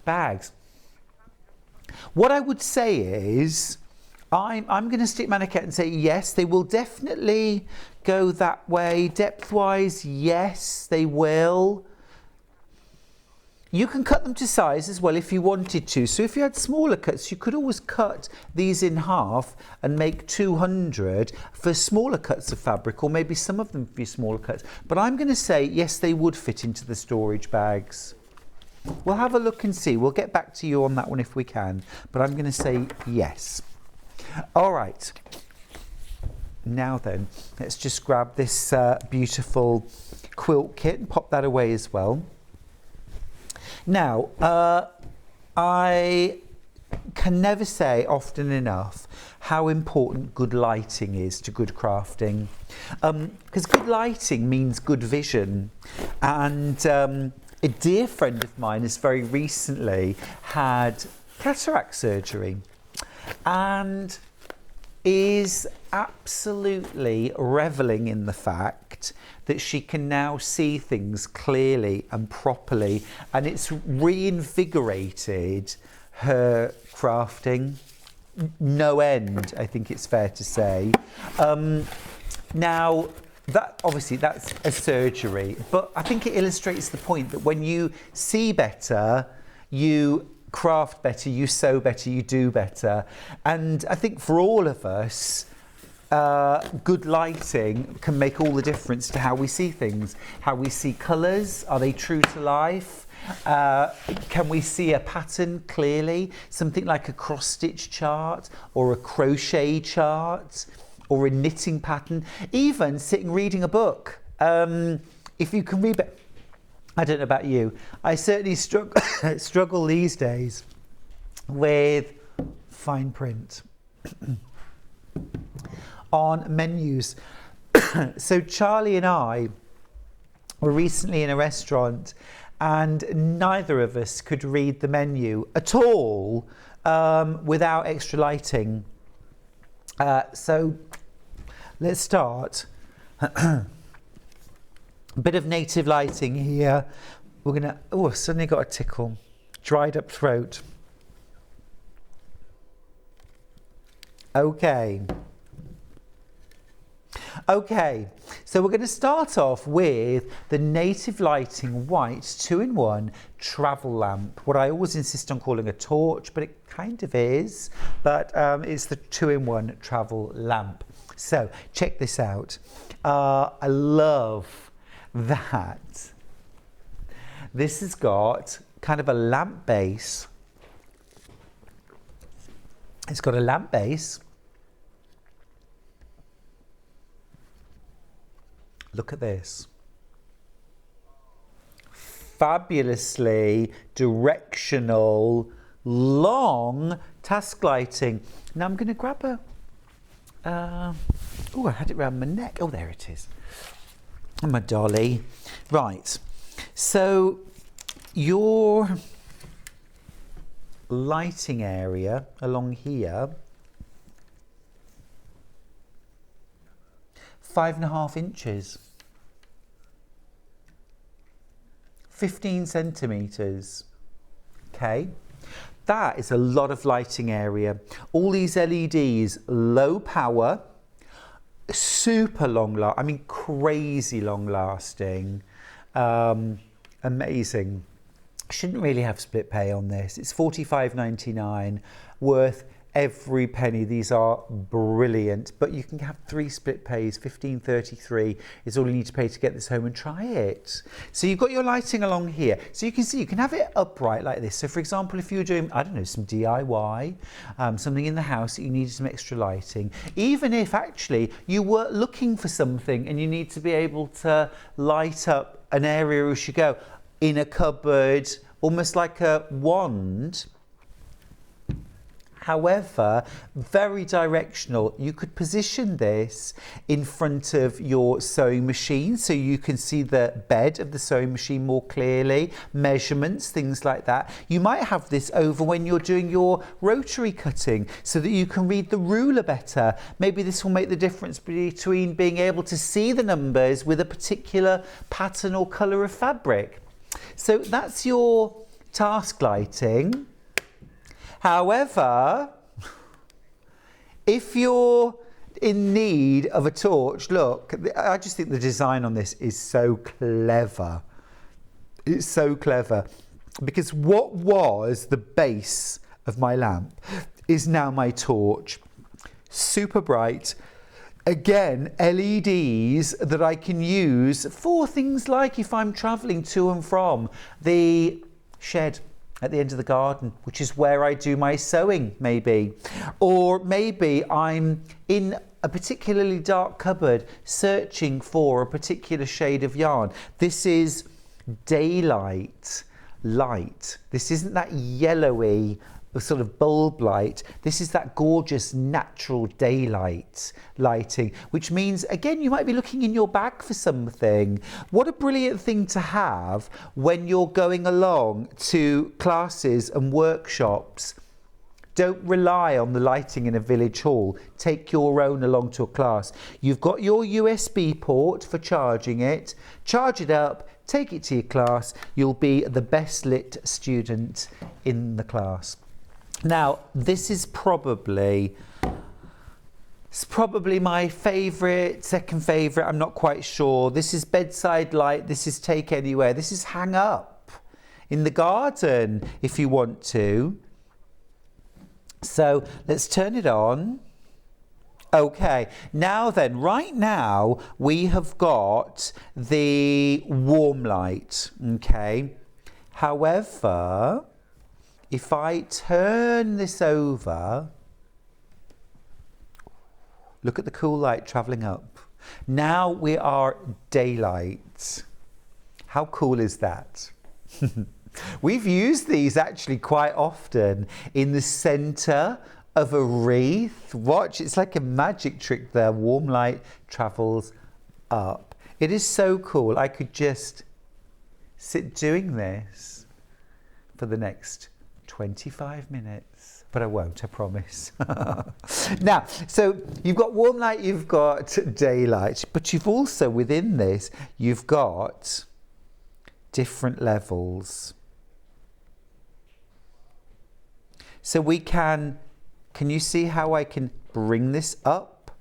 bags. What I would say is, I'm going to stick Manicure and say yes, they will definitely go that way. Depth-wise, yes, they will. You can cut them to size as well if you wanted to. So if you had smaller cuts, you could always cut these in half and make 200 for smaller cuts of fabric, or maybe some of them for your smaller cuts. But I'm going to say yes, they would fit into the storage bags. We'll have a look and see. We'll get back to you on that one if we can. But I'm going to say yes. All right. Now then, let's just grab this beautiful quilt kit and pop that away as well. Now, I can never say often enough how important good lighting is to good crafting. Because good lighting means good vision. And a dear friend of mine has very recently had cataract surgery and is absolutely reveling in the fact that she can now see things clearly and properly, and it's reinvigorated her crafting no end, I think it's fair to say. Now, that obviously that's a surgery, but I think it illustrates the point that when you see better, you craft better, you sew better, you do better. And I think for all of us, good lighting can make all the difference to how we see things, how we see colours. Are they true to life? Can we see a pattern clearly? Something like a cross-stitch chart or a crochet chart or a knitting pattern. Even sitting reading a book. If you can read it. I don't know about you. I certainly struggle these days with fine print on menus. So Charlie and I were recently in a restaurant and neither of us could read the menu at all without extra lighting. So let's start. A bit of native lighting here. We're gonna, oh, suddenly got a tickle. Dried up throat. Okay. Okay, so we're going to start off with the Native Lighting White 2-in-1 travel lamp. What I always insist on calling a torch, but it kind of is. But it's the 2-in-1 travel lamp. So check this out. I love that. This has got kind of a lamp base. It's got a lamp base. Look at this. Fabulously directional, long task lighting. Now I'm going to grab a... oh, I had it around my neck. Oh, there it is. My dolly. Right, so your lighting area along here, 5.5 inches, 15 centimetres, okay? That is a lot of lighting area. All these LEDs, low power, super long, I mean crazy long lasting, amazing. Shouldn't really have split pay on this. It's $45.99, worth every penny. These are brilliant, but you can have 3 split pays. $15.33 is all you need to pay to get this home and try it. So you've got your lighting along here, so you can see you can have it upright like this. So for example, if you're doing, I don't know, some DIY, something in the house that you needed some extra lighting, even if actually you were looking for something and you need to be able to light up an area as you go in a cupboard, almost like a wand. However, very directional. You could position this in front of your sewing machine so you can see the bed of the sewing machine more clearly, measurements, things like that. You might have this over when you're doing your rotary cutting so that you can read the ruler better. Maybe this will make the difference between being able to see the numbers with a particular pattern or colour of fabric. So that's your task lighting. However, if you're in need of a torch, look, I just think the design on this is so clever. It's so clever because what was the base of my lamp is now my torch. Super bright. Again, LEDs that I can use for things like if I'm travelling to and from the shed at the end of the garden, which is where I do my sewing, maybe. Or maybe I'm in a particularly dark cupboard searching for a particular shade of yarn. This is daylight light. This isn't that yellowy sort of bulb light. This is that gorgeous natural daylight lighting, which means again you might be looking in your bag for something. What a brilliant thing to have when you're going along to classes and workshops. Don't rely on the lighting in a village hall. Take your own along to a class. You've got your USB port for charging it. Charge it up, take it to your class. You'll be the best lit student in the class. Now, this is probably my favourite, second favourite, I'm not quite sure. This is bedside light, this is take anywhere, this is hang up in the garden if you want to. So let's turn it on. Okay, now then, right now we have got the warm light, okay? However, if I turn this over, look at the cool light travelling up. Now we are daylight. How cool is that? We've used these actually quite often in the centre of a wreath. Watch, it's like a magic trick there. Warm light travels up. It is so cool. I could just sit doing this for the next 25 minutes, but I won't, I promise. Now, so you've got warm light, you've got daylight, but you've also, within this, you've got different levels. So we can you see how I can bring this up,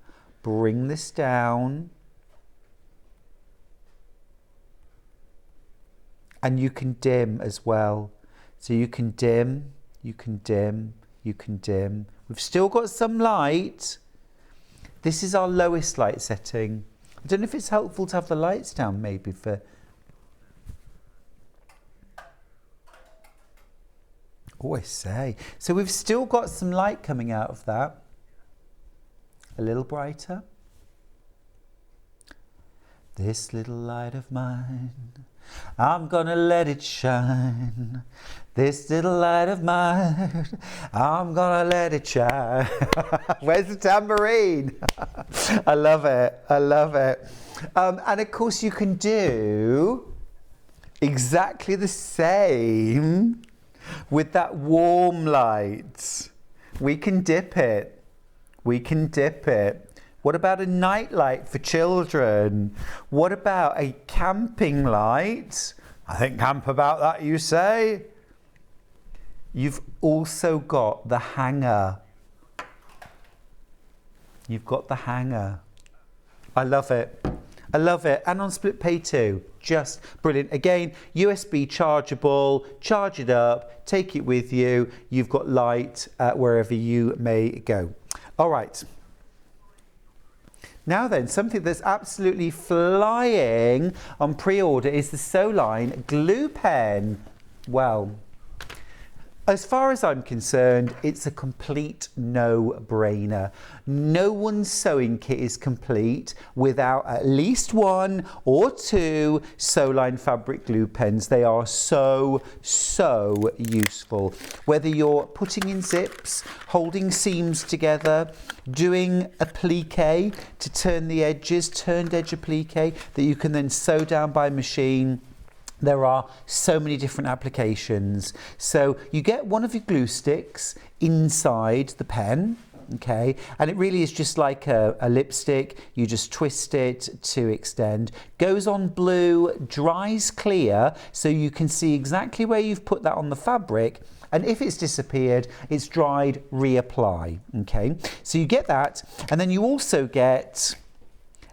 bring this down, and you can dim as well. So you can dim, you can dim, you can dim. We've still got some light. This is our lowest light setting. I don't know if it's helpful to have the lights down maybe for... Oh, I say. So we've still got some light coming out of that. A little brighter. This little light of mine I'm gonna let it shine. This little light of mine, I'm gonna let it shine. Where's the tambourine? I love it. I love it. And of course, you can do exactly the same with that warm light. We can dip it. We can dip it. What about a night light for children? What about a camping light? I think camp about that, you say? You've also got the hanger. You've got the hanger. I love it. I love it. And on split pay too. Just brilliant. Again, USB chargeable, charge it up, take it with you. You've got light wherever you may go. All right. Now then, something that's absolutely flying on pre-order is the Sewline glue pen. Well, as far as I'm concerned, it's a complete no-brainer. No one's sewing kit is complete without at least one or two Sewline fabric glue pens. They are so useful. Whether you're putting in zips, holding seams together, doing applique to turn the edges, turned edge applique that you can then sew down by machine. There are so many different applications. So you get one of your glue sticks inside the pen, okay, and it really is just like a lipstick. You just twist it to extend. Goes on blue, dries clear, so you can see exactly where you've put that on the fabric. And if it's disappeared, it's dried, reapply, okay? So you get that, and then you also get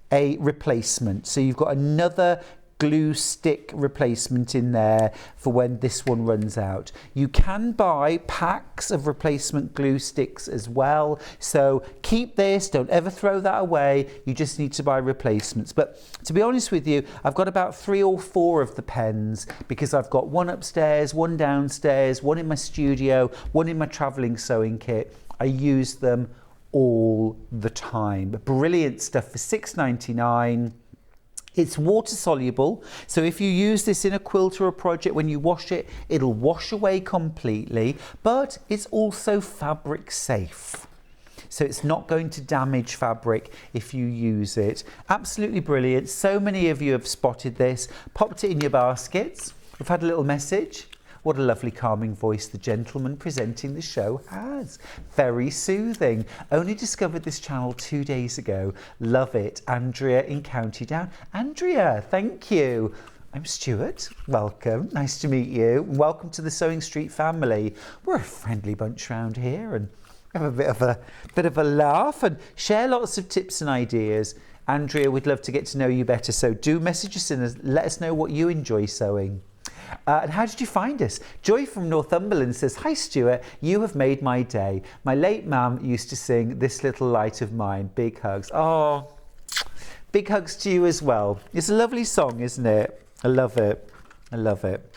a replacement. So you've got another glue stick replacement in there for when this one runs out. You can buy packs of replacement glue sticks as well, so keep this, don't ever throw that away. You just need to buy replacements. But to be honest with you, I've got about 3 or 4 of the pens because I've got one upstairs, one downstairs, one in my studio, one in my traveling sewing kit. I use them all the time. Brilliant stuff for £6.99. It's water soluble, so if you use this in a quilt or a project, when you wash it, it'll wash away completely, but it's also fabric safe. So it's not going to damage fabric if you use it. Absolutely brilliant. So many of you have spotted this, popped it in your baskets. We've had a little message. What a lovely calming voice the gentleman presenting the show has. Very soothing. Only discovered this channel 2 days ago. Love it. Andrea in County Down. Andrea, thank you. I'm Stuart. Welcome. Nice to meet you. Welcome to the Sewing Street family. We're a friendly bunch around here and have a bit of a laugh and share lots of tips and ideas. Andrea, we'd love to get to know you better, so do message us and let us know what you enjoy sewing. And how did you find us? Joy from Northumberland says, "Hi Stuart, you have made my day. My late mum used to sing This Little Light of Mine. Big hugs." Oh, big hugs to you as well. It's a lovely song, isn't it? I love it. I love it.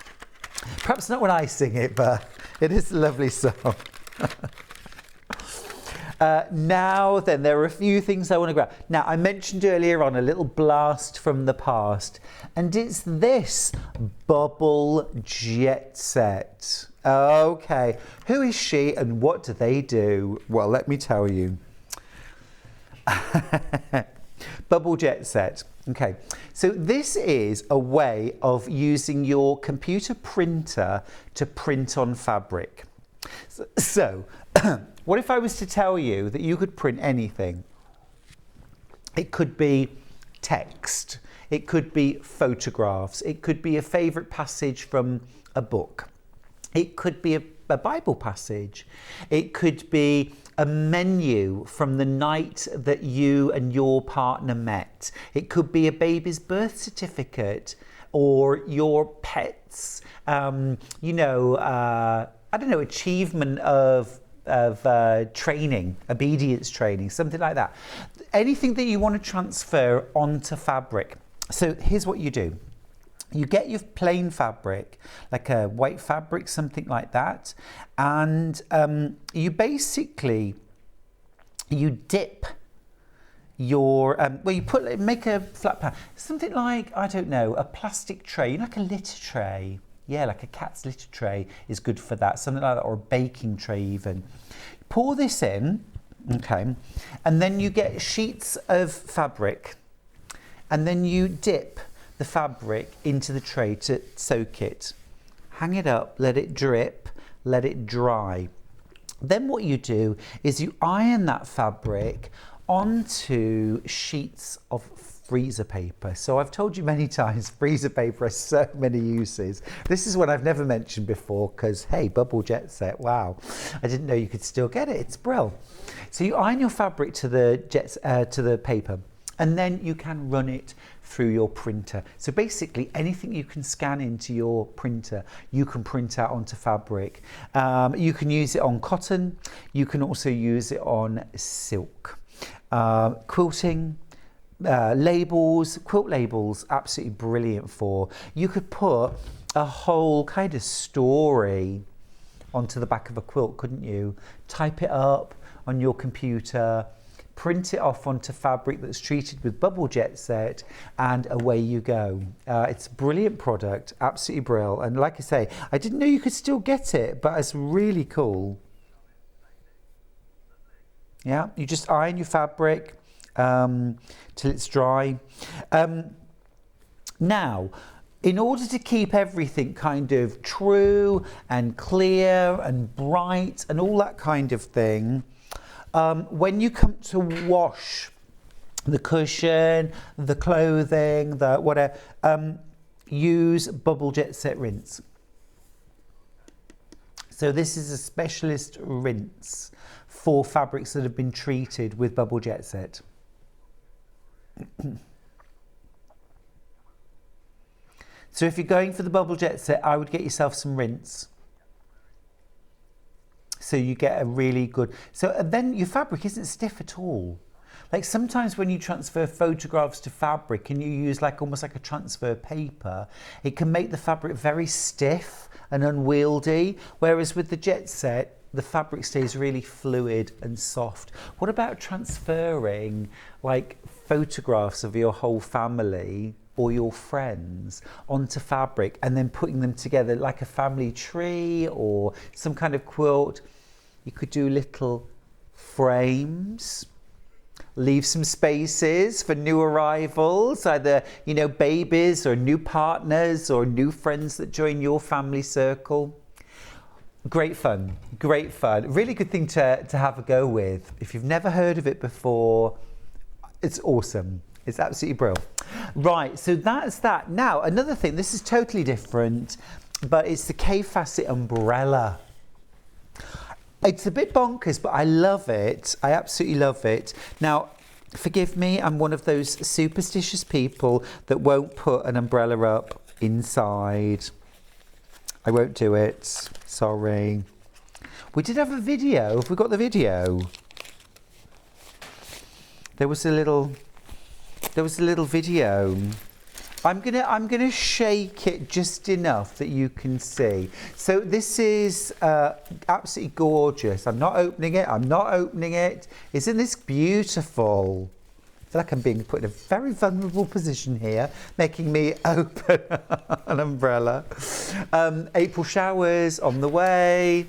Perhaps not when I sing it, but it is a lovely song. Now then, there are a few things I want to grab. Now, I mentioned earlier on a little blast from the past, and it's this bubble jet set. Okay, who is she and what do they do? Well, let me tell you. Bubble jet set. Okay, so this is a way of using your computer printer to print on fabric. So what if I was to tell you that you could print anything? It could be text, it could be photographs, it could be a favourite passage from a book, it could be a Bible passage, it could be a menu from the night that you and your partner met, it could be a baby's birth certificate or your pet's, I don't know, achievement of training, obedience training, something like that. Anything that you want to transfer onto fabric. So here's what you do. You get your plain fabric, like a white fabric, something like that, and you basically, you dip your, well, make a flat pan. Something like, I don't know, a plastic tray, like a litter tray. Yeah, like a cat's litter tray is good for that. Something like that, or a baking tray even. Pour this in, okay, and then you get sheets of fabric, and then you dip the fabric into the tray to soak it. Hang it up, let it drip, let it dry. Then what you do is you iron that fabric onto sheets of freezer paper. So I've told you many times, freezer paper has so many uses. This is one I've never mentioned before because, hey, bubble jet set, wow. I didn't know you could still get it, it's brill. So you iron your fabric to the paper, and then you can run it through your printer. So basically anything you can scan into your printer, you can print out onto fabric. You can use it on cotton, you can also use it on silk. Quilting, labels, quilt labels, absolutely brilliant for. You could put a whole kind of story onto the back of a quilt, couldn't you? Type it up on your computer, print it off onto fabric that's treated with bubble jet set, and away you go. It's a brilliant product, absolutely brilliant. And like I say, I didn't know you could still get it, but it's really cool. Yeah, you just iron your fabric till it's dry. Now, in order to keep everything kind of true and clear and bright and all that kind of thing, when you come to wash the cushion, the clothing, the whatever, use bubble jet set rinse. So this is a specialist rinse for fabrics that have been treated with bubble jet set. So if you're going for the bubble jet set, I would get yourself some rinse. So you get a really good, and then your fabric isn't stiff at all. Like sometimes when you transfer photographs to fabric and you use almost like a transfer paper, it can make the fabric very stiff and unwieldy, whereas with the jet set, the fabric stays really fluid and soft. What about transferring photographs of your whole family or your friends onto fabric and then putting them together like a family tree or some kind of quilt? You could do little frames, leave some spaces for new arrivals, either, babies or new partners or new friends that join your family circle. Great fun, great fun. Really good thing to have a go with. If you've never heard of it before, it's awesome. It's absolutely brilliant. Right, so that's that. Now, another thing, this is totally different, but it's the Kaffe Fassett umbrella. It's a bit bonkers, but I love it. I absolutely love it. Now, forgive me, I'm one of those superstitious people that won't put an umbrella up inside. I won't do it. Sorry. We did have a video. Have we got the video? There was a little video. I'm gonna shake it just enough that you can see. So this is absolutely gorgeous. I'm not opening it. Isn't this beautiful? I feel like I'm being put in a very vulnerable position here, making me open an umbrella. April showers on the way.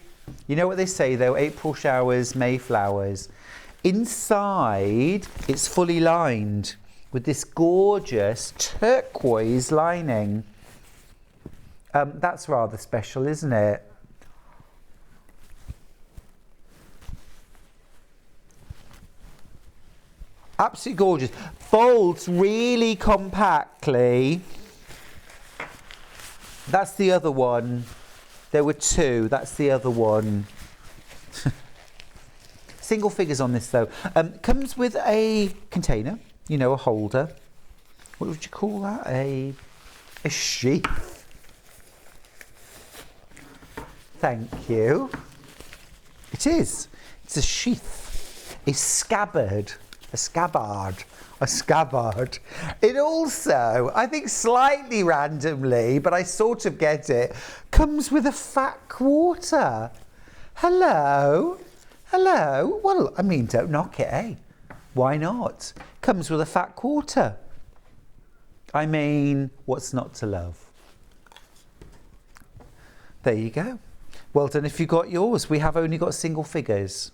You know what they say though, April showers, May flowers. Inside, it's fully lined with this gorgeous turquoise lining. That's rather special, isn't it? Absolutely gorgeous. Folds really compactly. That's the other one. There were two. That's the other one. Single figures on this though. Comes with a container, a holder. What would you call that? A sheath. Thank you. It is. It's a sheath. A scabbard. A scabbard. A scabbard. It also, I think slightly randomly, but I sort of get it, comes with a fat quarter. Hello. Hello. Well, I mean, don't knock it, eh? Why not? Comes with a fat quarter. I mean, what's not to love? There you go. Well done if you got yours. We have only got single figures.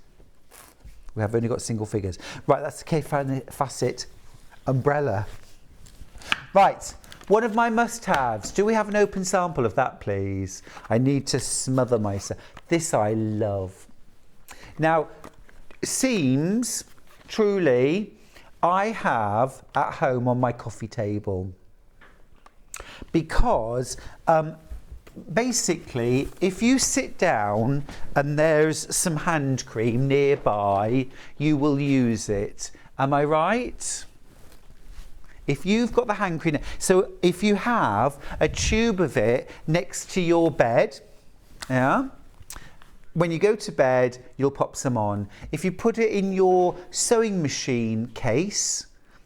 We have only got single figures. Right, that's the Kaffe Fassett umbrella. Right, one of my must-haves. Do we have an open sample of that, please? I need to smother myself. This I love. Now, seams, truly, I have at home on my coffee table. Because basically, if you sit down and there's some hand cream nearby, you will use it. Am I right? If you've got the hand cream, so if you have a tube of it next to your bed, yeah, when you go to bed, you'll pop some on. If you put it in your sewing machine case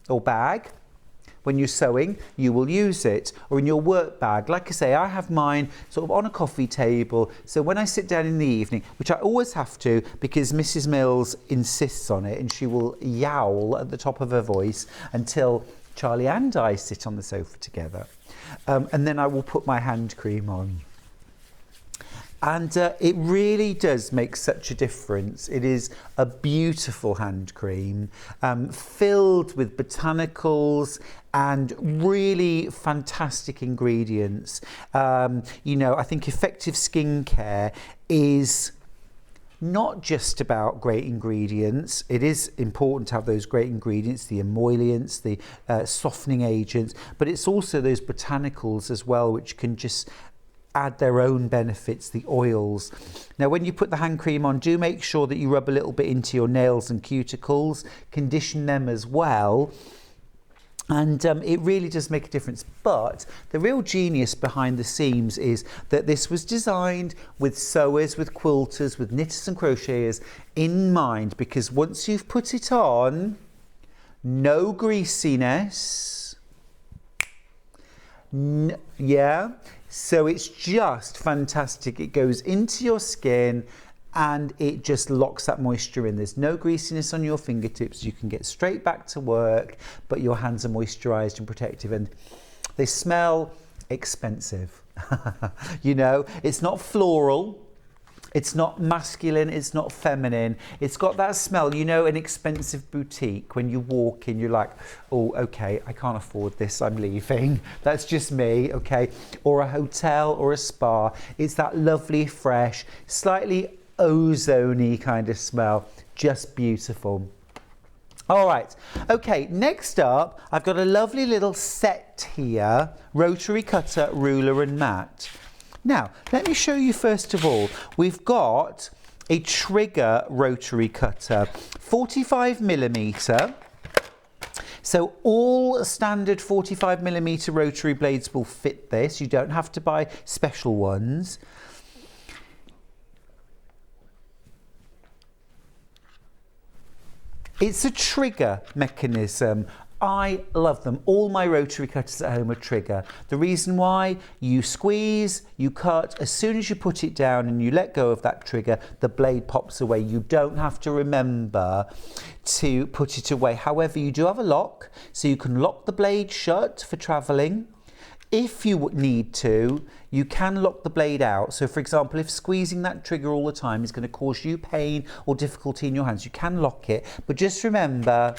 or bag, when you're sewing, you will use it, or in your work bag. Like I say, I have mine sort of on a coffee table, so when I sit down in the evening, which I always have to because Mrs. Mills insists on it, and she will yowl at the top of her voice until Charlie and I sit on the sofa together, and then I will put my hand cream on. And it really does make such a difference. It is a beautiful hand cream, filled with botanicals and really fantastic ingredients. You know, I think effective skincare is not just about great ingredients. It is important to have those great ingredients, the emollients, the softening agents, but it's also those botanicals as well, which can just add their own benefits, the oils. Now, when you put the hand cream on, do make sure that you rub a little bit into your nails and cuticles, condition them as well. And it really does make a difference. But the real genius behind the seams is that this was designed with sewers, with quilters, with knitters and crocheters in mind, because once you've put it on, no greasiness. Yeah. So it's just fantastic. It goes into your skin and it just locks that moisture in. There's no greasiness on your fingertips. You can get straight back to work, but your hands are moisturized and protective, and they smell expensive. You know, it's not floral. It's not masculine, it's not feminine. It's got that smell, you know, an expensive boutique. When you walk in, you're like, oh, okay, I can't afford this, I'm leaving. That's just me, okay? Or a hotel or a spa. It's that lovely, fresh, slightly ozone-y kind of smell. Just beautiful. All right, okay, next up, I've got a lovely little set here, rotary cutter, ruler and mat. Now, let me show you first of all, we've got a trigger rotary cutter, 45mm. So all standard 45mm rotary blades will fit this. You don't have to buy special ones. It's a trigger mechanism. I love them. All my rotary cutters at home are trigger. The reason why, you squeeze, you cut, as soon as you put it down and you let go of that trigger, the blade pops away. You don't have to remember to put it away. However, you do have a lock, so you can lock the blade shut for travelling. If you need to, you can lock the blade out. So for example, if squeezing that trigger all the time is going to cause you pain or difficulty in your hands, you can lock it. But just remember,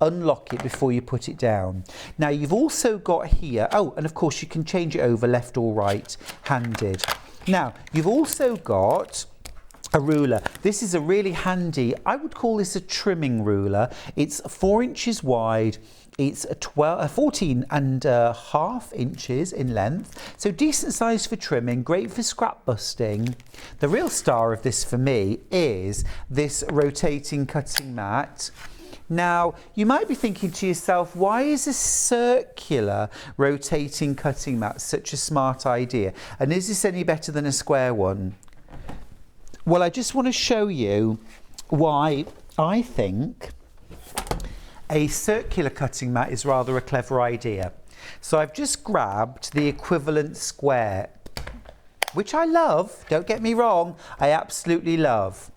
unlock it before you put it down. Now you've also got here, oh, and of course you can change it over left or right handed. Now you've also got a ruler. This is a really handy, I would call this a trimming ruler. It's 4 inches wide. It's 14.5 inches in length, so decent size for trimming, great for scrap busting. The real star of this for me is this rotating cutting mat. Now, you might be thinking to yourself, why is a circular rotating cutting mat such a smart idea? And is this any better than a square one? Well, I just want to show you why I think a circular cutting mat is rather a clever idea. So I've just grabbed the equivalent square, which I love, don't get me wrong, I absolutely love.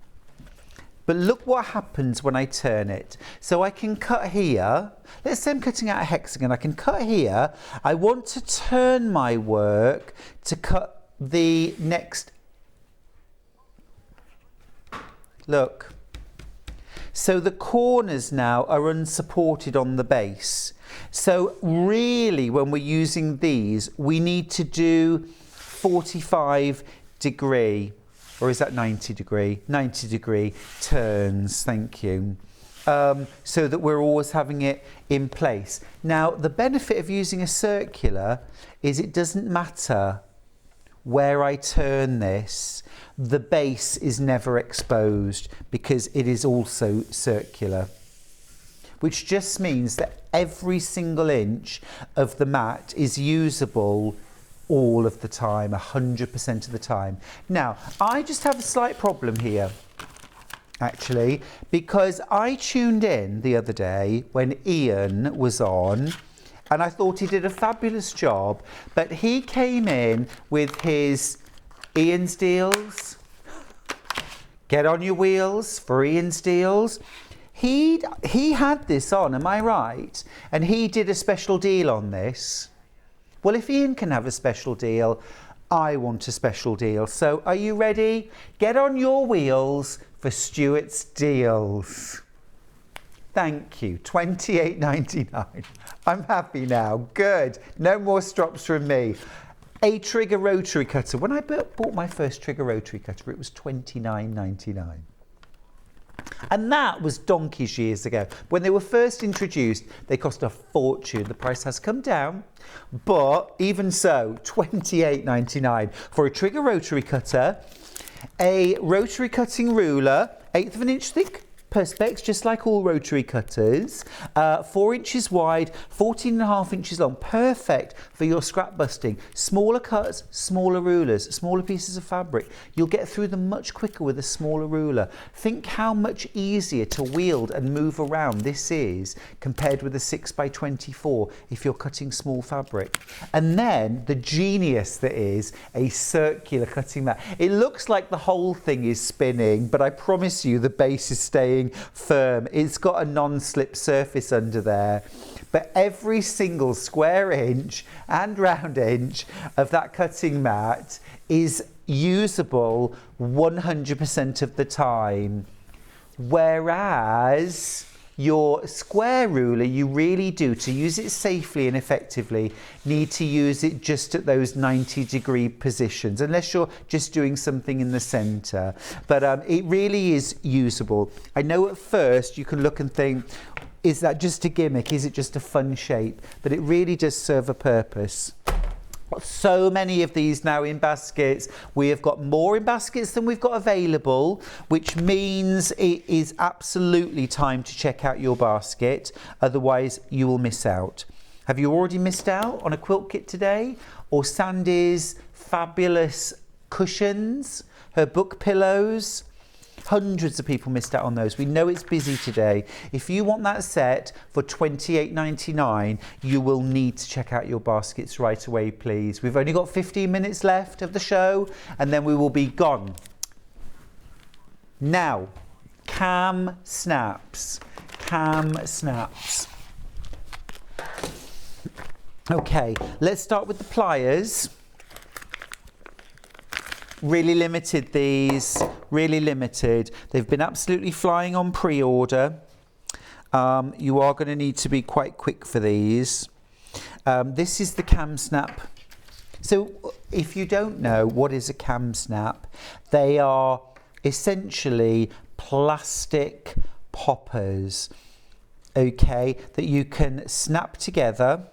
but look what happens when I turn it. So I can cut here. Let's say I'm cutting out a hexagon. I can cut here. I want to turn my work to cut the next. Look. So the corners now are unsupported on the base. So really, when we're using these, we need to do 45 degree, or is that 90 degree? 90 degree turns, thank you. So that we're always having it in place. Now, the benefit of using a circular is it doesn't matter where I turn this, the base is never exposed because it is also circular, which just means that every single inch of the mat is usable all of the time, 100% of the time. Now, I just have a slight problem here, actually, because I tuned in the other day when Ian was on, and I thought he did a fabulous job, but he came in with his Ian's deals. Get on your wheels for Ian's deals. He had this on, am I right? And he did a special deal on this. Well, if Ian can have a special deal, I want a special deal. So are you ready? Get on your wheels for Stuart's deals. Thank you. $28.99. I'm happy now. Good. No more strops from me. A trigger rotary cutter. When I bought my first trigger rotary cutter, it was $29.99. And that was donkey's years ago. When they were first introduced, they cost a fortune. The price has come down, but even so, $28.99 for a trigger rotary cutter, a rotary cutting ruler, 1/8 of an inch thick perspex, just like all rotary cutters, 4 inches wide, 14.5 inches long, perfect for your scrap busting. Smaller cuts, smaller rulers, smaller pieces of fabric. You'll get through them much quicker with a smaller ruler. Think how much easier to wield and move around this is compared with a 6x24 if you're cutting small fabric. And then the genius that is a circular cutting mat. It looks like the whole thing is spinning, but I promise you the base is staying firm. It's got a non-slip surface under there, but every single square inch and round inch of that cutting mat is usable 100% of the time, whereas your square ruler, you really do, to use it safely and effectively, need to use it just at those 90-degree positions, unless you're just doing something in the center. But it really is usable. I know at first you can look and think, is that just a gimmick? Is it just a fun shape? But it really does serve a purpose. So many of these now in baskets. We have got more in baskets than we've got available, which means it is absolutely time to check out your basket, otherwise you will miss out. Have you already missed out on a quilt kit today? Or Sandi's fabulous cushions, her book pillows? Hundreds of people missed out on those. We know it's busy today. If you want that set for $28.99, you will need to check out your baskets right away, please. We've only got 15 minutes left of the show, and then we will be gone. Now, cam snaps. Cam snaps. Okay, let's start with the pliers. Really limited these, really limited. They've been absolutely flying on pre-order. You are going to need to be quite quick for these. This is the cam snap. So if you don't know what is a cam snap, they are essentially plastic poppers, okay, that you can snap together.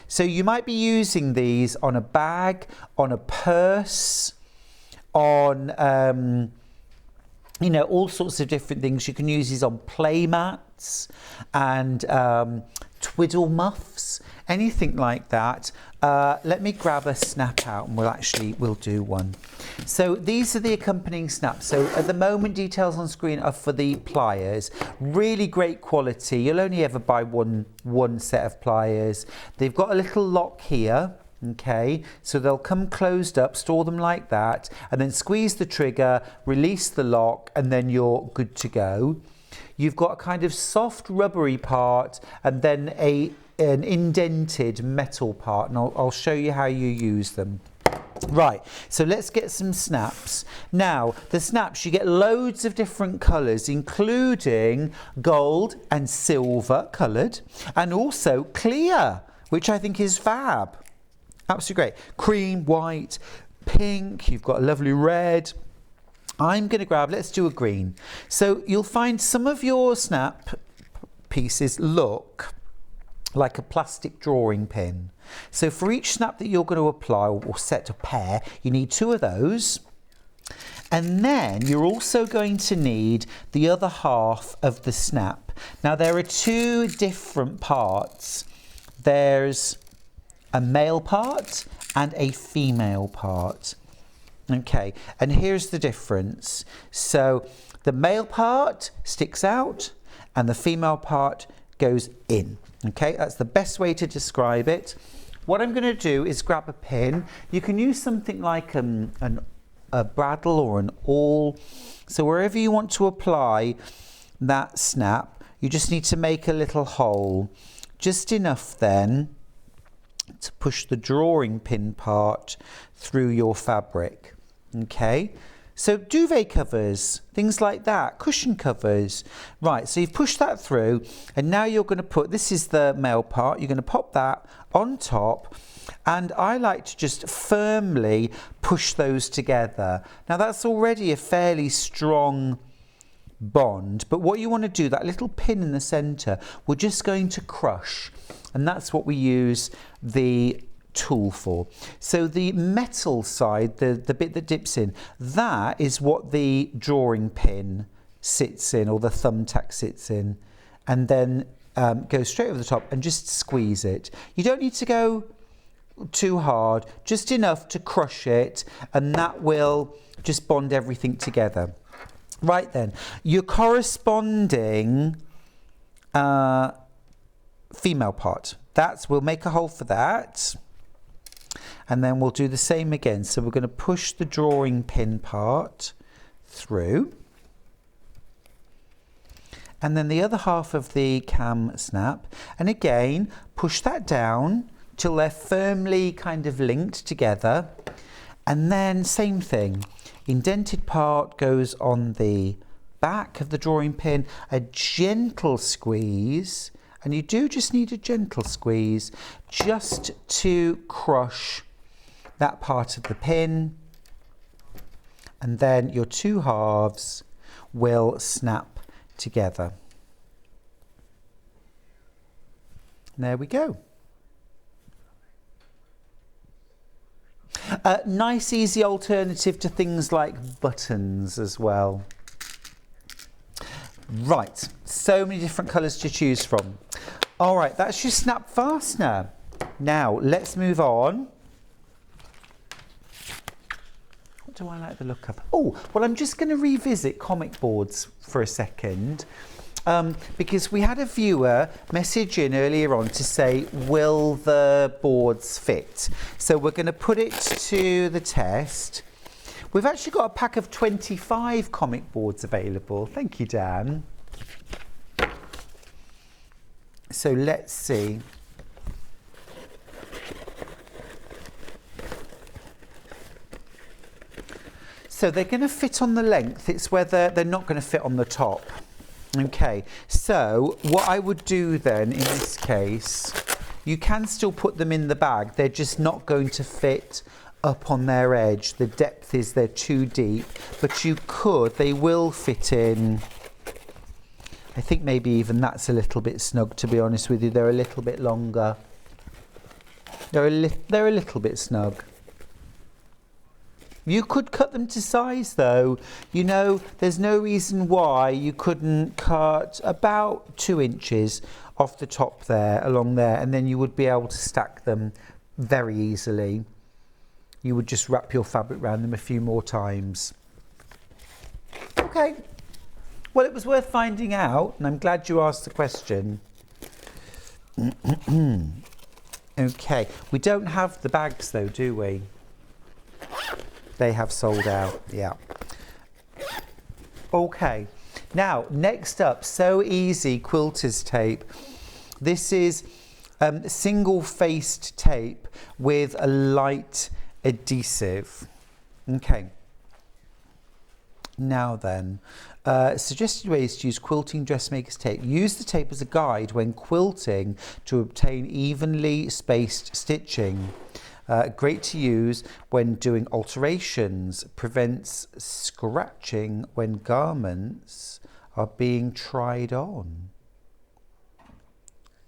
So you might be using these on a bag, on a purse, on, you know, all sorts of different things. You can use these on play mats and twiddle muffs, anything like that. Let me grab a snap out and we'll do one. So these are the accompanying snaps. So at the moment, details on screen are for the pliers. Really great quality. You'll only ever buy one set of pliers. They've got a little lock here. Okay, so they'll come closed up, store them like that, and then squeeze the trigger, release the lock, and then you're good to go. You've got a kind of soft rubbery part and then an indented metal part, and I'll show you how you use them. Right, so let's get some snaps. Now, the snaps, you get loads of different colours, including gold and silver coloured, and also clear, which I think is fab. Absolutely great. Cream, white, pink, you've got a lovely red. I'm going to grab, let's do a green. So you'll find some of your snap pieces look like a plastic drawing pin. So for each snap that you're going to apply or set a pair, you need 2 of those. And then you're also going to need the other half of the snap. Now there are 2 different parts. There's a male part and a female part. Okay, and here's the difference. So the male part sticks out and the female part goes in. Okay, that's the best way to describe it. What I'm going to do is grab a pin. You can use something like a bradawl or an awl. So wherever you want to apply that snap, you just need to make a little hole. Just enough then to push the drawing pin part through your fabric. Okay, so duvet covers, things like that, cushion covers. Right, so you've pushed that through, and now you're going to put, this is the male part, you're going to pop that on top, and I like to just firmly push those together. Now that's already a fairly strong bond, but what you want to do, that little pin in the centre, we're just going to crush, and that's what we use the tool for. So the metal side, the bit that dips in, that is what the drawing pin sits in, or the thumbtack sits in, and then go straight over the top and just squeeze it. You don't need to go too hard, just enough to crush it, and that will just bond everything together. Right then, your corresponding female part, we'll make a hole for that, and then we'll do the same again. So we're going to push the drawing pin part through, and then the other half of the cam snap, and again push that down till they're firmly kind of linked together, and then same thing, indented part goes on the back of the drawing pin, a gentle squeeze, and you do just need a gentle squeeze just to crush that part of the pin, and then your 2 halves will snap together. There we go. A nice easy alternative to things like buttons as well. Right, so many different colours to choose from. All right, that's your snap fastener. Now let's move on. What do I like the look of? Oh, well, I'm just going to revisit comic boards for a second, because we had a viewer message in earlier on to say, will the boards fit? So we're going to put it to the test. We've actually got a pack of 25 comic boards available. Thank you, Dan. So let's see. So they're going to fit on the length. It's whether they're not going to fit on the top. Okay, so what I would do then in this case, you can still put them in the bag. They're just not going to fit up on their edge. The depth is they're too deep, but they will fit in. I think maybe even that's a little bit snug, to be honest with you. They're a little bit longer. They're a little bit snug. You could cut them to size though. You know, there's no reason why you couldn't cut about 2 inches off the top there, along there, and then you would be able to stack them very easily. You would just wrap your fabric around them a few more times. Okay, well, it was worth finding out, and I'm glad you asked the question. Okay, we don't have the bags though, do we? They have sold out, yeah. Okay, now next up, So Easy Quilters tape. This is single-faced tape with a light adhesive. Okay. Now then, suggested ways to use quilting dressmaker's tape. Use the tape as a guide when quilting to obtain evenly spaced stitching. Great to use when doing alterations. Prevents scratching when garments are being tried on.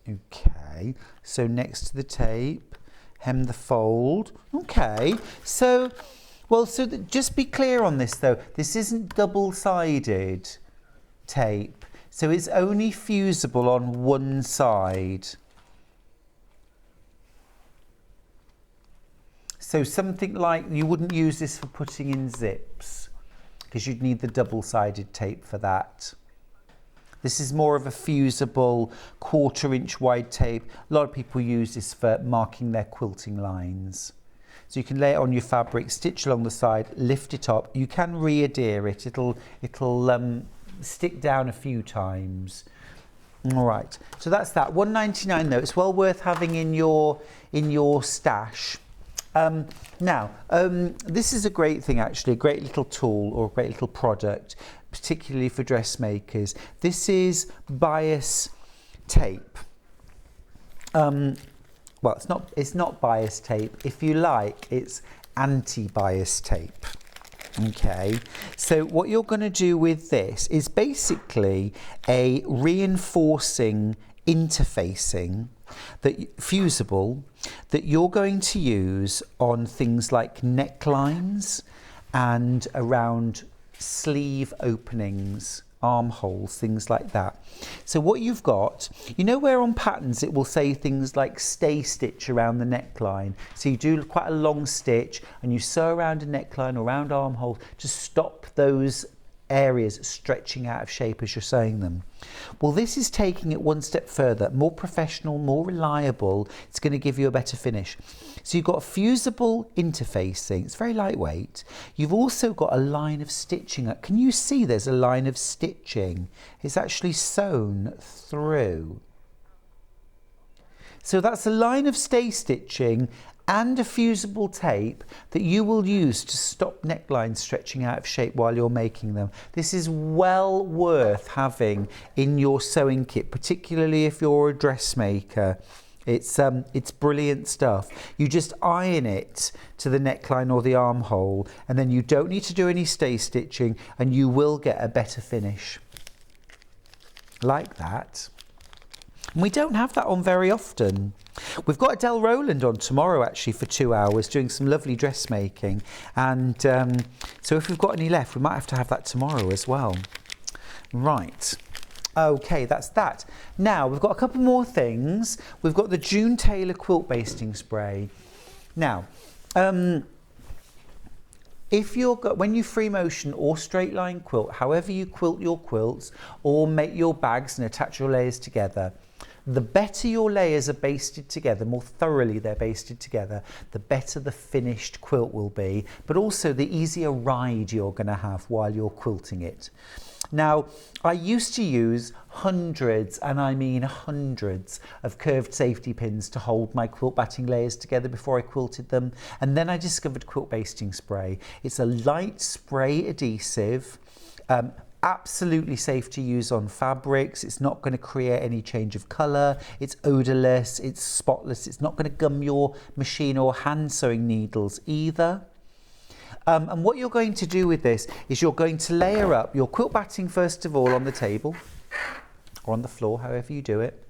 Okay, so next to the tape, hem the fold. Okay, so... Well, just be clear on this though. This isn't double-sided tape, so it's only fusible on one side. So something like, you wouldn't use this for putting in zips because you'd need the double-sided tape for that. This is more of a fusible 1/4 inch wide tape. A lot of people use this for marking their quilting lines. So you can lay it on your fabric, stitch along the side, lift it up. You can re-adhere it. It'll stick down a few times. All right. So that's that. £1.99 though. It's well worth having in your stash. Now, this is a great thing actually, a great little tool or a great little product, particularly for dressmakers. This is bias tape. Well, it's not bias tape. If you like, it's anti-bias tape. Okay, so what you're going to do with this is basically a reinforcing interfacing fusible that you're going to use on things like necklines and around sleeve openings, armholes, things like that. So what you've got, you know where on patterns it will say things like stay stitch around the neckline. So you do quite a long stitch and you sew around a neckline or around armholes to stop those areas stretching out of shape as you're sewing them. Well, this is taking it one step further, more professional, more reliable. It's going to give you a better finish. So you've got fusible interfacing, it's very lightweight. You've also got a line of stitching. Can you see there's a line of stitching? It's actually sewn through. So that's a line of stay stitching and a fusible tape that you will use to stop necklines stretching out of shape while you're making them. This is well worth having in your sewing kit, particularly if you're a dressmaker. It's brilliant stuff. You just iron it to the neckline or the armhole, and then you don't need to do any stay stitching, and you will get a better finish. Like that. And we don't have that on very often. We've got Adele Rowland on tomorrow actually for 2 hours doing some lovely dressmaking, and so if we've got any left we might have to have that tomorrow as well. Right, okay, that's that. Now we've got a couple more things. We've got the June Taylor quilt basting spray. Now if when you free motion or straight line quilt, however you quilt your quilts or make your bags and attach your layers together, the better your layers are basted together, more thoroughly they're basted together, the better the finished quilt will be, but also the easier ride you're going to have while you're quilting it. Now, I used to use hundreds, and I mean hundreds, of curved safety pins to hold my quilt batting layers together before I quilted them, and then I discovered quilt basting spray. It's a light spray adhesive, absolutely safe to use on fabrics. It's not going to create any change of colour, it's odourless, it's spotless, it's not going to gum your machine or hand sewing needles either. And what you're going to do with this is you're going to layer up your quilt batting first of all on the table or on the floor, however you do it.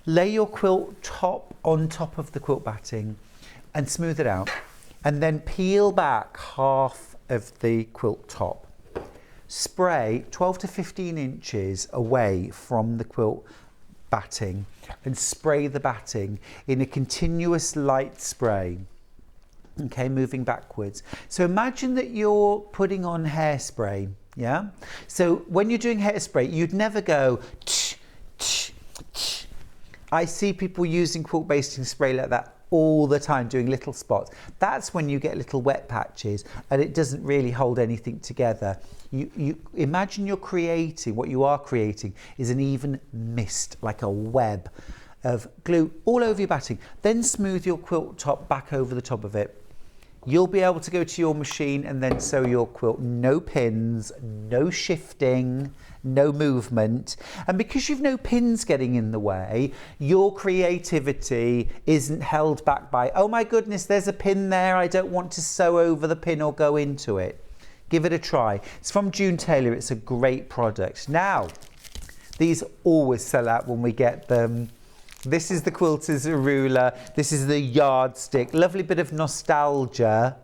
Lay your quilt top on top of the quilt batting and smooth it out, and then peel back half of the quilt top. Spray 12 to 15 inches away from the quilt batting and spray the batting in a continuous light spray. Okay, moving backwards. So imagine that you're putting on hairspray, yeah? So when you're doing hairspray, you'd never go tch, tch, tch, I see people using quilt basting spray like that all the time, doing little spots. That's when you get little wet patches and it doesn't really hold anything together. You imagine you're creating, what you are creating is an even mist, like a web of glue all over your batting. Then smooth your quilt top back over the top of it. You'll be able to go to your machine and then sew your quilt. No pins, no shifting, no movement. And because you've no pins getting in the way, your creativity isn't held back by, oh my goodness, there's a pin there, I don't want to sew over the pin or go into it. Give it a try. It's from June Taylor. It's a great product. Now, these always sell out when we get them. This is the Quilters ruler. This is the yardstick. Lovely bit of nostalgia,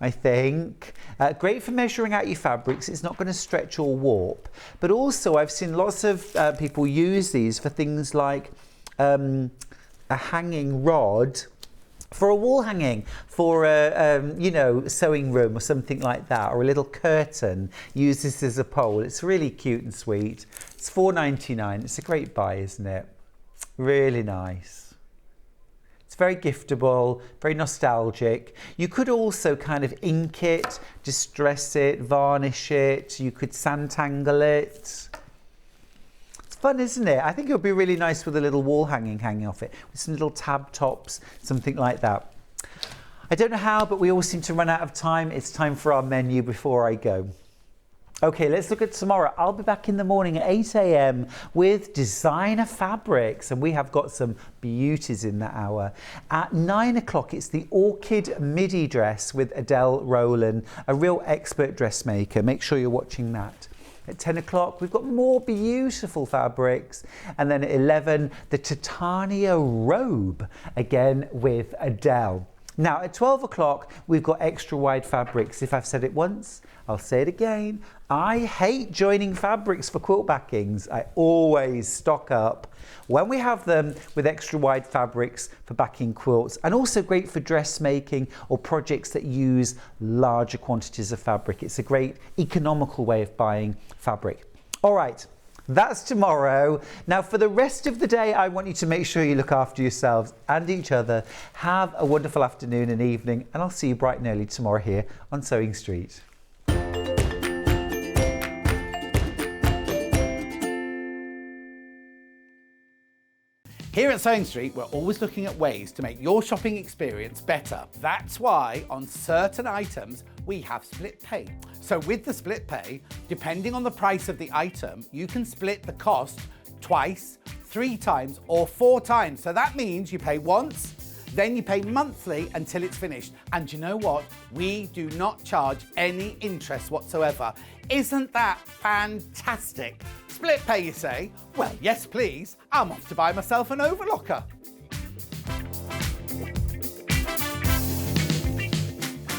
I think. Great for measuring out your fabrics. It's not going to stretch or warp. But also, I've seen lots of people use these for things like a hanging rod for a wall hanging, for a you know, sewing room or something like that, or a little curtain. Use this as a pole. It's really cute and sweet. It's $4.99. It's a great buy, isn't it? Really nice. It's very giftable, very nostalgic. You could also kind of ink it, distress it, varnish it. You could sandtangle it. It's fun, isn't it? I think it would be really nice with a little wall hanging off it, with some little tab tops, something like that. I don't know how, but we all seem to run out of time. It's time for our menu before I go. Okay, let's look at tomorrow. I'll be back in the morning at 8 a.m. with designer fabrics, and we have got some beauties in that hour. At 9 o'clock, it's the Orchid midi dress with Adele Rowland, a real expert dressmaker. Make sure you're watching that. At 10 o'clock, we've got more beautiful fabrics. And then at 11, the Titania robe, again with Adele. Now, at 12 o'clock, we've got extra wide fabrics. If I've said it once, I'll say it again. I hate joining fabrics for quilt backings. I always stock up when we have them with extra wide fabrics for backing quilts, and also great for dressmaking or projects that use larger quantities of fabric. It's a great economical way of buying fabric. All right. That's tomorrow. Now, for the rest of the day, I want you to make sure you look after yourselves and each other. Have a wonderful afternoon and evening, and I'll see you bright and early tomorrow here on Sewing Street. Here at Sewing Street, we're always looking at ways to make your shopping experience better. That's why on certain items, we have split pay. So with the split pay, depending on the price of the item, you can split the cost twice, 3 times, or 4 times. So that means you pay once, then you pay monthly until it's finished. And you know what? We do not charge any interest whatsoever. Isn't that fantastic? Split pay, you say? Well, yes, please. I'm off to buy myself an overlocker.